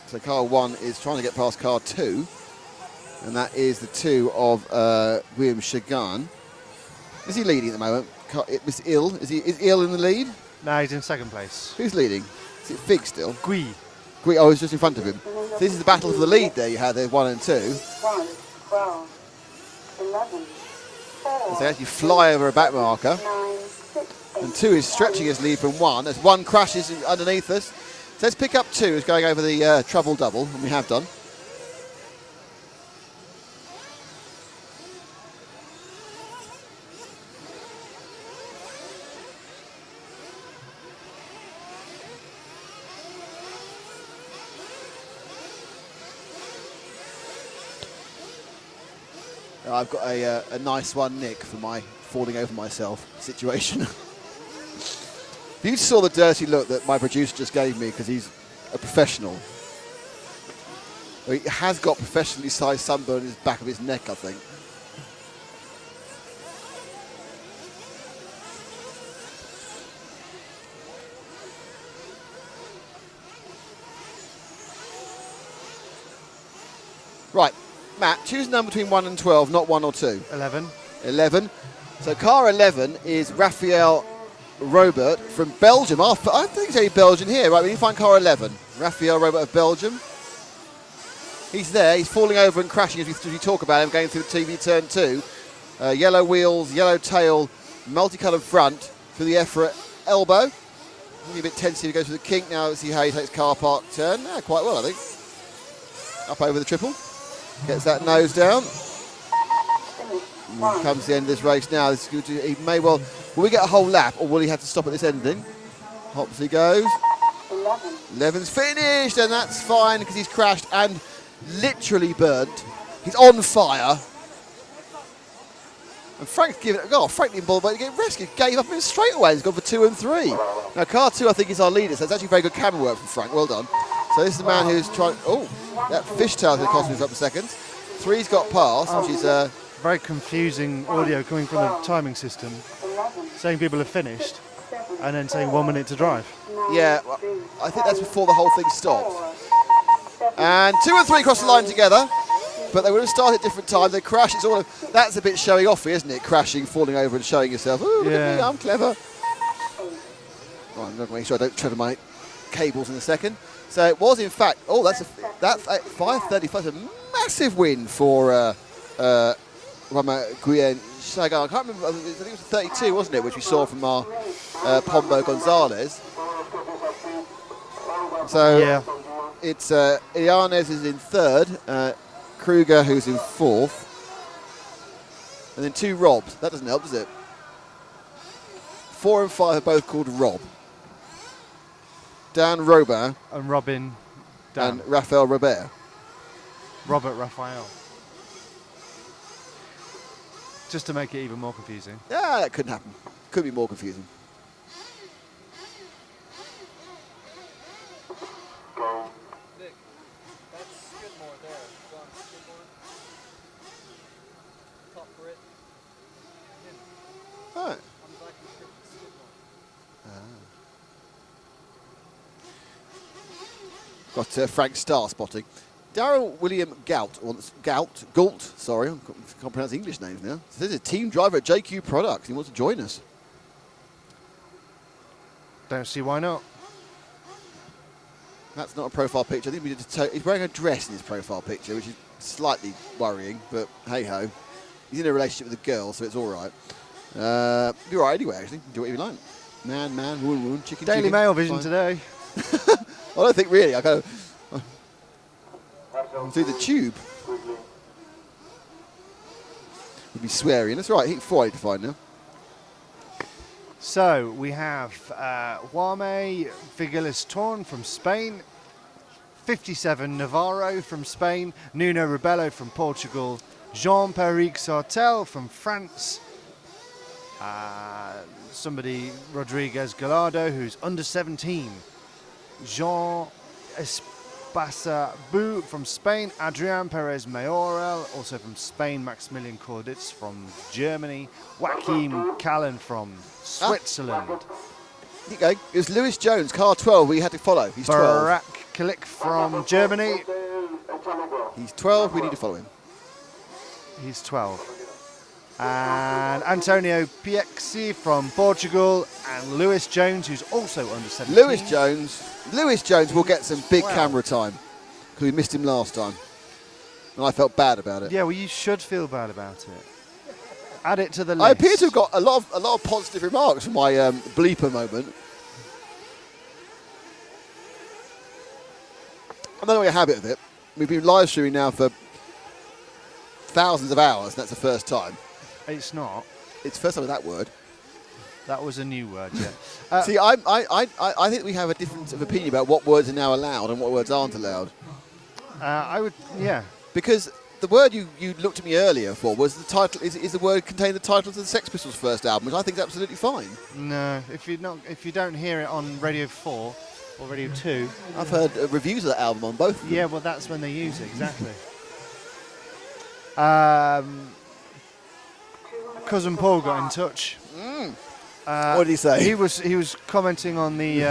So car 1 is trying to get past car 2, and that is the 2 of William Chagan. Is he leading at the moment? Mr. Ill, is Ill in the lead? No, he's in second place. Who's leading? Is it Fig still? Gui. Gui, oh, he's just in front of him. So this is the battle for the lead there you had there, 1 and 2. 1, 12, 11, 4. So they actually fly over a back marker. 9, 6, 8, And 2 is stretching his lead from 1 as 1 crashes underneath us. So let's pick up 2 who's going over the trouble double, and we have done. I've got a nice one, Nick, for my falling over myself situation. If you saw the dirty look that my producer just gave me because he's a professional. He has got professionally sized sunburn in his back of his neck, I think. Right, Matt, choose a number between 1 and 12, not 1 or 2. 11. 11. So car 11 is Rafael Robert from Belgium. I think he's only Belgian here. Right, we need to find car 11. Raphael Robert of Belgium. He's there. He's falling over and crashing as we talk about him going through the TV turn 2. Yellow wheels, yellow tail, multicoloured front for the EFRA elbow. A bit tense here, he goes for the kink now. Let's see how he takes car park turn. Yeah, quite well, I think. Up over the triple. Gets that nose down. Comes the end of this race now. This is good he may well... Will we get a whole lap or will he have to stop at this ending? Hops he goes. 11's finished and that's fine because he's crashed and literally burnt. He's on fire. And Frank's given it... Oh, Frank didn't bother to get rescued. Gave up him straight away. He's gone for 2 and 3. Now, car 2, I think, is our leader. So it's actually very good camera work from Frank. Well done. So this is the man who's trying... Oh, that fishtail's going to cost him a couple of seconds. 3's got past, which is... Very confusing audio coming from the timing system, saying people have finished, and then saying 1 minute to drive. Yeah, well, I think that's before the whole thing stopped. And 2 and 3 cross the line together. But they would have started at different times. They crash. It's all. That's a bit showing off, isn't it? Crashing, falling over, and showing yourself. Oh, look at me, I'm clever. Right, I'm going to make sure I don't tread on my cables in a second. So it was, in fact. Oh, that's 5:35. A massive win for Rama Guyen Sagan. I can't remember. I think it was 32, wasn't it? Which we saw from our Pombo Gonzalez. So Yeah. it's Ianez is in 3rd. Kruger, who's in 4th, and then 2 Robs. That doesn't help, does it? 4 and 5 are both called Rob. Dan Robin And Robin, Dan. and Raphael Robert. Robert Raphael. Just to make it even more confusing. Yeah, that couldn't happen. Could be more confusing. Right. Got Frank Starr spotting. Darryl William Gault, sorry, I can't pronounce English names now. So this is a team driver at JQ Products. He wants to join us. Don't see why not. That's not a profile picture. I think we did he's wearing a dress in his profile picture, which is slightly worrying, but hey-ho. He's in a relationship with a girl, so it's all right. You're right anyway, actually. Do what you like. Man, woman, chicken, Daily chicken. Mail Vision Fine. today. I don't think really. I go through the tube. Would be swearing. That's right. Heat 4 to find now. So we have Juame Figueres Torn from Spain, 57 Navarro from Spain, Nuno Rebelo from Portugal, Jean-Pierre Sartel from France, somebody Rodriguez Gallardo who's under 17, Jean Espasabu from Spain, Adrian Perez Mayorel, also from Spain, Maximilian Corditz from Germany, Joachim Callen from Switzerland, Here you go. It was Lewis Jones, car 12, we had to follow. He's 12. Barak Kalik from Germany, He's 12, we need to follow him. he's 12. And Antonio Piexi from Portugal, and Lewis Jones, who's also under 17. Lewis Jones will get some big camera time because we missed him last time. And I felt bad about it. Yeah, well, you should feel bad about it. Add it to the list. I appear to have got a lot of positive remarks from my bleeper moment. I'm not going to get a habit of it. We've been live streaming now for thousands of hours, and that's the first time. It's not. It's the first time with that word. That was a new word, yeah. See, I think we have a difference of opinion about what words are now allowed and what words aren't allowed. I would, yeah. Because the word you looked at me earlier for was the title. Is the word contain the title to the Sex Pistols' first album, which I think is absolutely fine. No, if you don't hear it on Radio 4 or Radio 2. I've heard reviews of that album on both of them. Yeah, well, that's when they use it, exactly. Cousin Paul got in touch. What did he say? He was commenting on the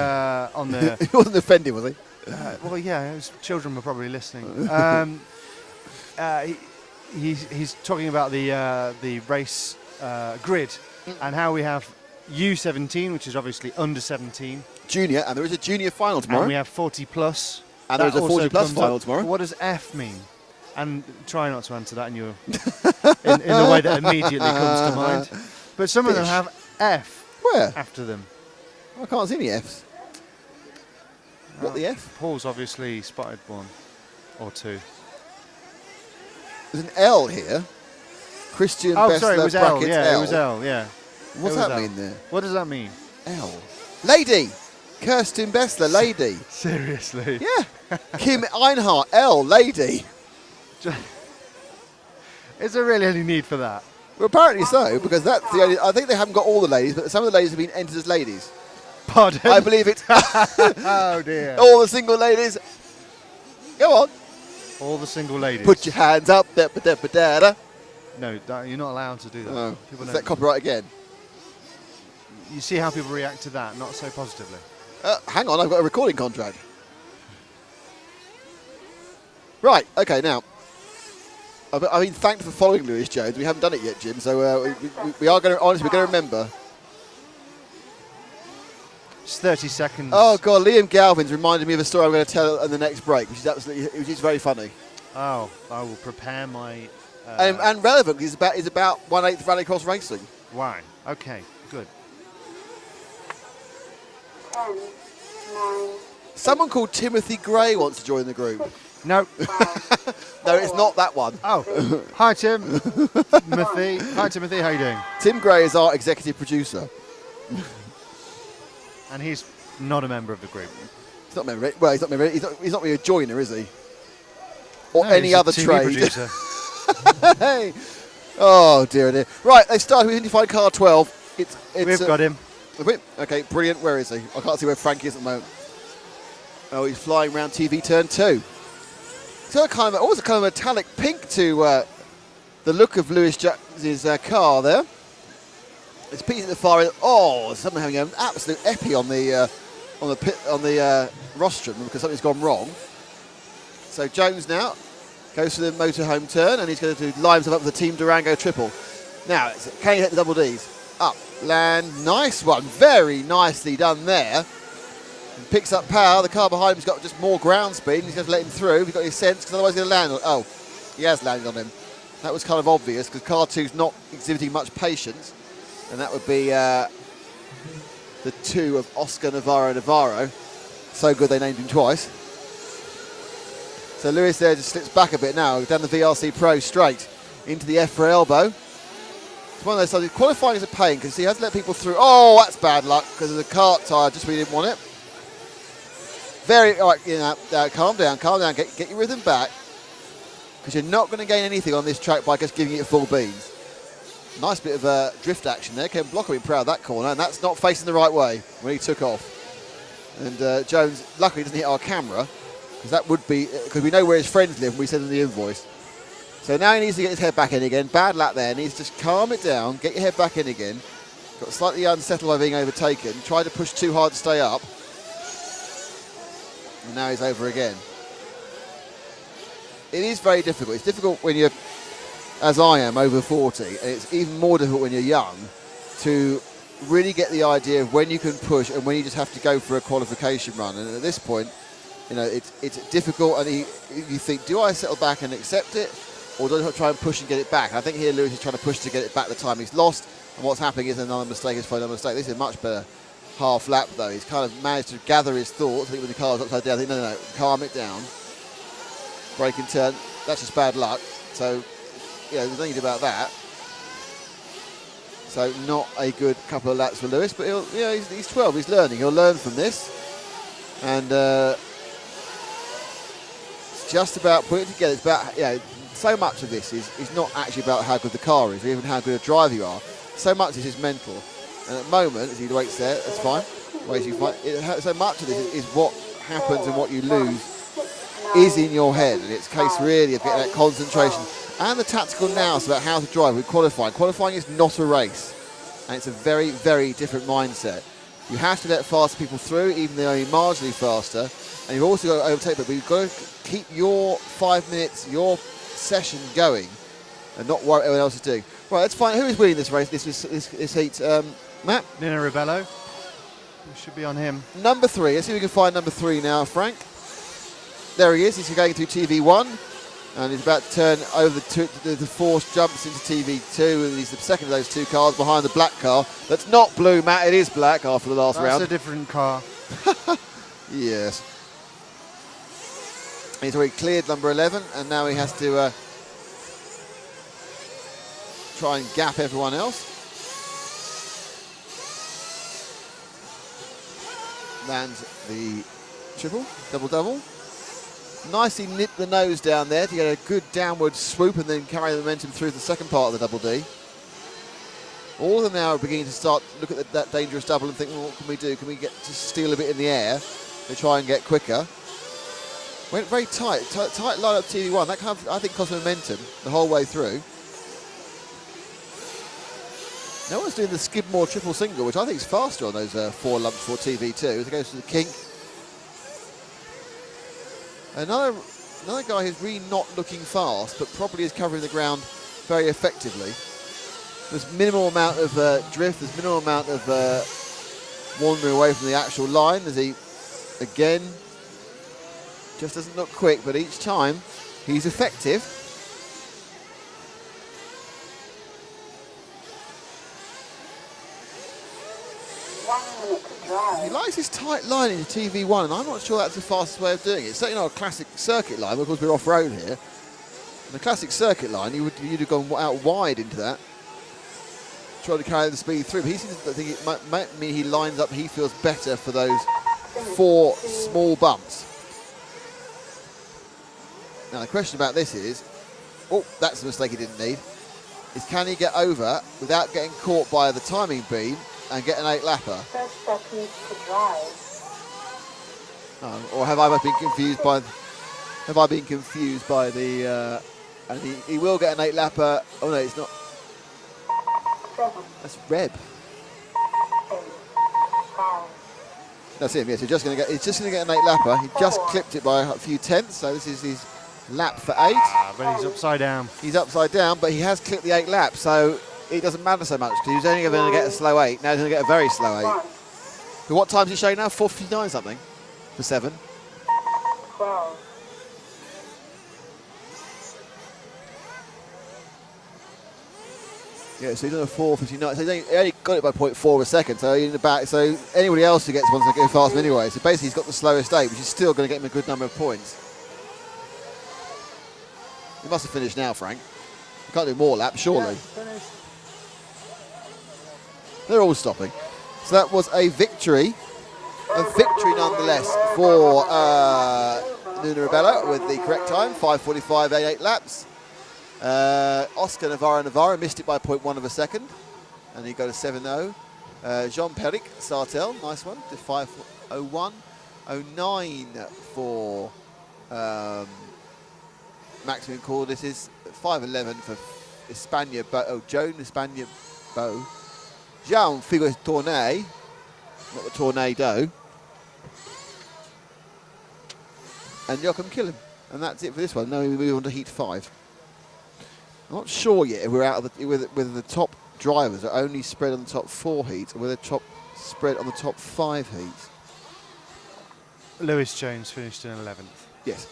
He wasn't offended, was he? well, yeah, his children were probably listening. He's talking about the race grid and how we have U17, which is obviously under 17. Junior, and there is a junior final tomorrow. And we have 40 plus. And there's That a 40 also plus comes final up. tomorrow. What does F mean? And try not to answer that in the way that immediately comes to mind. But some of them Fish. have F Where? after them. I can't see any Fs. What the F? Paul's obviously spotted one or two. There's an L here. Christian Oh, Bessler sorry, it was L. brackets Yeah, L. it was L. Yeah. What's It was that L. mean there? What does that mean? L. Lady. Kirsten Bessler, lady. Seriously. Yeah. Kim Einhart, L, lady. Is there really any need for that? Well, apparently so, because that's the only. I think they haven't got all the ladies, but some of the ladies have been entered as ladies. Pardon? I believe it. Oh dear. All the single ladies. Go on. All the single ladies. Put your hands up. Da-ba-da-ba-da-da. No, you're not allowed to do that. Oh, People is don't- that copyright again? You see how people react to that, not so positively. Hang on, I've got a recording contract. Right, okay, now. I mean, thanks for following Lewis Jones. We haven't done it yet, Jim, so we are going to, honestly, we're going to remember. It's 30 seconds. Oh, God, Liam Galvin's reminded me of a story I'm going to tell in the next break, which is very funny. Oh, I will prepare my... And relevant, because it's about 1/8 rallycross racing. Why? Okay, good. 10, 9, Someone called Timothy Gray wants to join the group. No. No, it's not that one. Oh, hi Tim. Timothy. Hi Timothy, how you doing? Tim Gray is our executive producer. And he's not a member of the group. He's not a member. Well, he's not a member. He's not really a joiner, is he? Or No, any he's a other TV trade. producer. Hey. Oh dear, dear. Right, they started with Indy car 12. We've got him. Have we? Okay, brilliant. Where is he? I can't see where Frank is at the moment. Oh, he's flying around TV turn 2. So always a kind of metallic pink to the look of Lewis Jones's car there. It's Pete at the far end. Oh, someone having an absolute epi on the rostrum because something's gone wrong. So Jones now goes for the motorhome turn and he's going to line himself up with the Team Durango triple. Now, can he hit the double Ds? Up, land, nice one. Very nicely done there. And picks up power. The car behind him's got just more ground speed. He's going to let him through. He's got his sense because otherwise he's going to land on. Oh, he has landed on him. That was kind of obvious because car 2's not exhibiting much patience. And that would be the 2 of Oscar Navarro. So good they named him twice. So Lewis there just slips back a bit now, down the VRC Pro straight into the EFRA elbow. It's one of those times, qualifying is a pain because he has to let people through. Oh, that's bad luck because of the kart tyre, just when he didn't want it. All right, calm down, get your rhythm back because you're not going to gain anything on this track by just giving it full beans. Nice bit of drift action there. Kevin Blocker being proud of that corner, and that's not facing the right way when he took off. And Jones, luckily, doesn't hit our camera because that would be because we know where his friends live and we send him the invoice. So now he needs to get his head back in again. Bad lap there. Needs to just calm it down, get your head back in again. Got slightly unsettled by being overtaken. Tried to push too hard to stay up. And now he's over again. It is very difficult. It's difficult when you're, as I am, over 40. And it's even more difficult when you're young to really get the idea of when you can push and when you just have to go for a qualification run. And at this point, you know, it's difficult. And you think, do I settle back and accept it? Or do I try and push and get it back? And I think here Lewis is trying to push to get it back the time he's lost. And what's happening is another mistake is followed another mistake. This is a much better half lap though. He's kind of managed to gather his thoughts. I think when the car's upside down, I think, no, calm it down. Break and turn. That's just bad luck. So, yeah, there's nothing about that. So not a good couple of laps for Lewis, but he's 12. He's learning. He'll learn from this. And it's just about putting it together. It's about, so much of this is not actually about how good the car is or even how good a driver you are. So much of this is mental. And at the moment, as he waits there, that's fine. So much of this is what happens and what you lose is in your head. And it's a case really of getting that concentration and the tactical nous about how to drive with qualifying. Qualifying is not a race. And it's a very, very different mindset. You have to let faster people through, even though they're only marginally faster. And you've also got to overtake, but you've got to keep your 5 minutes, your session going and not worry what everyone else is doing. Right, let's find who is winning this race, this heat. Matt? Nino Ribello. We should be on him. Number 3. Let's see if we can find number 3 now, Frank. There he is. He's going through TV1. And he's about to turn over the force jumps into TV2. And he's the second of those 2 cars behind the black car. That's not blue, Matt. It is black after the last round. That's a different car. Yes. He's already cleared number 11. And now he has to try and gap everyone else. Lands the triple, double. Nicely nip the nose down there to get a good downward swoop and then carry the momentum through the second part of the double D. All of them now are beginning to start to look at that dangerous double and think, well, what can we do? Can we get to steal a bit in the air to try and get quicker? Went very tight line up TV1. That kind of, I think, cost momentum the whole way through. No one's doing the Skidmore triple single, which I think is faster on those 4 lumps for TV2 as it goes to the kink. Another guy who's really not looking fast, but probably is covering the ground very effectively. There's minimal amount of drift, there's minimal amount of wandering away from the actual line as he, again, just doesn't look quick, but each time he's effective. He likes his tight line into TV1, and I'm not sure that's the fastest way of doing it. It's certainly not a classic circuit line, because we're off-road here. In a classic circuit line, you'd have gone out wide into that, trying to carry the speed through. But he seems to think it might mean he lines up, he feels better for those 4 small bumps. Now, the question about this is, oh, that's a mistake he didn't need, is can he get over without getting caught by the timing beam and get an 8-lapper? Or have I been confused by? Have I been confused by the? And he will get an 8-lapper. Oh no, it's not. That's Reb. That's him. Yes, he's just going to get an 8-lapper. He just clipped it by a few tenths. So this is his lap for 8. But he's upside down. He's upside down, but he has clipped the 8 laps. So it doesn't matter so much because he was only going to get a slow 8. Now he's going to get a very slow 8. But what time's he showing now? 4:59 something for 7. 12. Yeah, so he's on a 4:59. So he only got it by 0.4 of a second. So in the back, so anybody else who gets one's going to go fast anyway. So basically, he's got the slowest 8, which is still going to get him a good number of points. He must have finished now, Frank. You can't do more laps, surely. Yeah, They're all stopping. So that was a victory nonetheless for Nuno Ribello with the correct time, 5:45.88 laps. Oscar Navarro missed it by 0.1 of a second, and he got a 7-0. Jean-Peric Sartel, nice one, to 5:01.09 for Maximilian Cord. This is 5:11 for Joan Espana Bo. Jean Figo Tournay, not the Tornado, and Joachim Killen. And that's it for this one. Now we move on to Heat 5. I'm not sure yet if we're out of whether the top drivers are only spread on the top 4 heats or whether top spread on the top 5 heats. Lewis Jones finished in 11th. Yes.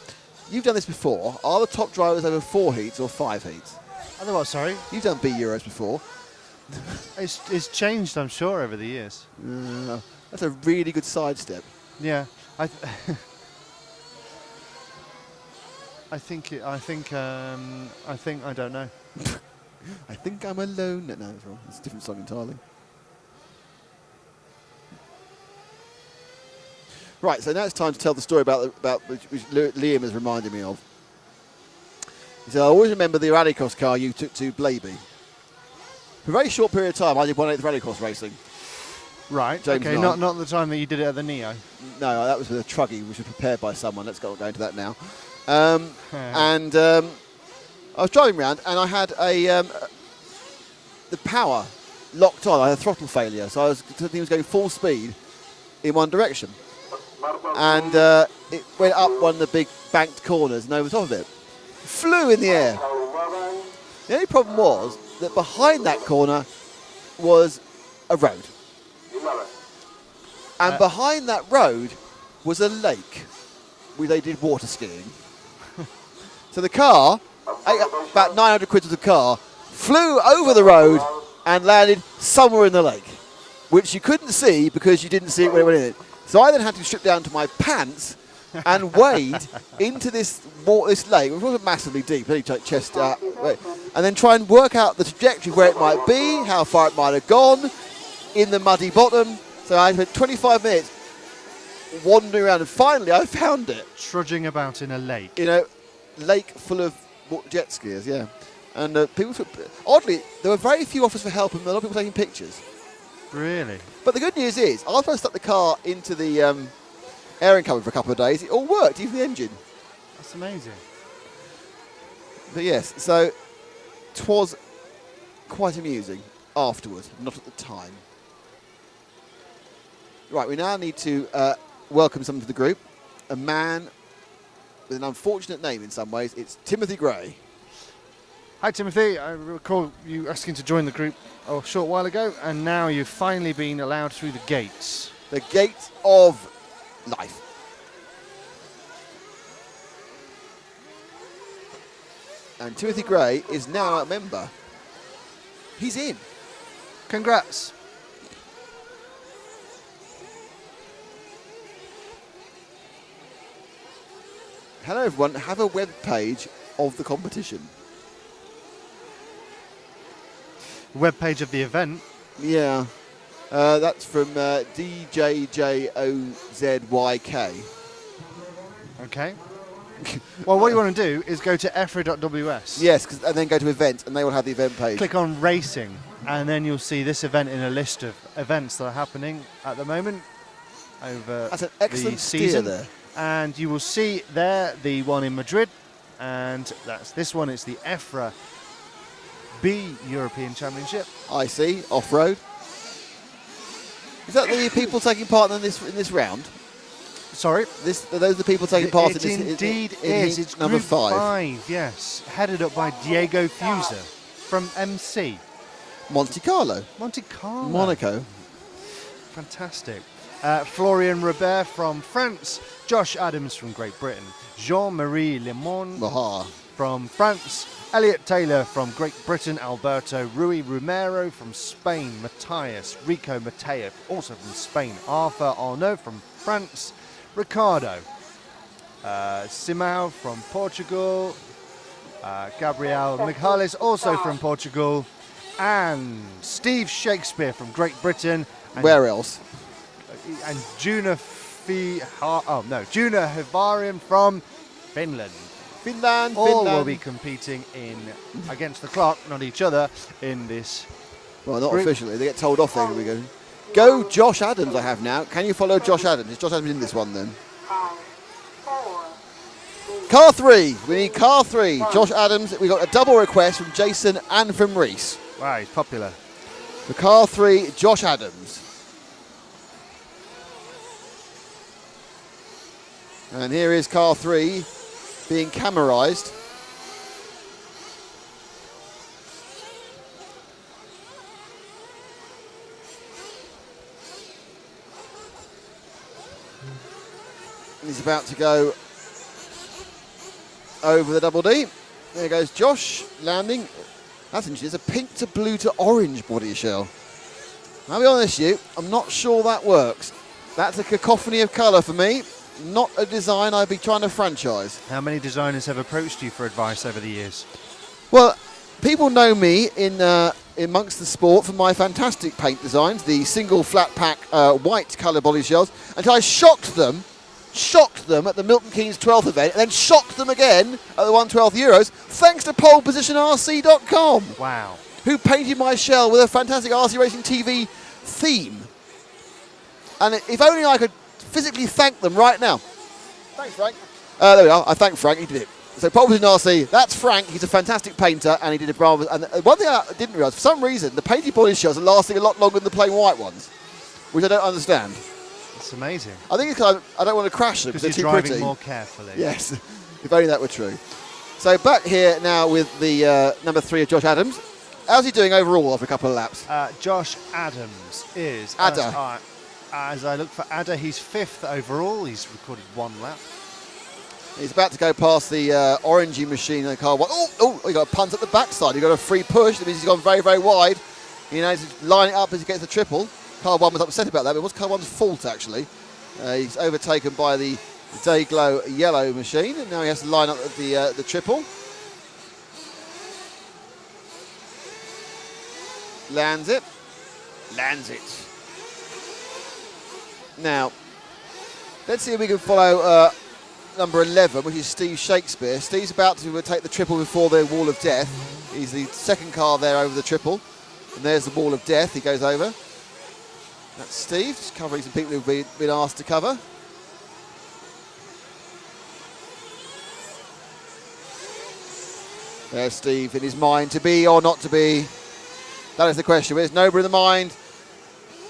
You've done this before. Are the top drivers over 4 heats or 5 heats? Otherwise, sorry. You've done B Euros before. It's changed, I'm sure, over the years. That's a really good sidestep. Yeah, I don't know. I think I'm alone. No, that's wrong. It's a different song entirely. Right, so now it's time to tell the story about which Liam has reminded me of. He said, I always remember the rallycross car you took to Blaby. For a very short period of time, I did 1/8 rallycross racing. Right, James okay, not the time that you did it at the Neo. No, that was with a truggy, which was prepared by someone. Let's go into that now. I was driving around, and I had the power locked on. I had a throttle failure, so I was going full speed in one direction. And it went up one of the big banked corners and over the top of it. Flew in the air. The only problem was that behind that corner was a road. And behind that road was a lake where they did water skiing. So the car, about 900 quid of the car, flew over the road and landed somewhere in the lake, which you couldn't see because you didn't see it when it went in it. So I then had to strip down to my pants and wade into this lake, which wasn't massively deep, only chest out, and then try and work out the trajectory where it might be, how far it might have gone, in the muddy bottom. So I spent 25 minutes wandering around, and finally I found it. Trudging about in a lake. Lake full of jet skiers, yeah. And oddly, there were very few offers for help and a lot of people taking pictures. Really? But the good news is, after I stuck the car into the airing cupboard for a couple of days, it all worked, even the engine. That's amazing. But yes, so 'twas quite amusing afterwards, not at the time. Right, we now need to welcome someone to the group. A man with an unfortunate name in some ways. It's Timothy Gray. Hi Timothy, I recall you asking to join the group a short while ago, and now you've finally been allowed through the gates. The gates of life. And Timothy Gray is now a member. He's in. Congrats. Hello everyone, have a web page of the competition. Web page of the event. Yeah, that's from DJJOZYK. Okay. Well, what you want to do is go to EFRA.ws. Yes, and then go to events, and they will have the event page. Click on racing, and then you'll see this event in a list of events that are happening at the moment over That's an excellent the steer season. there. And you will see there the one in Madrid, and that's this one. It's the EFRA B European Championship. I see, off-road. Is that the people taking part in this round? Sorry? Are those the people taking part in It this? indeed in is. It's number group 5. Yes. Headed up by Diego Fuser from MC. Monte Carlo. Monte Carlo. Monaco. Fantastic. Florian Robert from France. Josh Adams from Great Britain. Jean-Marie Lemon Maha. from France. Elliot Taylor from Great Britain. Alberto Rui Romero from Spain. Matthias Rico Mateo, also from Spain. Arthur Arnaud from France. Ricardo Simão from Portugal. Gabriel Michales, also from Portugal. And Steve Shakespeare from Great Britain. And Where else? And Juna Hivarian from Finland. Finland. All will be competing against the clock, not each other, in this. Well, not group. officially. They get told off there. Here we go. Go Josh Adams, I have now. Can you follow Josh Adams? Is Josh Adams in this one then? 5, 4, Car 3. We need car 3. Josh Adams. We got a double request from Jason and from Reese. Wow, he's popular. For car 3, Josh Adams. And here is car 3 being camerised. And he's about to go over the double D. There goes Josh, landing. That's interesting. It's a pink to blue to orange body shell. I'll be honest with you, I'm not sure that works. That's a cacophony of colour for me. Not a design I'd be trying to franchise. How many designers have approached you for advice over the years? Well, people know me amongst the sport for my fantastic paint designs, the single flat pack white colour body shells, until I shocked them at the Milton Keynes 12th event, and then shocked them again at the 112th Euros, thanks to polepositionrc.com. Wow. Who painted my shell with a fantastic RC Racing TV theme. And if only I could physically thank them right now. Thanks, Frank. There we are. I thank Frank. He did it. So Pole Position RC, that's Frank. He's a fantastic painter, and he did a bravo. And one thing I didn't realise, for some reason, the painted body shells are lasting a lot longer than the plain white ones, which I don't understand. It's amazing. I think it's because I don't want to crash them because they're Because too you're driving pretty. more carefully. Yes, if only that were true. So back here now with the number 3 of Josh Adams. How's he doing overall after a couple of laps? Josh Adams is... Ada. As I look for Ada, he's 5th overall. He's recorded 1 lap. He's about to go past the orangey machine in the car one. Oh, he got a punt at the backside. He got a free push. That means he's gone very, very wide. He knows to line it up as he gets the triple. Car 1 was upset about that, but it was car 1's fault, actually. He's overtaken by the Dayglow yellow machine, and now he has to line up the triple. Lands it. Lands it. Now, let's see if we can follow number 11, which is Steve Shakespeare. Steve's about to take the triple before the wall of death. He's the second car there over the triple. And there's the wall of death he goes over. That's Steve, just covering some people who've been asked to cover. There's Steve in his mind, to be or not to be. That is the question. It's Nobre in the mind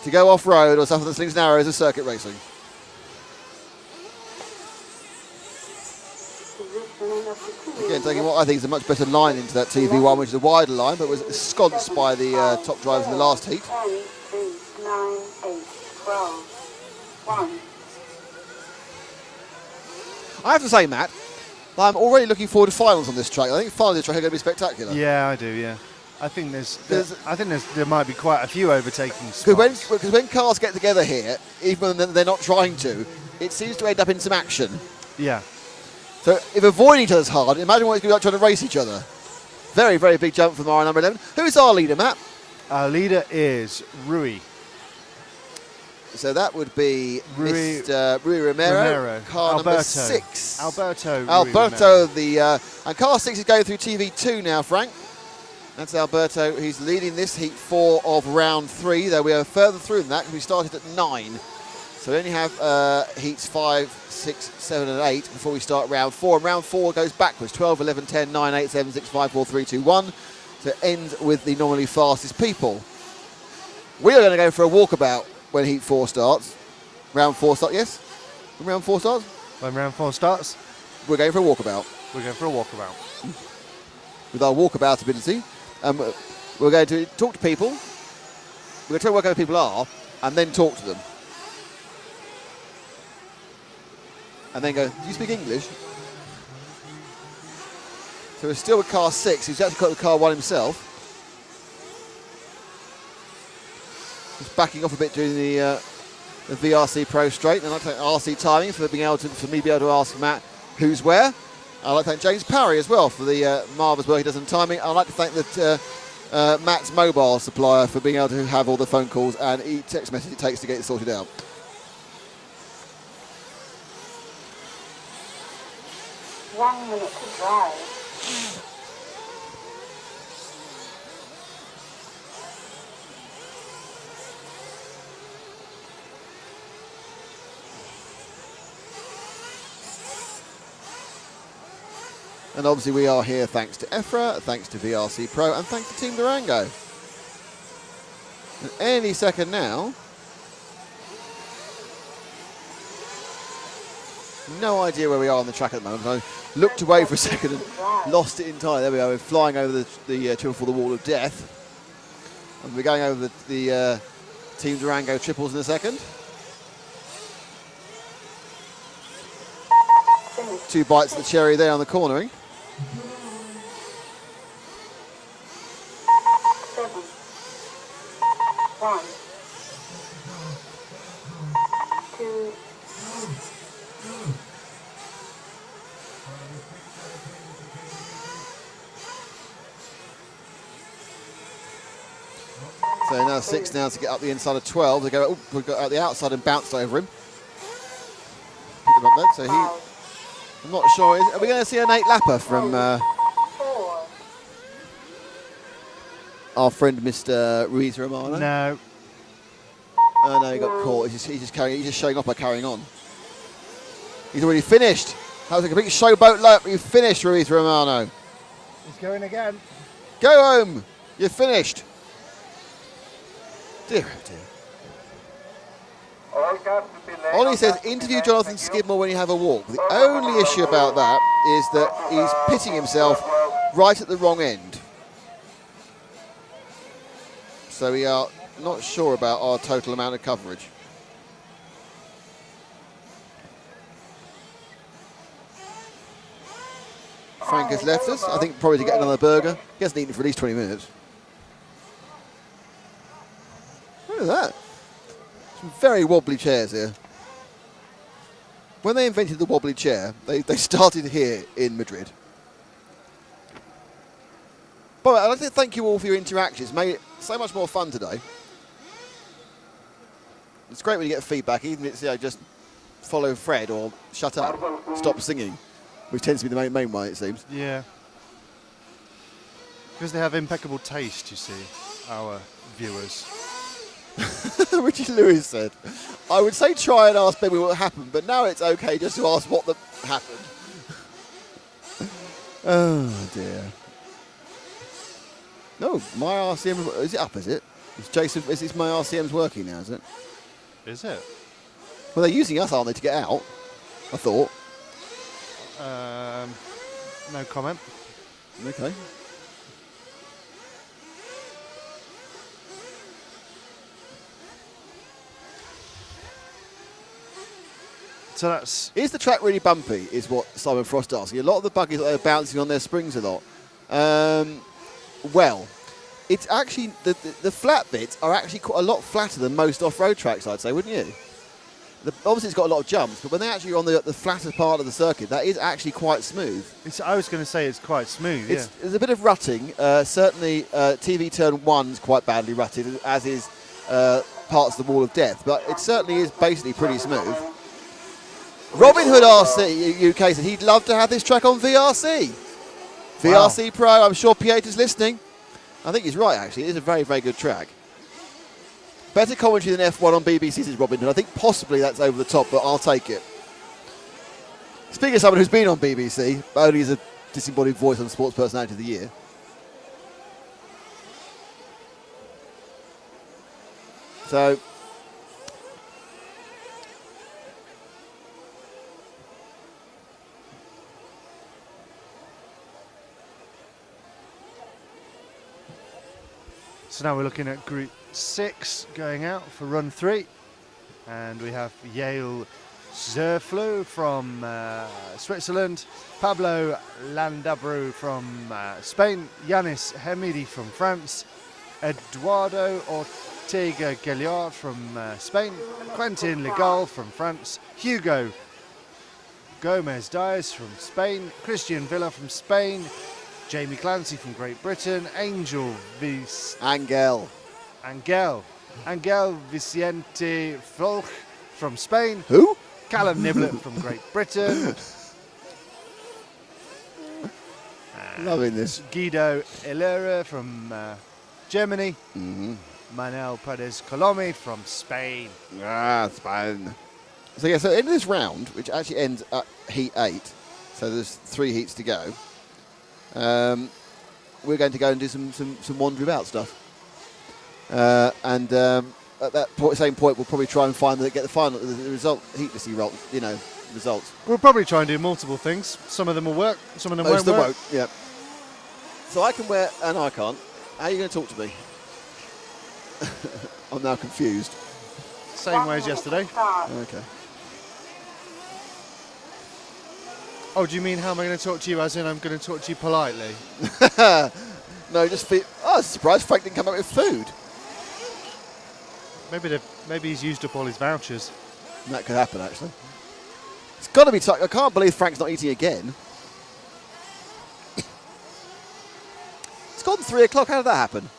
to go off-road or suffer the slings and arrows of circuit racing. Again, taking what I think is a much better line into that TV1, which is a wider line, but was ensconced by the top drivers in the last heat. 10, 3, 9, 8, 12, 1. Oh. I have to say, Matt, I'm already looking forward to finals on this track. I think finals on this track are going to be spectacular. Yeah, I do, yeah. I think there might be quite a few overtaking spots. Because when cars get together here, even when they're not trying to, it seems to end up in some action. Yeah. So if avoiding each other's hard, imagine what it's going to be like trying to race each other. Very, very big jump from our number 11. Who's our leader, Matt? Our leader is Rui. So that would be Rui Mr. Rui Romero, car Alberto. number 6. Alberto. Alberto, and car 6 is going through TV2 now, Frank. That's Alberto. He's leading this heat 4 of round 3, though we are further through than that because we started at 9. So we only have heats 5, 6, 7 and 8 before we start round 4. And round 4 goes backwards, 12, 11, 10, 9, 8, 7, 6, 5, 4, 3, 2, 1. So it ends with the normally fastest people. We are going to go for a walkabout when heat 4 starts. Round 4 starts, yes? When round 4 starts? When round 4 starts, we're going for a walkabout. We're going for a walkabout. With our walkabout ability. We're going to talk to people. We're going to try to work out who people are and then talk to them. And then go, do you speak English? So we're still with car 6, who's actually got the car 1 himself. Just backing off a bit during the VRC Pro straight. And I'd like to thank RC Timing for me being able to ask Matt who's where. I'd like to thank James Parry as well for the marvellous work he does on timing. I'd like to thank Matt's mobile supplier for being able to have all the phone calls and text messages it takes to get it sorted out. One minute to drive. And obviously we are here thanks to EFRA, thanks to VRC Pro, and thanks to Team Durango. And any second now, no idea where we are on the track at the moment. I looked away for a second and lost it entirely. There we are, we're flying over the triple for the wall of death. And we're going over the Team Durango triples in a second. 2 bites of the cherry there on the cornering. 7, 1, 2, So now 6 now to get up the inside of 12. They go, oh, we've got out the outside and bounced over him. Picked him up there. So I'm not sure. Are we going to see an 8-lapper from 4. our friend Mr. Ruiz Romano? No. Oh no, he got caught. He's just showing off by carrying on. He's already finished. That was a complete showboat lap. You finished, Ruiz Romano. He's going again. Go home. You're finished. Dear, oh dear. Ollie says, interview Jonathan Skidmore when you have a walk. The only issue about that is that he's pitting himself right at the wrong end. So we are not sure about our total amount of coverage. Frank has left us. I think probably to get another burger. He hasn't eaten for at least 20 minutes. Look at that. Some very wobbly chairs here. When they invented the wobbly chair, they started here in Madrid. But I'd like to thank you all for your interactions. Made it so much more fun today. It's great when you get feedback, even if it's just follow Fred or shut up, stop singing, which tends to be the main one, it seems. Yeah. Because they have impeccable taste, you see, our viewers. Richard Lewis said, I would say try and ask Benny what happened, but now it's okay just to ask what happened. Oh, dear. No, my RCM, is it up, is it? Is my RCM's working now, is it? Is it? Well, they're using us, aren't they, to get out? I thought. No comment. Okay. So that's... Is the track really bumpy, is what Simon Frost asking. A lot of the buggies are bouncing on their springs a lot. Well, it's actually, the flat bits are actually quite a lot flatter than most off-road tracks, I'd say, wouldn't you? Obviously, it's got a lot of jumps, but when they're actually on the flatter part of the circuit, that is actually quite smooth. I was going to say it's quite smooth, yeah. There's a bit of rutting. Certainly, TV turn 1's quite badly rutted, as is parts of the Wall of Death, but it certainly is basically pretty smooth. Robin Hood RC UK said he'd love to have this track on VRC. Wow. VRC Pro, I'm sure Pieter's listening. I think he's right, actually. It is a very, very good track. Better commentary than F1 on BBC, says Robin Hood. I think possibly that's over the top, but I'll take it. Speaking of someone who's been on BBC, but only as a disembodied voice on Sports Personality of the Year. So... So now we're looking at Group 6 going out for Run 3. And we have Yale Zerflu from Switzerland, Pablo Landabru from Spain, Yanis Hamidi from France, Eduardo Ortega Gallard from Spain, Quentin Legal from France, Hugo Gomez Diaz from Spain, Christian Villa from Spain, Jamie Clancy from Great Britain, Angel Vicente Folch from Spain. Who? Callum Niblett from Great Britain. Loving this. Guido Elera from Germany. Manel Perez Colomi from Spain. Spain. So yeah, so end of this round, which actually ends at heat 8, so there's 3 heats to go. We're going to go and do some wandering about stuff. And at that same point, we'll probably try and get the final, the result, heatless results. We'll probably try and do multiple things. Some of them will work, some of them Most won't work. Yeah. So I can wear, and I can't. How are you going to talk to me? I'm now confused. Same way as yesterday. Okay. Oh, do you mean how am I going to talk to you as in I'm going to talk to you politely? No, just I was surprised Frank didn't come up with food. Maybe he's used up all his vouchers. That could happen, actually. It's got to be I can't believe Frank's not eating again. It's gone 3 o'clock. How did that happen?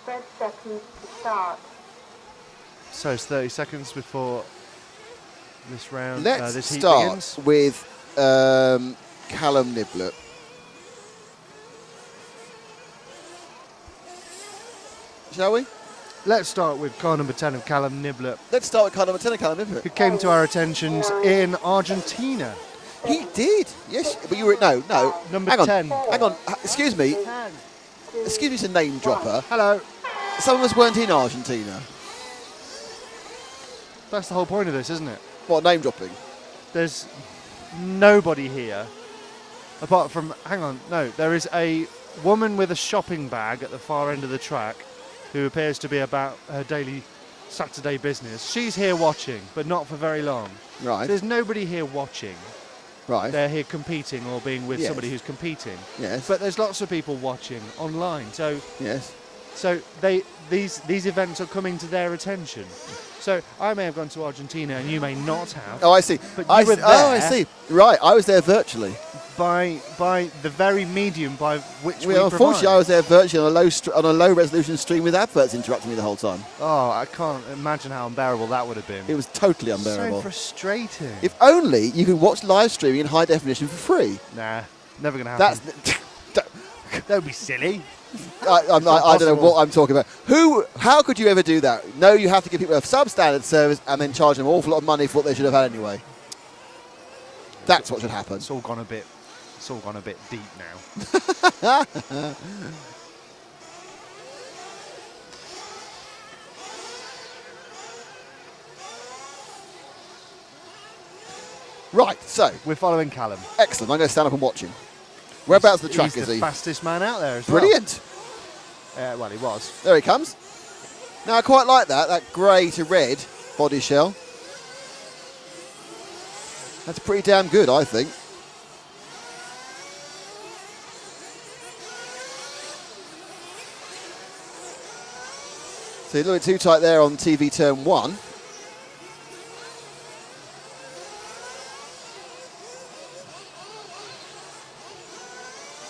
30 seconds to start. So it's 30 seconds before this round. Let's this heat start begins. with Callum Niblett. Shall we? Let's start with car number 10 of Callum Niblett, Let's start with car number 10 of Callum who Niblett. came to our attentions in Argentina. He did. Yes, but you were no. Number Hang on. 10. Hang on. Excuse me. Excuse me, it's a name dropper. Hello. Some of us weren't in Argentina. That's the whole point of this, isn't it? What, name dropping? There's nobody here apart from, there is a woman with a shopping bag at the far end of the track who appears to be about her daily Saturday business. She's here watching, but not for very long. Right. There's nobody here watching. Right. They're here competing or being with Yes. somebody who's competing. Yes. But there's lots of people watching online. So Yes. these events are coming to their attention. So I may have gone to Argentina and you may not have. Oh, I see. But I you were see. Oh, I there. see. Right. I was there virtually. By the very medium by which we Well, unfortunately, I provide. was there virtually on a low resolution stream with adverts interrupting me the whole time. Oh, I can't imagine how unbearable that would have been. It was totally unbearable. So frustrating. If only you could watch live streaming in high definition for free. Nah, never going to happen. That's. Don't be silly. I don't know possible. what I'm talking about. How could you ever do that? No, you have to give people a substandard service and then charge them an awful lot of money for what they should have had anyway. That's what should happen. It's all gone a bit deep now. Right, so We're following Callum. excellent. I'm going to stand up and watch him. Whereabouts the track He's is the he? fastest man out there as Brilliant. well. Well, he was. There he comes. Now I quite like that grey to red body shell. That's pretty damn good, I think. So a little bit too tight there on TV turn 1.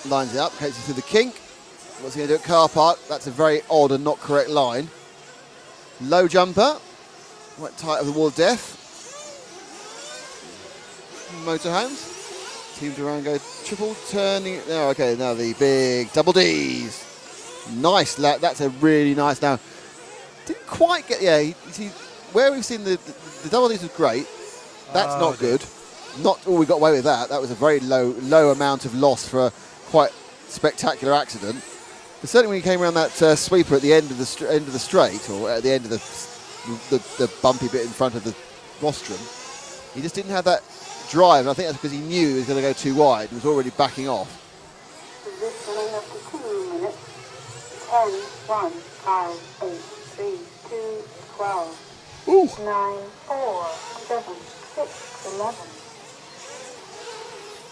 Lines it up, takes it through the kink. What's he going to do at car park? That's a very odd and not correct line. Low jumper. Went tight of the wall of death. Motorhomes. Team Durango triple turning. Oh, okay, now the big double Ds. Nice lap. That's a really nice. Now, didn't quite get. Yeah, you see, where we've seen the double Ds was great. That's not good. Not all we got away with that. That was a very low amount of loss for a quite spectacular accident. But certainly when he came around that sweeper at the end of the end of the straight, or at the end of the bumpy bit in front of the rostrum, he just didn't have that drive. And I think that's because he knew he was going to go too wide. He was already backing off. Positioning up to 2 minutes. 10, 1, 5, 8, 3, 2, 12, Ooh. 9, 4, 7, 6, 11.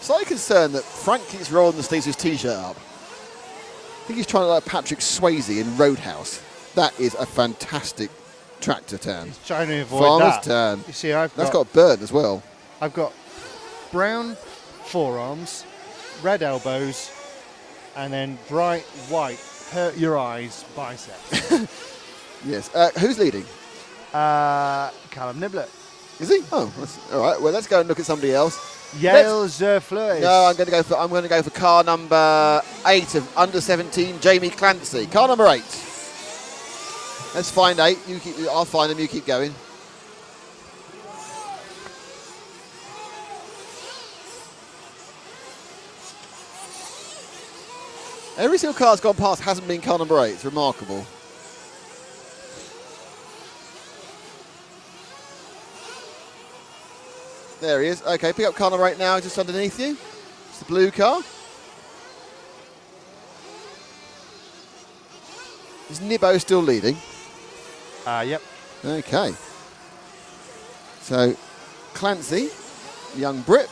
Slightly concerned that Frank keeps rolling the sleeves of his t-shirt up. I think he's trying to like Patrick Swayze in Roadhouse. That is a fantastic tractor turn. Trying to avoid Farmer's that. turn. You see, That's got a burn as well. I've got brown forearms, red elbows, and then bright white hurt your eyes biceps. Yes. Who's leading? Callum Niblett. Is he? Oh, all right. Well, let's go and look at somebody else. Yale Zerfluis. No, I'm going to go for car number 8 of under 17, Jamie Clancy. Car number 8. Let's find 8. I'll find him. You keep going. Every single car that's gone past hasn't been car number 8. It's remarkable. There he is. Okay, pick up car number 8 now, just underneath you. It's the blue car. Is Nibbo still leading? Yep. Okay. So, Clancy, young Brit.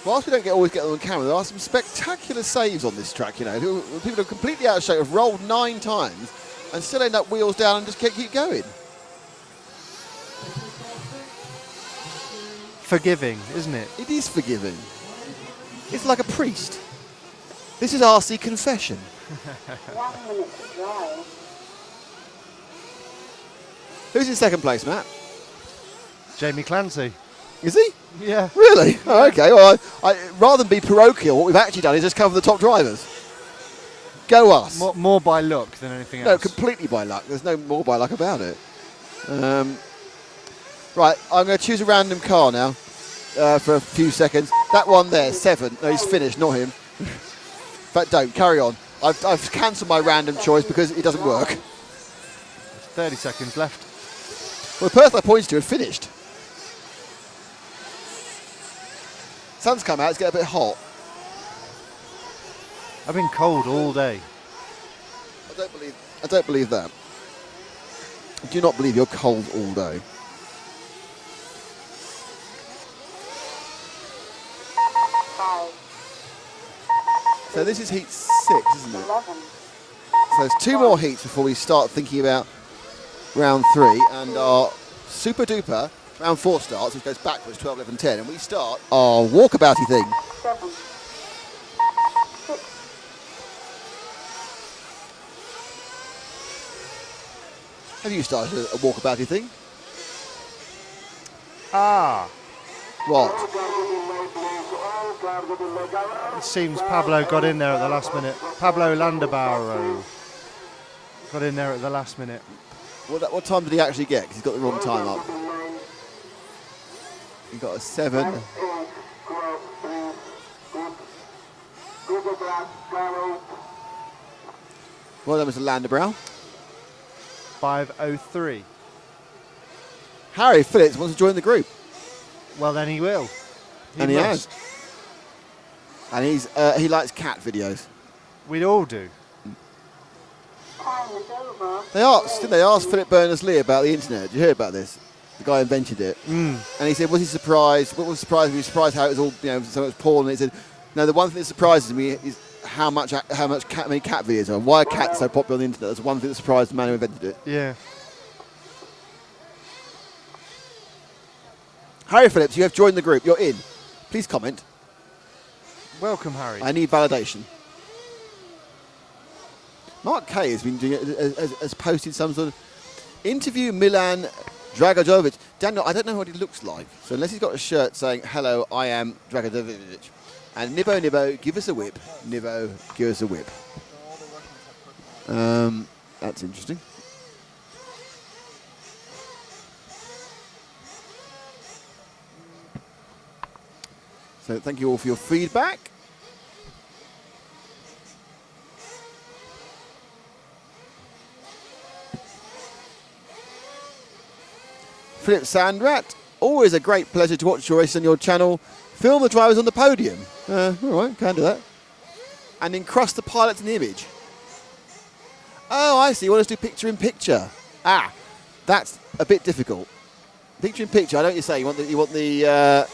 Whilst we don't always get them on camera, there are some spectacular saves on this track. You know, people are completely out of shape, have rolled 9 times, and still end up wheels down and just keep going. Forgiving, isn't it? It is forgiving. It's like a priest. This is RC confession. 1 minute to drive. Who's in second place, Matt? Jamie Clancy. Is he? Yeah. Really? Oh, okay. Well, rather than be parochial, what we've actually done is just cover the top drivers. Go us. More by luck than anything No, else. completely by luck. There's no more by luck about it. Right, I'm going to choose a random car now for a few seconds. That one there, 7. No, he's finished, not him. In fact, don't. Carry on. I've cancelled my random choice because it doesn't work. 30 seconds left. Well, the person I pointed to had finished. Sun's come out, it's getting a bit hot. I've been cold all day. I don't believe that. I do not believe you're cold all day. So this is heat 6, isn't it? 11, So there's 2 more heats before we start thinking about round 3, and our super duper round 4 starts, which goes backwards 12, 11, 10, and we start our walkabouty thing. 7, 6, Have you started a walkabouty thing? Ah, What? it seems Pablo got in there at the last minute. Pablo Landabaro got in there at the last minute. What time did he actually get? Because he's got the wrong time up. He got a 7. Well done, Mr. Landabrow. 5:03. Harry Phillips wants to join the group. Well, then he will. And he must. has. And he likes cat videos. We'd all do. time is over. They asked Philip Berners-Lee about the internet. Did you hear about this? The guy invented it. And he said, was he surprised? What was surprised? He was surprised how it was all, so much porn. And he said, no, the one thing that surprises me is how many cat videos are. Why are cats so popular on the internet? That's one thing that surprised the man who invented it. Yeah. Harry Phillips, you have joined the group. You're in. Please comment. Welcome, Harry. I need validation. Mark Kay has been doing it, has posted some sort of interview Milan Dragojevic. Daniel, I don't know what he looks like. So unless he's got a shirt saying, hello, I am Dragojevic. And Nibbo, Nibbo, give us a whip. Nibbo, give us a whip. That's interesting. So thank you all for your feedback. Philip Sandrat, always a great pleasure to watch your race on your channel. Film the drivers on the podium. All right, can do that. And encrust the pilots in the image. Oh, I see. You want us to do picture in picture. Ah, that's a bit difficult. Picture in picture. I know what you say. You want the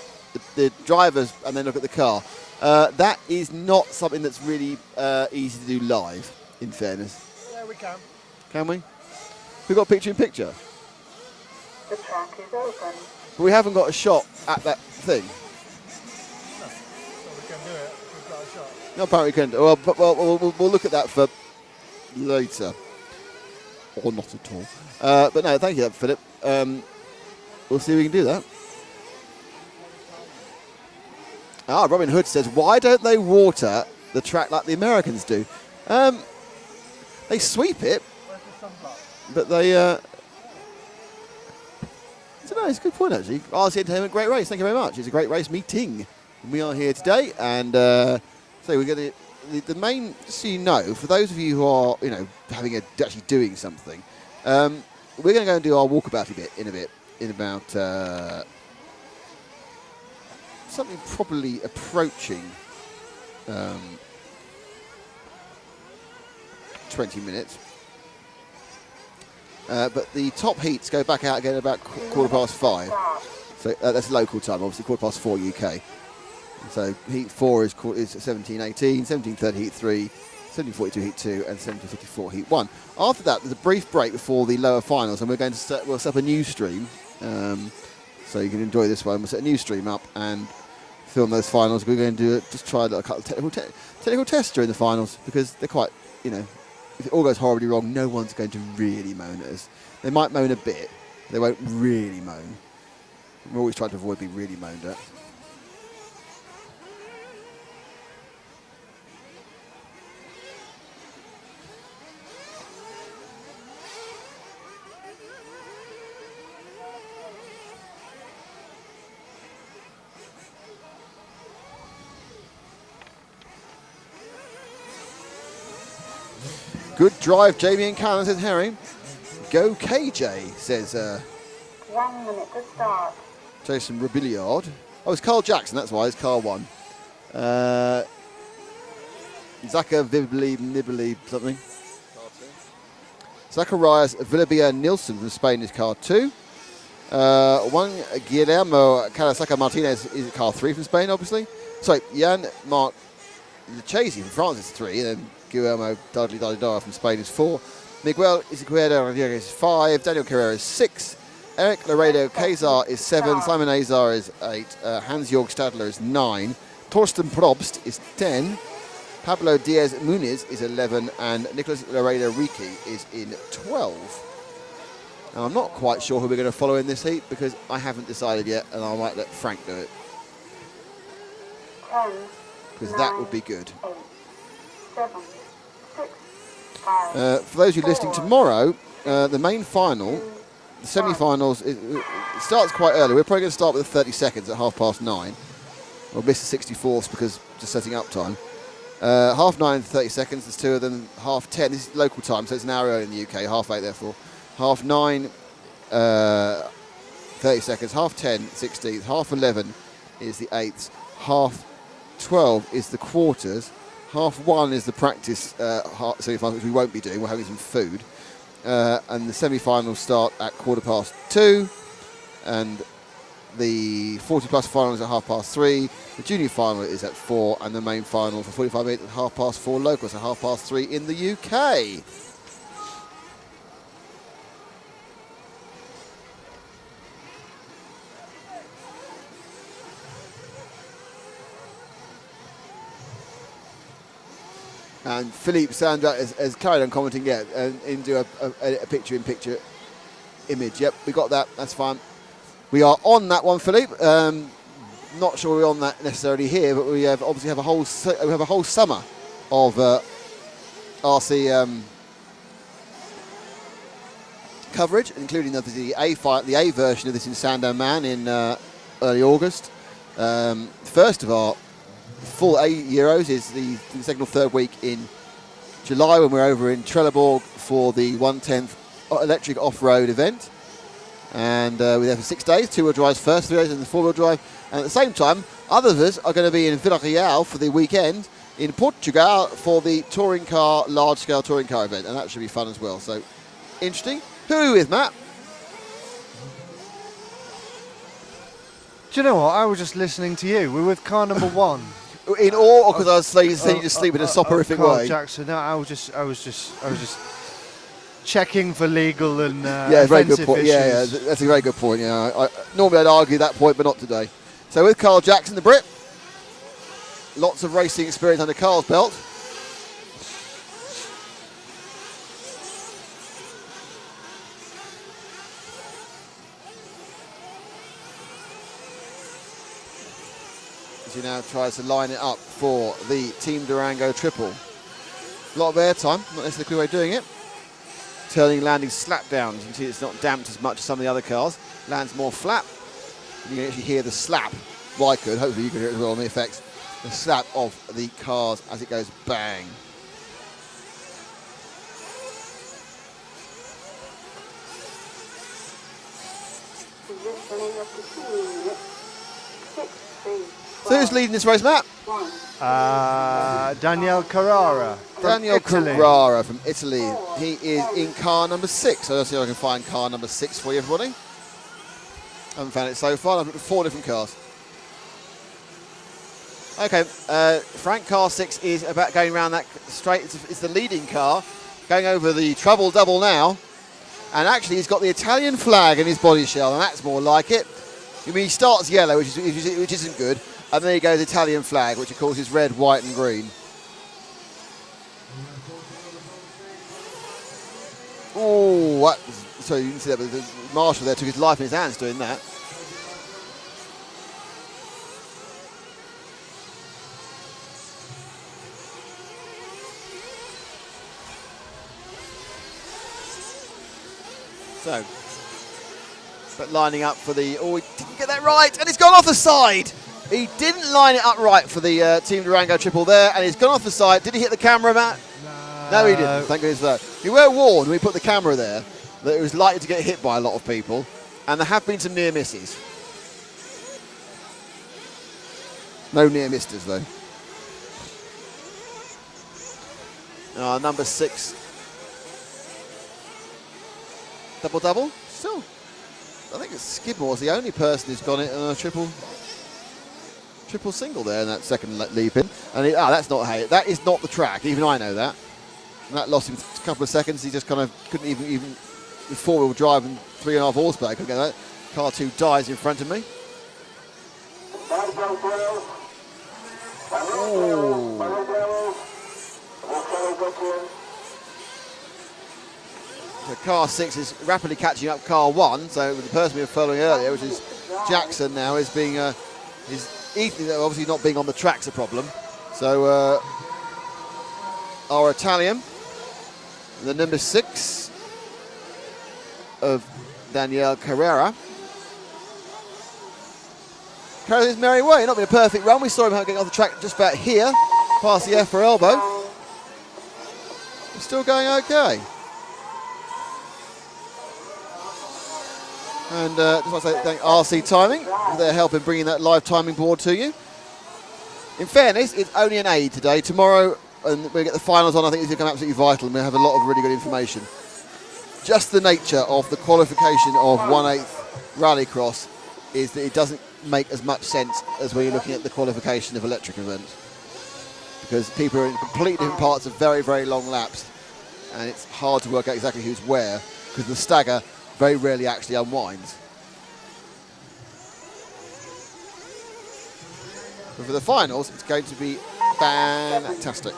drivers and then look at the car. That is not something that's really easy to do live. In fairness. Yeah, we can. Can we? We've got picture in picture. The track is open. But we haven't got a shot at that thing. So we can do it. We've got a shot. No, apparently we couldn't. Well, we'll look at that for later. Or not at all. But no, thank you, Philip. We'll see if we can do that. Robin Hood says, why don't they water the track like the Americans do? They sweep it, but they... I don't know, it's a good point, actually. RC Entertainment, great race. Thank you very much. It's a great race meeting. And we are here today, and so we're going to... The main, just so you know, for those of you who are, actually doing something, we're going to go and do our walkabout in about something probably approaching 20 minutes. But the top heats go back out again at about 5:15. So that's local time, obviously 4:15 UK. So heat 4 is 17:18, 17:30 heat 3, 17:42 heat 2, and 17:54 heat 1. After that, there's a brief break before the lower finals, and we'll set up a new stream, so you can enjoy this one. We'll set a new stream up and film those finals. We're going to just try a couple of technical tests during the finals, because they're quite, if it all goes horribly wrong, no one's going to really moan at us. They might moan a bit. They won't really moan. We're always trying to avoid being really moaned at. Good drive, Jamie and Callan, says Harry. Go KJ, says 1 minute to start. Jason Robilliard. Oh, it's Carl Jackson, that's why. It's car 1. Zaka Vibli Nibli something. Zacharias Villabia Nilsson from Spain is car 2. Juan Guillermo Calasaka Martinez is car 3 from Spain, obviously. Sorry, Jan Marc Lechesi from France is 3, and then Guillermo Dudley Dara from Spain is 4. Miguel Izquierdo Rodriguez is 5. Daniel Carrera is 6. Eric Laredo Kazar is 7. Simon Azar is 8. Hans-Jörg Stadler is 9. Torsten Probst is 10. Pablo Diaz Muniz is 11. And Nicolas Laredo Riki is in 12. And I'm not quite sure who we're going to follow in this heat because I haven't decided yet, and I might let Frank do it. 10, Because that would be good. 8, 7, 6, 5, For those of you listening tomorrow, the main final, the semi-finals, it starts quite early. We're probably going to start with the 30 seconds at 9:30. We'll miss the 64ths because just setting up time. 9:30 30 seconds, there's 2 of them. 10:30, this is local time, so it's an hour early in the UK. 8:30 therefore. 9:30 30 seconds. 10:10 16th. 11:30 is the 8ths. 12:30 is the quarters. 1:30 is the practice semi-finals, which we won't be doing. We're having some food. And the semi-finals start at 2:15. And the 40-plus final is at 3:30. The junior final is at 4. And the main final for 45 minutes at 4:30 local, so 3:30 in the UK. And Philippe Sandra has carried on commenting, into a picture-in-picture image. Yep, we got that. That's fine. We are on that one, Philippe. Not sure we're on that necessarily here, but we have obviously have a whole summer of RC coverage, including the A version of this in Sandown Man in early August. First of our full A Euros is the second or third week in July when we're over in Trelleborg for the 1/10 electric off-road event. And we're there for 6 days, 2-wheel drives first, 3 days in the 4-wheel drive. And at the same time, others of us are going to be in Villarreal for the weekend, in Portugal for the touring car, large-scale touring car event. And that should be fun as well. So, interesting. Who are you with, Matt? Do you know what? I was just listening to you. We're with car number 1. In awe, or because I was saying you just sleep in a soporific Carl way? Jackson. No, I was just checking for legal and very good offensive point. Yeah, issues. that's a very good point. Yeah, normally I'd argue that point, but not today. So with Carl Jackson, the Brit, lots of racing experience under Carl's belt. As he now tries to line it up for the Team Durango triple. A lot of airtime, not necessarily a quick way of doing it. Turning, landing, slap down. You can see it's not damped as much as some of the other cars. Lands more flat. You can actually hear the slap. Well, I could. Hopefully you can hear it as well on the effects. The slap of the cars as it goes bang. positioning of the 2 units, 6, 3, So who's leading this race, Matt? 1. Daniel Carrara. Daniel Italy. Carrara from Italy. He is in car number 6. So let's see if I can find car number 6 for you, everybody. Haven't found it so far. I've looked at 4 different cars. Okay, Frank, car 6 is about going around that straight. It's the leading car, going over the trouble double now. And actually, he's got the Italian flag in his body shell, and that's more like it. I mean, he starts yellow, which isn't good, and then he goes Italian flag, which of course is red, white, and green. Oh, so you can see that, but the marshal there took his life in his hands doing that. So, but lining up for the, he didn't get that right, and he's gone off the side. He didn't line it up right for the Team Durango triple there, and he's gone off the side. Did he hit the camera, Matt? No, he didn't. Thank goodness for that. We were warned when we put the camera there that it was likely to get hit by a lot of people, and there have been some near misses. No near misters though. Number 6. Double. Still, I think it's Skidmore's the only person who's got it on a triple single there in that second leap in. And that's not how. That is not the track. Even I know that. And that lost him a couple of seconds. He just kind of couldn't even with 4-wheel drive and 3.5 horsepower. Couldn't get that. Car 2 dies in front of me. So car 6 is rapidly catching up car 1. So the person we were following earlier, which is Jackson, now is being obviously not being on the track's a problem. So our Italian, the number 6 of Daniel Carrera. Carries his merry way. Not been a perfect run. We saw him getting off the track just about here, past the EFRA elbow. He's still going okay. And just want to say thank RC Timing for their help in bringing that live timing board to you. In fairness, it's only an A today. Tomorrow, and we get the finals on, I think it's going to become absolutely vital, and we'll have a lot of really good information. Just the nature of the qualification of 1/8 rallycross is that it doesn't make as much sense as when you're looking at the qualification of electric events, because people are in completely different parts of very, very long laps, and it's hard to work out exactly who's where, because the stagger very rarely actually unwinds. But for the finals, it's going to be fantastic.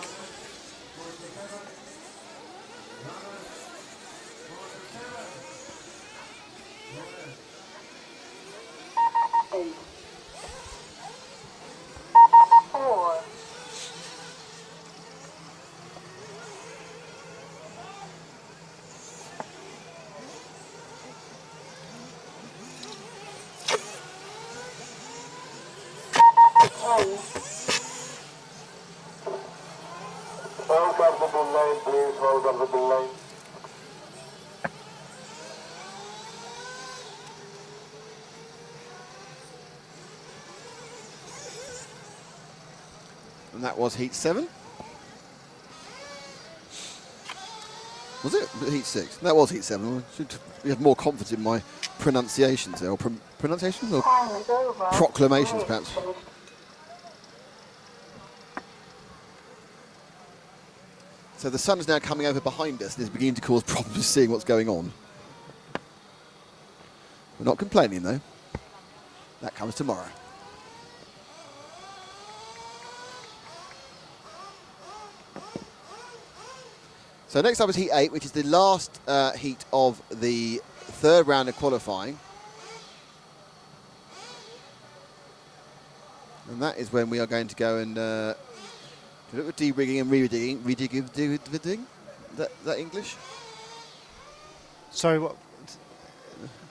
And that was heat 7. Was it heat 6? That was heat 7. I should have more confidence in my pronunciations there, or pronunciations, or proclamations perhaps. So the sun is now coming over behind us and is beginning to cause problems seeing what's going on. We're not complaining though. That comes tomorrow. So next up is heat 8, which is the last heat of the third round of qualifying. And that is when we are going to go and look at de-rigging and re-rigging. That English? Sorry, what?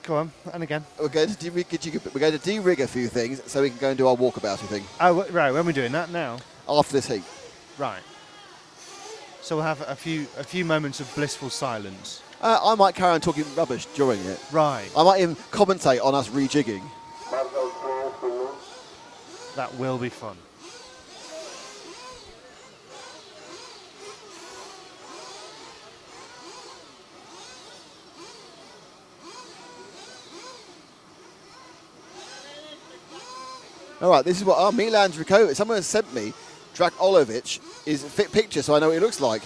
Go on, and again. We're going to de-rig a few things so we can go and do our walkabouty thing. Oh, right, when are we doing that now? After this heat. Right. So we'll have a few moments of blissful silence. I might carry on talking rubbish during it. Right. I might even commentate on us rejigging. That will be fun. All right, this is what Milan Drakovic, someone has sent me Drakovic is a fit picture so I know what he looks like.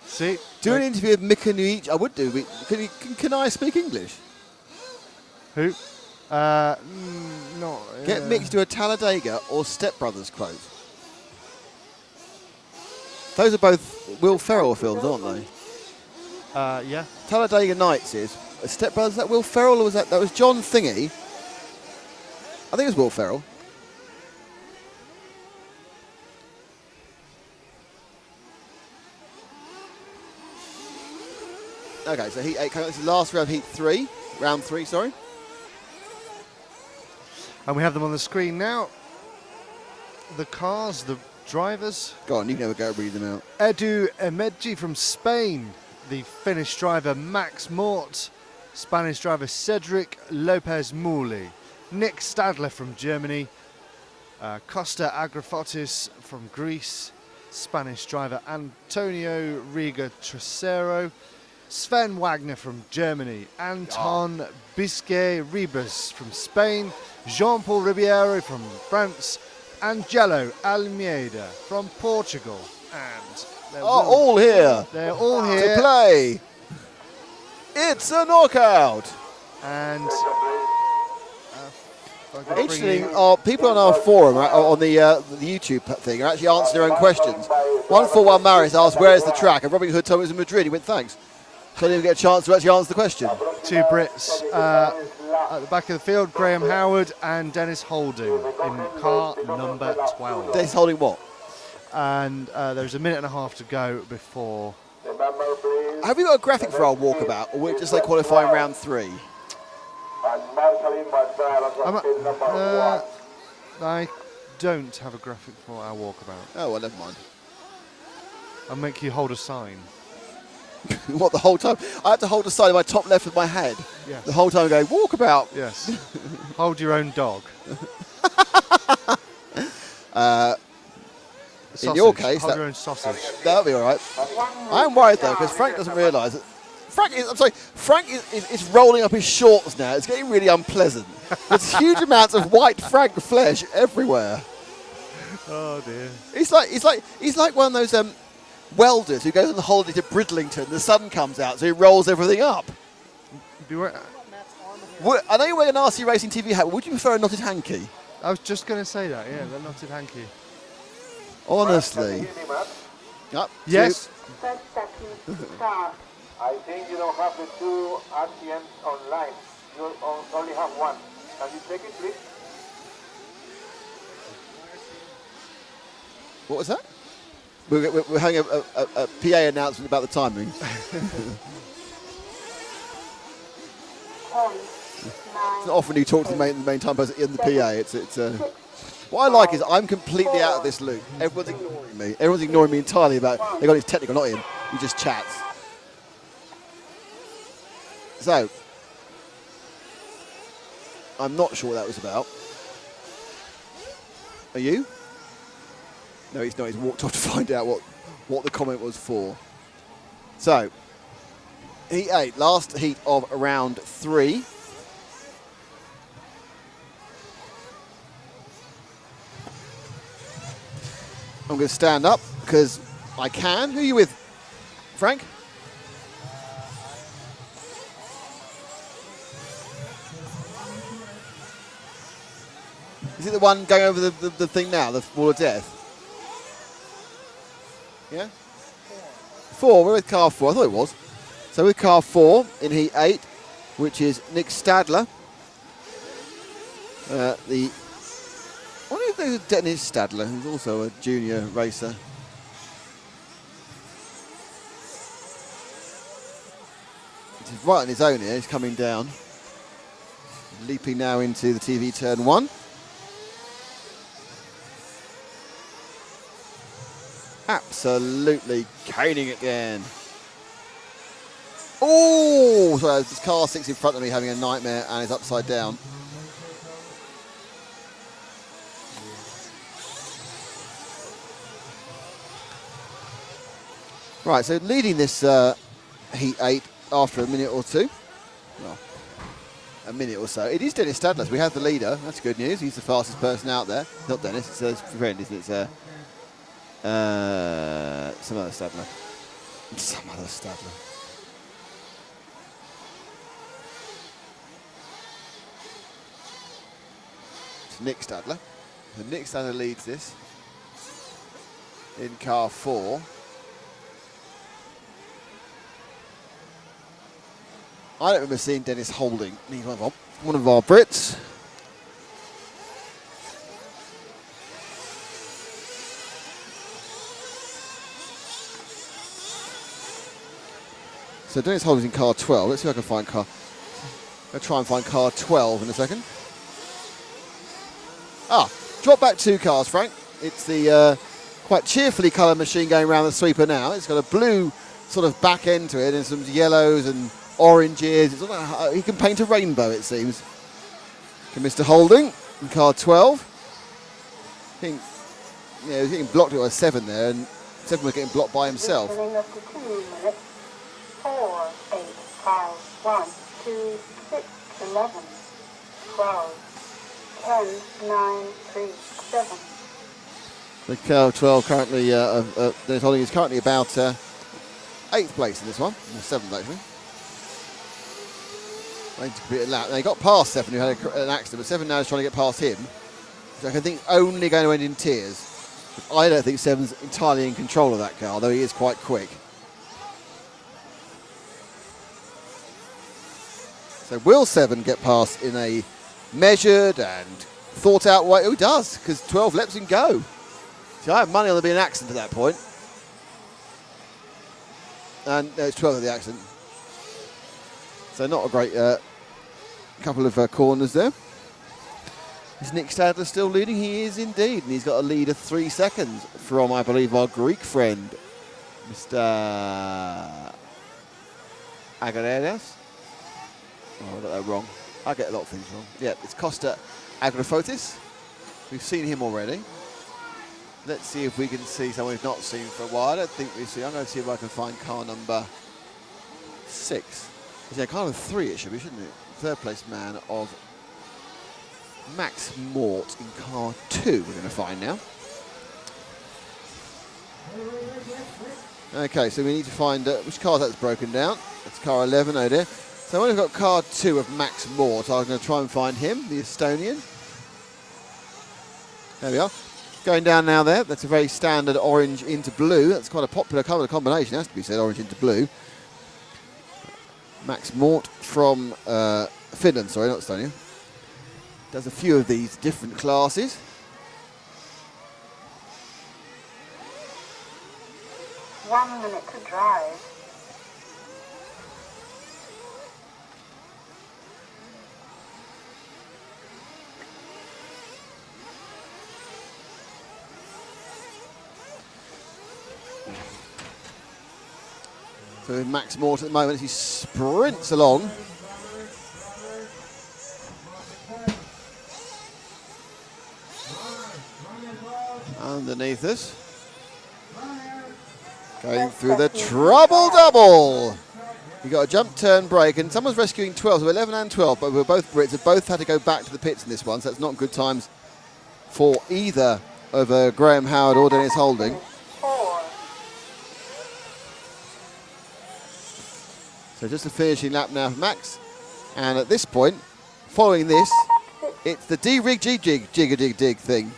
See? Do an interview with Mika Nuic. I would do. Can I speak English? Who? No. Get Mick to do a Talladega or Step Brothers quote. Those are both Will Ferrell films, aren't they? Yeah. Talladega Nights is. Step Brothers, is that Will Ferrell or was that was John Thingy? I think it was Will Ferrell. Okay, so heat 8, this is the last round, heat 3. Round 3, sorry. And we have them on the screen now. The cars, the drivers. Go on, you can never go read them out. Edu Emedji from Spain. The Finnish driver Max Mort. Spanish driver Cedric Lopez Muli. Nick Stadler from Germany, Costa Agrafotis from Greece, Spanish driver Antonio Riga Trasero, Sven Wagner from Germany, Anton Biscay Ribas from Spain, Jean-Paul Ribeiro from France, Angelo Almeida from Portugal. And they're all here. They're all here. To play. It's a knockout. And interesting, people on our forum, on the YouTube thing, are actually answering their own questions. 141 Maris asked, where is the track? And Robin Hood told me it was in Madrid. He went, thanks. So I didn't even get a chance to actually answer the question. Two Brits at the back of the field, Graham Howard and Dennis Holding in car number 12. Dennis Holding what? And there's a minute and a half to go before. Have you got a graphic for our walkabout, or we're just like qualifying round 3? I don't have a graphic for our walkabout. Oh, well, never mind. I'll make you hold a sign. What, the whole time? I had to hold a sign in my top left with my head. Yes. The whole time going, walkabout. Yes. Hold your own dog. In your case, hold your own sausage. That'll be all right. I am worried though, because Frank doesn't realise that. Frank is rolling up his shorts now. It's getting really unpleasant. There's huge amounts of white Frank flesh everywhere. Oh dear. He's like one of those welders who goes on the holiday to Bridlington. The sun comes out, so he rolls everything up. I know you're wearing an RC Racing TV hat. Would you prefer a knotted hanky? I was just going to say that. Yeah, the knotted hanky. Honestly. Yes. 30 seconds to start. I think you don't have the 2 RCMs online. You only have one. Can you take it, please? What was that? We're having a PA announcement about the timing. 10, 9, It's not often you talk to the main time person in the PA. What I like is I'm completely out of this loop. Everyone's ignoring me. Everyone's ignoring me entirely about. They got his technical, not him. He just chats. So I'm not sure what that was about. Are you? No, he's not. He's walked off to find out what the comment was for. So, heat 8, last heat of round 3. I'm going to stand up because I can. Who are you with, Frank? Is it the one going over the thing now, the wall of death? Yeah? 4. We're with car 4. I thought it was. So with car 4 in heat 8, which is Nick Stadler. What is Dennis Stadler, who's also a junior racer? He's right on his own here. He's coming down. Leaping now into the TV turn 1. Absolutely caning it again. Oh, sorry, this car 6 in front of me having a nightmare and is upside down. Right, so leading this heat 8 after a minute or two. Well, a minute or so. It is Dennis Stadler. We have the leader. That's good news. He's the fastest person out there. Not Dennis, it's his friend, isn't it? It's some other Stadler. Some other Stadler. It's Nick Stadler. And Nick Stadler leads this in car 4. I don't remember seeing Dennis Holding. He's one of our Brits. So Dennis Holding's in car 12. Let's see if I can find car. I'll try and find car 12 in a second. Drop back 2 cars, Frank. It's the quite cheerfully coloured machine going around the sweeper now. It's got a blue sort of back end to it and some yellows and oranges. He can paint a rainbow, it seems. to Mr. Holding in car 12. I think, yeah, he was getting blocked at a 7 there, and 7 was getting blocked by himself. Positioning up to 2 minutes. 4, 8, 5, 1, 2, 6, 11, 12, 10, 9, 3, 7. The car 12 currently, Dennis Holding is currently about 8th place in this one, or 7th actually. Waiting to complete a lap. They got past 7 who had an accident, but 7 now is trying to get past him. So I think only going to end in tears. I don't think 7's entirely in control of that car, although he is quite quick. So will 7 get past in a measured and thought out way? Oh, he does, because 12 lets him go. So I have money on there being an accident at that point. And no, it's 12 at the accident. So not a great couple of corners there. Is Nick Stadler still leading? He is indeed. And he's got a lead of 3 seconds from, I believe, our Greek friend, Mr. Agareras. Oh, I got that wrong. I get a lot of things wrong. Yeah, it's Costa Agrafotis. We've seen him already. Let's see if we can see someone we've not seen for a while. I don't think we've seen. I'm going to see if I can find car number 6. Yeah, car number 3 it should be, shouldn't it? Third place man of Max Mort in car 2 we're going to find now. Okay, so we need to find which car that's broken down. It's car 11, oh dear. So when we've got car 2 of Max Mort, I'm going to try and find him, the Estonian. There we are. Going down now there. That's a very standard orange into blue. That's quite a popular colour combination, has to be said, orange into blue. Max Mort from Finland, sorry, not Estonia. Does a few of these different classes. One minute to drive. So Max Mort at the moment, he sprints along. Underneath us. Going through the trouble double. You got a jump turn break, and someone's rescuing 12, so 11 and 12, but we're both Brits. Have both had to go back to the pits in this one, so that's not good times for either of Graham Howard or Dennis Holding. So just a finishing lap now for Max. And at this point, following this, it's the D-rig jig-a-dig-dig thing.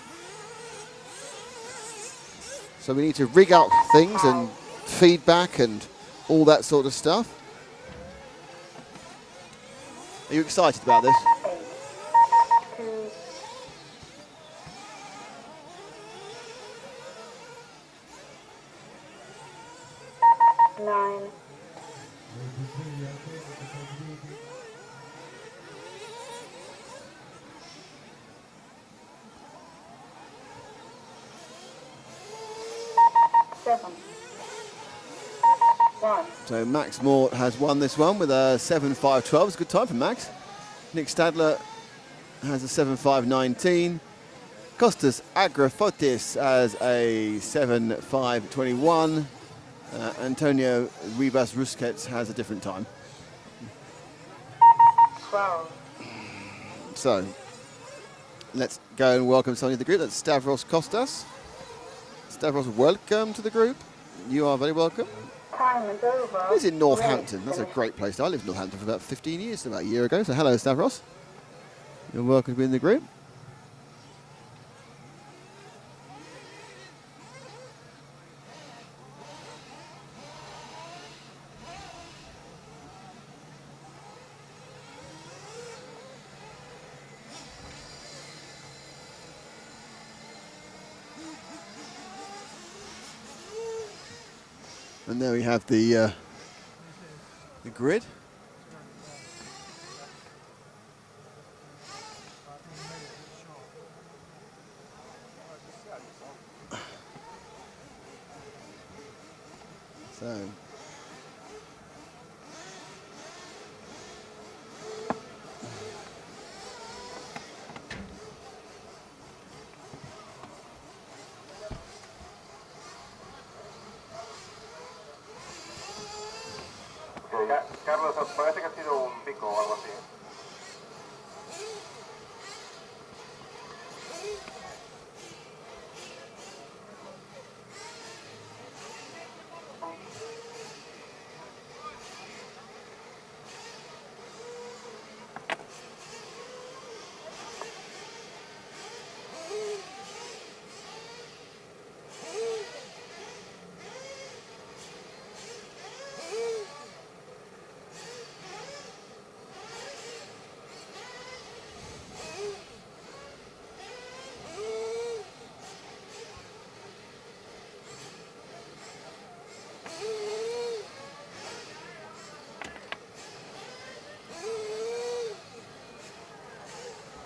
So we need to rig up things and feedback and all that sort of stuff. Are you excited about this? 9. So Max Mort has won this one with a 7.5.12. It's a good time for Max. Nick Stadler has a 7.5.19. Kostas Agrafotis has a 7.5.21. Antonio Ribas Rusquets has a different time. 12. So let's go and welcome someone to the group. That's Stavros Kostas. Stavros, welcome to the group. You are very welcome. Time is over. He's in Northampton. That's a great place. I lived in Northampton for about 15 years, about a year ago. So hello, Stavros. You're welcome to be in the group. And there we have the grid. So Carlos, parece que ha sido un pico o algo así.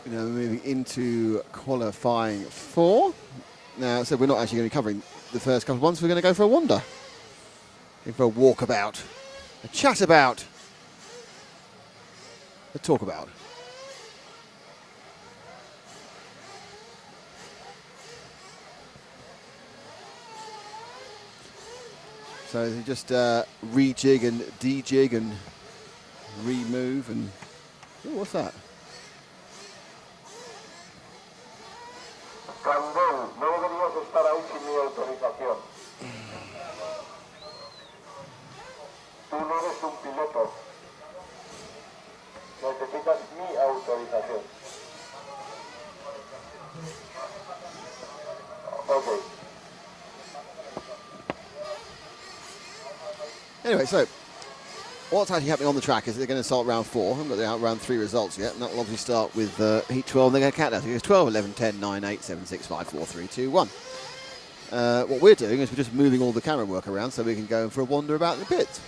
You know, moving into qualifying 4. Now, so we're not actually going to be covering the first couple of ones. We're going to go for a wander. Going for a walkabout. A chat about. A talk about. So you just rejig and dejig and remove and... Oh, what's that? Candel, no deberías estar ahí sin mi autorización. Tú no eres un piloto. Necesitas mi autorización. Okay. Anyway, so what's actually happening on the track is they're going to start round 4. I haven't got the round 3 results yet, and that will obviously start with heat 12. They're going to count down. So it goes 12, 11, 10, 9, 8, 7, 6, 5, 4, 3, 2, 1. What we're doing is we're just moving all the camera work around so we can go for a wander about in the pits.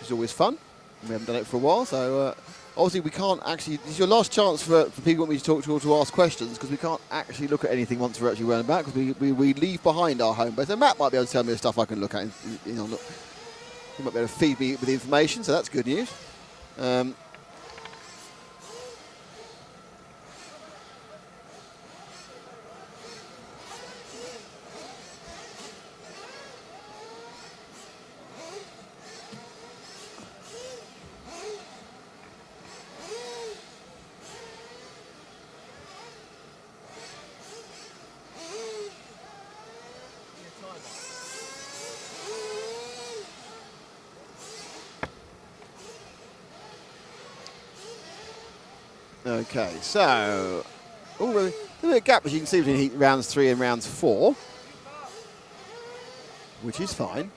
It's always fun. We haven't done it for a while, so obviously we can't actually... This is your last chance for people who want me to talk to or to ask questions, because we can't actually look at anything once we're actually running back, because we leave behind our home base. So Matt might be able to tell me the stuff I can look at. You know, he might be able to feed me with information, so that's good news. Okay, so there's a bit of gap, as you can see, between rounds 3 and rounds 4, which is fine.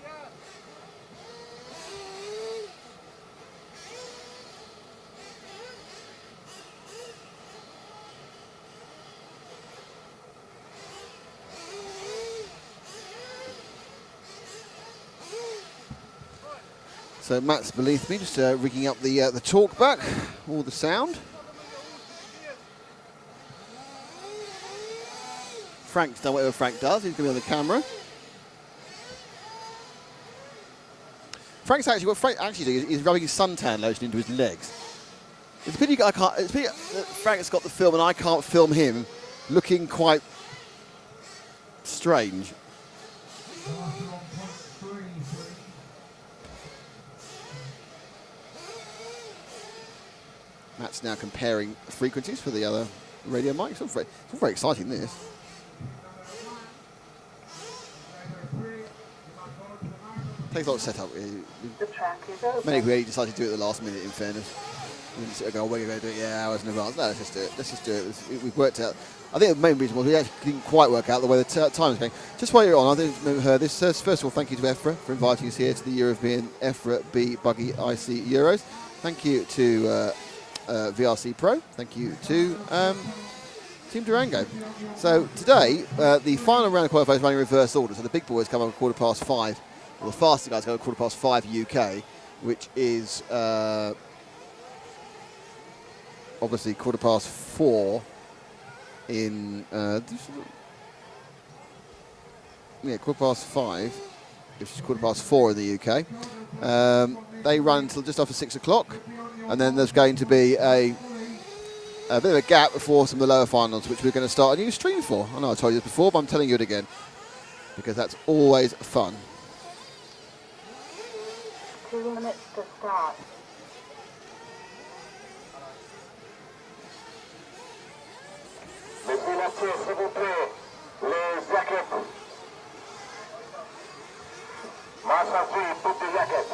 So Matt's beneath me, just rigging up the talk back, all the sound. Frank's done whatever Frank does. He's going to be on the camera. Frank's actually, what Frank actually doing is rubbing his suntan lotion into his legs. It's a pity I can't. It's a pity that Frank's got the film and I can't film him looking quite strange. Matt's now comparing frequencies for the other radio mics. It's all very exciting, this. Takes a lot of setup. The track is open. Many really decided to do it at the last minute, in fairness. We didn't sit and go, we're going to do it, hours in advance. No, let's just do it. Let's just do it. We've worked out. I think the main reason was we actually didn't quite work out the way the time was going. Just while you're on, I think you've heard this. First of all, thank you to EFRA for inviting us here to the European EFRA B Buggy IC Euros. Thank you to VRC Pro. Thank you to Team Durango. So today, the final round of qualifiers running in reverse order. So the big boys come up at 5:15. Well, the faster guys go at 5:15 UK, which is obviously 4:15 in 5:15, which is 4:15 in the UK. They run until just after 6 o'clock, and then there's going to be a bit of a gap before some of the lower finals, which we're going to start a new stream for. I know I told you this before, but I'm telling you it again because that's always fun. 2 minutes to start. Défilatier, s'il vous plaît. Les jackets. Massagers, put the jacket.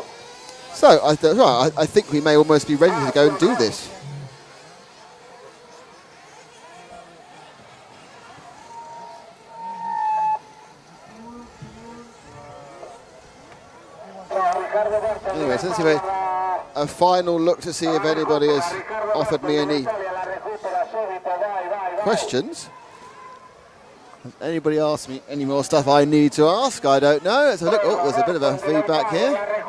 So I think we may almost be ready to go and do this. Anyway, so let's have a final look to see if anybody has offered me any questions. Has anybody asked me any more stuff I need to ask? I don't know. Let's have a look. Oh, there's a bit of a feedback here.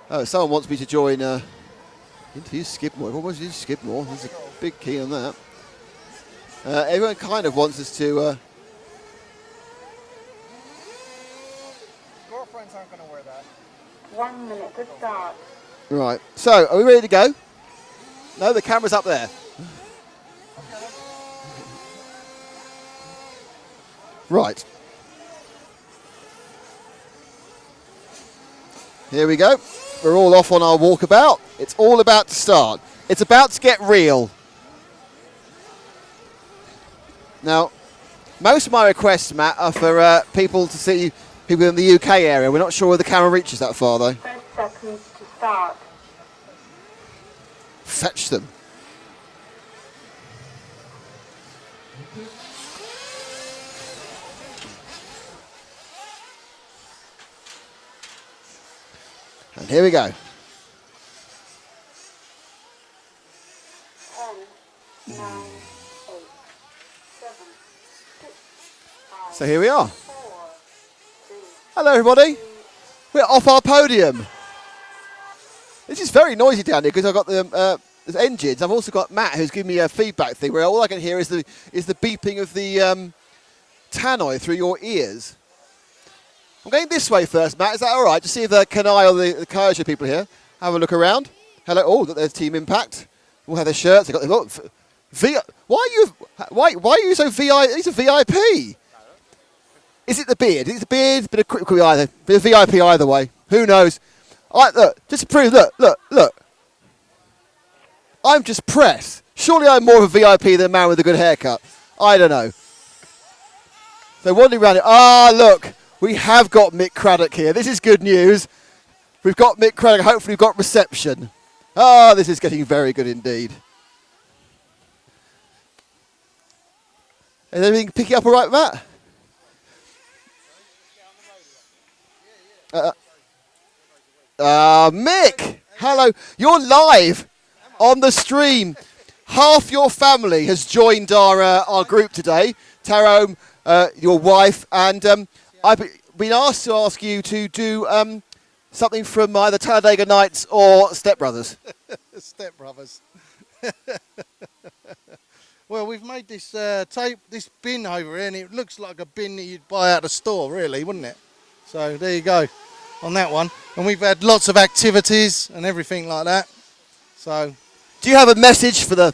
Oh, someone wants me to join interview Skidmore. What was it? Skidmore. There's a big key on that. Everyone kind of wants us to... Girlfriends aren't going to wear that. 1 minute to start. Right. So, are we ready to go? No, the camera's up there. Right. Here we go. We're all off on our walkabout. It's all about to start. It's about to get real. Now, most of my requests, Matt, are for people to see people in the UK area. We're not sure where the camera reaches that far, though. 30 seconds to start. Fetch them. And here we go. 10, 9, 8, 7, 6, 5, So here we are. 4, 3, Hello, everybody. We're off our podium. This is very noisy down here because I've got the there's engines. I've also got Matt who's giving me a feedback thing where all I can hear is the beeping of the tannoy through your ears. I'm going this way first, Matt. Is that all right? Just see if Kanai or the Kaiser people here have a look around. Hello. Oh, there's Team Impact. We'll have their shirts. They've got why are you so VI? He's a VIP. Is it the beard? Is it the beard? Bit of either. Bit of VIP either way. Who knows? Look, just to prove. Look. I'm just press. Surely I'm more of a VIP than a man with a good haircut. I don't know. So wandering around it. Look. We have got Mick Craddock here. This is good news. We've got Mick Craddock. Hopefully we've got reception. This is getting very good indeed. Is everything picking up all right, Matt? Mick, hello. You're live on the stream. Half your family has joined our group today. Taro, your wife, and I've been asked to ask you to do something from either Talladega Nights or Step Brothers. Step Brothers. Well, we've made this this bin over here, and it looks like a bin that you'd buy out of the store, really, wouldn't it? So there you go on that one. And we've had lots of activities and everything like that. So, do you have a message for the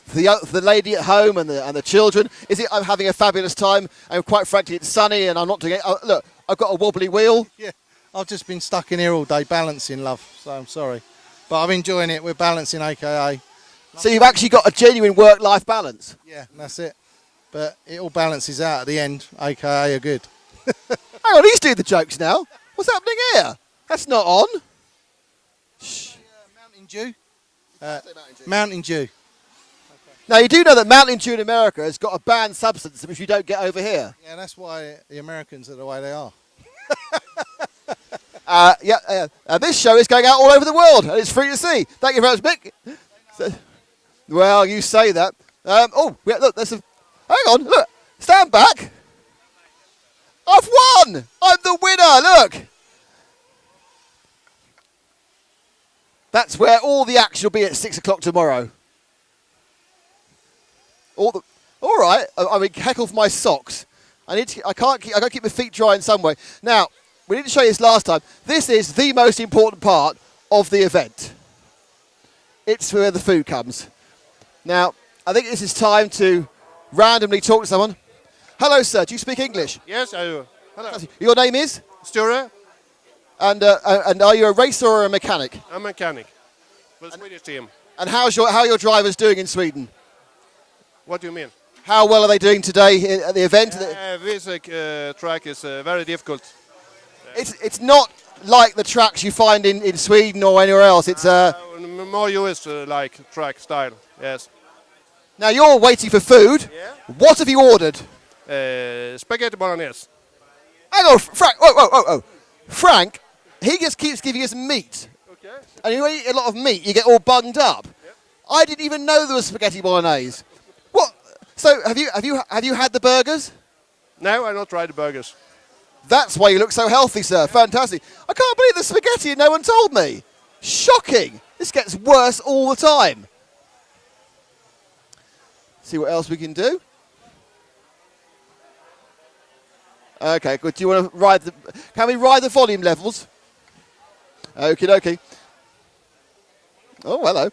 lady at home and the children? Is it I'm having a fabulous time, and quite frankly it's sunny and I'm not doing it? Look, I've got a wobbly wheel. yeah, I've just been stuck in here all day balancing, love. So I'm sorry, but I'm enjoying it. We're balancing, aka. So you've actually got a genuine work-life balance. Yeah, that's it. But it all balances out at the end, aka a good. Hang on, he's doing the jokes now. What's happening here? That's not on. Shh. Mountain Dew. Mountain Dew. Now, you do know that Mountain Dew in America has got a banned substance which you don't get over here. Yeah, that's why the Americans are the way they are. This show is going out all over the world, and it's free to see. Thank you very much, Mick. Well, you say that. Look, there's a... Hang on, look. Stand back. I've won. I'm the winner, look. That's where all the action will be at 6 o'clock tomorrow. All right. I mean, heck off my socks. I can't keep my feet dry in some way. Now, we didn't show you this last time. This is the most important part of the event. It's where the food comes. Now, I think this is time to randomly talk to someone. Hello, sir. Do you speak English? Yes, I do. Hello. Your name is? Sture? And are you a racer or a mechanic? I'm a mechanic. For the Swedish team. And how are your drivers doing in Sweden? What do you mean? How well are they doing today at the event? This track is very difficult. It's not like the tracks you find in Sweden or anywhere else. It's more US like track style. Yes. Now you're waiting for food. Yeah. What have you ordered? Spaghetti bolognese. Hang on, Frank. Whoa. Frank, he just keeps giving us meat. Okay. And you eat a lot of meat, you get all bunged up. Yep. I didn't even know there was spaghetti bolognese. What? So have you had the burgers? No, I not tried the burgers. That's why you look so healthy, sir. Fantastic. I can't believe the spaghetti and no one told me. Shocking. This gets worse all the time. See what else we can do. Okay, good. Do you want to ride the... Can we ride the volume levels? Okie dokie. Oh, hello.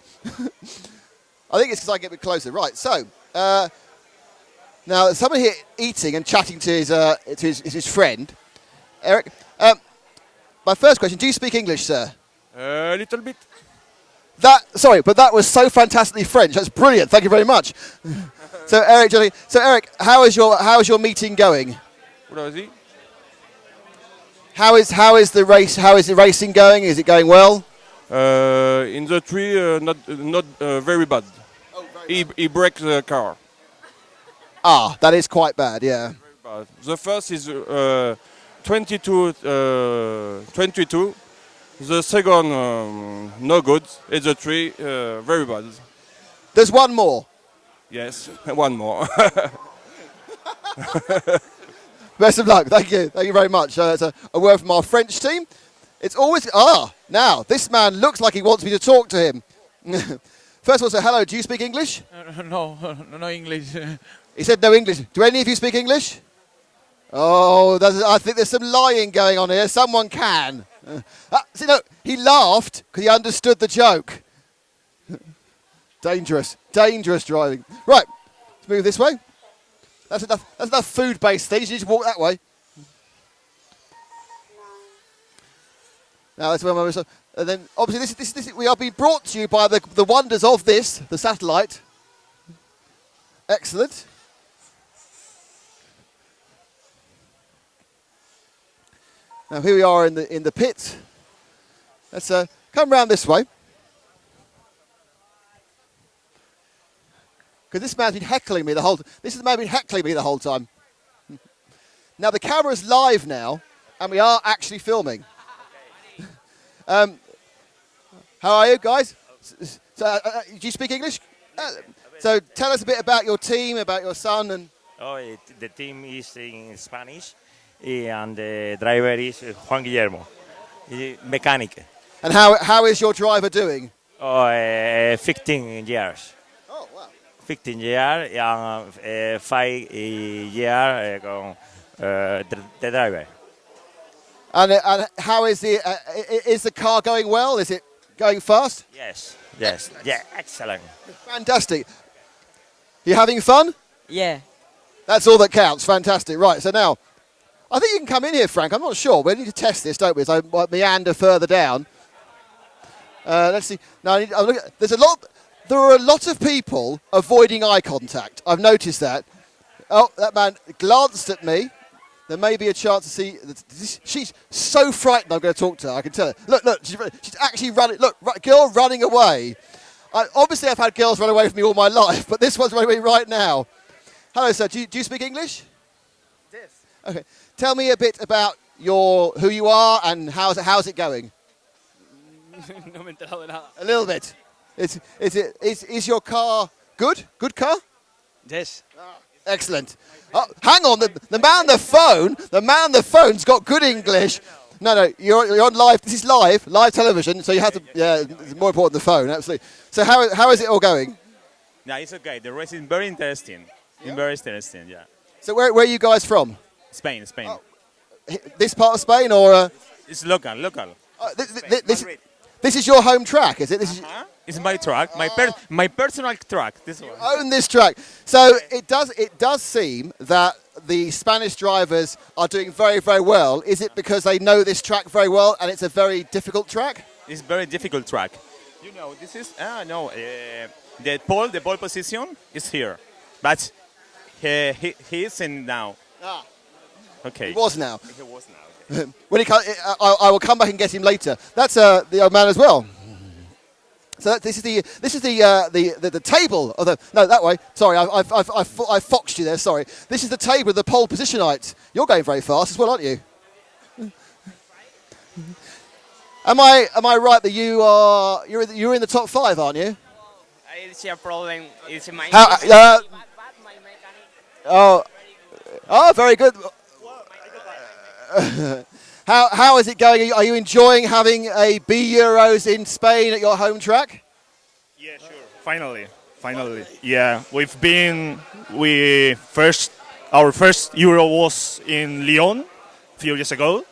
I think it's because I get a bit closer. Right, so... now, there's someone here eating and chatting to his friend. Eric, my first question, do you speak English, sir? A little bit. Sorry, but that was so fantastically French. That's brilliant. Thank you very much. So, Eric, how is your meeting going? How is the race? How is the racing going? Is it going well? In the tree, not very bad. Oh, very bad. He breaks the car. Ah, that is quite bad. Yeah. Very bad. The first is 22. The second no good. It's a tree very bad. There's one more. Yes, one more. Best of luck. Thank you very much. It's a word from our French team. It's always now this man looks like he wants me to talk to him. First of all, say hello. Do you speak English? No English. He said no English. Do any of you speak English? Oh, I think there's some lying going on here. Someone can. See, no, he laughed because he understood the joke. Dangerous driving. Right, let's move this way. That's enough food-based things. You just walk that way. Now that's where and then obviously this we are being brought to you by the wonders of the satellite. Excellent. Now here we are in the pit. Let's come round this way. Because this man's been heckling me the whole time. Now the camera's live now, and we are actually filming. How are you guys? So, do you speak English? So tell us a bit about your team, about your son, and. The team is in Spanish, and the driver is Juan Guillermo, mechanic. And how is your driver doing? 15 years. Oh wow. 15 years and 5 years the driver. And how is the car going well? Is it going fast? Yes, yeah, excellent. Fantastic. You having fun? Yeah. That's all that counts. Fantastic. Right, so now, I think you can come in here, Frank. I'm not sure. We need to test this, don't we? So I might meander further down. Let's see. Now, there are a lot of people avoiding eye contact. I've noticed that. Oh, that man glanced at me. There may be a chance to see. She's so frightened I'm going to talk to her. I can tell her. Look, she's actually running. Look, girl running away. Obviously, I've had girls run away from me all my life, but this one's running away right now. Hello, sir. Do you speak English? Yes. Okay. Tell me a bit about who you are and how's it going? No me he enterado de nada. A little bit. Is your car good? Good car? Yes. Excellent. Oh, hang on, the man on the phone's got good English. No, you're on live. This is live television. So you have to. Yeah, it's more important than the phone, absolutely. So how is it all going? Yeah, it's okay. The race is very interesting. Yeah? Very interesting. Yeah. So where are you guys from? Spain. Oh, this part of Spain or? It's local. This is your home track, is it? It's my track, my personal track. This one. You own this track. So it does seem that the Spanish drivers are doing very, very well? Is it because they know this track very well and it's a very difficult track? It's very difficult track. You know, this is the pole position is here, but he is in now. Ah. Okay. It was now. It was now. Okay. When he I will come back and get him later. That's the old man as well. So this is the table of the that way. Sorry, I foxed you there. Sorry. This is the table of the pole position heights. You're going very fast as well, aren't you? Am I right that you're in the top 5, aren't you? It's a problem. It's my. Very good. How is it going? Are you enjoying having a B Euros in Spain at your home track? Yeah, sure. Finally. Yeah, our first Euro was in Lyon a few years ago,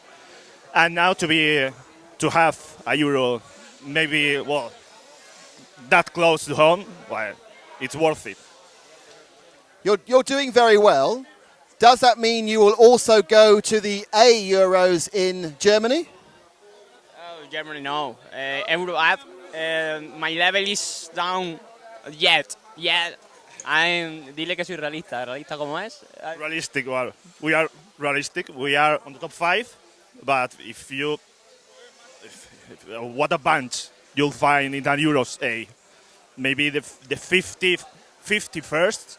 and now to have a Euro, maybe that close to home, well, it's worth it. You're doing very well. Does that mean you will also go to the A Euros in Germany? Oh, Germany, no. Euro up. My level is down yet. Dile que soy realista. ¿Realista cómo es? Realistic, well, we are realistic. We are on the top 5, but what a bunch you'll find in the Euros A. Maybe the 51st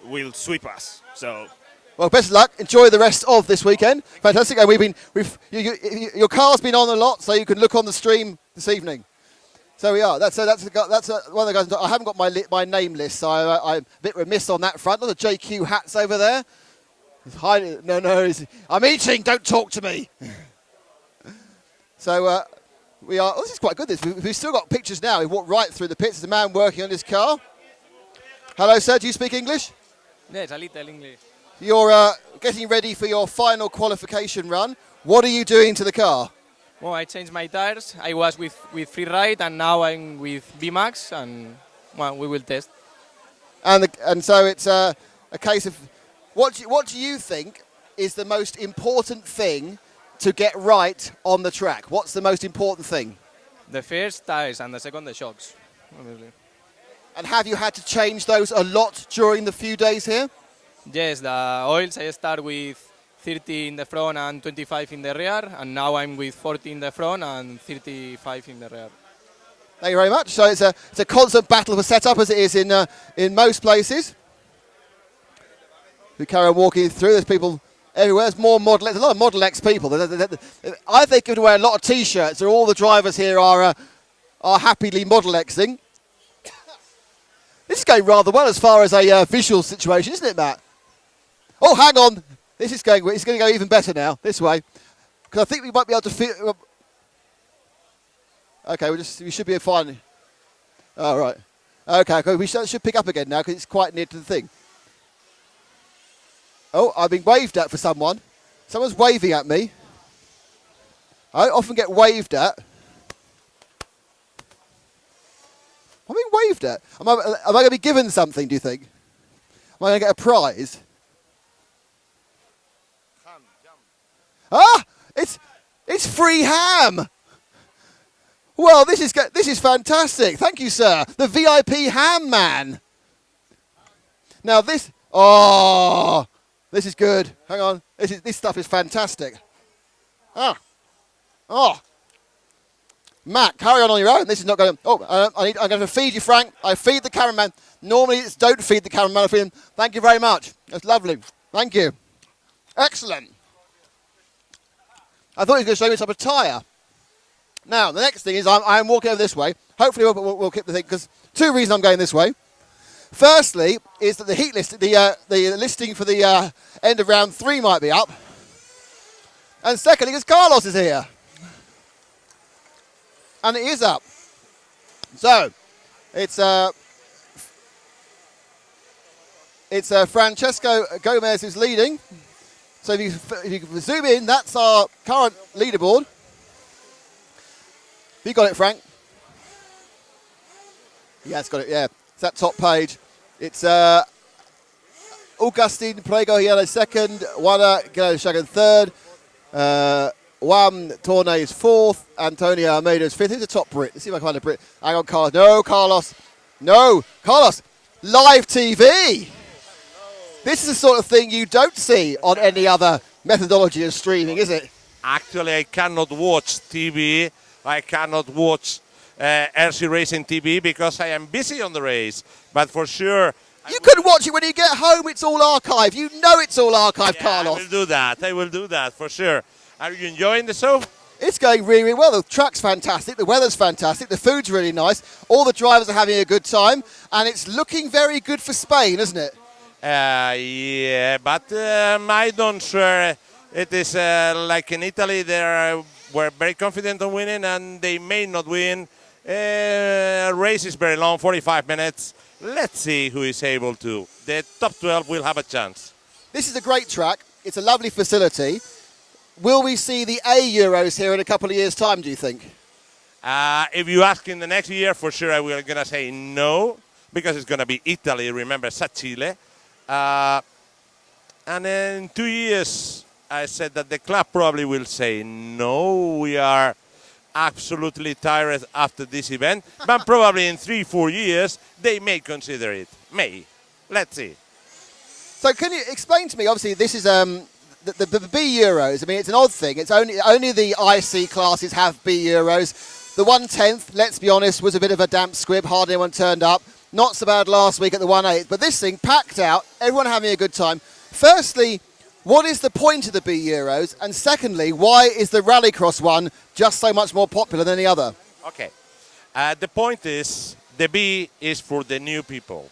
will sweep us. So. Well, best of luck. Enjoy the rest of this weekend. Fantastic. And your car's been on a lot, so you can look on the stream this evening. So we are. That's one of the guys. I haven't got my name list, so I'm a bit remiss on that front. Look at the JQ hats over there. I'm eating. Don't talk to me. So we are. Oh, this is quite good. We've still got pictures now. We walked right through the pits. There's a man working on his car. Hello, sir. Do you speak English? Yes, a little English. You're getting ready for your final qualification run. What are you doing to the car? Well, I changed my tires. I was with Free Ride, and now I'm with VMAX, and we will test. And so it's a case of what do you think is the most important thing to get right on the track? What's the most important thing? The first tires, and the second the shocks, obviously. And have you had to change those a lot during the few days here? Yes, the oils, I start with 30 in the front and 25 in the rear, and now I'm with 40 in the front and 35 in the rear. Thank you very much. So it's a constant battle for setup, as it is in most places. We carry on walking through. There's people everywhere. There's more Model X. There's a lot of Model X people. I think give away a lot of T-shirts, so all the drivers here are happily Model Xing. This is going rather well as far as a visual situation, isn't it, Matt? Oh, hang on. It's going to go even better now, this way. Because I think we might be able to feel... Okay, we should be fine. All right. Okay, we should pick up again now because it's quite near to the thing. Oh, I've been waved at for someone. Someone's waving at me. I often get waved at. I'm being waved at. Am I going to be given something, do you think? Am I going to get a prize? Ah! It's free ham! Well, this is fantastic. Thank you, sir. The VIP ham man. Now this... Oh! This is good. Hang on. This stuff is fantastic. Ah! Oh! Matt, carry on your own. This is not going to... Oh, I'm going to feed you, Frank. I feed the cameraman. Normally it's don't feed the cameraman. I feed him. Thank you very much. That's lovely. Thank you. Excellent. I thought he was going to show me some of tyre. Now, the next thing is I'm walking over this way. Hopefully we'll keep the thing, because two reasons I'm going this way. Firstly is that the heat list, the listing for the end of round 3 might be up. And secondly, because Carlos is here. And it is up. So, it's Francesco Gomez who's leading. So if you zoom in, that's our current leaderboard. You got it, Frank? Yeah, it's got it, yeah. It's that top page. It's Augustin Prego Hielo second. Juana Galo Shagan third. Juan Torne is fourth. Antonio Almeida is fifth. Who's the top Brit? Let's see if I can find a Brit. Hang on, Carlos. No, Carlos. No, Carlos. Live TV. This is the sort of thing you don't see on any other methodology of streaming, is it? Actually, I cannot watch TV. I cannot watch RC Racing TV because I am busy on the race. But for sure... You can watch it when you get home. It's all archived. You know it's all archived, Carlos. I will do that. I will do that for sure. Are you enjoying the show? It's going really, really well. The track's fantastic. The weather's fantastic. The food's really nice. All the drivers are having a good time. And it's looking very good for Spain, isn't it? Yeah, but I don't swear. It is like in Italy, they were very confident on winning and they may not win. Race is very long, 45 minutes. Let's see who is able to. The top 12 will have a chance. This is a great track. It's a lovely facility. Will we see the A Euros here in a couple of years' time, do you think? If you ask in the next year, for sure I will going to say no, because it's going to be Italy, remember, not Chile. And in 2 years, I said that the club probably will say no, we are absolutely tired after this event. But probably in 3-4 years, they may consider it. May. Let's see. So can you explain to me, obviously this is the B Euros. I mean, it's an odd thing. It's only the IC classes have B Euros. The 1/10th, let's be honest, was a bit of a damp squib. Hardly anyone turned up. Not so bad last week at the 1/8. But this thing, packed out, everyone having a good time. Firstly, what is the point of the B Euros? And secondly, why is the Rallycross one just so much more popular than the other? Okay. The point is, the B is for the new people.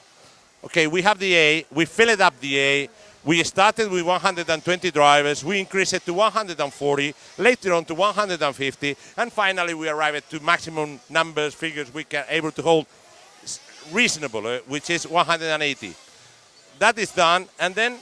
Okay, we have the A. We filled up the A. We started with 120 drivers. We increased it to 140, later on to 150, and finally we arrived to maximum numbers, figures we can able to hold reasonable, which is 180. That is done, and then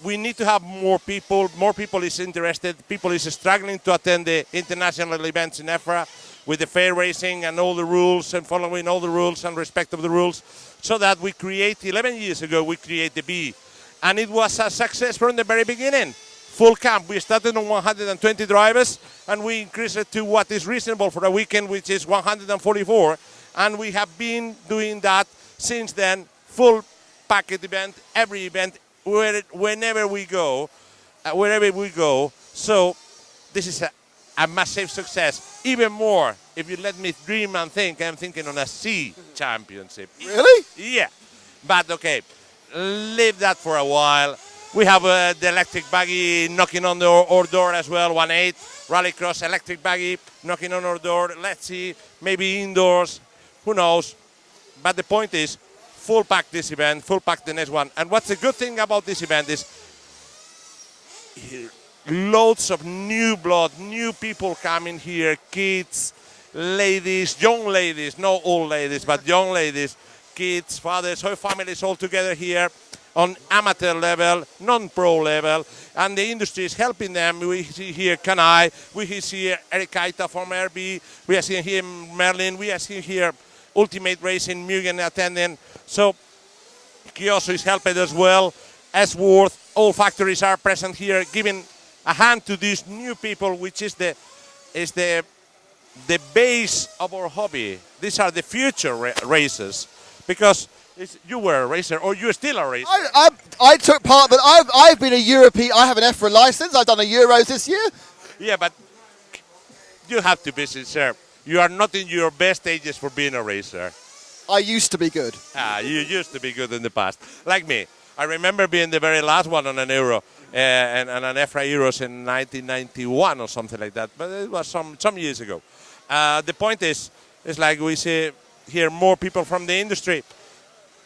we need to have more people. More people is interested. People is struggling to attend the international events in EFRA with the fair racing and all the rules and following all the rules and respect of the rules, so that we create, 11 years ago, we create the B. And it was a success from the very beginning. Full camp. We started on 120 drivers, and we increased it to what is reasonable for a weekend, which is 144. And we have been doing that since then. Full packet event, every event, whenever we go, wherever we go. So this is a massive success. Even more, if you let me dream and think, I'm thinking on a C championship. Really? Yeah. But okay. Leave that for a while. We have the electric buggy knocking on our door as well, 1/8 Rallycross electric buggy knocking on our door. Let's see, maybe indoors, who knows. But the point is, full pack this event, full pack the next one. And what's the good thing about this event is loads of new blood, new people coming here, kids, ladies, young ladies, not old ladies, but young ladies, kids, fathers, whole families all together here on amateur level, non-pro level, and the industry is helping them. We see here Kanai, we see here Eric Kaita from RB, we are seeing here Merlin, we are seeing here Ultimate Racing, Mugen attending. So Kyoso is helping as well. Esworth, all factories are present here, giving a hand to these new people, which is the base of our hobby. These are the future racers. Because you were a racer, or you're still a racer. I took part, but I've been a European. I have an EFRA license. I've done a Euros this year. Yeah, but you have to be sincere. You are not in your best ages for being a racer. I used to be good. You used to be good in the past. Like me. I remember being the very last one on an Euro, and an EFRA Euros in 1991 or something like that. But it was some years ago. The point is, it's like we see here more people from the industry.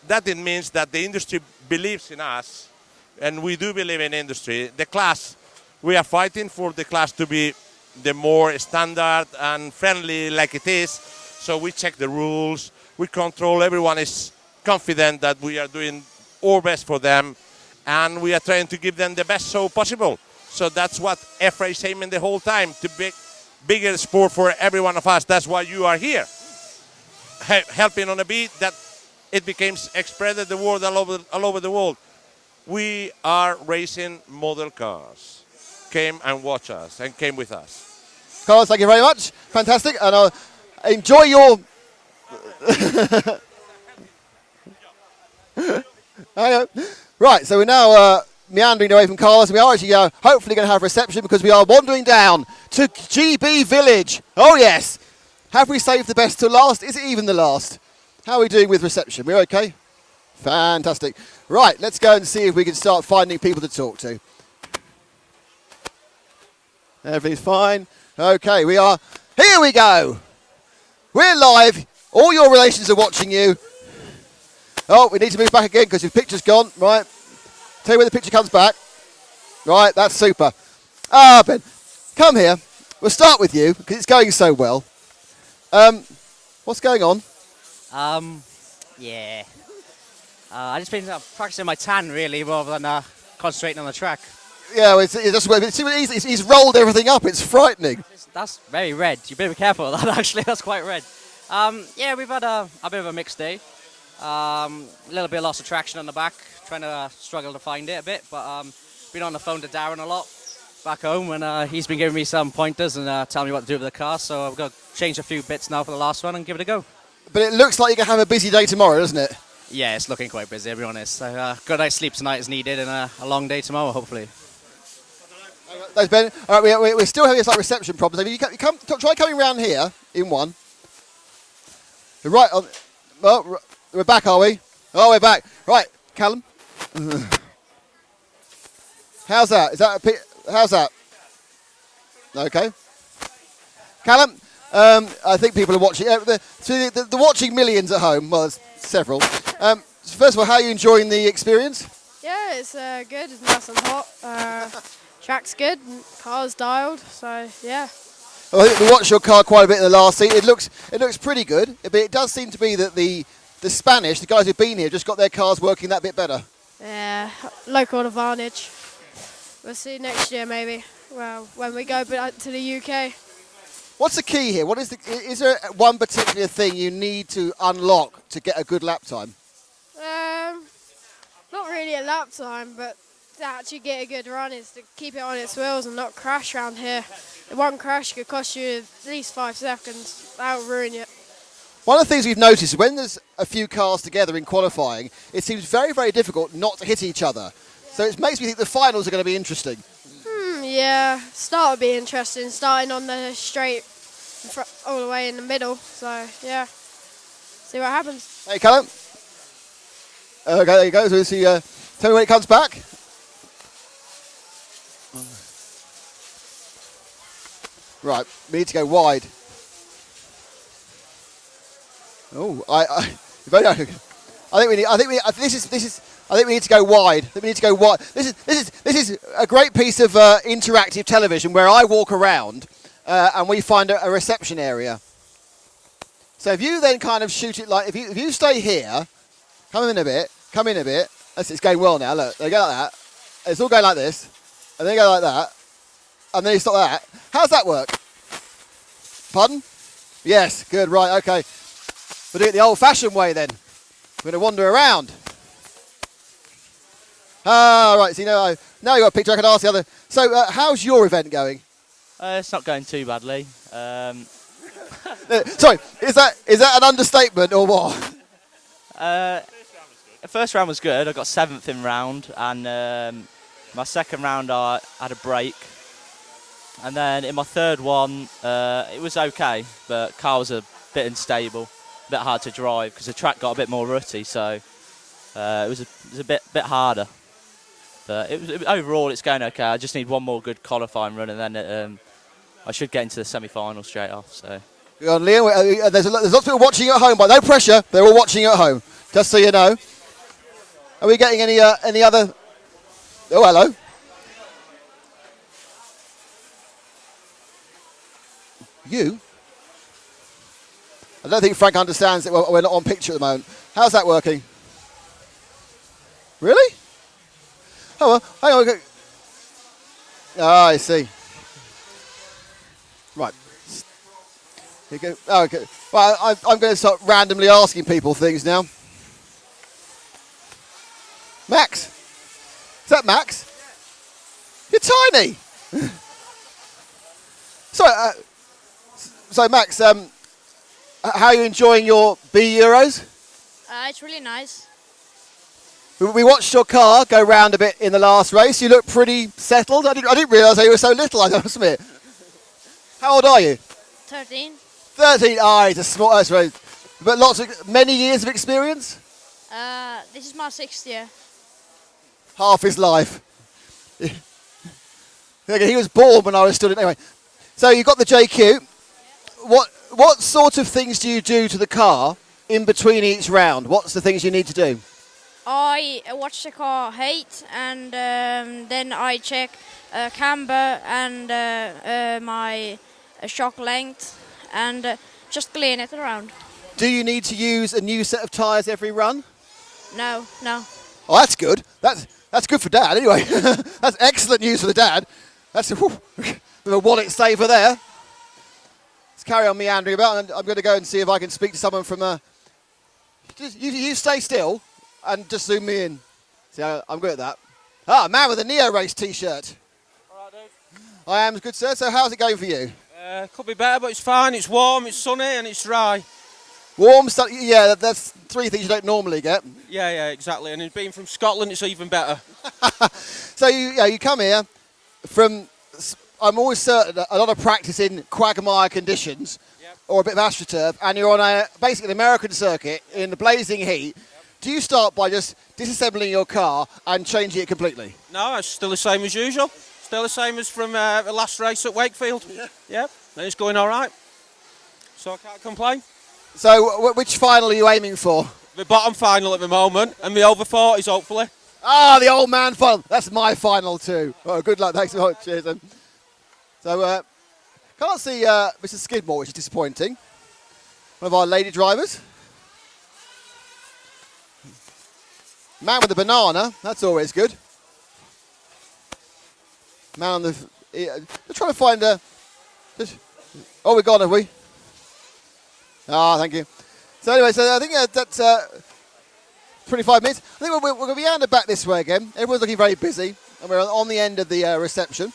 That it means that the industry believes in us, and we do believe in industry. The class, we are fighting for the class to be the more standard and friendly like it is. So we check the rules, we control, everyone is confident that we are doing our best for them, and we are trying to give them the best show possible. So that's what EFRA is aiming the whole time, to be bigger sport for every one of us. That's why you are here. Helping on a beat that it becomes spread the word all over the world. we are racing model cars. Came and watch us and came with us. Carlos, thank you very much. Fantastic. And enjoy your... Right, so we're now meandering away from Carlos. We are actually hopefully going to have reception because we are wandering down to GB Village. Oh, yes. Have we saved the best till last? Is it even the last? How are we doing with reception? We're okay? Fantastic. Right, let's go and see if we can start finding people to talk to. Everything's fine. Okay, we are... Here we go. We're live. All your relations are watching you. Oh, we need to move back again because your picture's gone. Right. Tell you when the picture comes back. Right, that's super. Ben, come here. We'll start with you because it's going so well. What's going on? Yeah. I just been practicing my tan really rather than concentrating on the track. Yeah, it's just he's rolled everything up. It's frightening. That's very red. You better be careful of that. Actually, that's quite red. Yeah, we've had a bit of a mixed day. A little bit of loss of traction on the back. Trying to struggle to find it a bit, but been on the phone to Darren a lot back home, and he's been giving me some pointers and telling me what to do with the car. So I've got to change a few bits now for the last one and give it a go. But it looks like you're going to have a busy day tomorrow, doesn't it? Yeah, it's looking quite busy, to be honest. So, good night's sleep tonight is needed, and a long day tomorrow, hopefully. Thanks, Ben. All right, we're still having this reception problems. Try coming round here in one. Right on. Well, we're back, are we? Oh, we're back. Right, Callum. How's that? How's that? Okay. Callum, I think people are watching. The watching millions at home. Well, there's several. First of all, how are you enjoying the experience? Yeah, it's good. It's nice and hot. Track's good. Car's dialed. So yeah. Well, I think we watched your car quite a bit in the last seat. It looks pretty good, but it does seem to be that the Spanish, the guys who've been here, just got their cars working that bit better. Yeah, local advantage. We'll see next year maybe. Well, when we go to the UK. What's the key here? Is there one particular thing you need to unlock to get a good lap time? Not really a lap time, but to actually get a good run is to keep it on its wheels and not crash around here. One crash could cost you at least 5 seconds. That'll ruin you. One of the things we've noticed is when there's a few cars together in qualifying, it seems very, very difficult not to hit each other. So it makes me think the finals are going to be interesting. Yeah, start will be interesting, starting on the straight all the way in the middle. So, yeah, see what happens. Hey, Callum. Okay, there you go. So we'll see, tell me when it comes back. Right, we need to go wide. Oh, I think we need to go wide. We need to go wide. This is a great piece of interactive television where I walk around and we find a reception area. So if you then kind of shoot it like if you stay here, come in a bit. It's going well now. Look, they go like that. It's all going like this, and then you go like that, and then you stop that. How's that work? Pardon? Yes, good. Right, okay. We'll do it the old-fashioned way then. We're going to wander around. Right, so now you've got a picture, I can ask the other. So how's your event going? It's not going too badly. Sorry, is that an understatement or what? The first round was good. I got 7th in round, and my second round I had a break. And then in my third one, it was okay, but car was a bit unstable. A bit hard to drive because the track got a bit more rutty, so it was a bit harder. But overall it's going okay. I just need one more good qualifying run, and then I should get into the semi-final straight off. So. Good on, Liam. There's lots of people watching at home, but no pressure. They're all watching at home, just so you know. Are we getting any other? Oh, hello. You? I don't think Frank understands that we're not on picture at the moment. How's that working? Really? Oh, well, hang on. Okay. Ah, I see. Right. Here you go. Oh, okay. Well, I'm going to start randomly asking people things now. Max, Is that Max? You're tiny. So Max, how are you enjoying your B Euros? It's really nice. We watched your car go round a bit in the last race. You look pretty settled. I didn't realise you were so little, I must admit. How old are you? 13. 13. He's a small. That's right. But many years of experience? This is my 6th year. Half his life. He was born when I was stood in. Anyway, so you got the JQ. What sort of things do you do to the car in between each round? What's the things you need to do? I watch the car height, and then I check camber and my shock length, and just clean it around. Do you need to use a new set of tyres every run? No. Oh, that's good. That's good for Dad, anyway. That's excellent news for the dad. That's a wallet saver there. Let's carry on meandering about, and I'm going to go and see if I can speak to someone from you stay still and just zoom me in. See, I'm good at that. A man with a Neo Race T-shirt. All right, dude. I am good, sir. So how's it going for you? Could be better, but it's fine. It's warm, it's sunny, and it's dry. Warm, yeah, that's 3 things you don't normally get. Yeah, exactly. And being from Scotland, it's even better. So you come here from, I'm always certain, a lot of practice in quagmire conditions, or a bit of AstroTurf, and you're on basically an American circuit in the blazing heat. Do you start by just disassembling your car and changing it completely? No, it's still the same as usual. Still the same as from the last race at Wakefield. Yeah, and it's going all right. So I can't complain. So which final are you aiming for? The bottom final at the moment, and the over 40s hopefully. The old man final. That's my final too. Oh, good luck. Thanks so much. Cheers. So can't see Mr. Skidmore, which is disappointing. One of our lady drivers. Man with a banana. That's always good. Man on the. They're trying to find a. Oh, we're gone, have we? Thank you. So anyway, I think that's 25 minutes. I think we're going to be out and back this way again. Everyone's looking very busy, and we're on the end of the reception.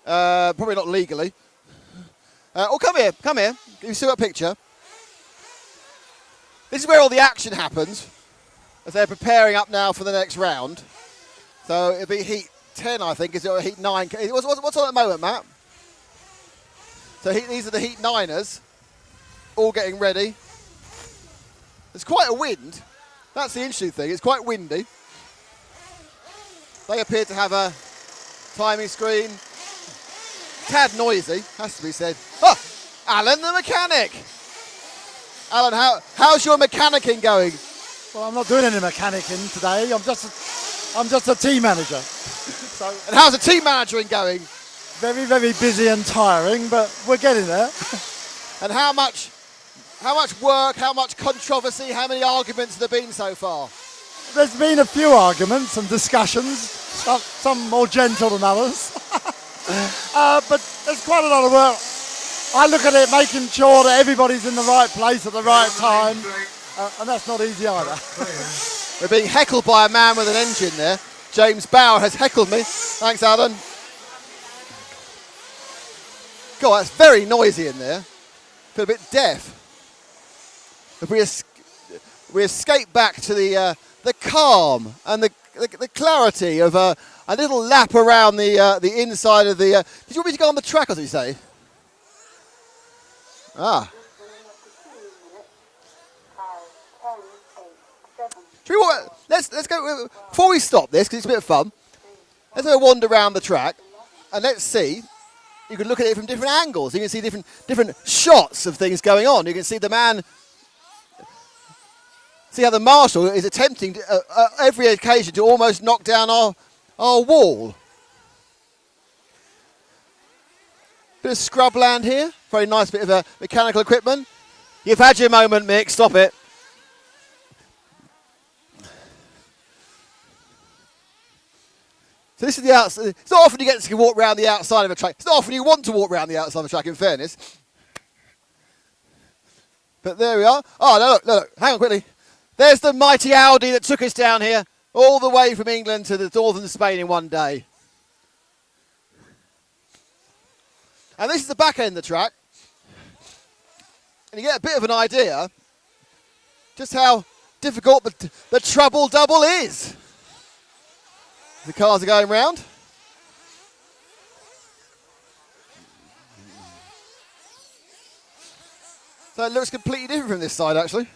Probably not legally. Come here. You see that picture? This is where all the action happens, as they're preparing up now for the next round. So it'll be heat 10, I think, is it, or heat 9? What's on at the moment, Matt? So these are the heat 9ers, all getting ready. There's quite a wind. That's the interesting thing. It's quite windy. They appear to have a timing screen. Tad noisy, has to be said. Alan the mechanic. Alan, how's your mechanicking going? Well, I'm not doing any mechanicking today. I'm just a team manager. And how's the team managing going? Very, very busy and tiring, but we're getting there. And how much work, how much controversy, how many arguments have there been so far? There's been a few arguments and discussions, some more gentle than others. But there's quite a lot of work. I look at it making sure that everybody's in the right place at the right time, and that's not easy either. We're being heckled by a man with an engine there. James Bauer has heckled me. Thanks, Alan. God, that's very noisy in there. Feel a bit deaf. If we escape back to the calm and the clarity of a little lap around the inside of the. Did you want me to go on the track, as you say? Let's go before we stop this, because it's a bit of fun. Let's have a wander around the track, and let's see. You can look at it from different angles. You can see different shots of things going on. You can see the man. See how the marshal is attempting every occasion to almost knock down our wall. Bit of scrubland here. Very nice bit of mechanical equipment. You've had your moment, Mick. Stop it. So this is the outside. It's not often you get to walk around the outside of a track. It's not often you want to walk around the outside of a track, in fairness. But there we are. Oh, no, look. Hang on quickly. There's the mighty Audi that took us down here, all the way from England to the northern Spain in one day. And this is the back end of the track. And you get a bit of an idea just how difficult the treble double is. The cars are going round. So it looks completely different from this side, actually.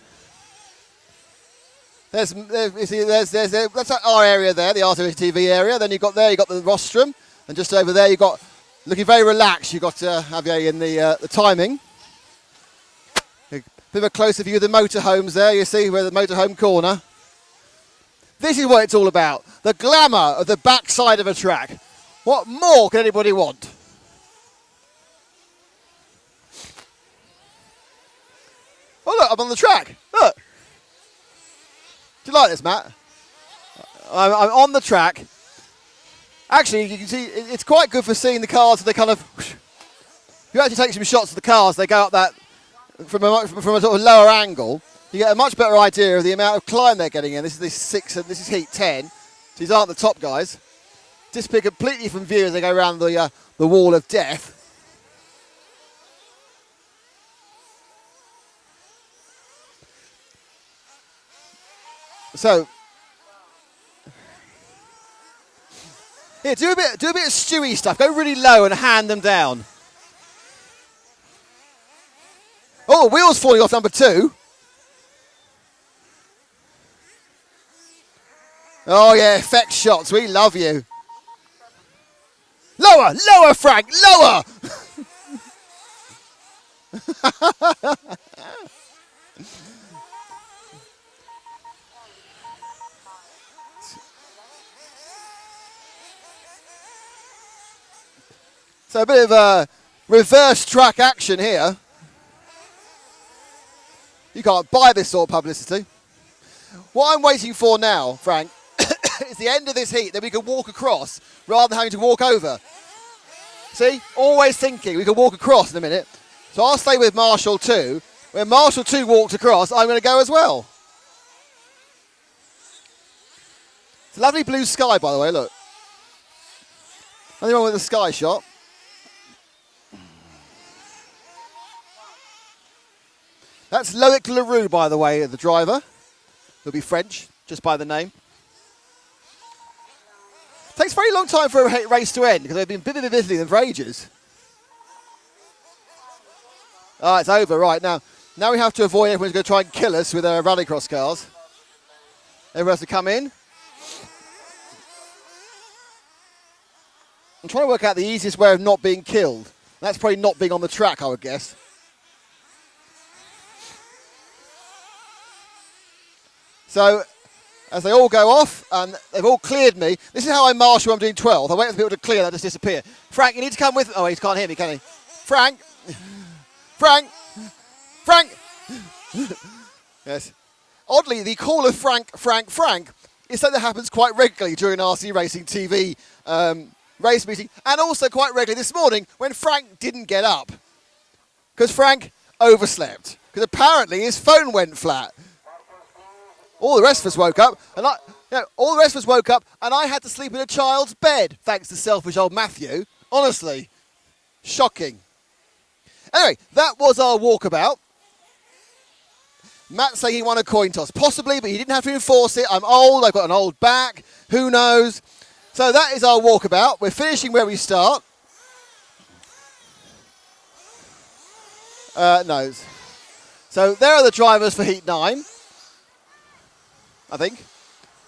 That's our area there, the RTV area. Then you've got the rostrum, and just over there you've got, looking very relaxed, you've got Javier in the timing. A bit of a closer view of the motorhomes there. You see where the motorhome corner. This is what it's all about. The glamour of the backside of a track. What more can anybody want? Oh look, I'm on the track. Look. Do you like this, Matt? I'm on the track. Actually, you can see it's quite good for seeing the cars. They kind of, if you actually take some shots of the cars, they go up that from a sort of lower angle. You get a much better idea of the amount of climb they're getting in. This is 6 and this is heat 10. So these aren't the top guys. Disappear completely from view as they go around the wall of death. So, here, do a bit of Stewie stuff. Go really low and hand them down. Oh, wheels falling off number 2. Oh yeah, effect shots. We love you. Lower, lower, Frank, lower. So a bit of a reverse track action here. You can't buy this sort of publicity. What I'm waiting for now, Frank, is the end of this heat that we can walk across rather than having to walk over. See? Always thinking we can walk across in a minute. So I'll stay with Marshall 2. When Marshall 2 walks across, I'm going to go as well. It's a lovely blue sky, by the way, look. Nothing wrong with the sky shot. That's Loic Leroux, by the way, the driver. He'll be French, just by the name. Takes a very long time for a race to end, because they've been bidding them for ages. Oh, it's over, right. Now we have to avoid everyone's going to try and kill us with their rallycross cars. Everyone has to come in. I'm trying to work out the easiest way of not being killed. That's probably not being on the track, I would guess. So, as they all go off, and they've all cleared me, this is how I marshal when I'm doing 12th. I wait for people to clear, that just disappear. Frank, you need to come with... Oh, he can't hear me, can he? Frank! Frank! Frank! Yes. Oddly, the call of Frank is something that happens quite regularly during RC Racing TV race meeting, and also quite regularly this morning when Frank didn't get up. Because Frank overslept. Because apparently his phone went flat. All the rest of us woke up, and I had to sleep in a child's bed, thanks to selfish old Matthew. Honestly, shocking. Anyway, that was our walkabout. Matt saying he won a coin toss, possibly, but he didn't have to enforce it. I'm old, I've got an old back, who knows? So that is our walkabout. We're finishing where we start. No. So there are the drivers for Heat 9. I think.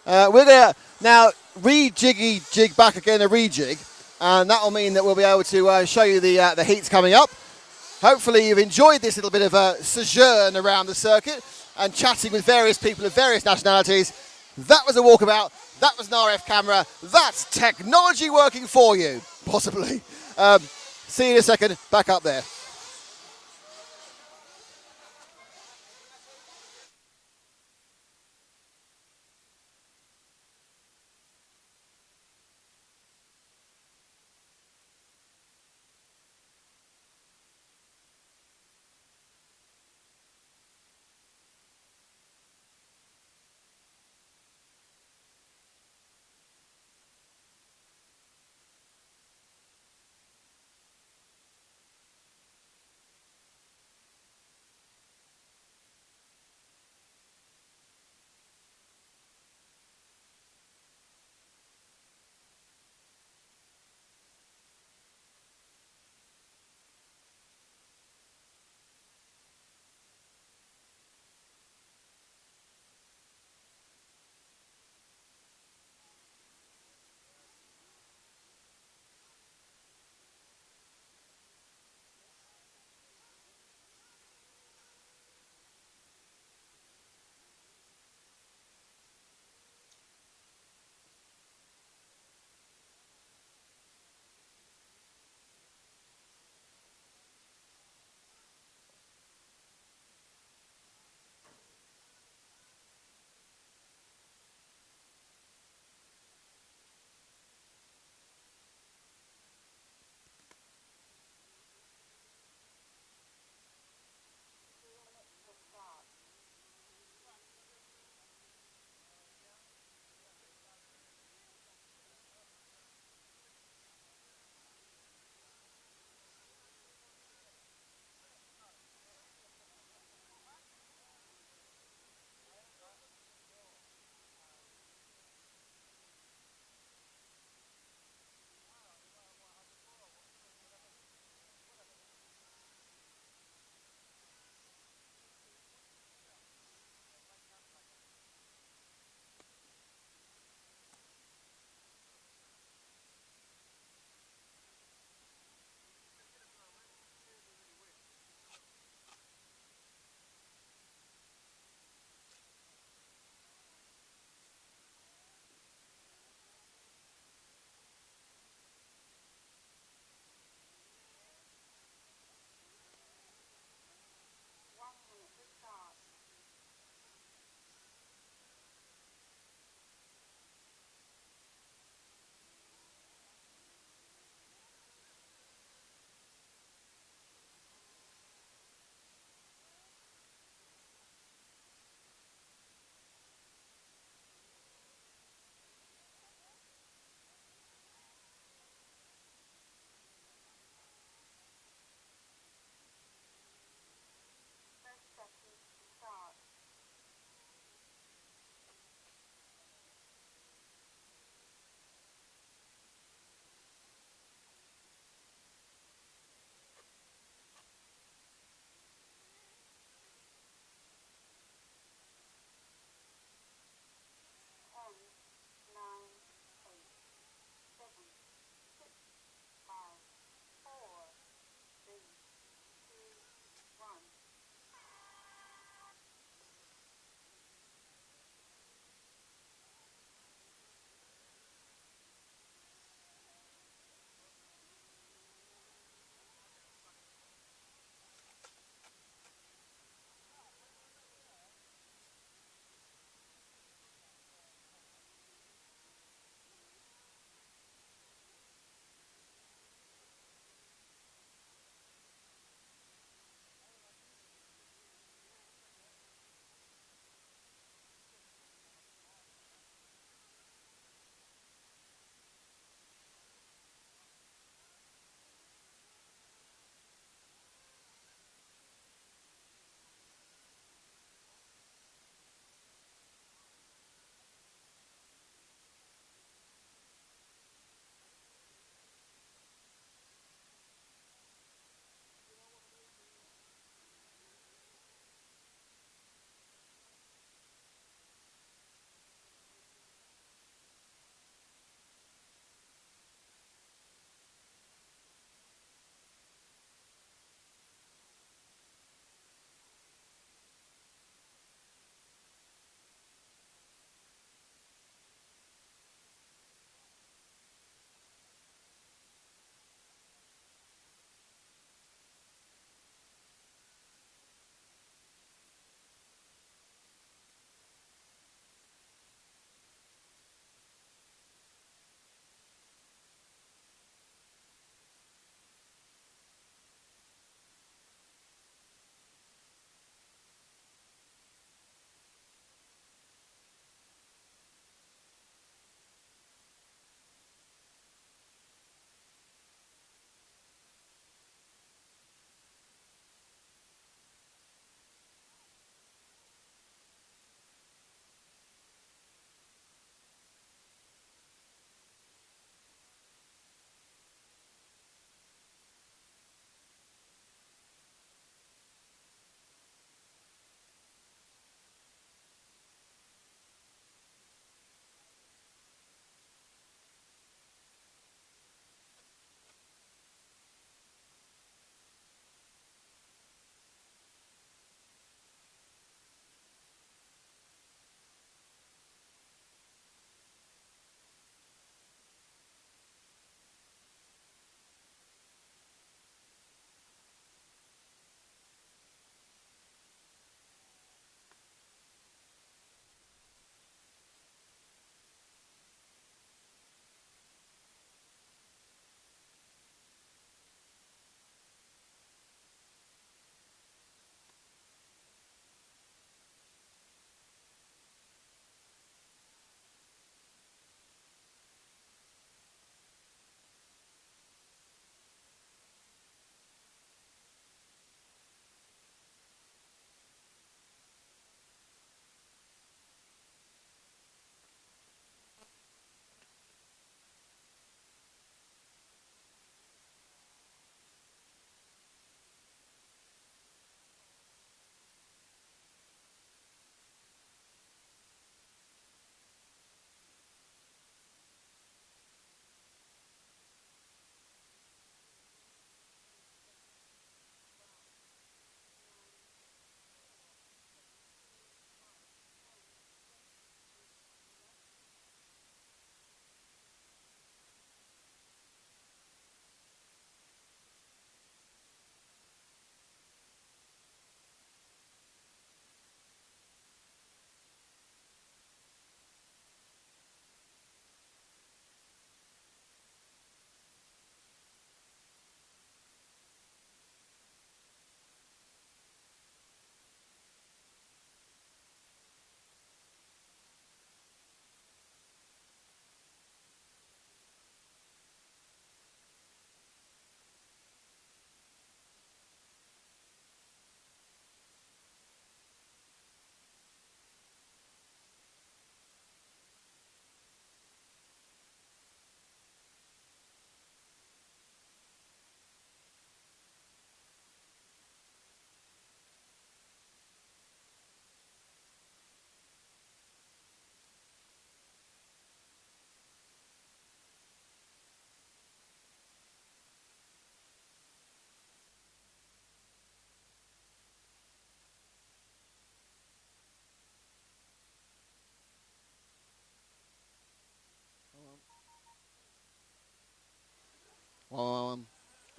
We're going to now jig back again, a rejig, and that will mean that we'll be able to show you the heats coming up. Hopefully you've enjoyed this little bit of a sojourn around the circuit and chatting with various people of various nationalities. That was a walkabout. That was an RF camera. That's technology working for you, possibly. See you in a second. Back up there.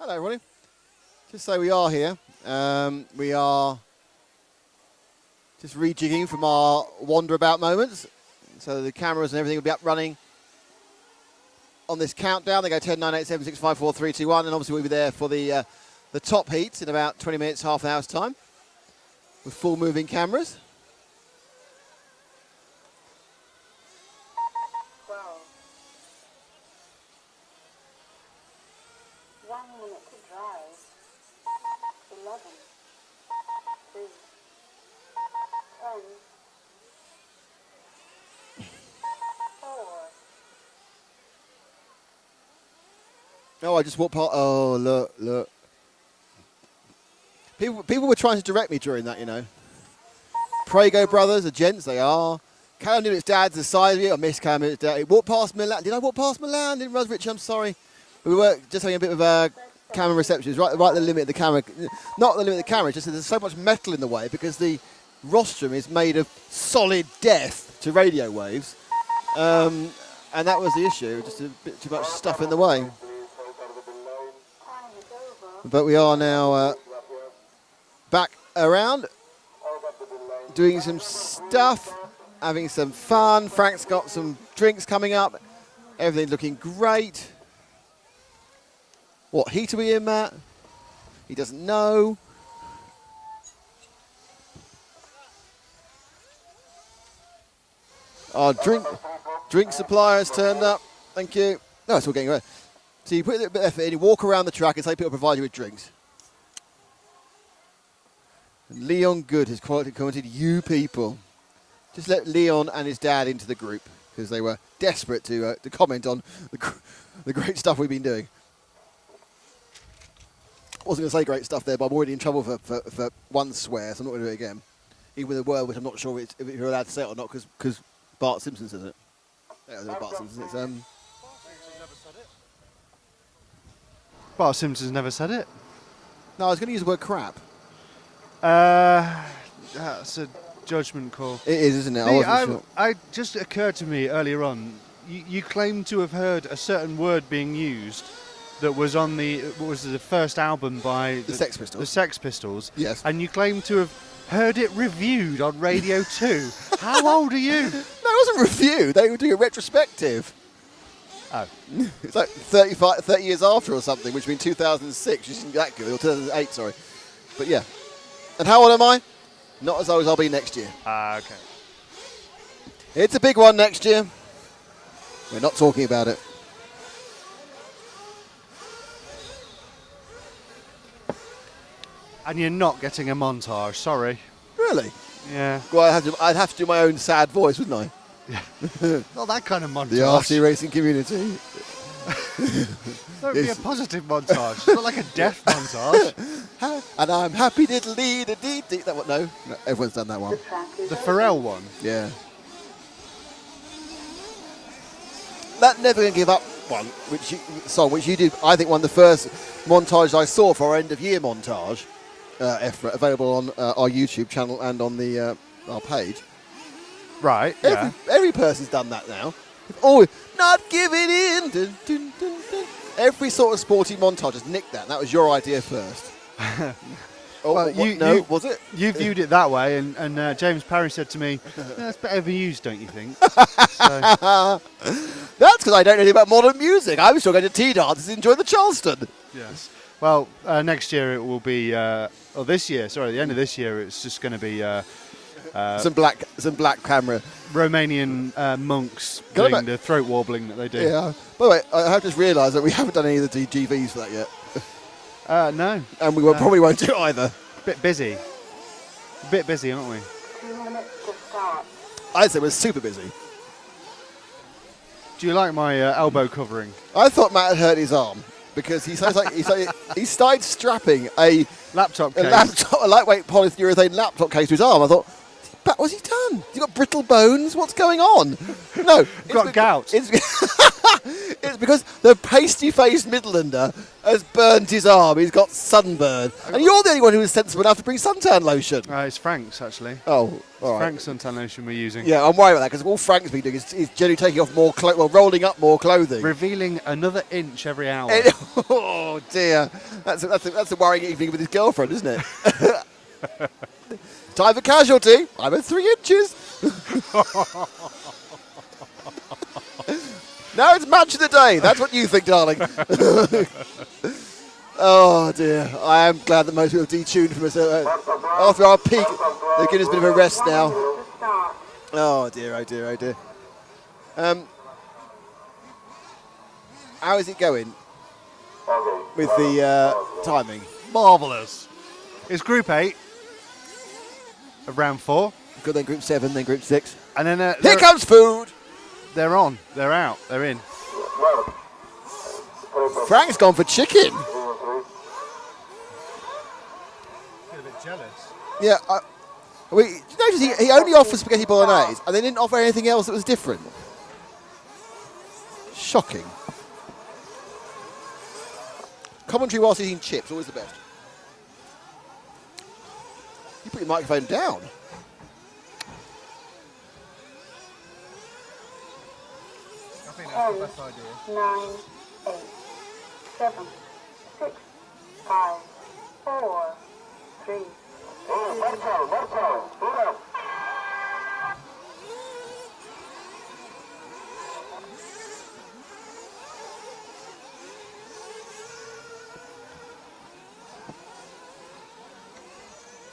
Hello, everybody. Just so we are here. We are just rejigging from our wander-about moments. So the cameras and everything will be up running on this countdown. They go 10, 9, 8, 7, 6, 5, 4, 3, 2, 1. And obviously we'll be there for the top heats in about 20 minutes, half an hour's time with full moving cameras. 12. 1 minute to drive. 11. 2. 10. 4. Oh, I just walked past. Oh, look. People were trying to direct me during that, you know. Prego brothers, the gents, they are. Callum Newett's dad's the side of you. I miss Callum Newett's dad. He walked past Milan. Did I walk past Milan? Didn't realize, Rich, I'm sorry. We were just having a bit of a camera reception. It's right at the limit of the camera. Not the limit of the camera, just that there's so much metal in the way because the rostrum is made of solid death to radio waves. And that was the issue, just a bit too much stuff in the way. But we are now back around, doing some stuff, having some fun. Frank's got some drinks coming up. Everything's looking great. What heat are we in, Matt? He doesn't know. Our drink supplier has turned up. Thank you. No, it's all getting ready. So you put a little bit of effort in, you walk around the track and say people provide you with drinks. And Leon Good has commented, you people. Just let Leon and his dad into the group because they were desperate to comment on the great stuff we've been doing. I wasn't going to say great stuff there, but I'm already in trouble for one swear, so I'm not going to do it again. Even with a word which I'm not sure if you're allowed to say it or not because Bart Simpson says it. Yeah, Bart Simpson. It's, Bart Simpson's never said it. No, I was going to use the word crap. That's a judgment call. It is, isn't it? I just occurred to me earlier on, you claim to have heard a certain word being used that was on the first album by the Sex Pistols. The Sex Pistols. Yes. And you claim to have heard it reviewed on Radio 2. How old are you? No, it wasn't reviewed. They were doing a retrospective. Oh. It's like 30 years after or something, which would be 2006. Which isn't that good. Or 2008, sorry. But yeah. And how old am I? Not as old as I'll be next year. Okay. It's a big one next year. We're not talking about it. And you're not getting a montage, sorry. Really? Yeah. Well, I'd have to do my own sad voice, wouldn't I? Yeah. Not that kind of montage. The RC racing community. That would be a positive montage. It's not like a death montage. And I'm happy diddly dee dee. That one? No, everyone's done that one. The Pharrell one. Yeah. That Never Gonna Give Up one, which you did, I think, one of the first montages I saw for our end of year montage. EFRA, available on our YouTube channel and on the our page. Right. Yeah. Every person's done that now. Oh, not giving in. Dun, dun, dun, dun. Every sort of sporty montage has nicked that. That was your idea first. Well, was it? You viewed it that way, and James Parry said to me, "That's better overused, don't you think?" That's because I don't know anything about modern music. I was still going to tea dances and enjoy the Charleston. Yes. Well, next year it will be, or this year, sorry, the end of this year, it's just going to be some black camera. Romanian monks doing the throat warbling that they do. Yeah. By the way, I have just realised that we haven't done any of the GVs for that yet. No. And we probably won't do either. Bit busy, aren't we? 2 minutes to start. I'd say we're super busy. Do you like my elbow covering? I thought Matt had hurt his arm because he started strapping a laptop case. A lightweight polyurethane laptop case to his arm. I thought, what's he done? He's got brittle bones. What's going on? No, got gout. It's because the pasty-faced Midlander has burned his arm. He's got sunburn. And you're the only one who was sensible enough to bring suntan lotion. It's Frank's, actually. Oh, all right. Frank's suntan lotion we're using. Yeah, I'm worried about that because all Frank's been doing is generally taking off more clothes, well, rolling up more clothing. Revealing another inch every hour. Oh, dear. That's a worrying evening with his girlfriend, isn't it? Time for casualty. I'm at 3 inches. Now it's match of the day. That's what you think, darling. Oh, dear. I am glad that most people have detuned from us. After our peak, they're giving us a bit of a rest now. Oh, dear, oh, dear, oh, dear. How is it going with the timing? Marvellous. It's Group 8 of round 4. Good, then Group 7, then Group 6. And then here comes food. They're on. They're out. They're in. Frank's gone for chicken. A bit jealous. Yeah. Did you notice he only offered spaghetti bolognese and they didn't offer anything else that was different? Shocking. Commentary whilst eating chips, always the best. You put your microphone down. I think that's the best idea. 9, 8, 7, 6, 5, 4, 3, 2, 1.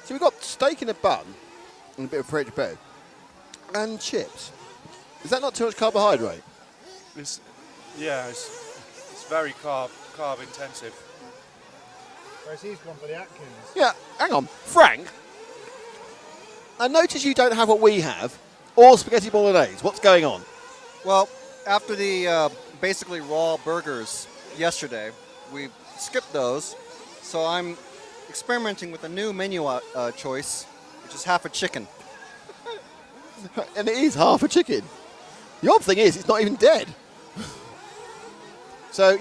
So we've got steak in a bun and a bit of French bread and chips. Is that not too much carbohydrate? It's very carb intensive. Whereas he's gone for the Atkins. Yeah, hang on. Frank, I notice you don't have what we have, or spaghetti bolognese. What's going on? Well, after the basically raw burgers yesterday, we skipped those, so I'm experimenting with a new menu choice, which is half a chicken. And it is half a chicken. The odd thing is, it's not even dead. So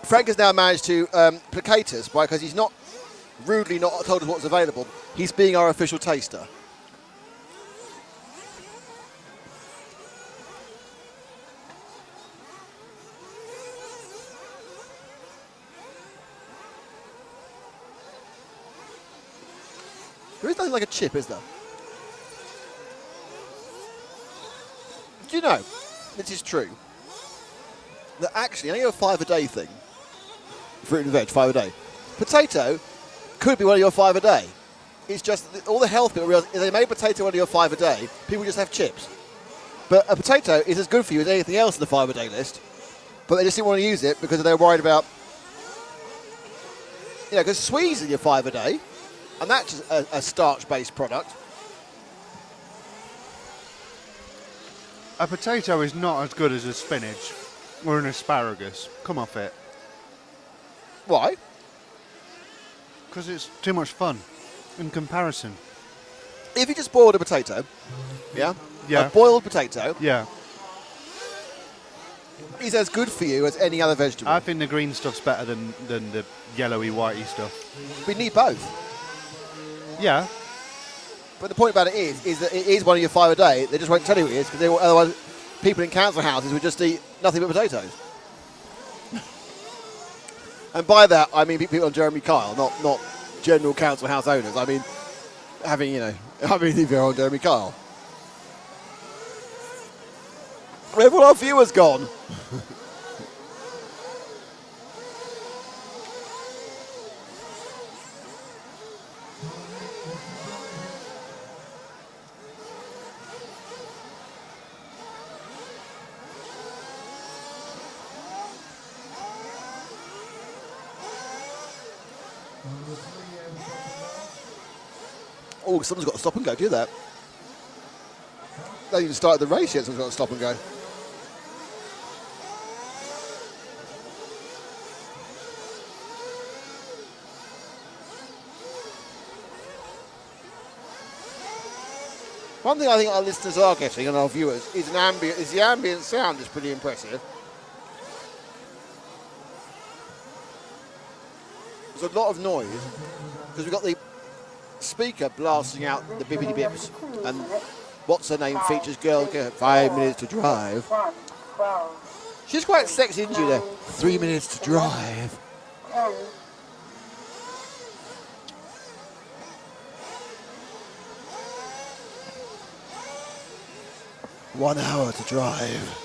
Frank has now managed to placate us because he's not rudely not told us what's available. He's being our official taster. There is nothing like a chip, is there? Do you know, this is true, that actually, I know you're a 5 a day thing, fruit and veg, 5 a day. Potato could be one of your 5 a day. It's just that all the health people realize if they made potato one of your 5 a day, people just have chips. But a potato is as good for you as anything else on the 5 a day list, but they just didn't want to use it because they're worried about, because Swedes are your 5 a day, and that's a starch-based product. A potato is not as good as a spinach or an asparagus. Come off it. Why? Because it's too much fun in comparison. If you just boiled a potato, yeah? Yeah. A boiled potato. Yeah. Is as good for you as any other vegetable. I think the green stuff's better than the yellowy, whitey stuff. We need both. Yeah. But the point about it is that it is one of your 5 a day. They just won't tell you it is because otherwise people in council houses would just eat nothing but potatoes. And by that, I mean people on Jeremy Kyle, not general council house owners. I mean, if you're on Jeremy Kyle. Where have all our viewers gone? Oh, someone's got to stop and go. Do that. They haven't even started the race yet. Someone's got to stop and go. One thing I think our listeners are getting and our viewers is the ambient sound is pretty impressive. There's a lot of noise because we've got the speaker blasting out the bippity bips, and what's her name features girl 5 minutes to drive. She's quite sexy, isn't she? There, 3 minutes to drive. 10, 1 hour to drive.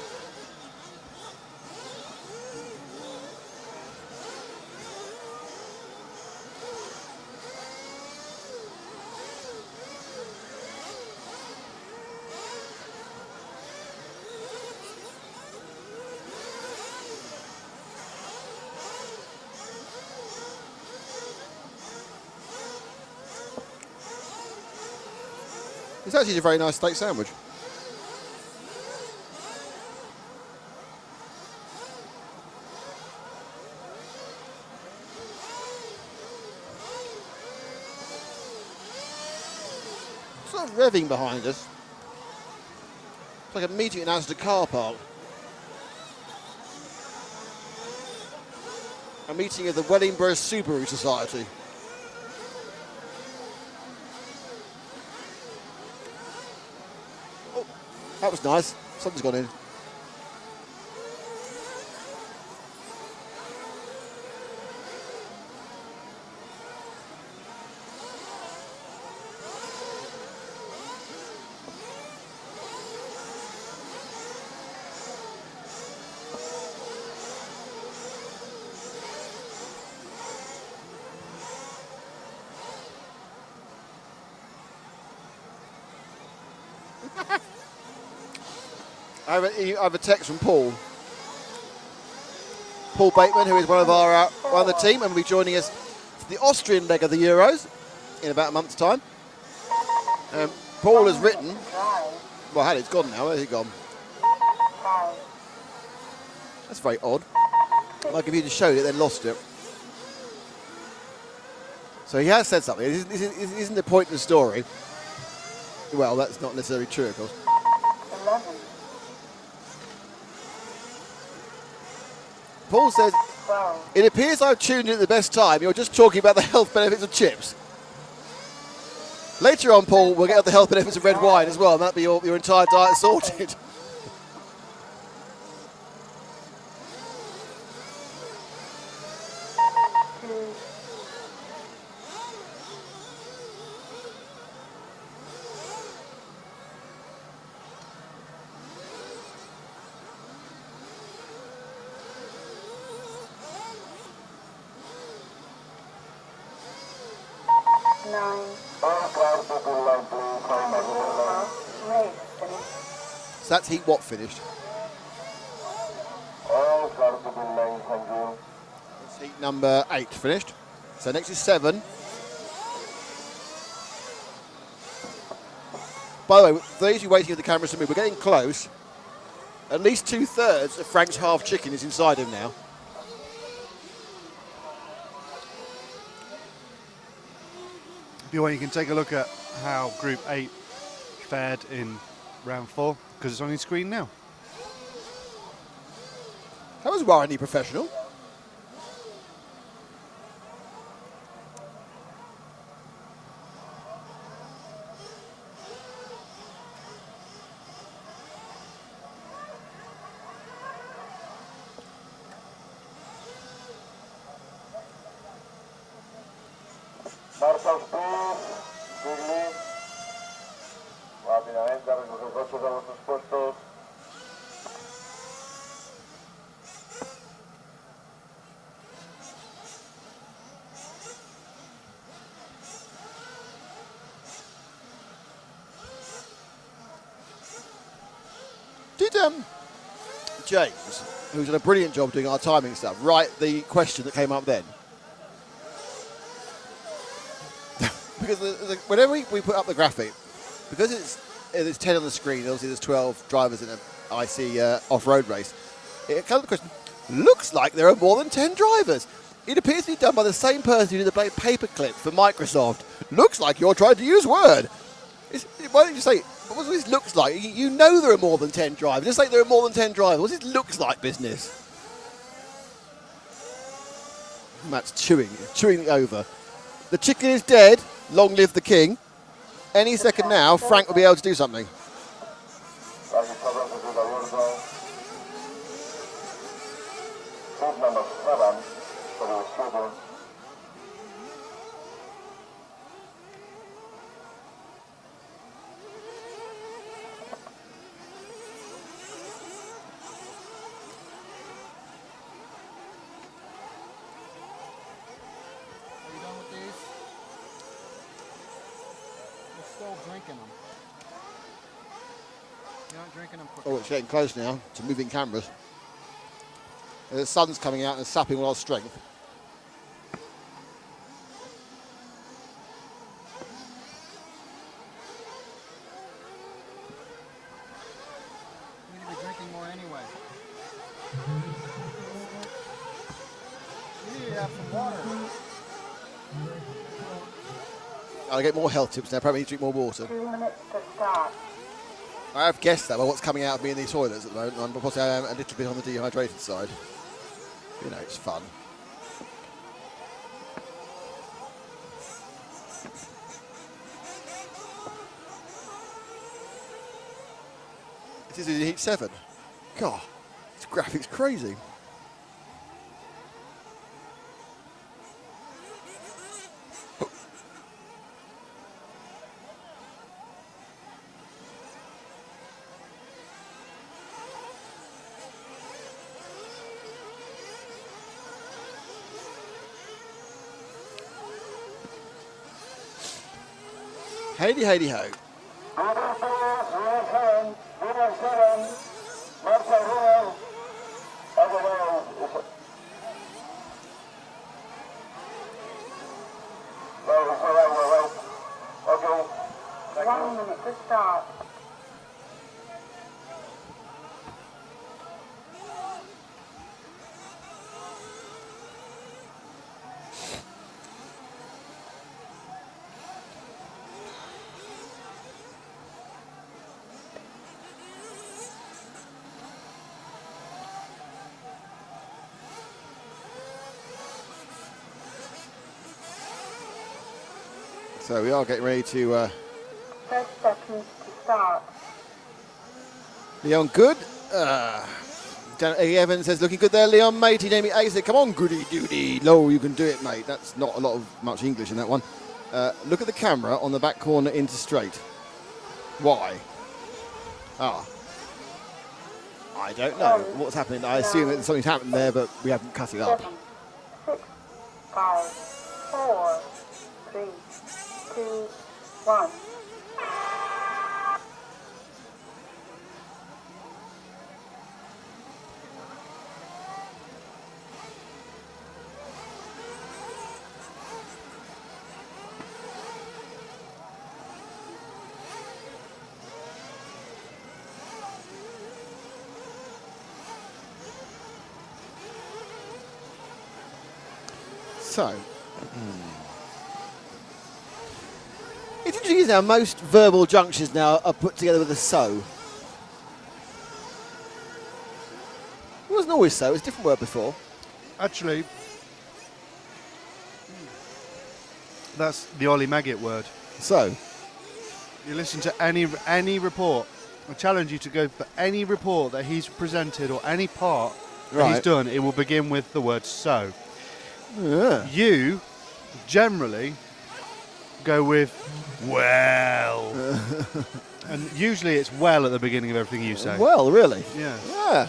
It's actually a very nice steak sandwich. Sort of revving behind us. It's like a meeting announced at a car park. A meeting of the Wellingborough Subaru Society. Oh, that was nice. Something's gone in. I have a text from Paul. Paul Bateman, who is one of the team, and will be joining us for the Austrian leg of the Euros in about a month's time. Paul has written. Well, it's gone now. Where's it gone? That's very odd. Like if you just showed it, then lost it. So he has said something. Isn't the point of the story? Well, that's not necessarily true, of course. 11, Paul says, 12, it appears I've tuned in at the best time. You're just talking about the health benefits of chips. Later on, Paul, we'll get at the health benefits of red wine as well, and that'll be your entire diet sorted. So that's heat what finished? That's heat number 8 finished. So next is 7. By the way, for those of you waiting for the cameras to move, we're getting close. At least 2/3 of Frank's half chicken is inside him now. If you want, you can take a look at how Group 8 fared in round 4, because it's on your screen now. That was warranty professional. Rápidamente a recoger coches a vuestros puestos. Did James, who's done a brilliant job doing our timing stuff, write the question that came up then? Because whenever we put up the graphic, because it's 10 on the screen, obviously there's 12 drivers in an IC off-road race, it comes to the question, looks like there are more than 10 drivers. It appears to be done by the same person who did the paperclip for Microsoft. Looks like you're trying to use Word. Why don't you say, what this looks like? You know there are more than 10 drivers. Just like there are more than 10 drivers. What's this looks like business? Matt's chewing it over. The chicken is dead. Long live the king. Any second now, Frank will be able to do something. Number 7 for the student. Are you done with these? We're still drinking them. You aren't drinking them quick. Oh, it's getting close now to moving cameras. The sun's coming out and sapping all our strength. We need to be drinking more anyway. You need to have some water. I'll get more health tips now. Probably need to drink more water. 2 minutes to start. I have guessed that by what's coming out of me in these toilets at the moment. I'm possibly a little bit on the dehydrated side. You know, it's fun. This is in Heat 7. God, this graphic's crazy. Heidi, Heidi, ho. Okay. 1 minute to start. So we are getting ready to 30 seconds to start. Leon Good. Eddie Evans says, looking good there, Leon, matey. Jamie A said, come on, goody doody. Low, you can do it, mate. That's not a lot of much English in that one. Look at the camera on the back corner into straight. Why? Ah. I don't know what's happening. I assume that something's happened there, but we haven't cut it up. 7, 6, 5, 4, 3, 2, 1. So, it's interesting how most verbal junctions now are put together with a so. It wasn't always so, it was a different word before. Actually, that's the Ollie Maggot word. So? You listen to any report. I challenge you to go for any report that he's presented or any part that he's Right. done. It will begin with the word so. Yeah. You generally go with well. And usually it's well at the beginning of everything you say. Well, really? Yeah. Yeah.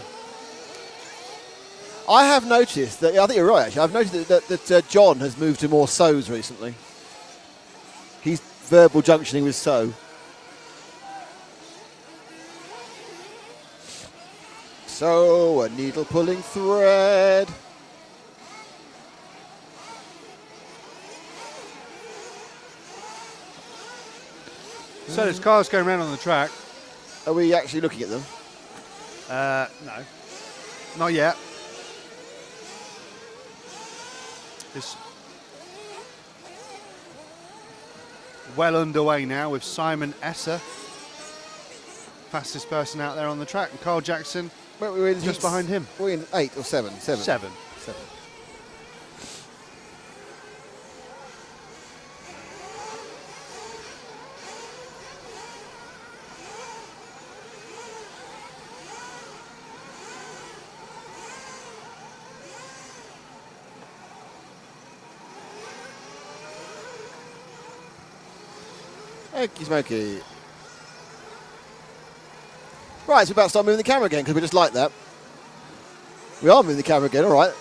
I have noticed that, I think you're right actually, I've noticed that John has moved to more so's recently. He's verbal junctioning with so. So, a needle pulling thread. So there's cars going around on the track. Are we actually looking at them? No. Not yet. It's well underway now with Simon Esser, fastest person out there on the track, and Carl Jackson we're in just behind him. We're in 8 or 7? 7. 7. Okie smoky. Right, so we're about to start moving the camera again because we just like that. We are moving the camera again, all right.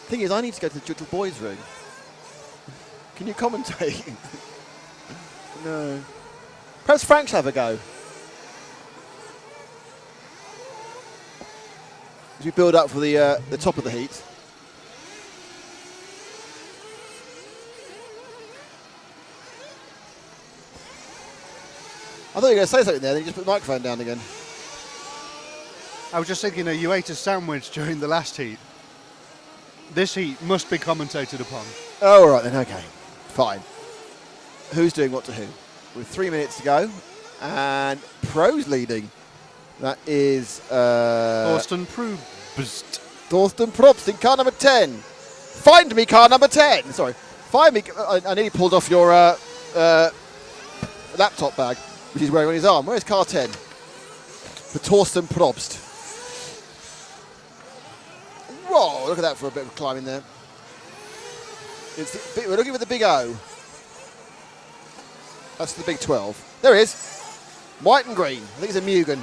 Thing is, I need to go to the little boys' room. Can you commentate? No. Perhaps Frank shall have a go. As we build up for the top of the heat. I thought you were going to say something there, then you just put the microphone down again. I was just thinking, you ate a sandwich during the last heat. This heat must be commentated upon. Oh, all right then, okay. Fine. Who's doing what to who? With 3 minutes to go. And Pro's leading. That is... Thorsten Probst. Thorsten Probst in car number 10. Find me car number 10. Sorry. Find me... I nearly pulled off your laptop bag, which he's wearing on his arm. Where's car 10? For Thorsten Probst. Whoa, look at that for a bit of climbing there. We're looking for the big O. That's the big 12. There it is. White and green. I think it's a Mugen.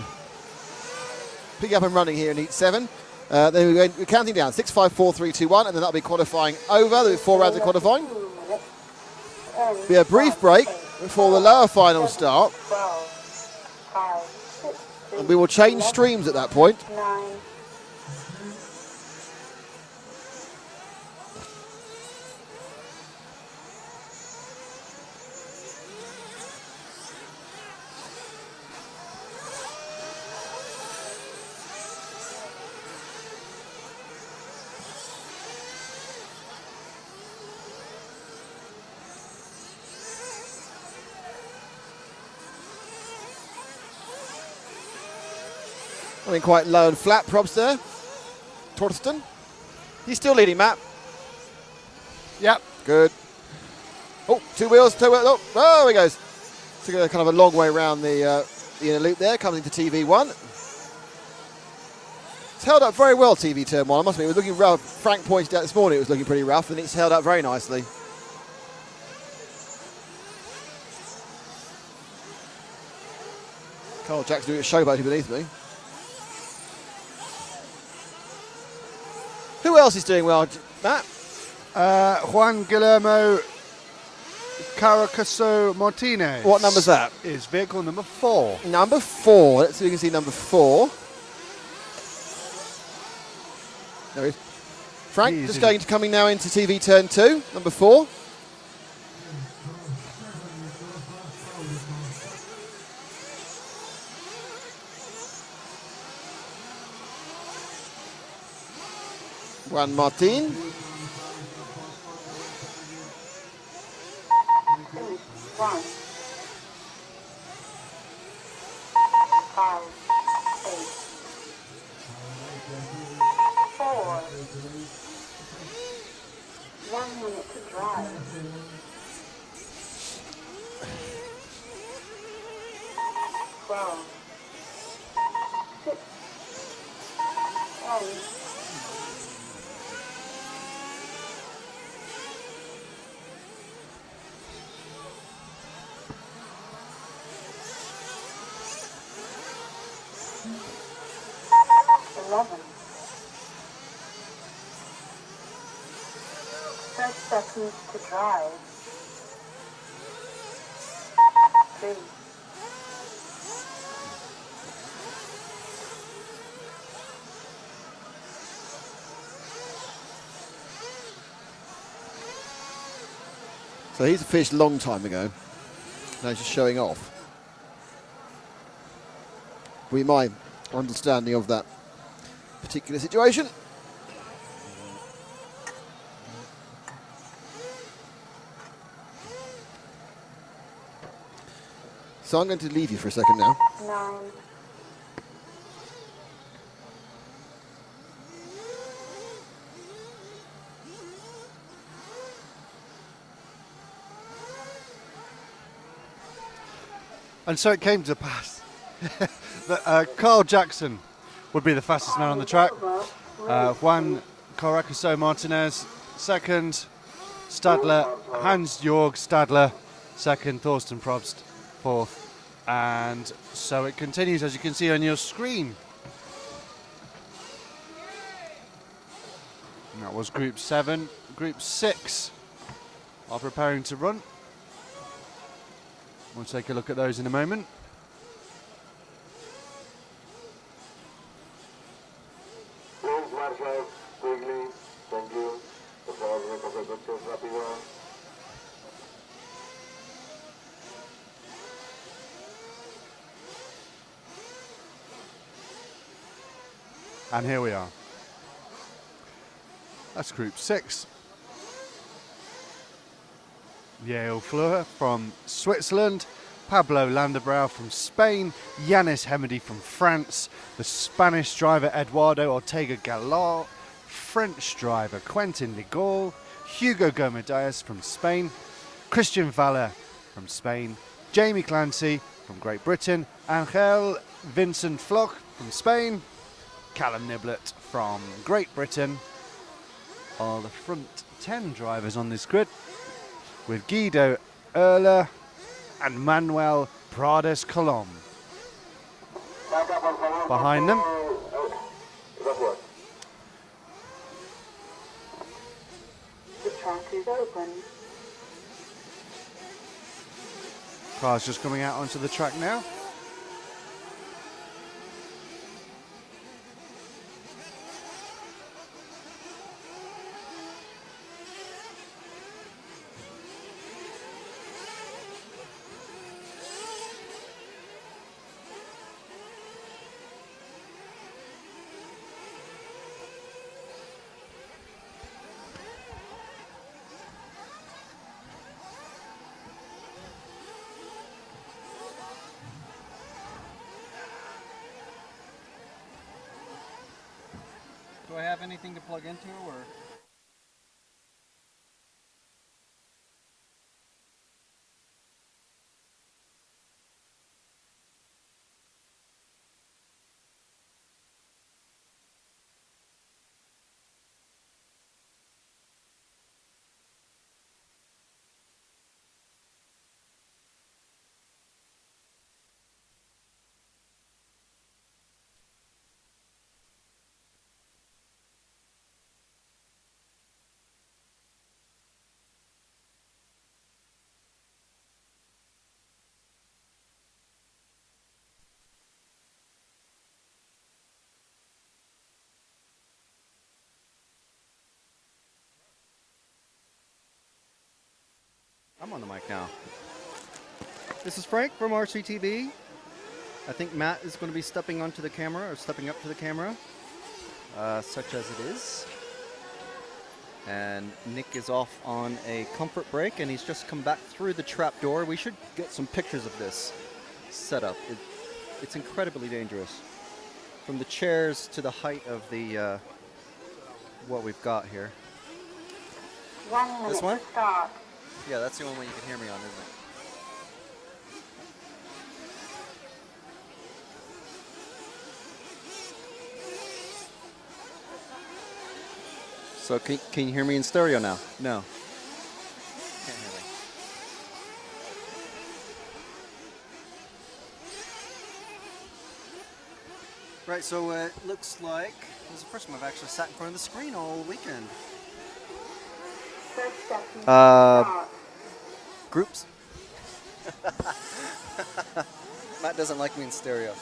Picking up and running here in heat 7. Then we're counting down. 6, 5, 4, 3, 2, 1. And then that'll be qualifying over. There'll be 4 rounds of qualifying. Be a brief break before the lower final start. And we will change streams at that point. I mean, quite low and flat props there. Torsten. He's still leading, Matt. Yep. Good. Oh, two wheels. Oh, there he goes. Took a kind of a long way around the inner loop there. Comes into TV1. It's held up very well, TV turn 1. I must admit, it was looking rough. Frank pointed out this morning it was looking pretty rough, and it's held up very nicely. Carl Jack's doing a showboat beneath me. Who else is doing well, Matt? Juan Guillermo Caracaso Martinez. What number's that? Is vehicle number 4. Number 4. Let's see if we can see number 4. There he is. Frank, just going to coming now into TV turn 2, number 4. Juan Martin. 1, 5, 8, 4, 1 minute to drive. 12, 6, 10. 11. 30 seconds to drive. 3. So he's finished a long time ago. Now he's just showing off. We my understanding of that particular situation. So I'm going to leave you for a second now. 9. And so it came to pass that Carl Jackson would be the fastest man on the track. Juan Caracaso Martinez second. Stadler, Hans-Jörg Stadler second, Thorsten Probst fourth. And so it continues, as you can see on your screen. And that was Group 7. Group 6 are preparing to run. We'll take a look at those in a moment. Please, Marshall, quickly, thank you. Por favor, recoge coches rápido. And here we are. That's Group 6. Yale Fleur from Switzerland, Pablo Landabrouw from Spain, Yanis Hemedy from France, the Spanish driver Eduardo Ortega Gallar, French driver Quentin Ligol, Hugo Gomez from Spain, Christian Valle from Spain, Jamie Clancy from Great Britain, Angel Vincent Floch from Spain, Callum Niblett from Great Britain are the front 10 drivers on this grid, with Guido Erler and Manuel Prades Colom behind them. The track is open. Cars just coming out onto the track now. Do I have anything to plug into, or? I'm on the mic now. This is Frank from RCTV. I think Matt is going to be stepping onto the camera, or stepping up to the camera, such as it is. And Nick is off on a comfort break, and he's just come back through the trap door. We should get some pictures of this setup. It's incredibly dangerous. From the chairs to the height of the what we've got here. 1 minute This one? to start. Yeah, that's the only one you can hear me on, isn't it? So can you hear me in stereo now? No. Can't hear me. Right, so it looks like this is the first time I've actually sat in front of the screen all weekend. Groups. Matt doesn't like me in stereo.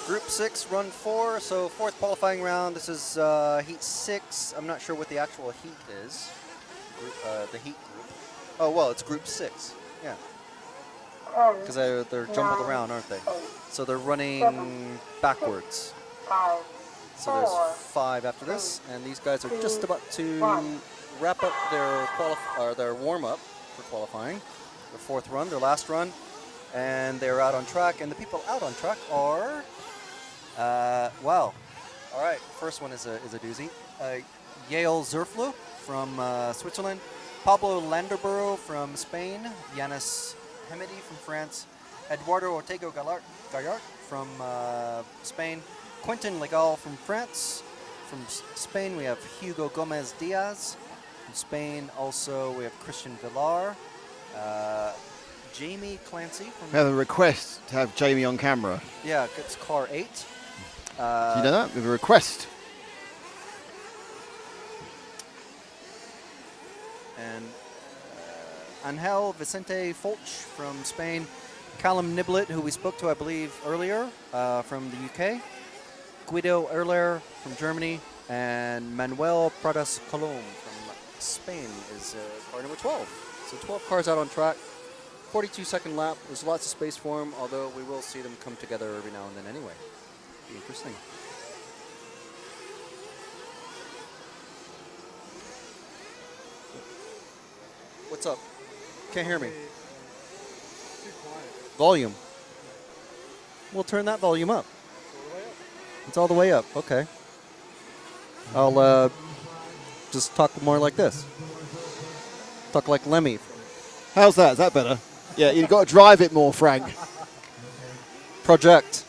Group 6, run 4, so fourth qualifying round. This is heat 6. I'm not sure what the actual heat is. The heat group. Oh, well, it's group 6. Yeah. Because they're jumbled around, aren't they? So they're running backwards. So there's 5 after this, and these guys are just about to wrap up their warm-up for qualifying. Their fourth run, their last run, and they're out on track. And the people out on track are, wow. All right, first one is a doozy. Yale Zerflu from Switzerland, Pablo Landabrouw from Spain, Yanis Hemedy from France, Eduardo Ortega Gallart from Spain, Quentin Legal from France. From Spain, we have Hugo Gomez Diaz. From Spain, also, we have Christian Villar. Jamie Clancy from... We have a request to have Jamie on camera. Yeah, it's car 8. Do you know that? We have a request. And Angel Vicente Folch from Spain. Callum Niblet, who we spoke to, I believe, earlier from the UK. Guido Erler from Germany. And Manuel Pradas Colom from Spain is car number 12. So 12 cars out on track. 42-second lap. There's lots of space for them, although we will see them come together every now and then anyway. Be interesting. What's up? Can't hear me. Volume. We'll turn that volume up. It's all the way up. Okay. I'll just talk more like this. Talk like Lemmy. How's that? Is that better? Yeah, you've got to drive it more, Frank. Project.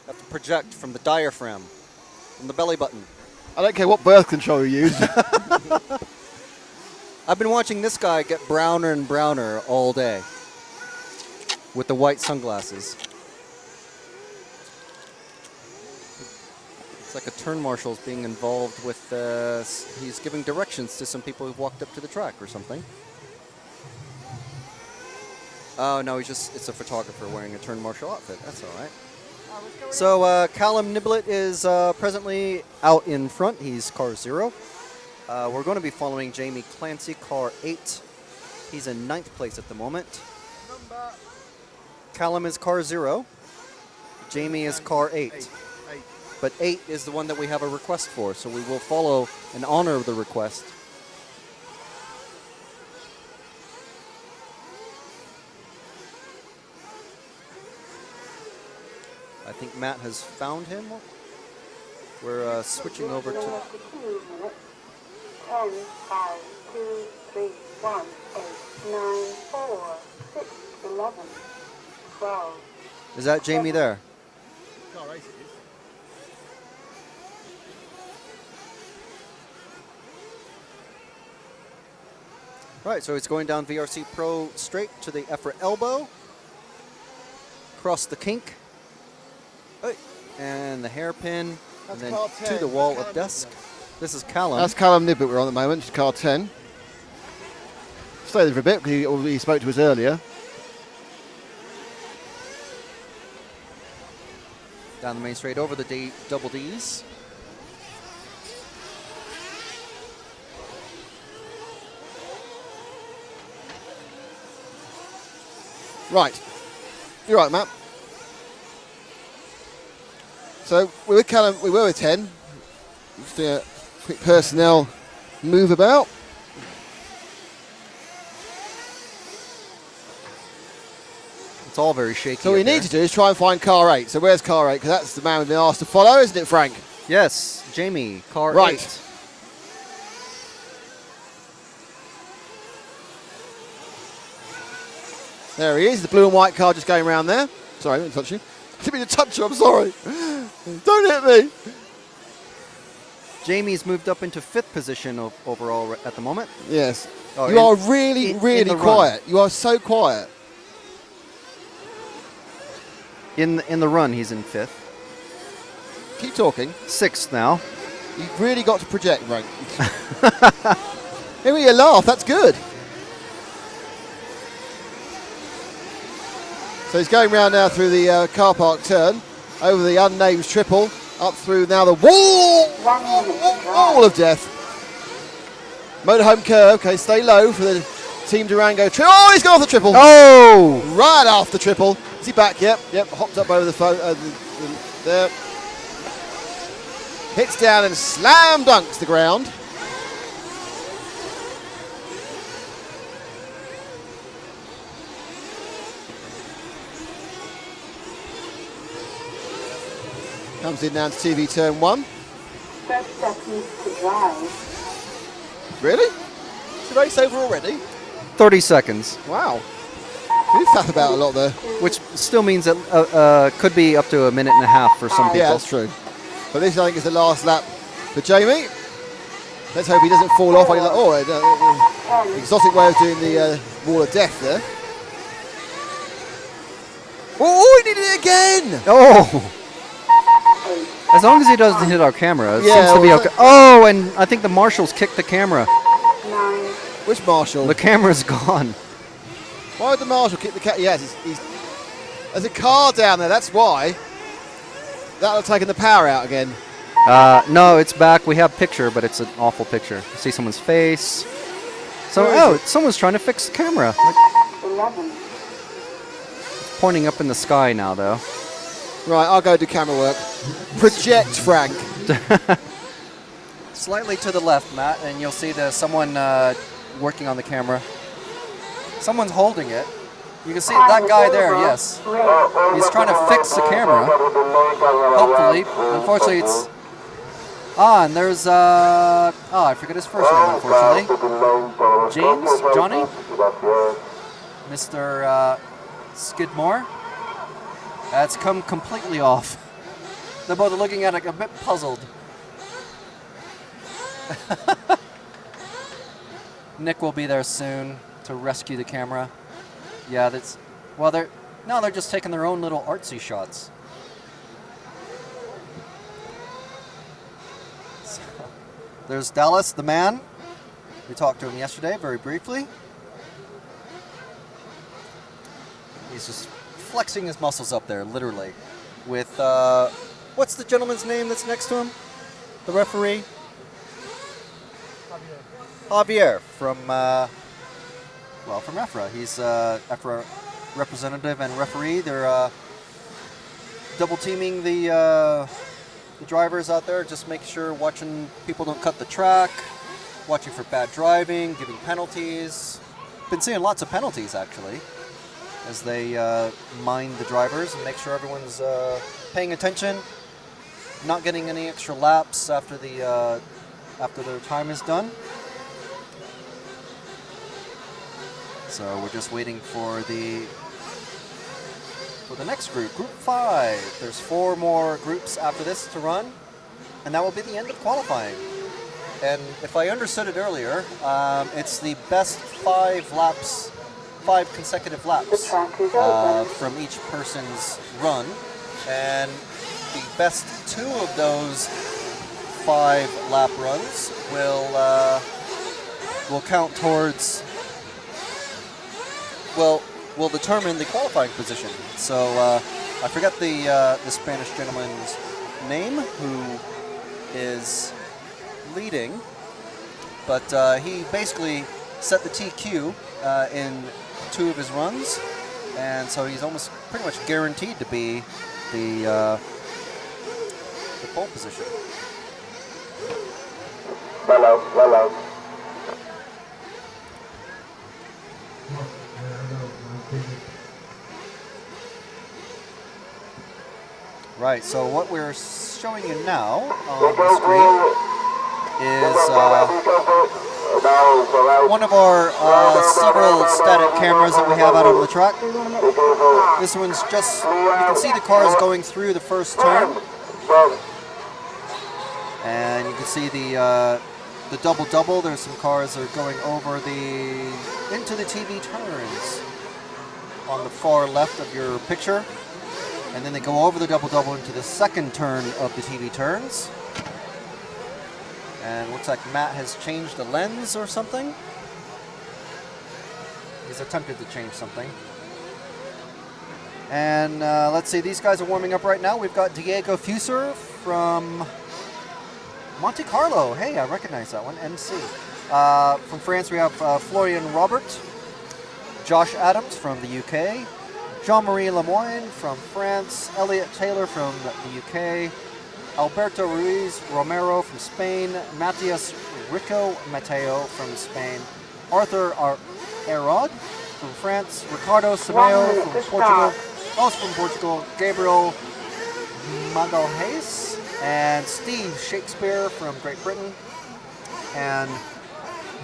Have to project from the diaphragm, from the belly button. I don't care what birth control you use. I've been watching this guy get browner and browner all day with the white sunglasses. It's like a turn marshal's being involved with, he's giving directions to some people who've walked up to the track or something. Oh, no, it's a photographer wearing a turn marshal outfit. That's all right. So Callum Niblet is presently out in front. He's car 0. We're going to be following Jamie Clancy, car 8. He's in 9th place at the moment. Callum is car 0. Jamie is car 8. But 8 is the one that we have a request for, so we will follow and honor the request. I think Matt has found him. We're switching over to... 10, 5, 2, 3, 1, 8, 9, 4, 6, 11, 12. Is that Jamie there? Right, so it's going down VRC Pro straight to the EFRA elbow. Across the kink. And the hairpin. And then to the wall of dusk. This is Callum. That's Callum Niblet we're on at the moment, just car 10. Stay there for a bit because he spoke to us earlier. Down the main straight over the double Ds. Right. You're right, Matt. So we're with Callum, we were with 10. Just do a quick personnel move about. It's all very shaky. So what we need to do is try and find car 8. So where's car 8? Because that's the man we've been asked to follow, isn't it, Frank? Yes, Jamie, car 8. There he is, the blue and white car just going around there. Sorry, I didn't touch you. I didn't mean to touch you, I'm sorry. Don't hit me. Jamie's moved up into 5th position overall at the moment. Yes. Oh, you are really, really quiet. Run. You are so quiet. In the run, he's in 5th. Keep talking. 6th now. You've really got to project, Frank. Hear me you laugh, that's good. So he's going round now through the car park turn, over the unnamed triple, up through now the wall of death. Motorhome curve, okay, stay low for the Team Durango triple. Oh, he's gone off the triple. Oh! Right off the triple. Is he back? Yep, hopped up over the phone. There. Hits down and slam dunks the ground. Comes in now to TV turn 1. 30 seconds to drive. Really? Is the race over already? 30 seconds. Wow. We faff about a lot there. Which still means that could be up to a minute and a half for some people. Yeah, that's true. But this, I think, is the last lap for Jamie. Let's hope he doesn't fall off. Exotic way of doing the Wall of death there. Oh, he did it again! Oh! As long as he doesn't hit our camera, it Yeah, seems to be well, okay. Oh, and I think the marshals kicked the camera. Which marshal? The camera's gone. Why would the marshal kick the cat? Yes, there's a car down there, that's why. That'll have taken the power out again. No, it's back. We have picture, but it's an awful picture. You see someone's face. So, Where is someone's trying to fix the camera. 11. It's pointing up in the sky now, though. Right, I'll go do camera work. Project, Frank. Slightly to the left, Matt, and you'll see there's someone working on the camera. Someone's holding it. You can see that guy there, yes. He's trying to fix the camera. Hopefully. Unfortunately, it's... and there's... I forget his first name, unfortunately. James? Johnny? Mr. Skidmore? That's come completely off. They're both looking at it a bit puzzled. Nick will be there soon to rescue the camera. Yeah, that's... Well, they're just taking their own little artsy shots. So, there's Dallas, the man. We talked to him yesterday very briefly. He's just flexing his muscles up there, literally. With, what's the gentleman's name that's next to him? The referee? Javier from, from EFRA. He's EFRA representative and referee. They're double teaming the drivers out there, just making sure, watching people don't cut the track, watching for bad driving, giving penalties. Been seeing lots of penalties, actually, as they mind the drivers and make sure everyone's paying attention, not getting any extra laps after their time is done. So we're just waiting for the next group, Group 5. There's 4 more groups after this to run, and that will be the end of qualifying. And if I understood it earlier, it's the best 5 consecutive laps from each person's run, and the best 2 of those 5 lap runs will count towards. Will determine the qualifying position. So I forget the Spanish gentleman's name who is leading, but he basically set the TQ in 2 of his runs, and so he's almost pretty much guaranteed to be the pole position. Hello. Right, so what we're showing you now on the screen is one of our several static cameras that we have out on the track. This one's just, you can see the cars going through the first turn. And you can see the double-double. There's some cars that are going over into the TV turns on the far left of your picture. And then they go over the double-double into the second turn of the TV turns. And looks like Matt has changed the lens or something. He's attempted to change something. And let's see, these guys are warming up right now. We've got Diego Fuser from Monte Carlo. Hey, I recognize that one, MC. From France, we have Florian Robert, Josh Adams from the UK, Jean-Marie Lemoyne from France, Elliot Taylor from the UK, Alberto Ruiz Romero from Spain, Matias Rico Mateo from Spain, Arthur Arod from France, Ricardo Sameo from Portugal, Gabriel Magalhaes, and Steve Shakespeare from Great Britain, and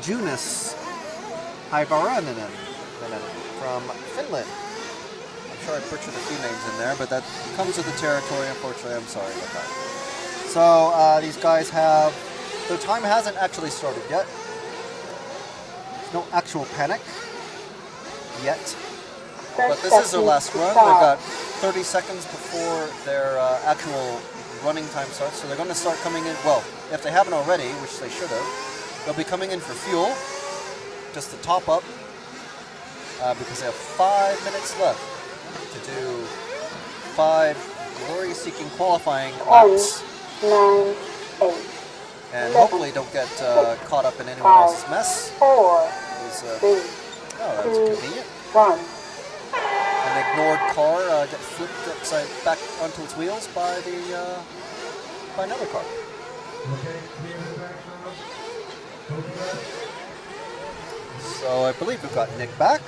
Junis Haivarainen from Finland. I'm sure I butchered a few names in there, but that comes with the territory, unfortunately. I'm sorry about that. So these guys their time hasn't actually started yet. There's no actual panic. yet. But this is their last run. They've got 30 seconds before their actual running time starts. So they're going to start coming in. Well, if they haven't already, which they should have, they'll be coming in for fuel, just to top up, because they have 5 minutes left to do 5 glory-seeking qualifying laps. 9, 8. And hopefully don't get caught up in anyone else's mess. 4, 3, that was convenient. 1. An ignored car gets flipped upside back onto its wheels by another car. So I believe we've got Nick back.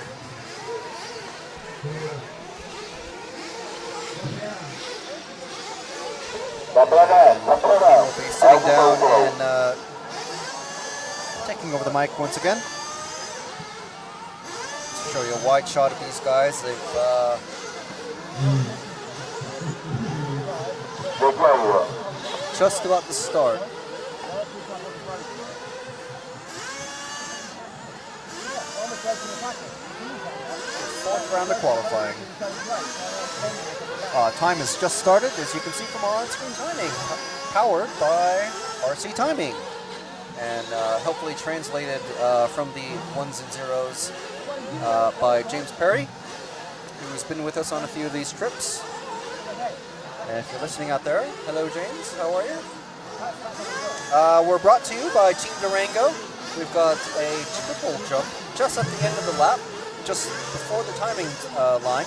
He'll be sitting down and taking over the mic once again. To show you a wide shot of these guys. They've just about to start. Fourth round of qualifying. Time has just started, as you can see from our on-screen timing, powered by RC Timing, and hopefully translated from the ones and zeros by James Perry, who's been with us on a few of these trips. And if you're listening out there, hello James, how are you? We're brought to you by Team Durango. We've got a triple jump just at the end of the lap, just before the timing line,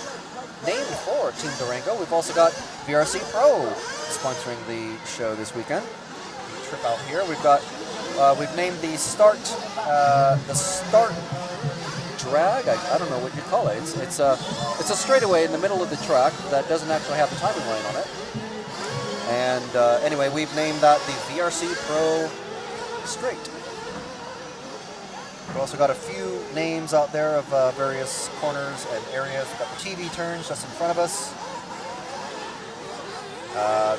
named for Team Durango. We've also got VRC Pro sponsoring the show this weekend. The trip out here, we've named the start drag. I don't know what you call it. It's a straightaway in the middle of the track that doesn't actually have the timing line on it. And anyway, we've named that the VRC Pro Straight. We've also got a few names out there of various corners and areas. We've got the TV turns just in front of us.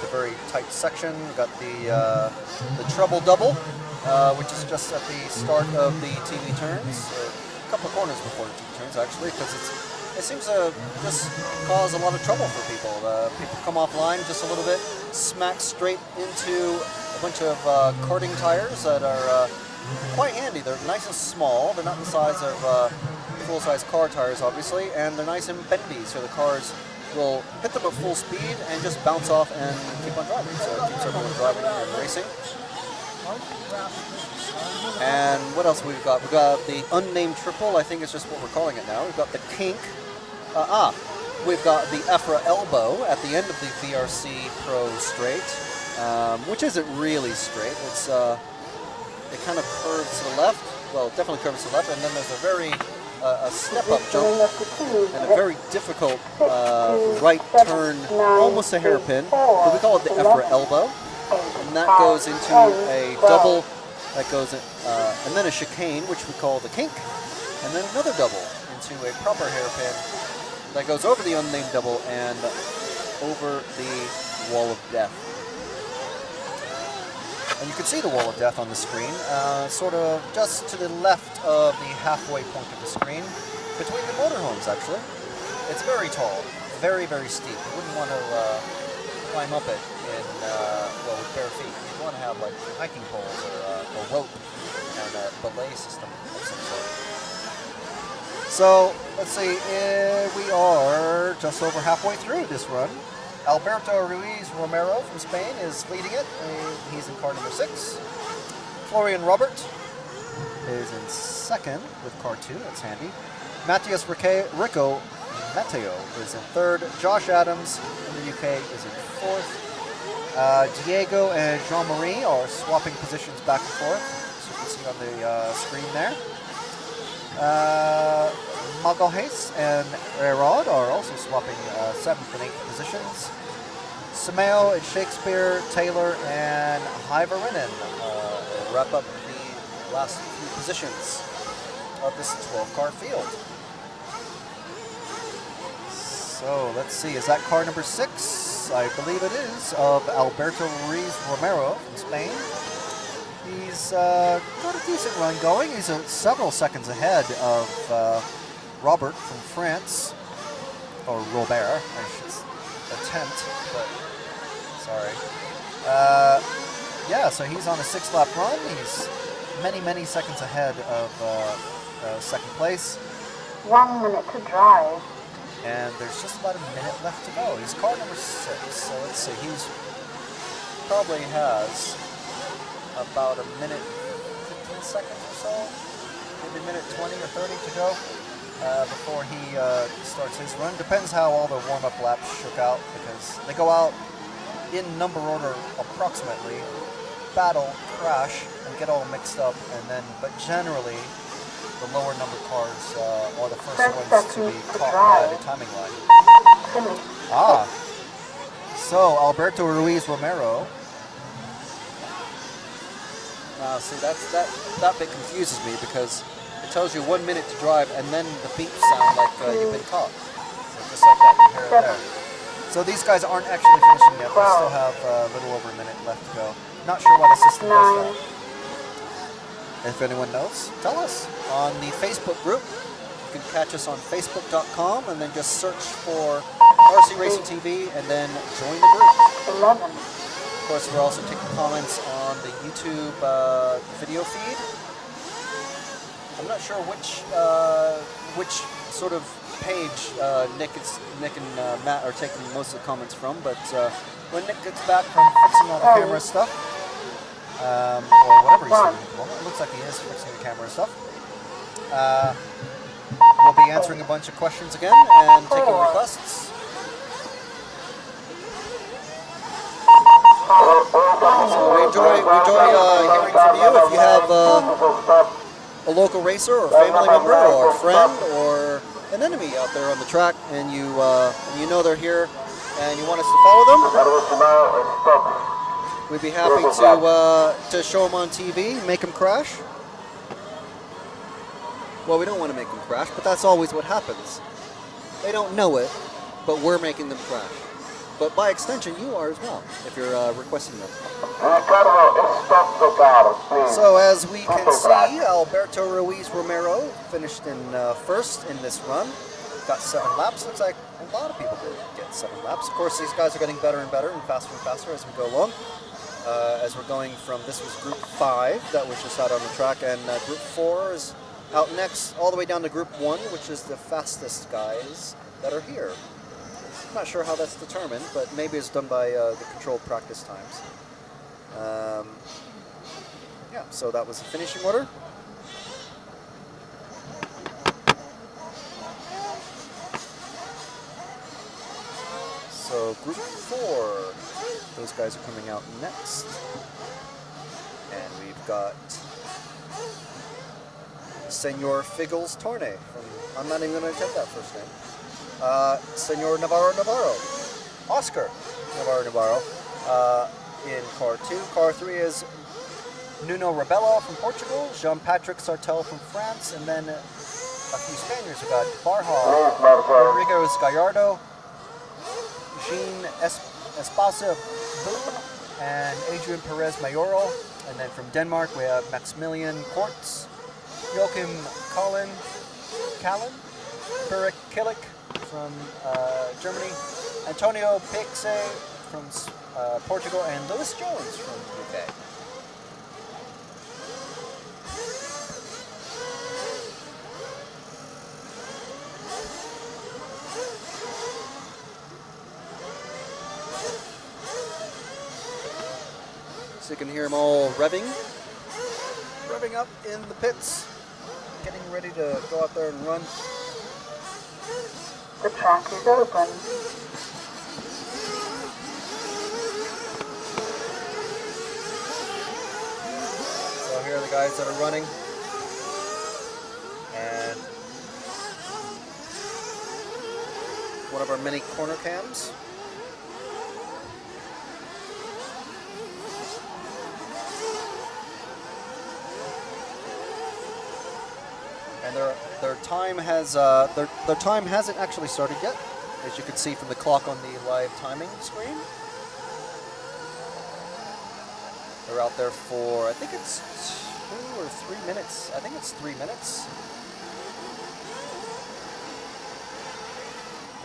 The very tight section. We've got the treble double, which is just at the start of the TV turns. A couple of corners before the TV turns, actually, because it seems to just cause a lot of trouble for people. People come offline just a little bit, smack straight into a bunch of karting tires that are quite handy. They're nice and small. They're not the size of full-size car tires, obviously, and they're nice and bendy, so the cars will hit them at full speed and just bounce off and keep on driving. So it keeps everyone driving and racing. And what else we've got? We've got the unnamed triple. I think it's just what we're calling it now. We've got the kink. We've got the EFRA elbow at the end of the VRC Pro straight, which isn't really straight. It's it kind of curves to the left. Well, it definitely curves to the left, and then there's a very a step-up jump and a very difficult right turn, almost a hairpin, but we call it the EFRA elbow, and that goes into a double, that goes in, and then a chicane, which we call the kink, and then another double into a proper hairpin that goes over the unnamed double and over the wall of death. And you can see the wall of death on the screen, sort of just to the left of the halfway point of the screen, between the motorhomes, actually. It's very tall, very, very steep. You wouldn't want to climb up it in, well, with bare feet. You'd want to have, like, hiking poles or rope and a belay system of some sort. So, let's see, we are just over halfway through this run. Alberto Ruiz Romero from Spain is leading it. He's in car number 6. Florian Robert is in second with car 2. That's handy. Matias Rico Mateo is in third. Josh Adams in the UK is in fourth. Diego and Jean-Marie are swapping positions back and forth, as you can see on the screen there. Magalhaes and Erod are also swapping 7th and 8th positions. Sameo and Shakespeare, Taylor, and Hyvarinen wrap up the last few positions of this 12-car field. So let's see, is that car number 6? I believe it is, of Alberto Ruiz Romero from Spain. He's got a decent run going. He's several seconds ahead of Robert from France, or Robert, I should attempt, but sorry. Yeah, so he's on a 6-lap run. He's many seconds ahead of second place. 1 minute to drive. And there's just about a minute left to go. He's car number 6, so let's see. He's probably has about a minute 15 seconds or so, maybe a minute 20 or 30 to go before he starts his run. Depends how all the warm-up laps shook out, because they go out in number order approximately, battle, crash, and get all mixed up, and then, but generally, the lower number cars are the first ones to be caught by the timing line. Ah, so Alberto Ruiz Romero. See, that bit confuses me, because it tells you 1 minute to drive, and then the beeps sound like you've been caught. So just like that, you hear it there. So these guys aren't actually finishing yet. They still have a little over a minute left to go. Not sure why the system does that. If anyone knows, tell us. On the Facebook group, you can catch us on facebook.com and then just search for RC Racing TV and then join the group. 11. Of course, we're also taking comments on the YouTube video feed. I'm not sure which sort of page Nick and Matt are taking most of the comments from, but when Nick gets back from fixing all the camera stuff, or whatever he's doing at the moment, it looks like he is fixing the camera stuff, we'll be answering a bunch of questions again and taking requests. So we enjoy hearing from you. If you have a local racer or family member or a friend or an enemy out there on the track, and you know they're here and you want us to follow them, we'd be happy to show them on TV, make them crash. Well, we don't want to make them crash, but that's always what happens. They don't know it, but we're making them crash. But by extension, you are as well, if you're requesting them. So as we can see, Alberto Ruiz Romero finished in first in this run. Got 7 laps. Looks like a lot of people did get 7 laps. Of course, these guys are getting better and better and faster as we go along. As we're going from, this was Group 5 that was just out on the track, and Group 4 is out next, all the way down to Group 1, which is the fastest guys that are here. I'm not sure how that's determined, but maybe it's done by the controlled practice times. Yeah, so that was the finishing order. So Group 4, those guys are coming out next. And we've got Senor Figgles Torne from, I'm not even going to attempt that first name. Senor Navarro, Oscar Navarro in car 2. Car 3 is Nuno Rebelo from Portugal, Jean-Patrick Sartel from France, and then a few Spaniards. We've got Barja Rodriguez Gallardo, Jean Espasa Boone, and Adrian Perez Mayoral. And then from Denmark we have Maximilian Kortz, Joachim Callen, Perik Killick from Germany, Antonio Pixe from Portugal, and Lewis Jones from the UK. So you can hear them all revving up in the pits, getting ready to go out there and run. The track is open. So here are the guys that are running. And one of our mini corner cams. And their time has their time hasn't actually started yet, as you can see from the clock on the live timing screen. They're out there for, I think it's 2 or 3 minutes. I think it's 3 minutes.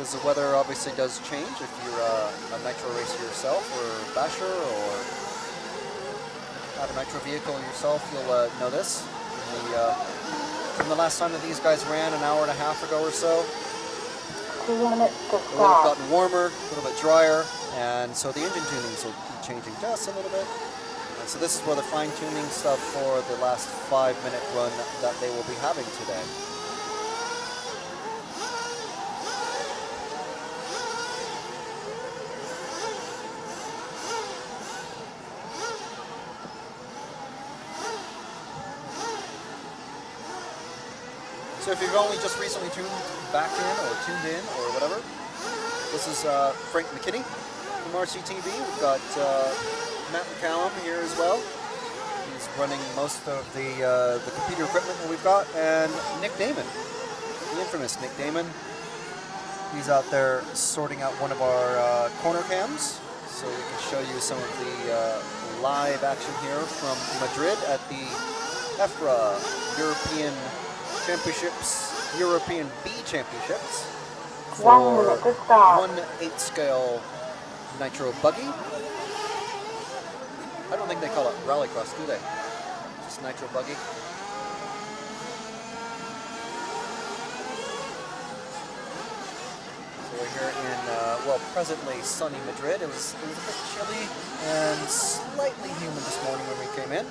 because the weather obviously does change if you're a nitro racer yourself or basher or have a nitro vehicle yourself. You'll know this. From the last time that these guys ran an hour and a half ago or so, 2 minutes to it would have start. gotten warmer, a little bit drier, and so the engine tunings will be changing just a little bit. And so this is where the fine-tuning stuff for the last 5-minute run that they will be having today. So if you've only just recently tuned in or whatever, this is Frank McKinney from RCTV. We've got Matt McCallum here as well. He's running most of the computer equipment that we've got, and Nick Damon, the infamous Nick Damon. He's out there sorting out one of our corner cams, so we can show you some of the live action here from Madrid at the EFRA European Championships, European B Championships for 1/8 scale nitro buggy. I don't think they call it rallycross, do they? Just nitro buggy. So we're here in well, presently sunny Madrid. It was a bit chilly and slightly humid this morning when we came in.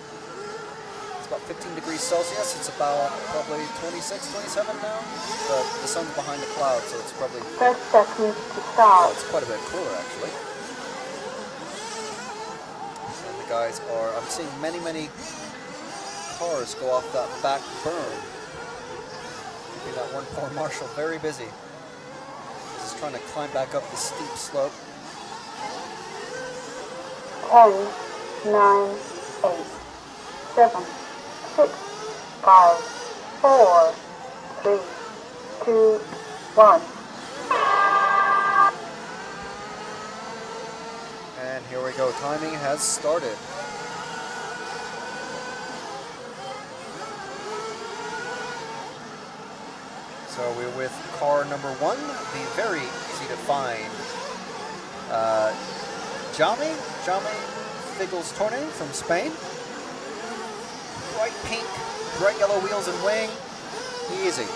About 15 degrees Celsius. It's about probably 26, 27 now. But the sun's behind the clouds, so it's probably... 30 seconds to start. Oh, it's quite a bit cooler, actually. And the guys are... I'm seeing many, many cars go off that back berm. Keeping that 1-4 Marshall very busy. Just trying to climb back up the steep slope. 10, 9, 8, 7, 6, 5, 4, 3, 2, 1. And here we go. Timing has started. So we're with car number 1, the very easy to find Jaume Figels Torne from Spain. Bright pink, bright yellow wheels and wing. Easy.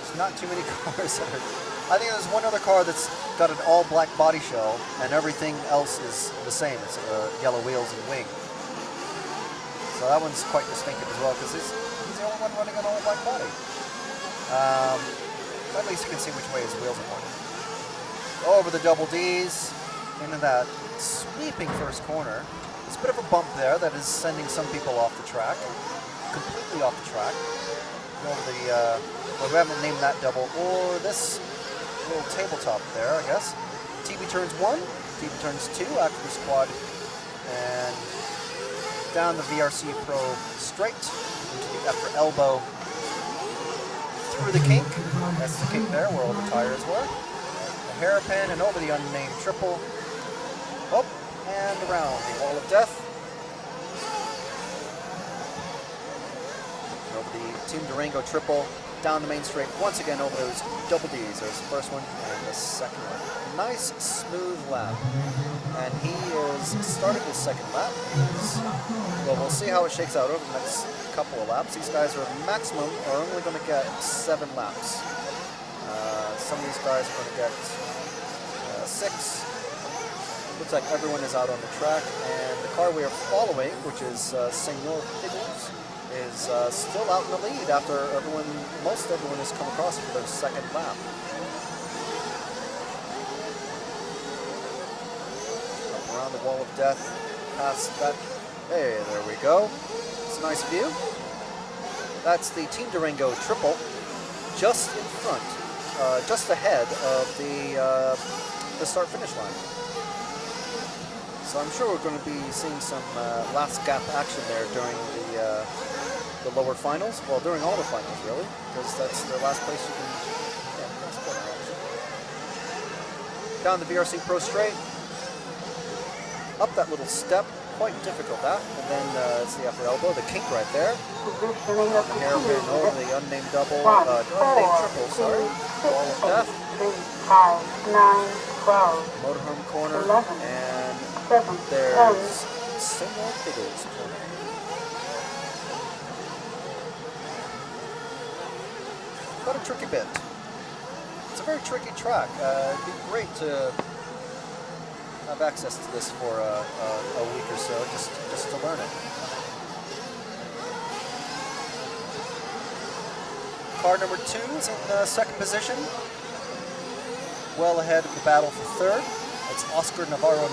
There's not too many cars that are... I think there's one other car that's got an all black body shell and everything else is the same. It's yellow wheels and wing. So that one's quite distinctive as well because he's the only one running an all black body. At least you can see which way his wheels are pointing. Over the double Ds, into that sweeping first corner. There's a bit of a bump there that is sending some people off the track, completely off the track. Over the, well, we haven't named that double, or this little tabletop there, I guess. TV turns 1, TV turns 2 after this quad, and down the VRC Pro straight into the upper elbow, through the kink. That's the kink there where all the tires were. The hairpin and over the unnamed triple. Up and around the wall of death. And over the Team Durango triple, down the main straight, once again over those double Ds. There's the first one and the second one. Nice, smooth lap. And he is starting his second lap. Well, we'll see how it shakes out over the next couple of laps. These guys are maximum are only going to get 7 laps. Some of these guys are going to get 6. Looks like everyone is out on the track, and the car we are following, which is Senor Figels, is still out in the lead after most everyone has come across for their second lap. Up around the wall of death, past that. Hey, there we go. It's a nice view. That's the Team Durango triple, just in front, just ahead of the start-finish line. So I'm sure we're going to be seeing some last gap action there during the lower finals. Well, during all the finals, really, because that's the last place you can. Yeah, that's corner action. Down the VRC Pro straight, up that little step, quite difficult, that. And then it's the upper elbow, the kink right there. Positioning of the Hairpin over the unnamed double, One, unnamed triple, sorry. Wall of death. 3, 5, 9, 12, Motorhome corner. 11, And 7, there's single figures corner. Quite a tricky bit. It's a very tricky track. It'd be great to have access to this for a week or so, just to learn it. Car number 2 is in second position, well ahead of the battle for third. It's Oscar Navarro.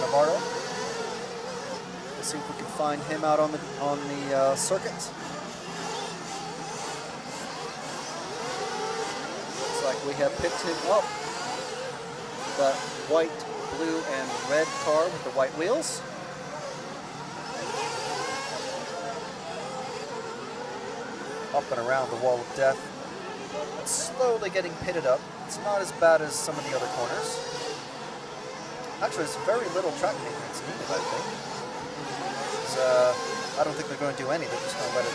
Let's see if we can find him out on the circuit. Looks like we have picked him up. That white, blue, and red car with the white wheels. Up and around the wall of death. It's slowly getting pitted up. It's not as bad as some of the other corners. Actually, there's very little track maintenance needed, I think. I don't think they're going to do any. They're just going to let it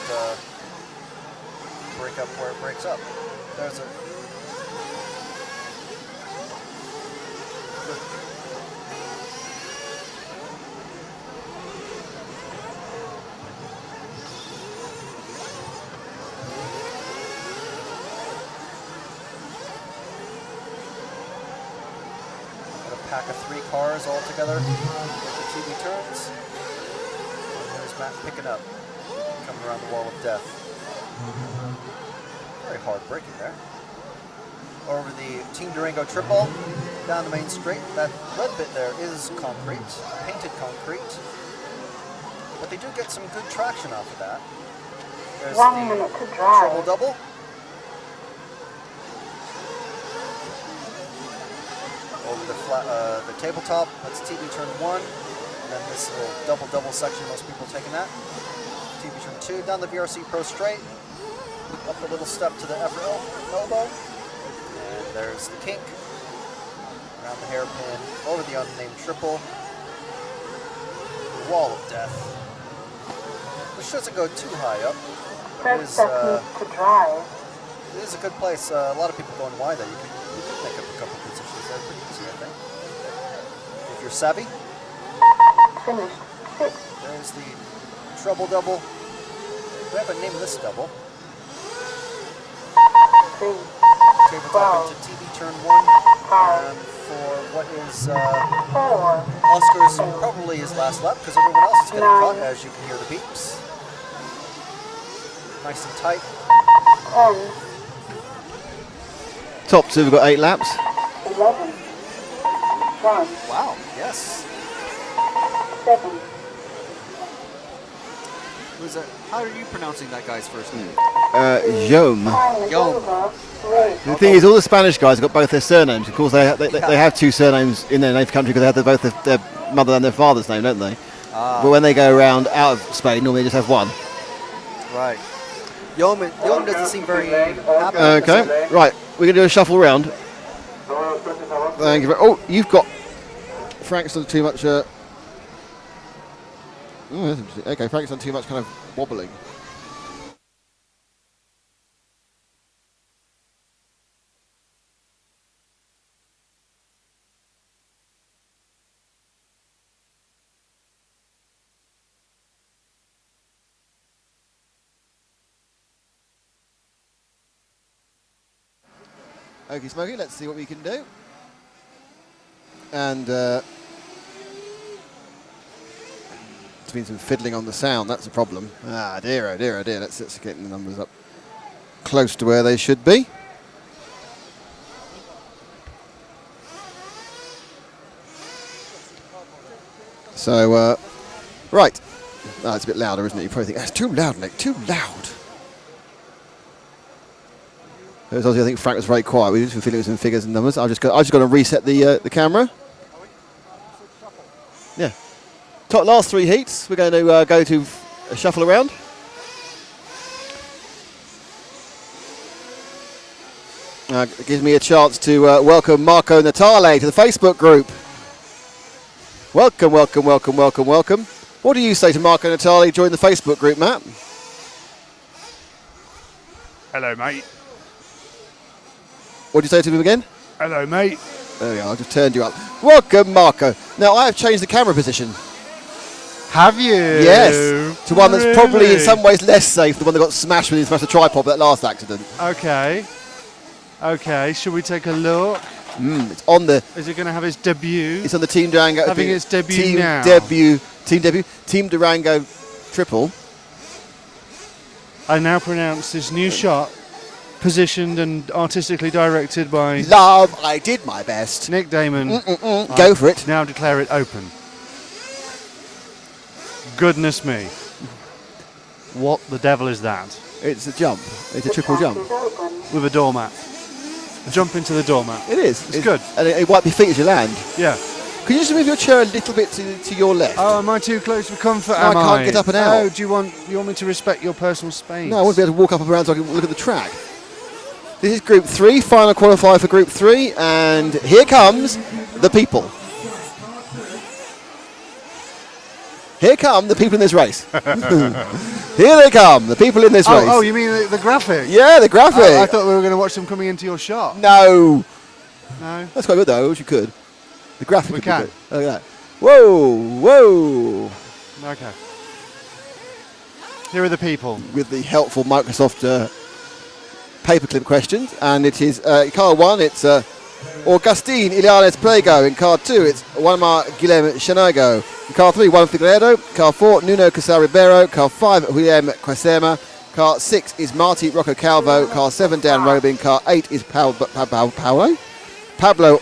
break up where it breaks up. There's a... pack of 3 cars all together with the TV turns. And there's Matt picking up, coming around the wall of death. Very hard braking there. Over the Team Durango triple, down the main straight. That red bit there is concrete, painted concrete. But they do get some good traction off of that. There's 1 minute to drive. Triple double. Over the tabletop, that's TV turn 1, and then this little double section, most people taking that. TV turn 2, down the VRC Pro straight, up a little step to the EFRA elbow, and there's the kink, around the hairpin, over the unnamed triple, the wall of death, which doesn't go too high up. Press technique to drive. It is a good place. A lot of people going wide there. You could make up a couple positions there pretty easy, I think. If you're savvy. Finished 6. There's the treble double. We haven't named this double. 3, Tabletop into TV turn 1. And for what is 4, Oscar's probably his last lap, because everyone else is getting caught, as you can hear the beeps. Nice and tight. 10. Top 2, we've got 8 laps. 11. 1. Wow, yes. 7. Who's that? How are you pronouncing that guy's first name? Yom. The thing is, all the Spanish guys have got both their surnames. Of course, they have 2 surnames in their native country because they have both their mother and their father's name, don't they? But when they go around out of Spain, normally they just have one. Right. Yom doesn't seem very happy. Okay, right. We're going to do a shuffle round. Thank you. Oh, you've got Frank's done too much. Okay, Frank's done too much kind of wobbling. Okie smoky, let's see what we can do. And there's been some fiddling on the sound, that's a problem. Ah, dear, oh dear, oh dear. Let's get the numbers up close to where they should be. So, right. Oh, it's a bit louder, isn't it? You probably think, that's too loud, Nick, too loud. Obviously, I think Frank was very quiet. We were fiddling with some figures and numbers. I just got to reset the camera. Yeah. Last 3 heats. We're going to go to a shuffle around. It gives me a chance to welcome Marco Natale to the Facebook group. Welcome, welcome, welcome, welcome, welcome. What do you say to Marco Natali? Join the Facebook group, Matt. Hello, mate. What do you say to him again? Hello, mate. There we are, I just turned you up. Welcome, Marco. Now, I have changed the camera position. Have you? Yes. To one that's probably in some ways less safe, the one that got smashed when he smashed the tripod at that last accident. Okay. Okay, should we take a look? It's on the... Is it going to have its debut? It's on the Team Durango... Having its debut now. Team Durango triple. I now pronounce this new shot, positioned and artistically directed by... Love, I did my best. Nick Damon. Go for it. Now declare it open. Goodness me. What the devil is that? It's a jump. It's a triple jump. With a doormat. Jump into the doormat. It is. It's good. And it wipe your feet as you land. Yeah. Can you just move your chair a little bit to your left? Oh, am I too close for comfort? No, I can't get up and out. Oh, do you want me to respect your personal space? No, I want to be able to walk up and around so I can look at the track. This is Group 3, final qualifier for Group 3, and here comes the people. Here come the people in this race. Here they come, the people in this race. Oh, you mean the graphic? Yeah, the graphic. Oh, I thought we were going to watch them coming into your shot. No. No. That's quite good though, I wish you could. The graphic We would be can. good. Look at that. Whoa. Okay. Here are the people. With the helpful Microsoft paperclip questions. And it is car 1, it's Augustine Ilianes Prego. In car 2, it's Juanma Guilherme Chanago. In car 3, Juan Figueiredo. Car 4, Nuno Casal Ribeiro. Car 5, William Quasema. Car 6 is Marty Rocco Calvo. Car 7, Dan Robin. Car 8 is Pablo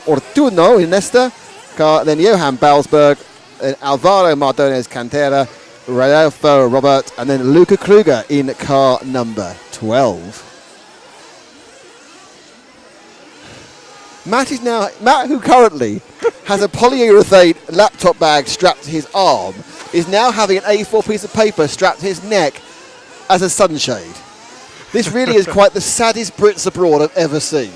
Ortuno in Nesta. Then Johan Balsberg, then Alvaro Mardones Cantera, Rodolfo Robert, and then Luca Kruger in car number 12. Matt, who currently has a polyurethane laptop bag strapped to his arm, is now having an A4 piece of paper strapped to his neck as a sunshade. This really is quite the saddest Brits abroad I've ever seen.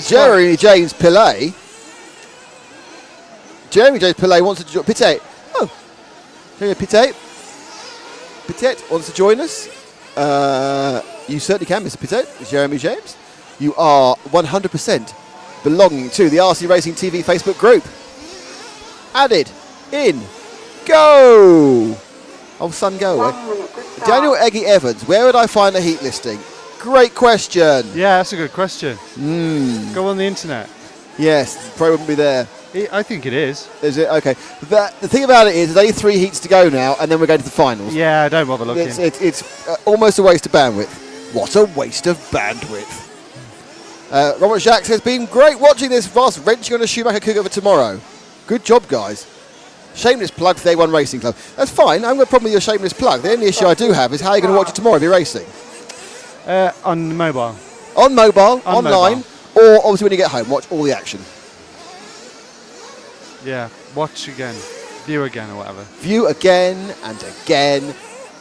Jeremy James Pillay. Jeremy James Pillay wants to join. Pitet. Oh, Pitet. Pitet wants to join us. You certainly can, Mr. Pitet. Jeremy James. You are 100% belonging to the RC Racing TV Facebook group. Added in. Go. Oh, son, go away. Daniel Eggy Evans. Where would I find a heat listing? Great question. Yeah, that's a good question. Go on the internet. Yes, probably wouldn't be there. I think it is. Is it? Okay. The thing about it is there's only 3 heats to go now, and then we're going to the finals. Yeah, don't bother looking. It's almost a waste of bandwidth. What a waste of bandwidth. Robert Jacques has been great watching this whilst wrenching on a Schumacher Cougar for tomorrow. Good job, guys. Shameless plug for the A1 Racing Club. That's fine. I haven't got a problem with your shameless plug. The only issue I do have is how you're going to watch it tomorrow if you're racing. On mobile. On mobile, online, or obviously when you get home, watch all the action. Yeah, watch again, view again, or whatever. View again and again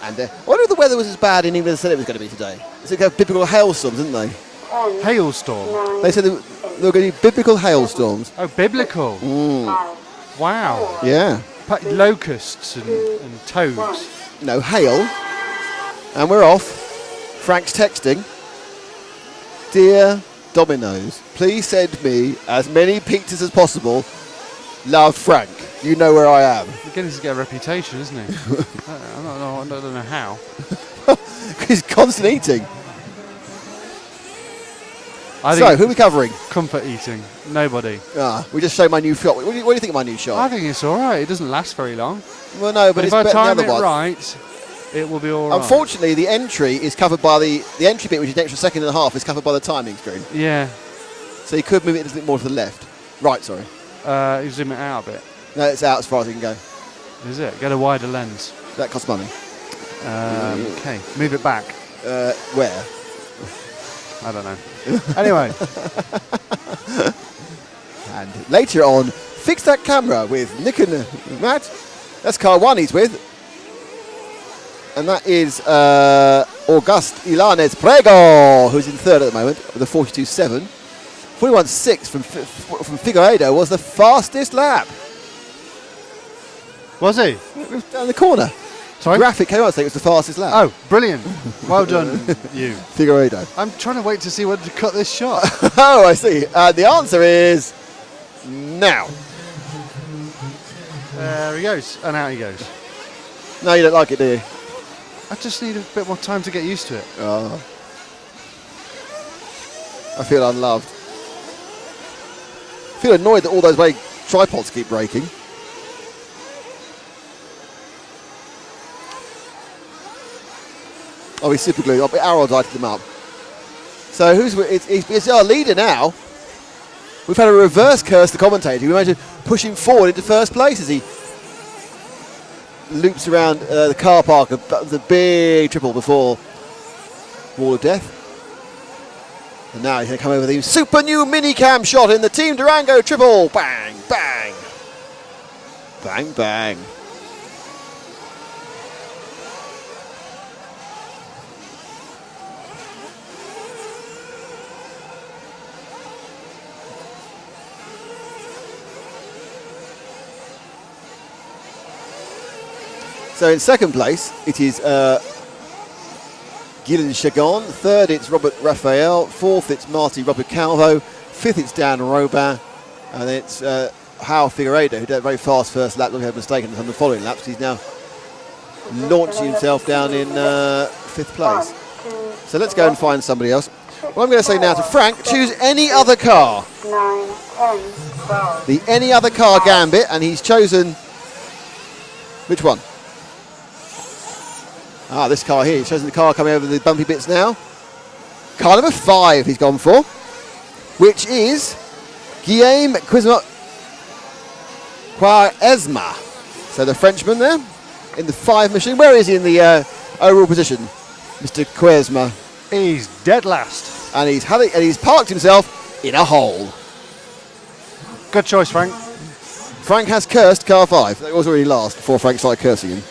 and I wonder if the weather was as bad in England as they said it was going to be today. It's like a biblical hailstorms, didn't they? Hailstorm? They said there were going to be biblical hailstorms. Oh, biblical? Wow. Yeah. Locusts and toads. No, hail. And we're off. Frank's texting. Dear Domino's, please send me as many pizzas as possible. Love, Frank. You know where I am. Beginning to get a reputation, isn't he? I don't know how. He's constant eating. So, who are we covering? Comfort eating. Nobody. We just show my new shot. What do you think of my new shot? I think it's all right. It doesn't last very long. Well, no, but if it's I better time than the it other one. right, it will be all right. Unfortunately, the entry is covered by the entry bit, which is an extra second and a half, is covered by the timing screen. Yeah. So you could move it a little bit more to the left. Right, sorry. You zoom it out a bit. No, it's out as far as you can go. Is it? Get a wider lens. That costs money. Okay, move it back. Where? I don't know. Anyway. And later on, fix that camera with Nick and Matt. That's car 1 he's with. And that is Auguste Ilanes Prego, who's in third at the moment with a 42.7. 41.6 from Figueiredo was the fastest lap. Was he? Down the corner. Sorry? Graphic came out saying it was the fastest lap. Oh, brilliant. Well done, you. Figueiredo. I'm trying to wait to see when to cut this shot. Oh, I see. The answer is now. There he goes, and out he goes. No, you don't like it, do you? I just need a bit more time to get used to it. Oh. I feel unloved. I feel annoyed that all those tripods keep breaking. Oh, he's super glued. Arrow lighted them up. So it's our leader now. We've had a reverse curse the commentator. We managed to push him forward into first place as he loops around the car park of the big triple before Wall of Death. And now he's going to come over the super new mini-cam shot in the Team Durango triple. Bang, bang. Bang, bang. So in second place, it is Gilles Chagon. Third, it's Robert Raphael. Fourth, it's Marty Robert Calvo. Fifth, it's Dan Robin. And it's João Figueiredo, who did a very fast first lap, looking mistaken on the following laps. He's now launching himself down in fifth place. So let's go and find somebody else. What I'm going to say now to Frank, choose any other car. 9, 10, 12. The any other car gambit, and he's chosen which one? Ah, this car here. He's chosen the car coming over the bumpy bits now. Car number 5 he's gone for, which is Guillaume Quaresma. So the Frenchman there in the 5 machine. Where is he in the overall position, Mr. Quaresma? He's dead last. And he's parked himself in a hole. Good choice, Frank. Frank has cursed car 5. That was already last before Frank started cursing him.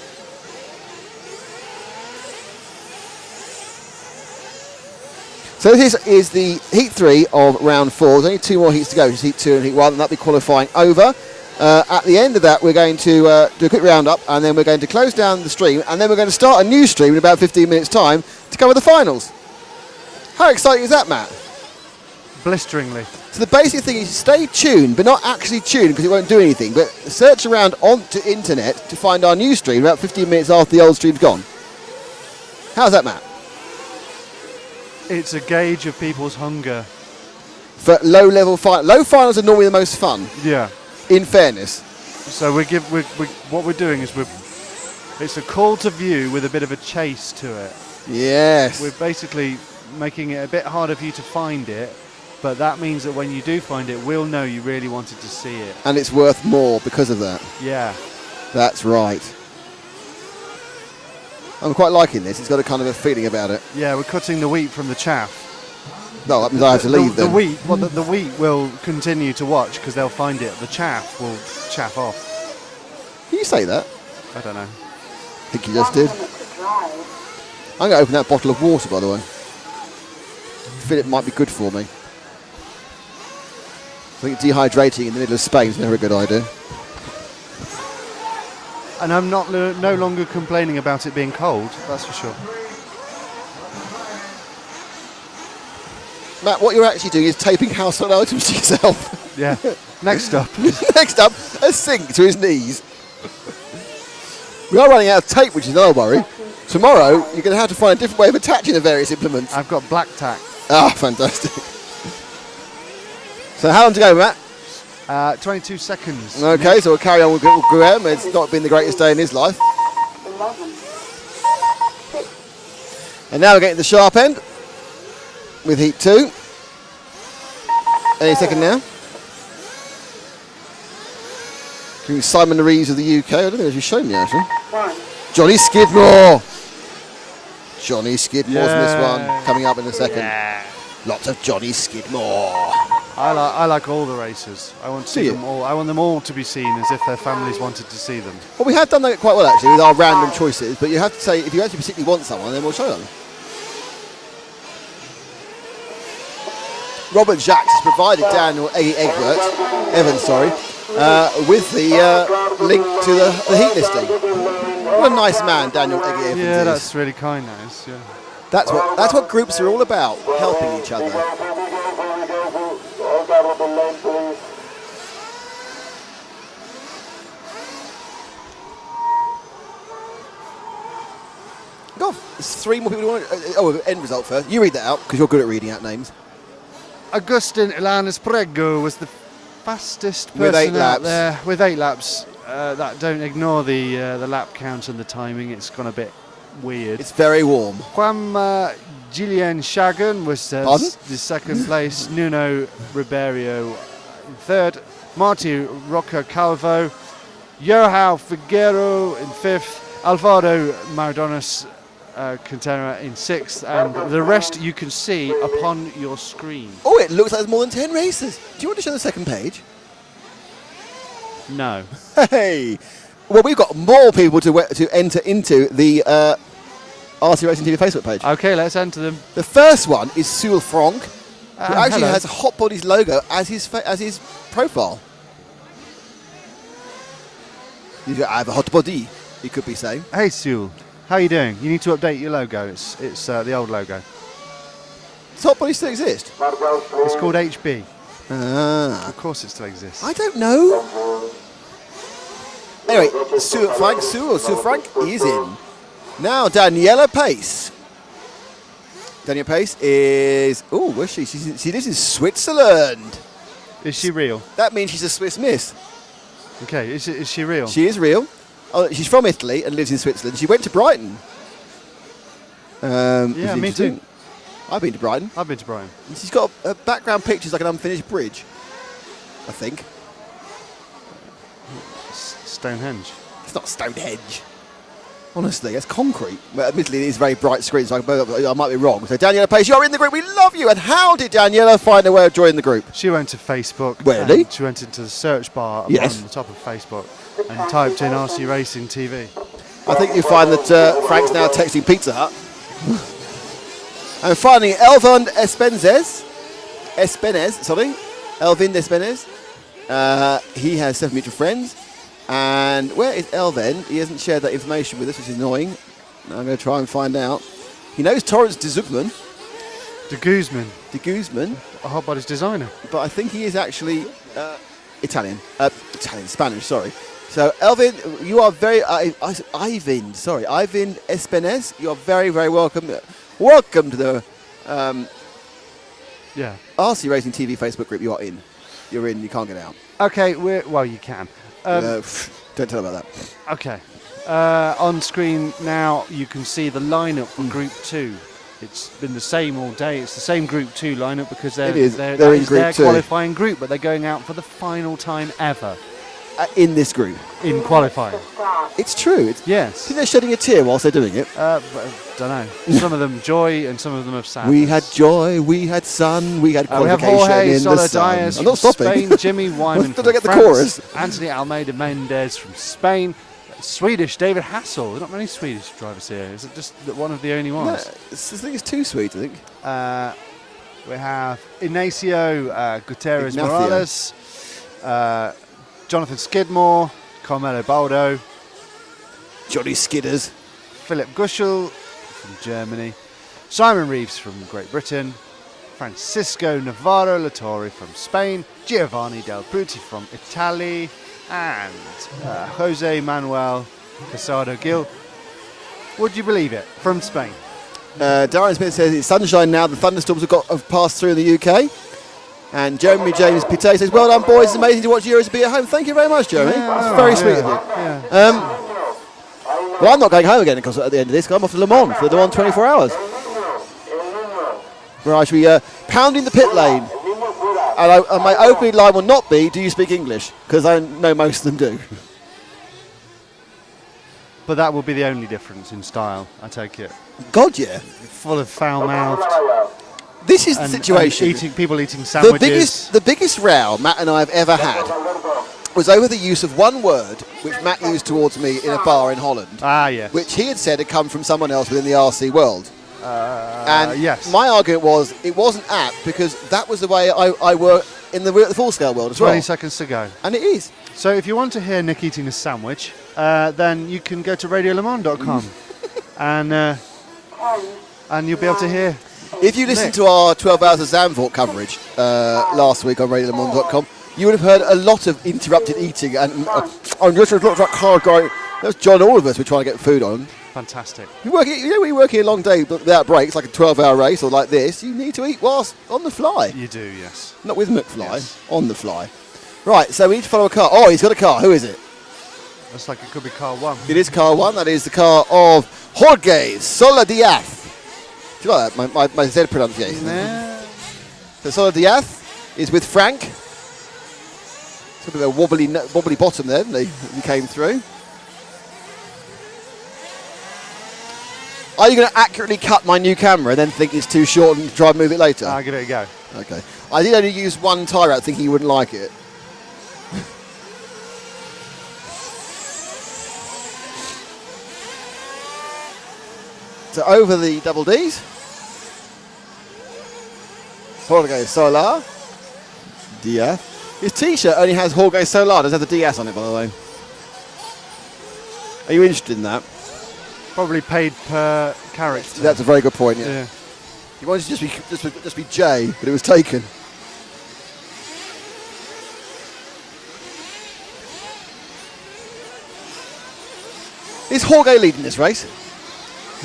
So this is the heat 3 of round 4. There's only 2 more heats to go, which is heat 2 and heat 1, and that'll be qualifying over. At the end of that, we're going to do a quick roundup, and then we're going to close down the stream, and then we're going to start a new stream in about 15 minutes' time to cover the finals. How exciting is that, Matt? Blisteringly. So the basic thing is stay tuned, but not actually tuned because it won't do anything, but search around onto internet to find our new stream about 15 minutes after the old stream's gone. How's that, Matt? It's a gauge of people's hunger. For low-level finals. Low finals are normally the most fun. Yeah. In fairness. So what we're doing is it's a call to view with a bit of a chase to it. Yes. We're basically making it a bit harder for you to find it, but that means that when you do find it, we'll know you really wanted to see it. And it's worth more because of that. Yeah. That's right. I'm quite liking this. It's got a kind of a feeling about it. Yeah, we're cutting the wheat from the chaff. No, that means I have to leave the then. wheat, well, the wheat will continue to watch because they'll find it. The chaff will chaff off. Can you say that? I don't know. I think you just did. I'm going to open that bottle of water, by the way. I feel it might be good for me. I think dehydrating in the middle of Spain is never a good idea. And I'm no longer complaining about it being cold, that's for sure. Matt, what you're actually doing is taping household items to yourself. Yeah. Next up. Next up, a sink to his knees. We are running out of tape, which is another worry. Tomorrow, you're going to have to find a different way of attaching the various implements. I've got black tack. Ah, fantastic. So how long to go, Matt? 22 seconds. Okay, so we'll carry on with Graham. It's not been the greatest day in his life. 11, 6, And now we're getting to the sharp end with heat 2. Any second now. Simon Reeves of the UK. I don't think he's shown me actually. 1. Johnny Skidmore. Johnny Skidmore's in this one. Coming up in a second. Yeah. Lots of Johnny Skidmore. I like all the races. I want to see them all. I want them all to be seen as if their families wanted to see them. Well, we have done that quite well actually with our random choices, but you have to say if you actually particularly want someone, then we'll show them. Robert Jacques has provided Daniel Evans, with the link to the heat listing. What a nice man Daniel Eggy Evans is. Yeah, that's really kind, that is. Yeah. That's what groups are all about, helping each other. Go on. There's 3 more people who want to... end result first. You read that out, because you're good at reading out names. Agustin Ilanes Prego was the fastest With person 8 out laps. there with 8 laps. Don't ignore the lap count and the timing. It's gone a bit weird. It's very warm. Juan Gillian Chagan was the second place. Nuno Ribeiro in third. Marty Roca Calvo. Joao Figueiro in fifth. Alvaro Maradonas Quintana in sixth, and the rest you can see upon your screen. Oh, it looks like there's more than 10 races. Do you want to show the second page? No. Hey! Well, we've got more people to enter into the RC Racing TV Facebook page. Okay, let's enter them. The first one is Sul Franck, who actually hello. has Hot Body's logo as his profile. I have a hot body, he could be saying. Hey, Sul. How are you doing? You need to update your logo. It's the old logo. Does Hot Body still exist? It's called HB. Ah. Of course it still exists. I don't know. Anyway, Sul Franck is in. Now, Daniela Pace. Daniela Pace is... Oh, where's she? She lives in Switzerland. Is she real? That means she's a Swiss Miss. Okay, is she real? She is real. Oh, she's from Italy and lives in Switzerland. She went to Brighton. Yeah, me too. I've been to Brighton. I've been to Brighton. And she's got a background pictures like an unfinished bridge, I think. Stonehenge. It's not Stonehenge. Honestly, it's concrete. Well, admittedly, it is very bright screen, so I might be wrong. So, Daniela Pace, you're in the group. We love you. And how did Daniela find a way of joining the group? She went to Facebook. Really? She went into the search bar on Yes. the top of Facebook and typed in RC Racing TV. I think you find that Frank's now texting Pizza Hut. And finally, Elvin Espenez. He has 7 mutual friends. And where is Elvin? He hasn't shared that information with us, which is annoying. I'm going to try and find out. He knows Torrance de Zugman. De Guzman. A Hot Body's designer. But I think he is actually Spanish, sorry. So, Elvin, you are very... Ivan Espenez, you are very, very welcome. Welcome to the RC Racing TV Facebook group. You are in. You're in, you can't get out. Okay, well, you can. Don't tell about that. Okay. On screen now, you can see the lineup for Group 2. It's been the same all day. It's the same Group 2 lineup because they're in Group their 2. qualifying group, but they're going out for the final time ever. In this group? In qualifying. It's true. Yes. Think they're shedding a tear whilst they're doing it? Don't know. Some of them joy and some of them have sadness. We had joy, we had sun, we had qualification we have Jorge in the sun. Solidarius I'm not from stopping. Spain, Jimmy Wyman Did I from get the France, chorus? Anthony Almeida Mendez from Spain, Swedish David Hassel. There's not many Swedish drivers here. Is it just one of the only No, ones? I think it's 2 Swedes, I think. We have Ignacio Gutierrez Ignacio. Morales, Jonathan Skidmore, Carmelo Baldo, Johnny Skidders, Philip Guschel from Germany, Simon Reeves from Great Britain, Francisco Navarro Latore from Spain, Giovanni Del Bruti from Italy, and Jose Manuel Casado Gil. Would you believe it? From Spain. Darren Smith says it's sunshine now. The thunderstorms have passed through in the UK. And Jeremy James Pite says, well done, boys. It's amazing to watch Euros be at home. Thank you very much, Jeremy. That's very sweet of you. Well, I'm not going home again because at the end of this. I'm off to Le Mans for the Le Mans 24 hours. Where I shall be pounding the pit lane. And my opening line will not be, do you speak English? Because I know most of them do. But that will be the only difference in style, I take it. God, yeah. Full of foul-mouthed. This is the situation. People eating sandwiches. The biggest row Matt and I have ever had was over the use of one word which Matt used towards me in a bar in Holland. Ah, yes. Which he had said had come from someone else within the RC world. And yes. my argument was it wasn't apt because that was the way I work in the full-scale world as 20 well. seconds to go. And it is. So if you want to hear Nick eating a sandwich, then you can go to radiolemans.com and you'll be able to hear. If you listened to our 12 Hours of Zandvoort coverage last week on radiolemans.com, you would have heard a lot of interrupted eating. And I'm just looks like hard going. That's John. All of us were trying to get food on. Fantastic. When you're working a long day without breaks, like a 12-hour race or like this, you need to eat whilst on the fly. You do, yes. Not with McFly, on the fly. Right, so we need to follow a car. Oh, he's got a car. Who is it? Looks like it could be car 1. It is car 1. That is the car of Jorge Sola Diaz. Do you like that? My Z pronunciation. Nah. So Sola Diaz is with Frank. It's a bit of a wobbly bottom there, didn't he? He came through. Are you going to accurately cut my new camera and then think it's too short and try and move it later? I'll give it a go. Okay. I did only use one tyre out thinking you wouldn't like it. So over the double Ds. Jorge Solar. Diaz. His t-shirt only has Jorge Solar. Doesn't have the DS on it, by the way. Are you interested in that? Probably paid per character. That's a very good point, yeah. Yeah. He wanted to just be J, but it was taken. Is Jorge leading this race?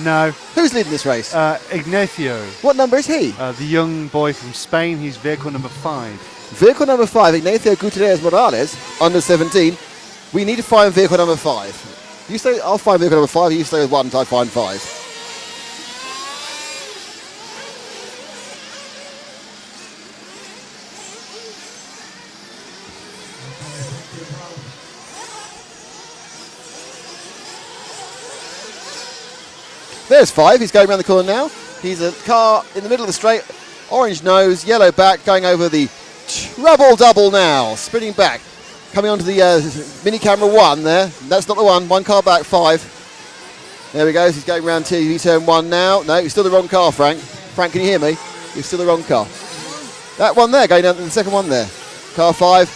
No. Who's leading this race? Ignacio. What number is he? The young boy from Spain. He's vehicle number 5. Vehicle number 5, Ignacio Gutierrez Morales, under 17. We need to find vehicle number 5. You say I'll find vehicle number 5. You stay with 1 until I find 5. There's 5. He's going around the corner now. He's a car in the middle of the straight. Orange nose, yellow back, going over the treble double now. Spinning back. Coming onto the mini camera 1 there. That's not the one. 1 car back, 5. There he goes. He's going around TV turn 1 now. No, he's still the wrong car, Frank. Frank, can you hear me? He's still the wrong car. That one there, going down to the second one there. Car 5.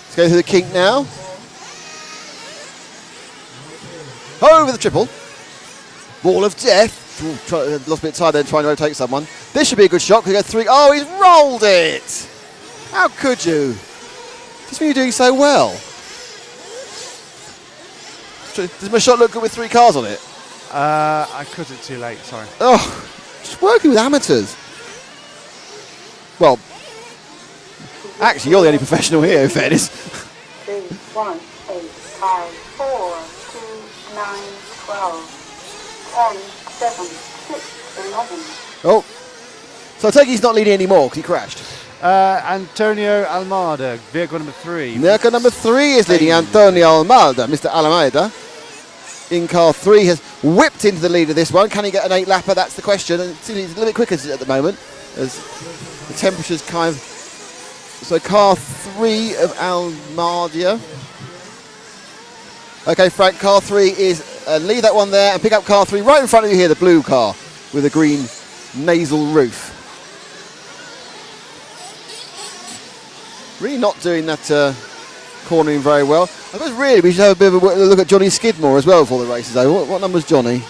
Let's go through the kink now. Over the triple. Wall of death. Lost a bit of time then trying to rotate someone. This should be a good shot. We go 3. Oh, he's rolled it. How could you? Just when you're doing so well. Does my shot look good with 3 cars on it? I cut it too late, sorry. Oh, just working with amateurs. Well, actually, you're the only professional here, in fairness. 3, 1, 8, 5, 4, 2, 9, 12, 10, 7, 6, 11. Oh, so I take it he's not leading anymore because he crashed. Antonio Almada, vehicle number 3. Vehicle number 3 is leading Antonio Almada. Mr. Alameda in car 3 has whipped into the lead of this one. Can he get an 8-lapper? That's the question. And he's a little bit quicker at the moment as the temperature's kind of... So car 3 of Almadia. Okay, Frank, car 3 is... leave that one there and pick up car 3 right in front of you here, the blue car with a green nasal roof. Really not doing that cornering very well. I suppose really we should have a bit of a look at Johnny Skidmore as well before the race is over. What number's Johnny?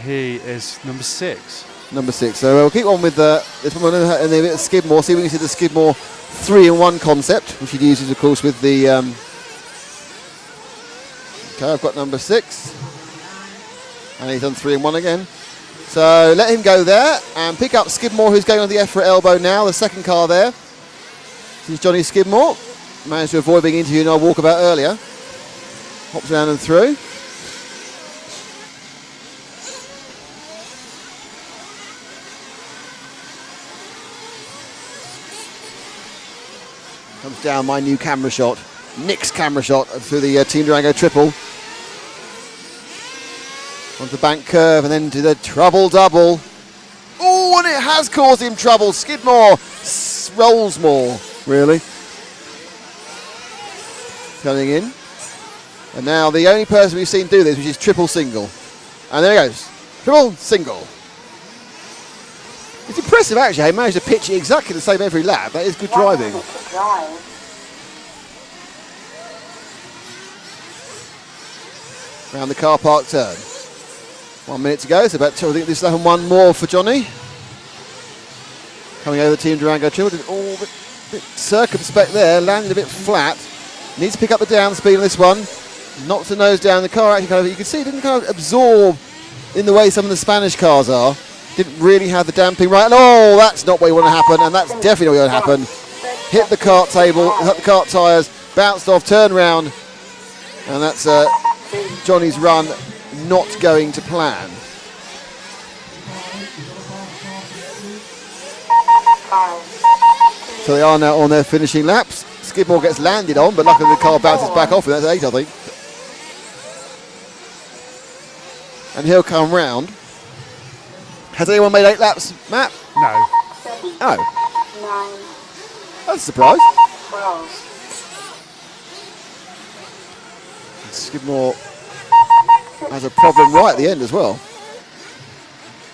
He is number 6. Number 6. So we'll keep on with this one and a bit of Skidmore. See if we can see the Skidmore 3-in-1 concept, which he uses, of course, with the... Okay, I've got number 6. And he's done 3-in-1 again. So let him go there and pick up Skidmore, who's going on the EFRA elbow now, the second car there. This is Johnny Skidmore. Managed to avoid being interviewed in our walkabout earlier. Hops around and through. Comes down my new camera shot. Nick's camera shot through the Team Durango triple. Onto the bank curve and then to the trouble double. Oh, and it has caused him trouble. Skidmore rolls more, really. Coming in. And now the only person we've seen do this, which is triple single. And there he goes. Triple single. It's impressive, actually. He managed to pitch it exactly the same every lap. That is good driving. Round the car park turn. 1 minute to go. It's about two. I think this is one more for Johnny. Coming over the Team Durango Children. Oh, a bit circumspect there. Landed a bit flat. Needs to pick up the down speed on this one. Knocks the nose down. The car actually you can see it didn't kind of absorb in the way some of the Spanish cars are. Didn't really have the damping right. And oh, that's not what you want to happen. And that's definitely not what you want to happen. Hit the kart table, hit the kart tyres, bounced off, turned round. And that's Johnny's run not going to plan. So they are now on their finishing laps. Skidmore gets landed on, but luckily the car bounces back off, and that's 8, I think. And he'll come round. Has anyone made 8 laps, Matt? No. Oh. That's a surprise. Skidmore has a problem right at the end as well.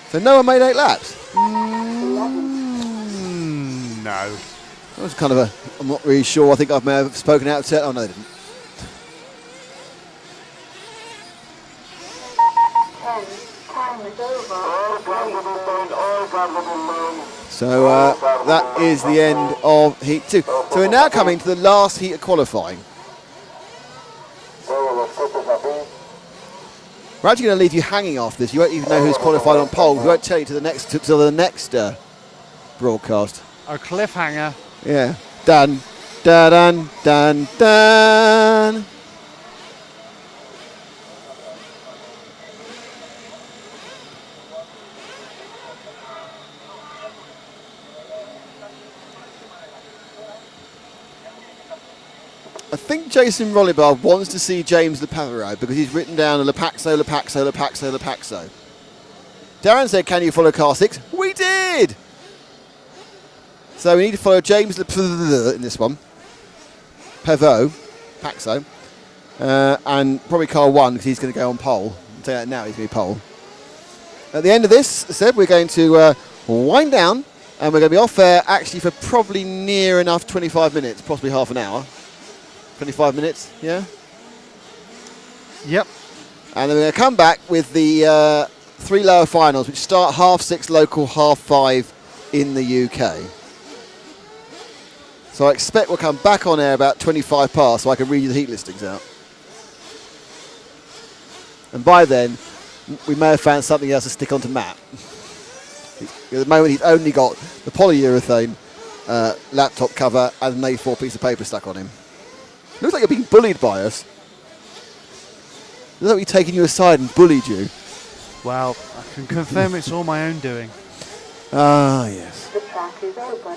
So no one made 8 laps? No. That was kind of a, I'm not really sure. I think I may have spoken out of turn. Oh, no, they didn't. So that is the end of Heat 2. So we're now coming to the last heat of qualifying. We're actually going to leave you hanging after this. You won't even know who's qualified on pole. We won't tell you till the next broadcast. A cliffhanger. Yeah. Dun, dun, dun, dun, dun. I think Jason Rollibar wants to see James Lepavero because he's written down a Lepaxo. Darren said, can you follow car 6? We did! So we need to follow James Lepavero in this one. Paxo. And probably car 1 because he's going to go on pole. I'll tell you that now, he's going to be pole. At the end of this, I said we're going to wind down and we're going to be off air actually for probably near enough 25 minutes, possibly half an hour. 25 minutes, yeah? Yep. And then we're going to come back with the 3 lower finals, which start 6:30 local, 5:30 in the UK. So I expect we'll come back on air about 25 past so I can read you the heat listings out. And by then, we may have found something else to stick onto Matt. At the moment, he's only got the polyurethane laptop cover and an A4 piece of paper stuck on him. Looks like you're being bullied by us. Looks like we've taken you aside and bullied you. Well, I can confirm it's all my own doing. Ah, yes. The track is open.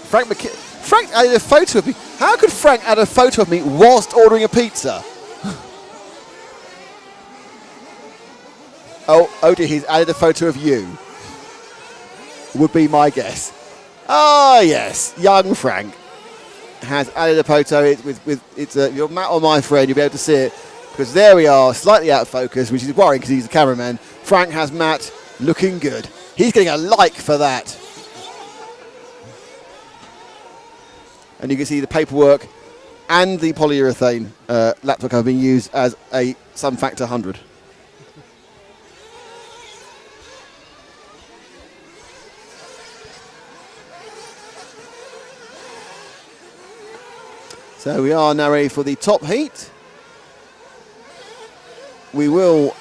Frank added a photo of me. How could Frank add a photo of me whilst ordering a pizza? Oh dear, he's added a photo of you. Would be my guess. Ah, yes, young Frank has added a photo with your Matt or my friend. You'll be able to see it because there we are, slightly out of focus, which is worrying because he's the cameraman. Frank has Matt looking good. He's getting a like for that. And you can see the paperwork and the polyurethane laptop cover being used as a sum factor 100. So we are now ready for the top heat. We will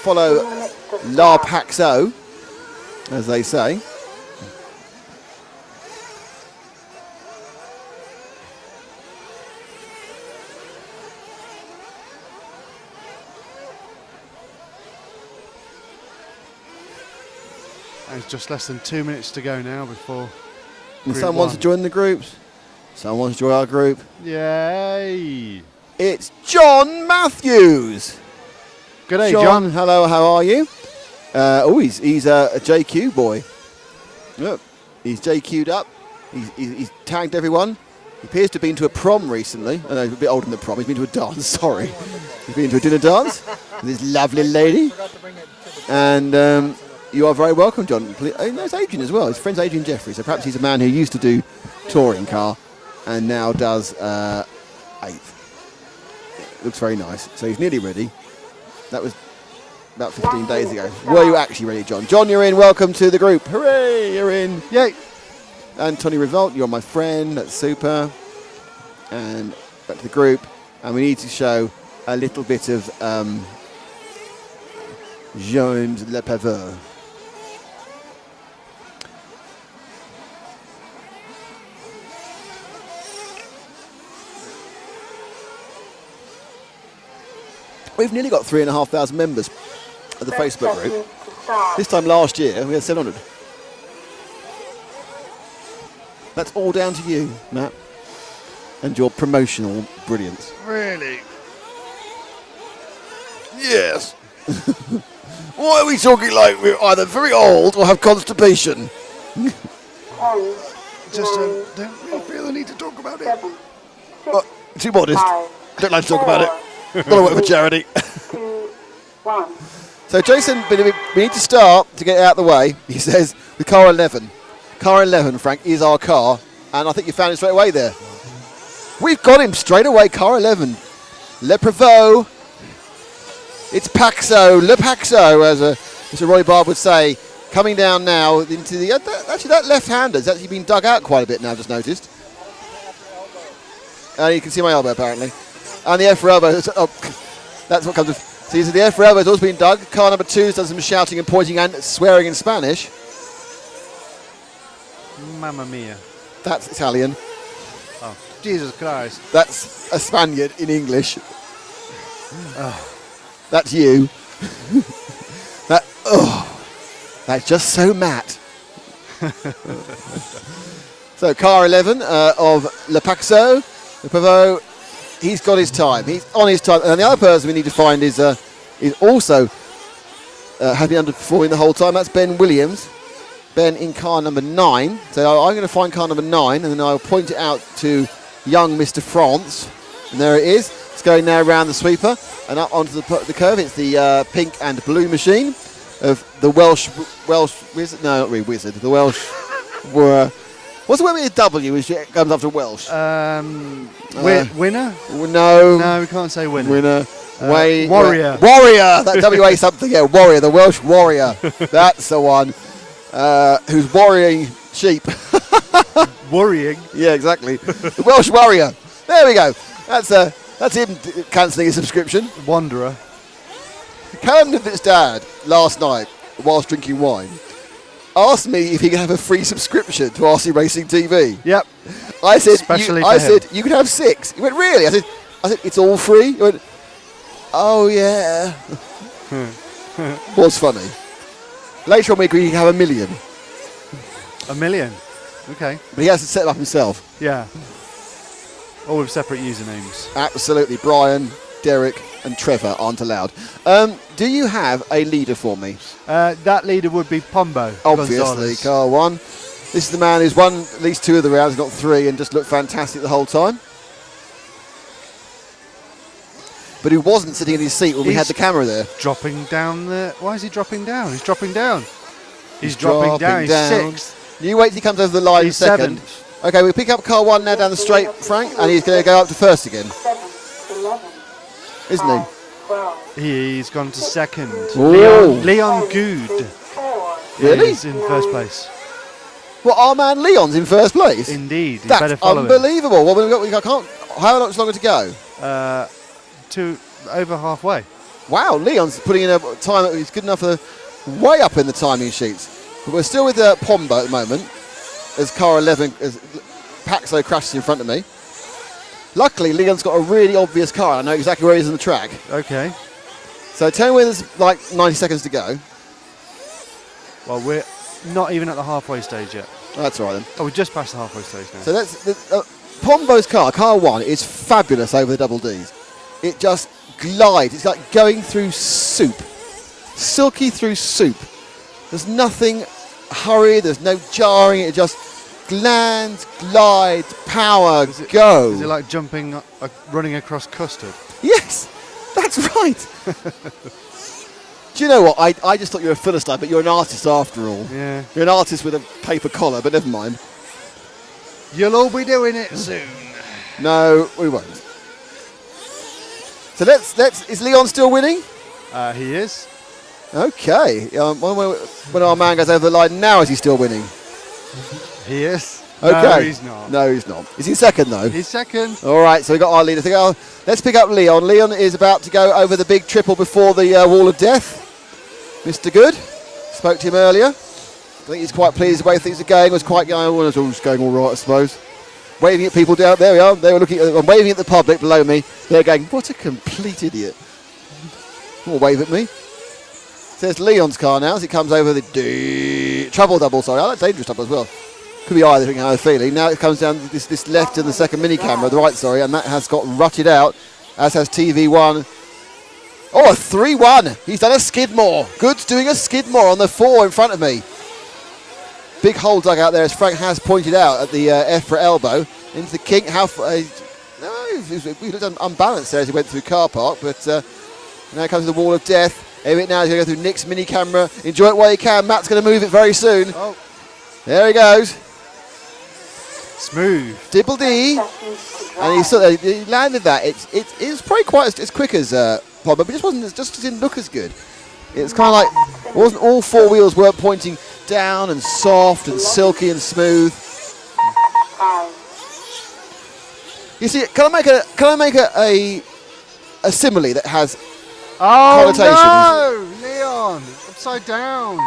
follow La Paxo, as they say. And it's just less than 2 minutes to go now before. And someone wants to join the groups. Someone wants to join our group. Yay! It's John Matthews. Good day, John. Hello, how are you? He's a JQ boy. Look, he's JQ'd up. He's tagged everyone. He appears to have been to a prom recently. I know, he's a bit older than the prom. He's been to a dance, sorry. He's been to a dinner dance with this lovely lady. And you are very welcome, John. Oh, no, it's Adrian as well. His friend's Adrian Jeffrey. So perhaps he's a man who used to do touring car and now does 8th. Looks very nice. So he's nearly ready. That was about 15 days ago. Were you actually ready, John? John, you're in. Welcome to the group. Hooray, you're in. Yay. And Tony Revolt, you're my friend. That's super. And back to the group. And we need to show a little bit of James Le Paveur. We've nearly got 3,500 members of the Facebook group. This time last year, we had 700. That's all down to you, Matt, and your promotional brilliance. Really? Yes. Why are we talking like we're either very old or have constipation? Just don't really feel the need to talk about it. Too modest. Don't like to talk about it. Got to work for charity. So Jason, we need to start to get out of the way. He says with car 11. Car 11, Frank, is our car, and I think you found it straight away there. We've got him straight away. Car 11, Le Prevost. It's Paxo, Le Paxo, as Mr. Roy Barb would say, coming down now into the. Actually, that left-hander's actually been dug out quite a bit now. I've just noticed. And you can see my elbow apparently. And the EFRA elbow, that's what comes with. So you see the EFRA elbow has also been dug. Car number 2's done some shouting and pointing and swearing in Spanish. Mamma mia. That's Italian. Oh, Jesus Christ. That's a Spaniard in English. That's you. That's just so Matt. So car 11 of Le Paxo, Le Prevost. He's got his time. He's on his time. And the other person we need to find is also has been underperforming the whole time. That's Ben Williams. Ben in car number 9. So I'm going to find car number 9, and then I'll point it out to young Mr. France. And there it is. It's going now around the sweeper and up onto the curve. It's the pink and blue machine of the Welsh wizard. No, not really wizard. The Welsh were. What's the word with a W which comes after Welsh? Winner? No. No, we can't say winner. Winner. Warrior. Warrior. That WA something. Yeah, warrior. The Welsh warrior. That's the one. Who's worrying sheep. Worrying? Yeah, exactly. The Welsh warrior. There we go. That's him cancelling his subscription. Wanderer. Callum Nivet's dad last night, whilst drinking wine, asked me if he could have a free subscription to RC Racing TV. Yep. I said, Especially you can have 6. He went, really? I said, it's all free? He went, oh yeah. Was funny. Later on we agreed he could have 1 million. 1 million? Okay. But he has to set them up himself. Yeah. All with separate usernames. Absolutely. Brian, Derek and Trevor aren't allowed. Do you have a leader for me? That leader would be Pombo. Obviously, Gonzalez. car 1. This is the man who's won at least 2 of the rounds, not 3, and just looked fantastic the whole time. But who wasn't sitting in his seat when we had the camera there. Dropping down there. Why is he dropping down? He's dropping down. He's dropping down. He's 6th. You wait till he comes over the line He's second. 7th. Okay, we pick up car 1 now down the straight, Frank, and he's going to go up to first again. Isn't he? He's gone to 2nd. Ooh. Leon Good. Really? He's in first place. Well, our man Leon's in first place? Indeed. You That's better follow unbelievable. Well, how much longer to go? Over halfway. Wow, Leon's putting in a time that is good enough for way up in the timing sheets. But we're still with Pombo at the moment, as car 11, as Paxo crashes in front of me. Luckily, Leon's got a really obvious car. I know exactly where he is on the track. Okay. So tell me when there's like 90 seconds to go. Well, we're not even at the halfway stage yet. Oh, that's all right then. Oh, we're just past the halfway stage now. So that's Pombo's car 1, is fabulous over the double Ds. It just glides. It's like going through soup. Silky through soup. There's nothing hurried, there's no jarring, it just land, glide, power, go. Is it like jumping, running across custard? Yes, that's right. Do you know what? I just thought you were a Philistine, but you're an artist after all. Yeah. You're an artist with a paper collar, but never mind. You'll all be doing it soon. No, we won't. So let's. Is Leon still winning? He is. Okay. When our man goes over the line now, is he still winning? He is. Okay. No, he's not. No, he's not. Is he second though? He's second. All right. So we got our leader. Let's pick up Leon. Leon is about to go over the big triple before the wall of death. Mr. Good. Spoke to him earlier. I think he's quite pleased the way things are going. Was quite going. Well, it's all just going all right, I suppose. Waving at people down there. We are. They were looking. I'm waving at the public below me. They're going, "What a complete idiot!" Or wave at me. So there's Leon's car now as it comes over the trouble double. Sorry, I like dangerous double as well. Could be either, how I'm feeling. Now it comes down this left in the second mini camera, the right, sorry, and that has got rutted out, as has TV1. Oh, a 3-1. He's done a Skidmore. Good's doing a Skidmore on the 4 in front of me. Big hole dug out there, as Frank has pointed out, at the EFRA elbow. Into the kink. How far? No, he looked unbalanced there as he went through car park, but now comes the wall of death. It now is going to go through Nick's mini camera. Enjoy it while you can. Matt's going to move it very soon. Oh. There he goes. Smooth. Dibble D. And he landed that. It was probably quite as quick as Pombo, but it just didn't look as good. It's kind of like, it wasn't all 4 wheels weren't pointing down and soft and silky and smooth. You see, can I make a simile that has connotations? Oh no, Leon, upside down.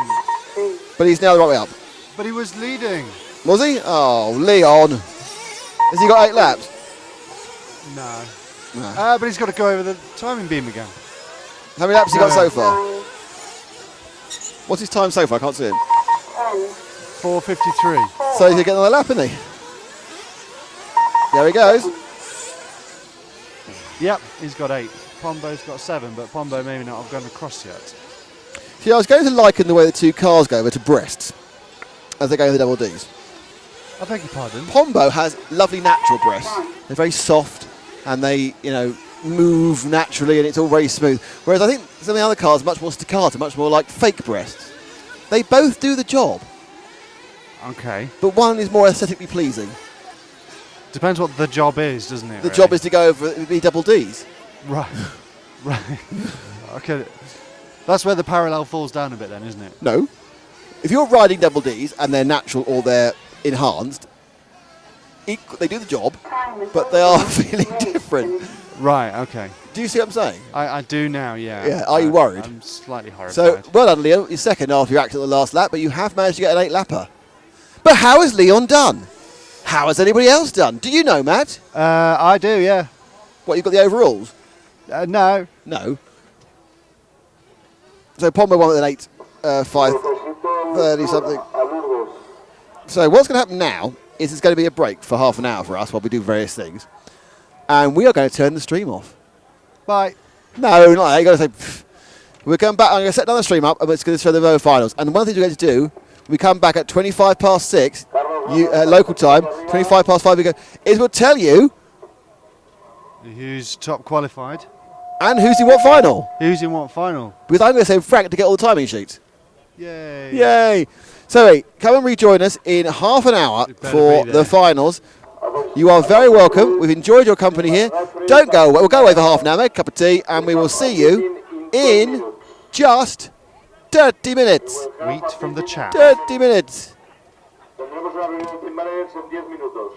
But he's now the right way up. But he was leading. Was he? Oh, Leon. Has he got 8 laps? No. No. But he's got to go over the timing beam again. How many laps has he got so far? What's his time so far? I can't see him. 4:53. So he's going to get another lap, isn't he? There he goes. Yep, he's got 8. Pombo's got 7, but Pombo maybe not have gone across yet. See, I was going to liken the way the two cars go over to breasts as they go over the double Ds. I beg your pardon? Pombo has lovely natural breasts. They're very soft and they, move naturally and it's all very smooth. Whereas I think some of the other cars are much more staccato, much more like fake breasts. They both do the job. Okay. But one is more aesthetically pleasing. Depends what the job is, doesn't it? The job is to go over the double Ds. Right. Right. Okay. That's where the parallel falls down a bit then, isn't it? No. If you're riding double Ds and they're natural or they're enhanced, they do the job, but they are feeling different. Right, okay. Do you see what I'm saying? I do now, yeah. Yeah, are you worried? I'm slightly horrified. So, well done, Leon. You're second after you acted the last lap, but you have managed to get an 8-lapper. But how has Leon done? How has anybody else done? Do you know, Matt? I do, yeah. What, you've got the overalls? No. No. So Pombo won with an 8.530 something. So what's going to happen now is it's going to be a break for half an hour for us while we do various things. And we are going to turn the stream off. Bye. No, not that. You've got to say, pfft. We're going back. I'm going to set down the stream up and it's going to show the Rover finals. And one of the things we're going to do, we come back at 6:25, local time, 5:25 we go, is we'll tell you who's top qualified. And who's in what final? Who's in what final? Because I'm going to say Frank to get all the timing sheets. Yay. Yay. So, wait, come and rejoin us in half an hour for the finals. You are very welcome. We've enjoyed your company here. Don't go away. We'll go away for half an hour, make a cup of tea, and we will see you in just 30 minutes. Wheat from the chat. 30 minutes. Tendremos una reunión de Mares en 10 minutos.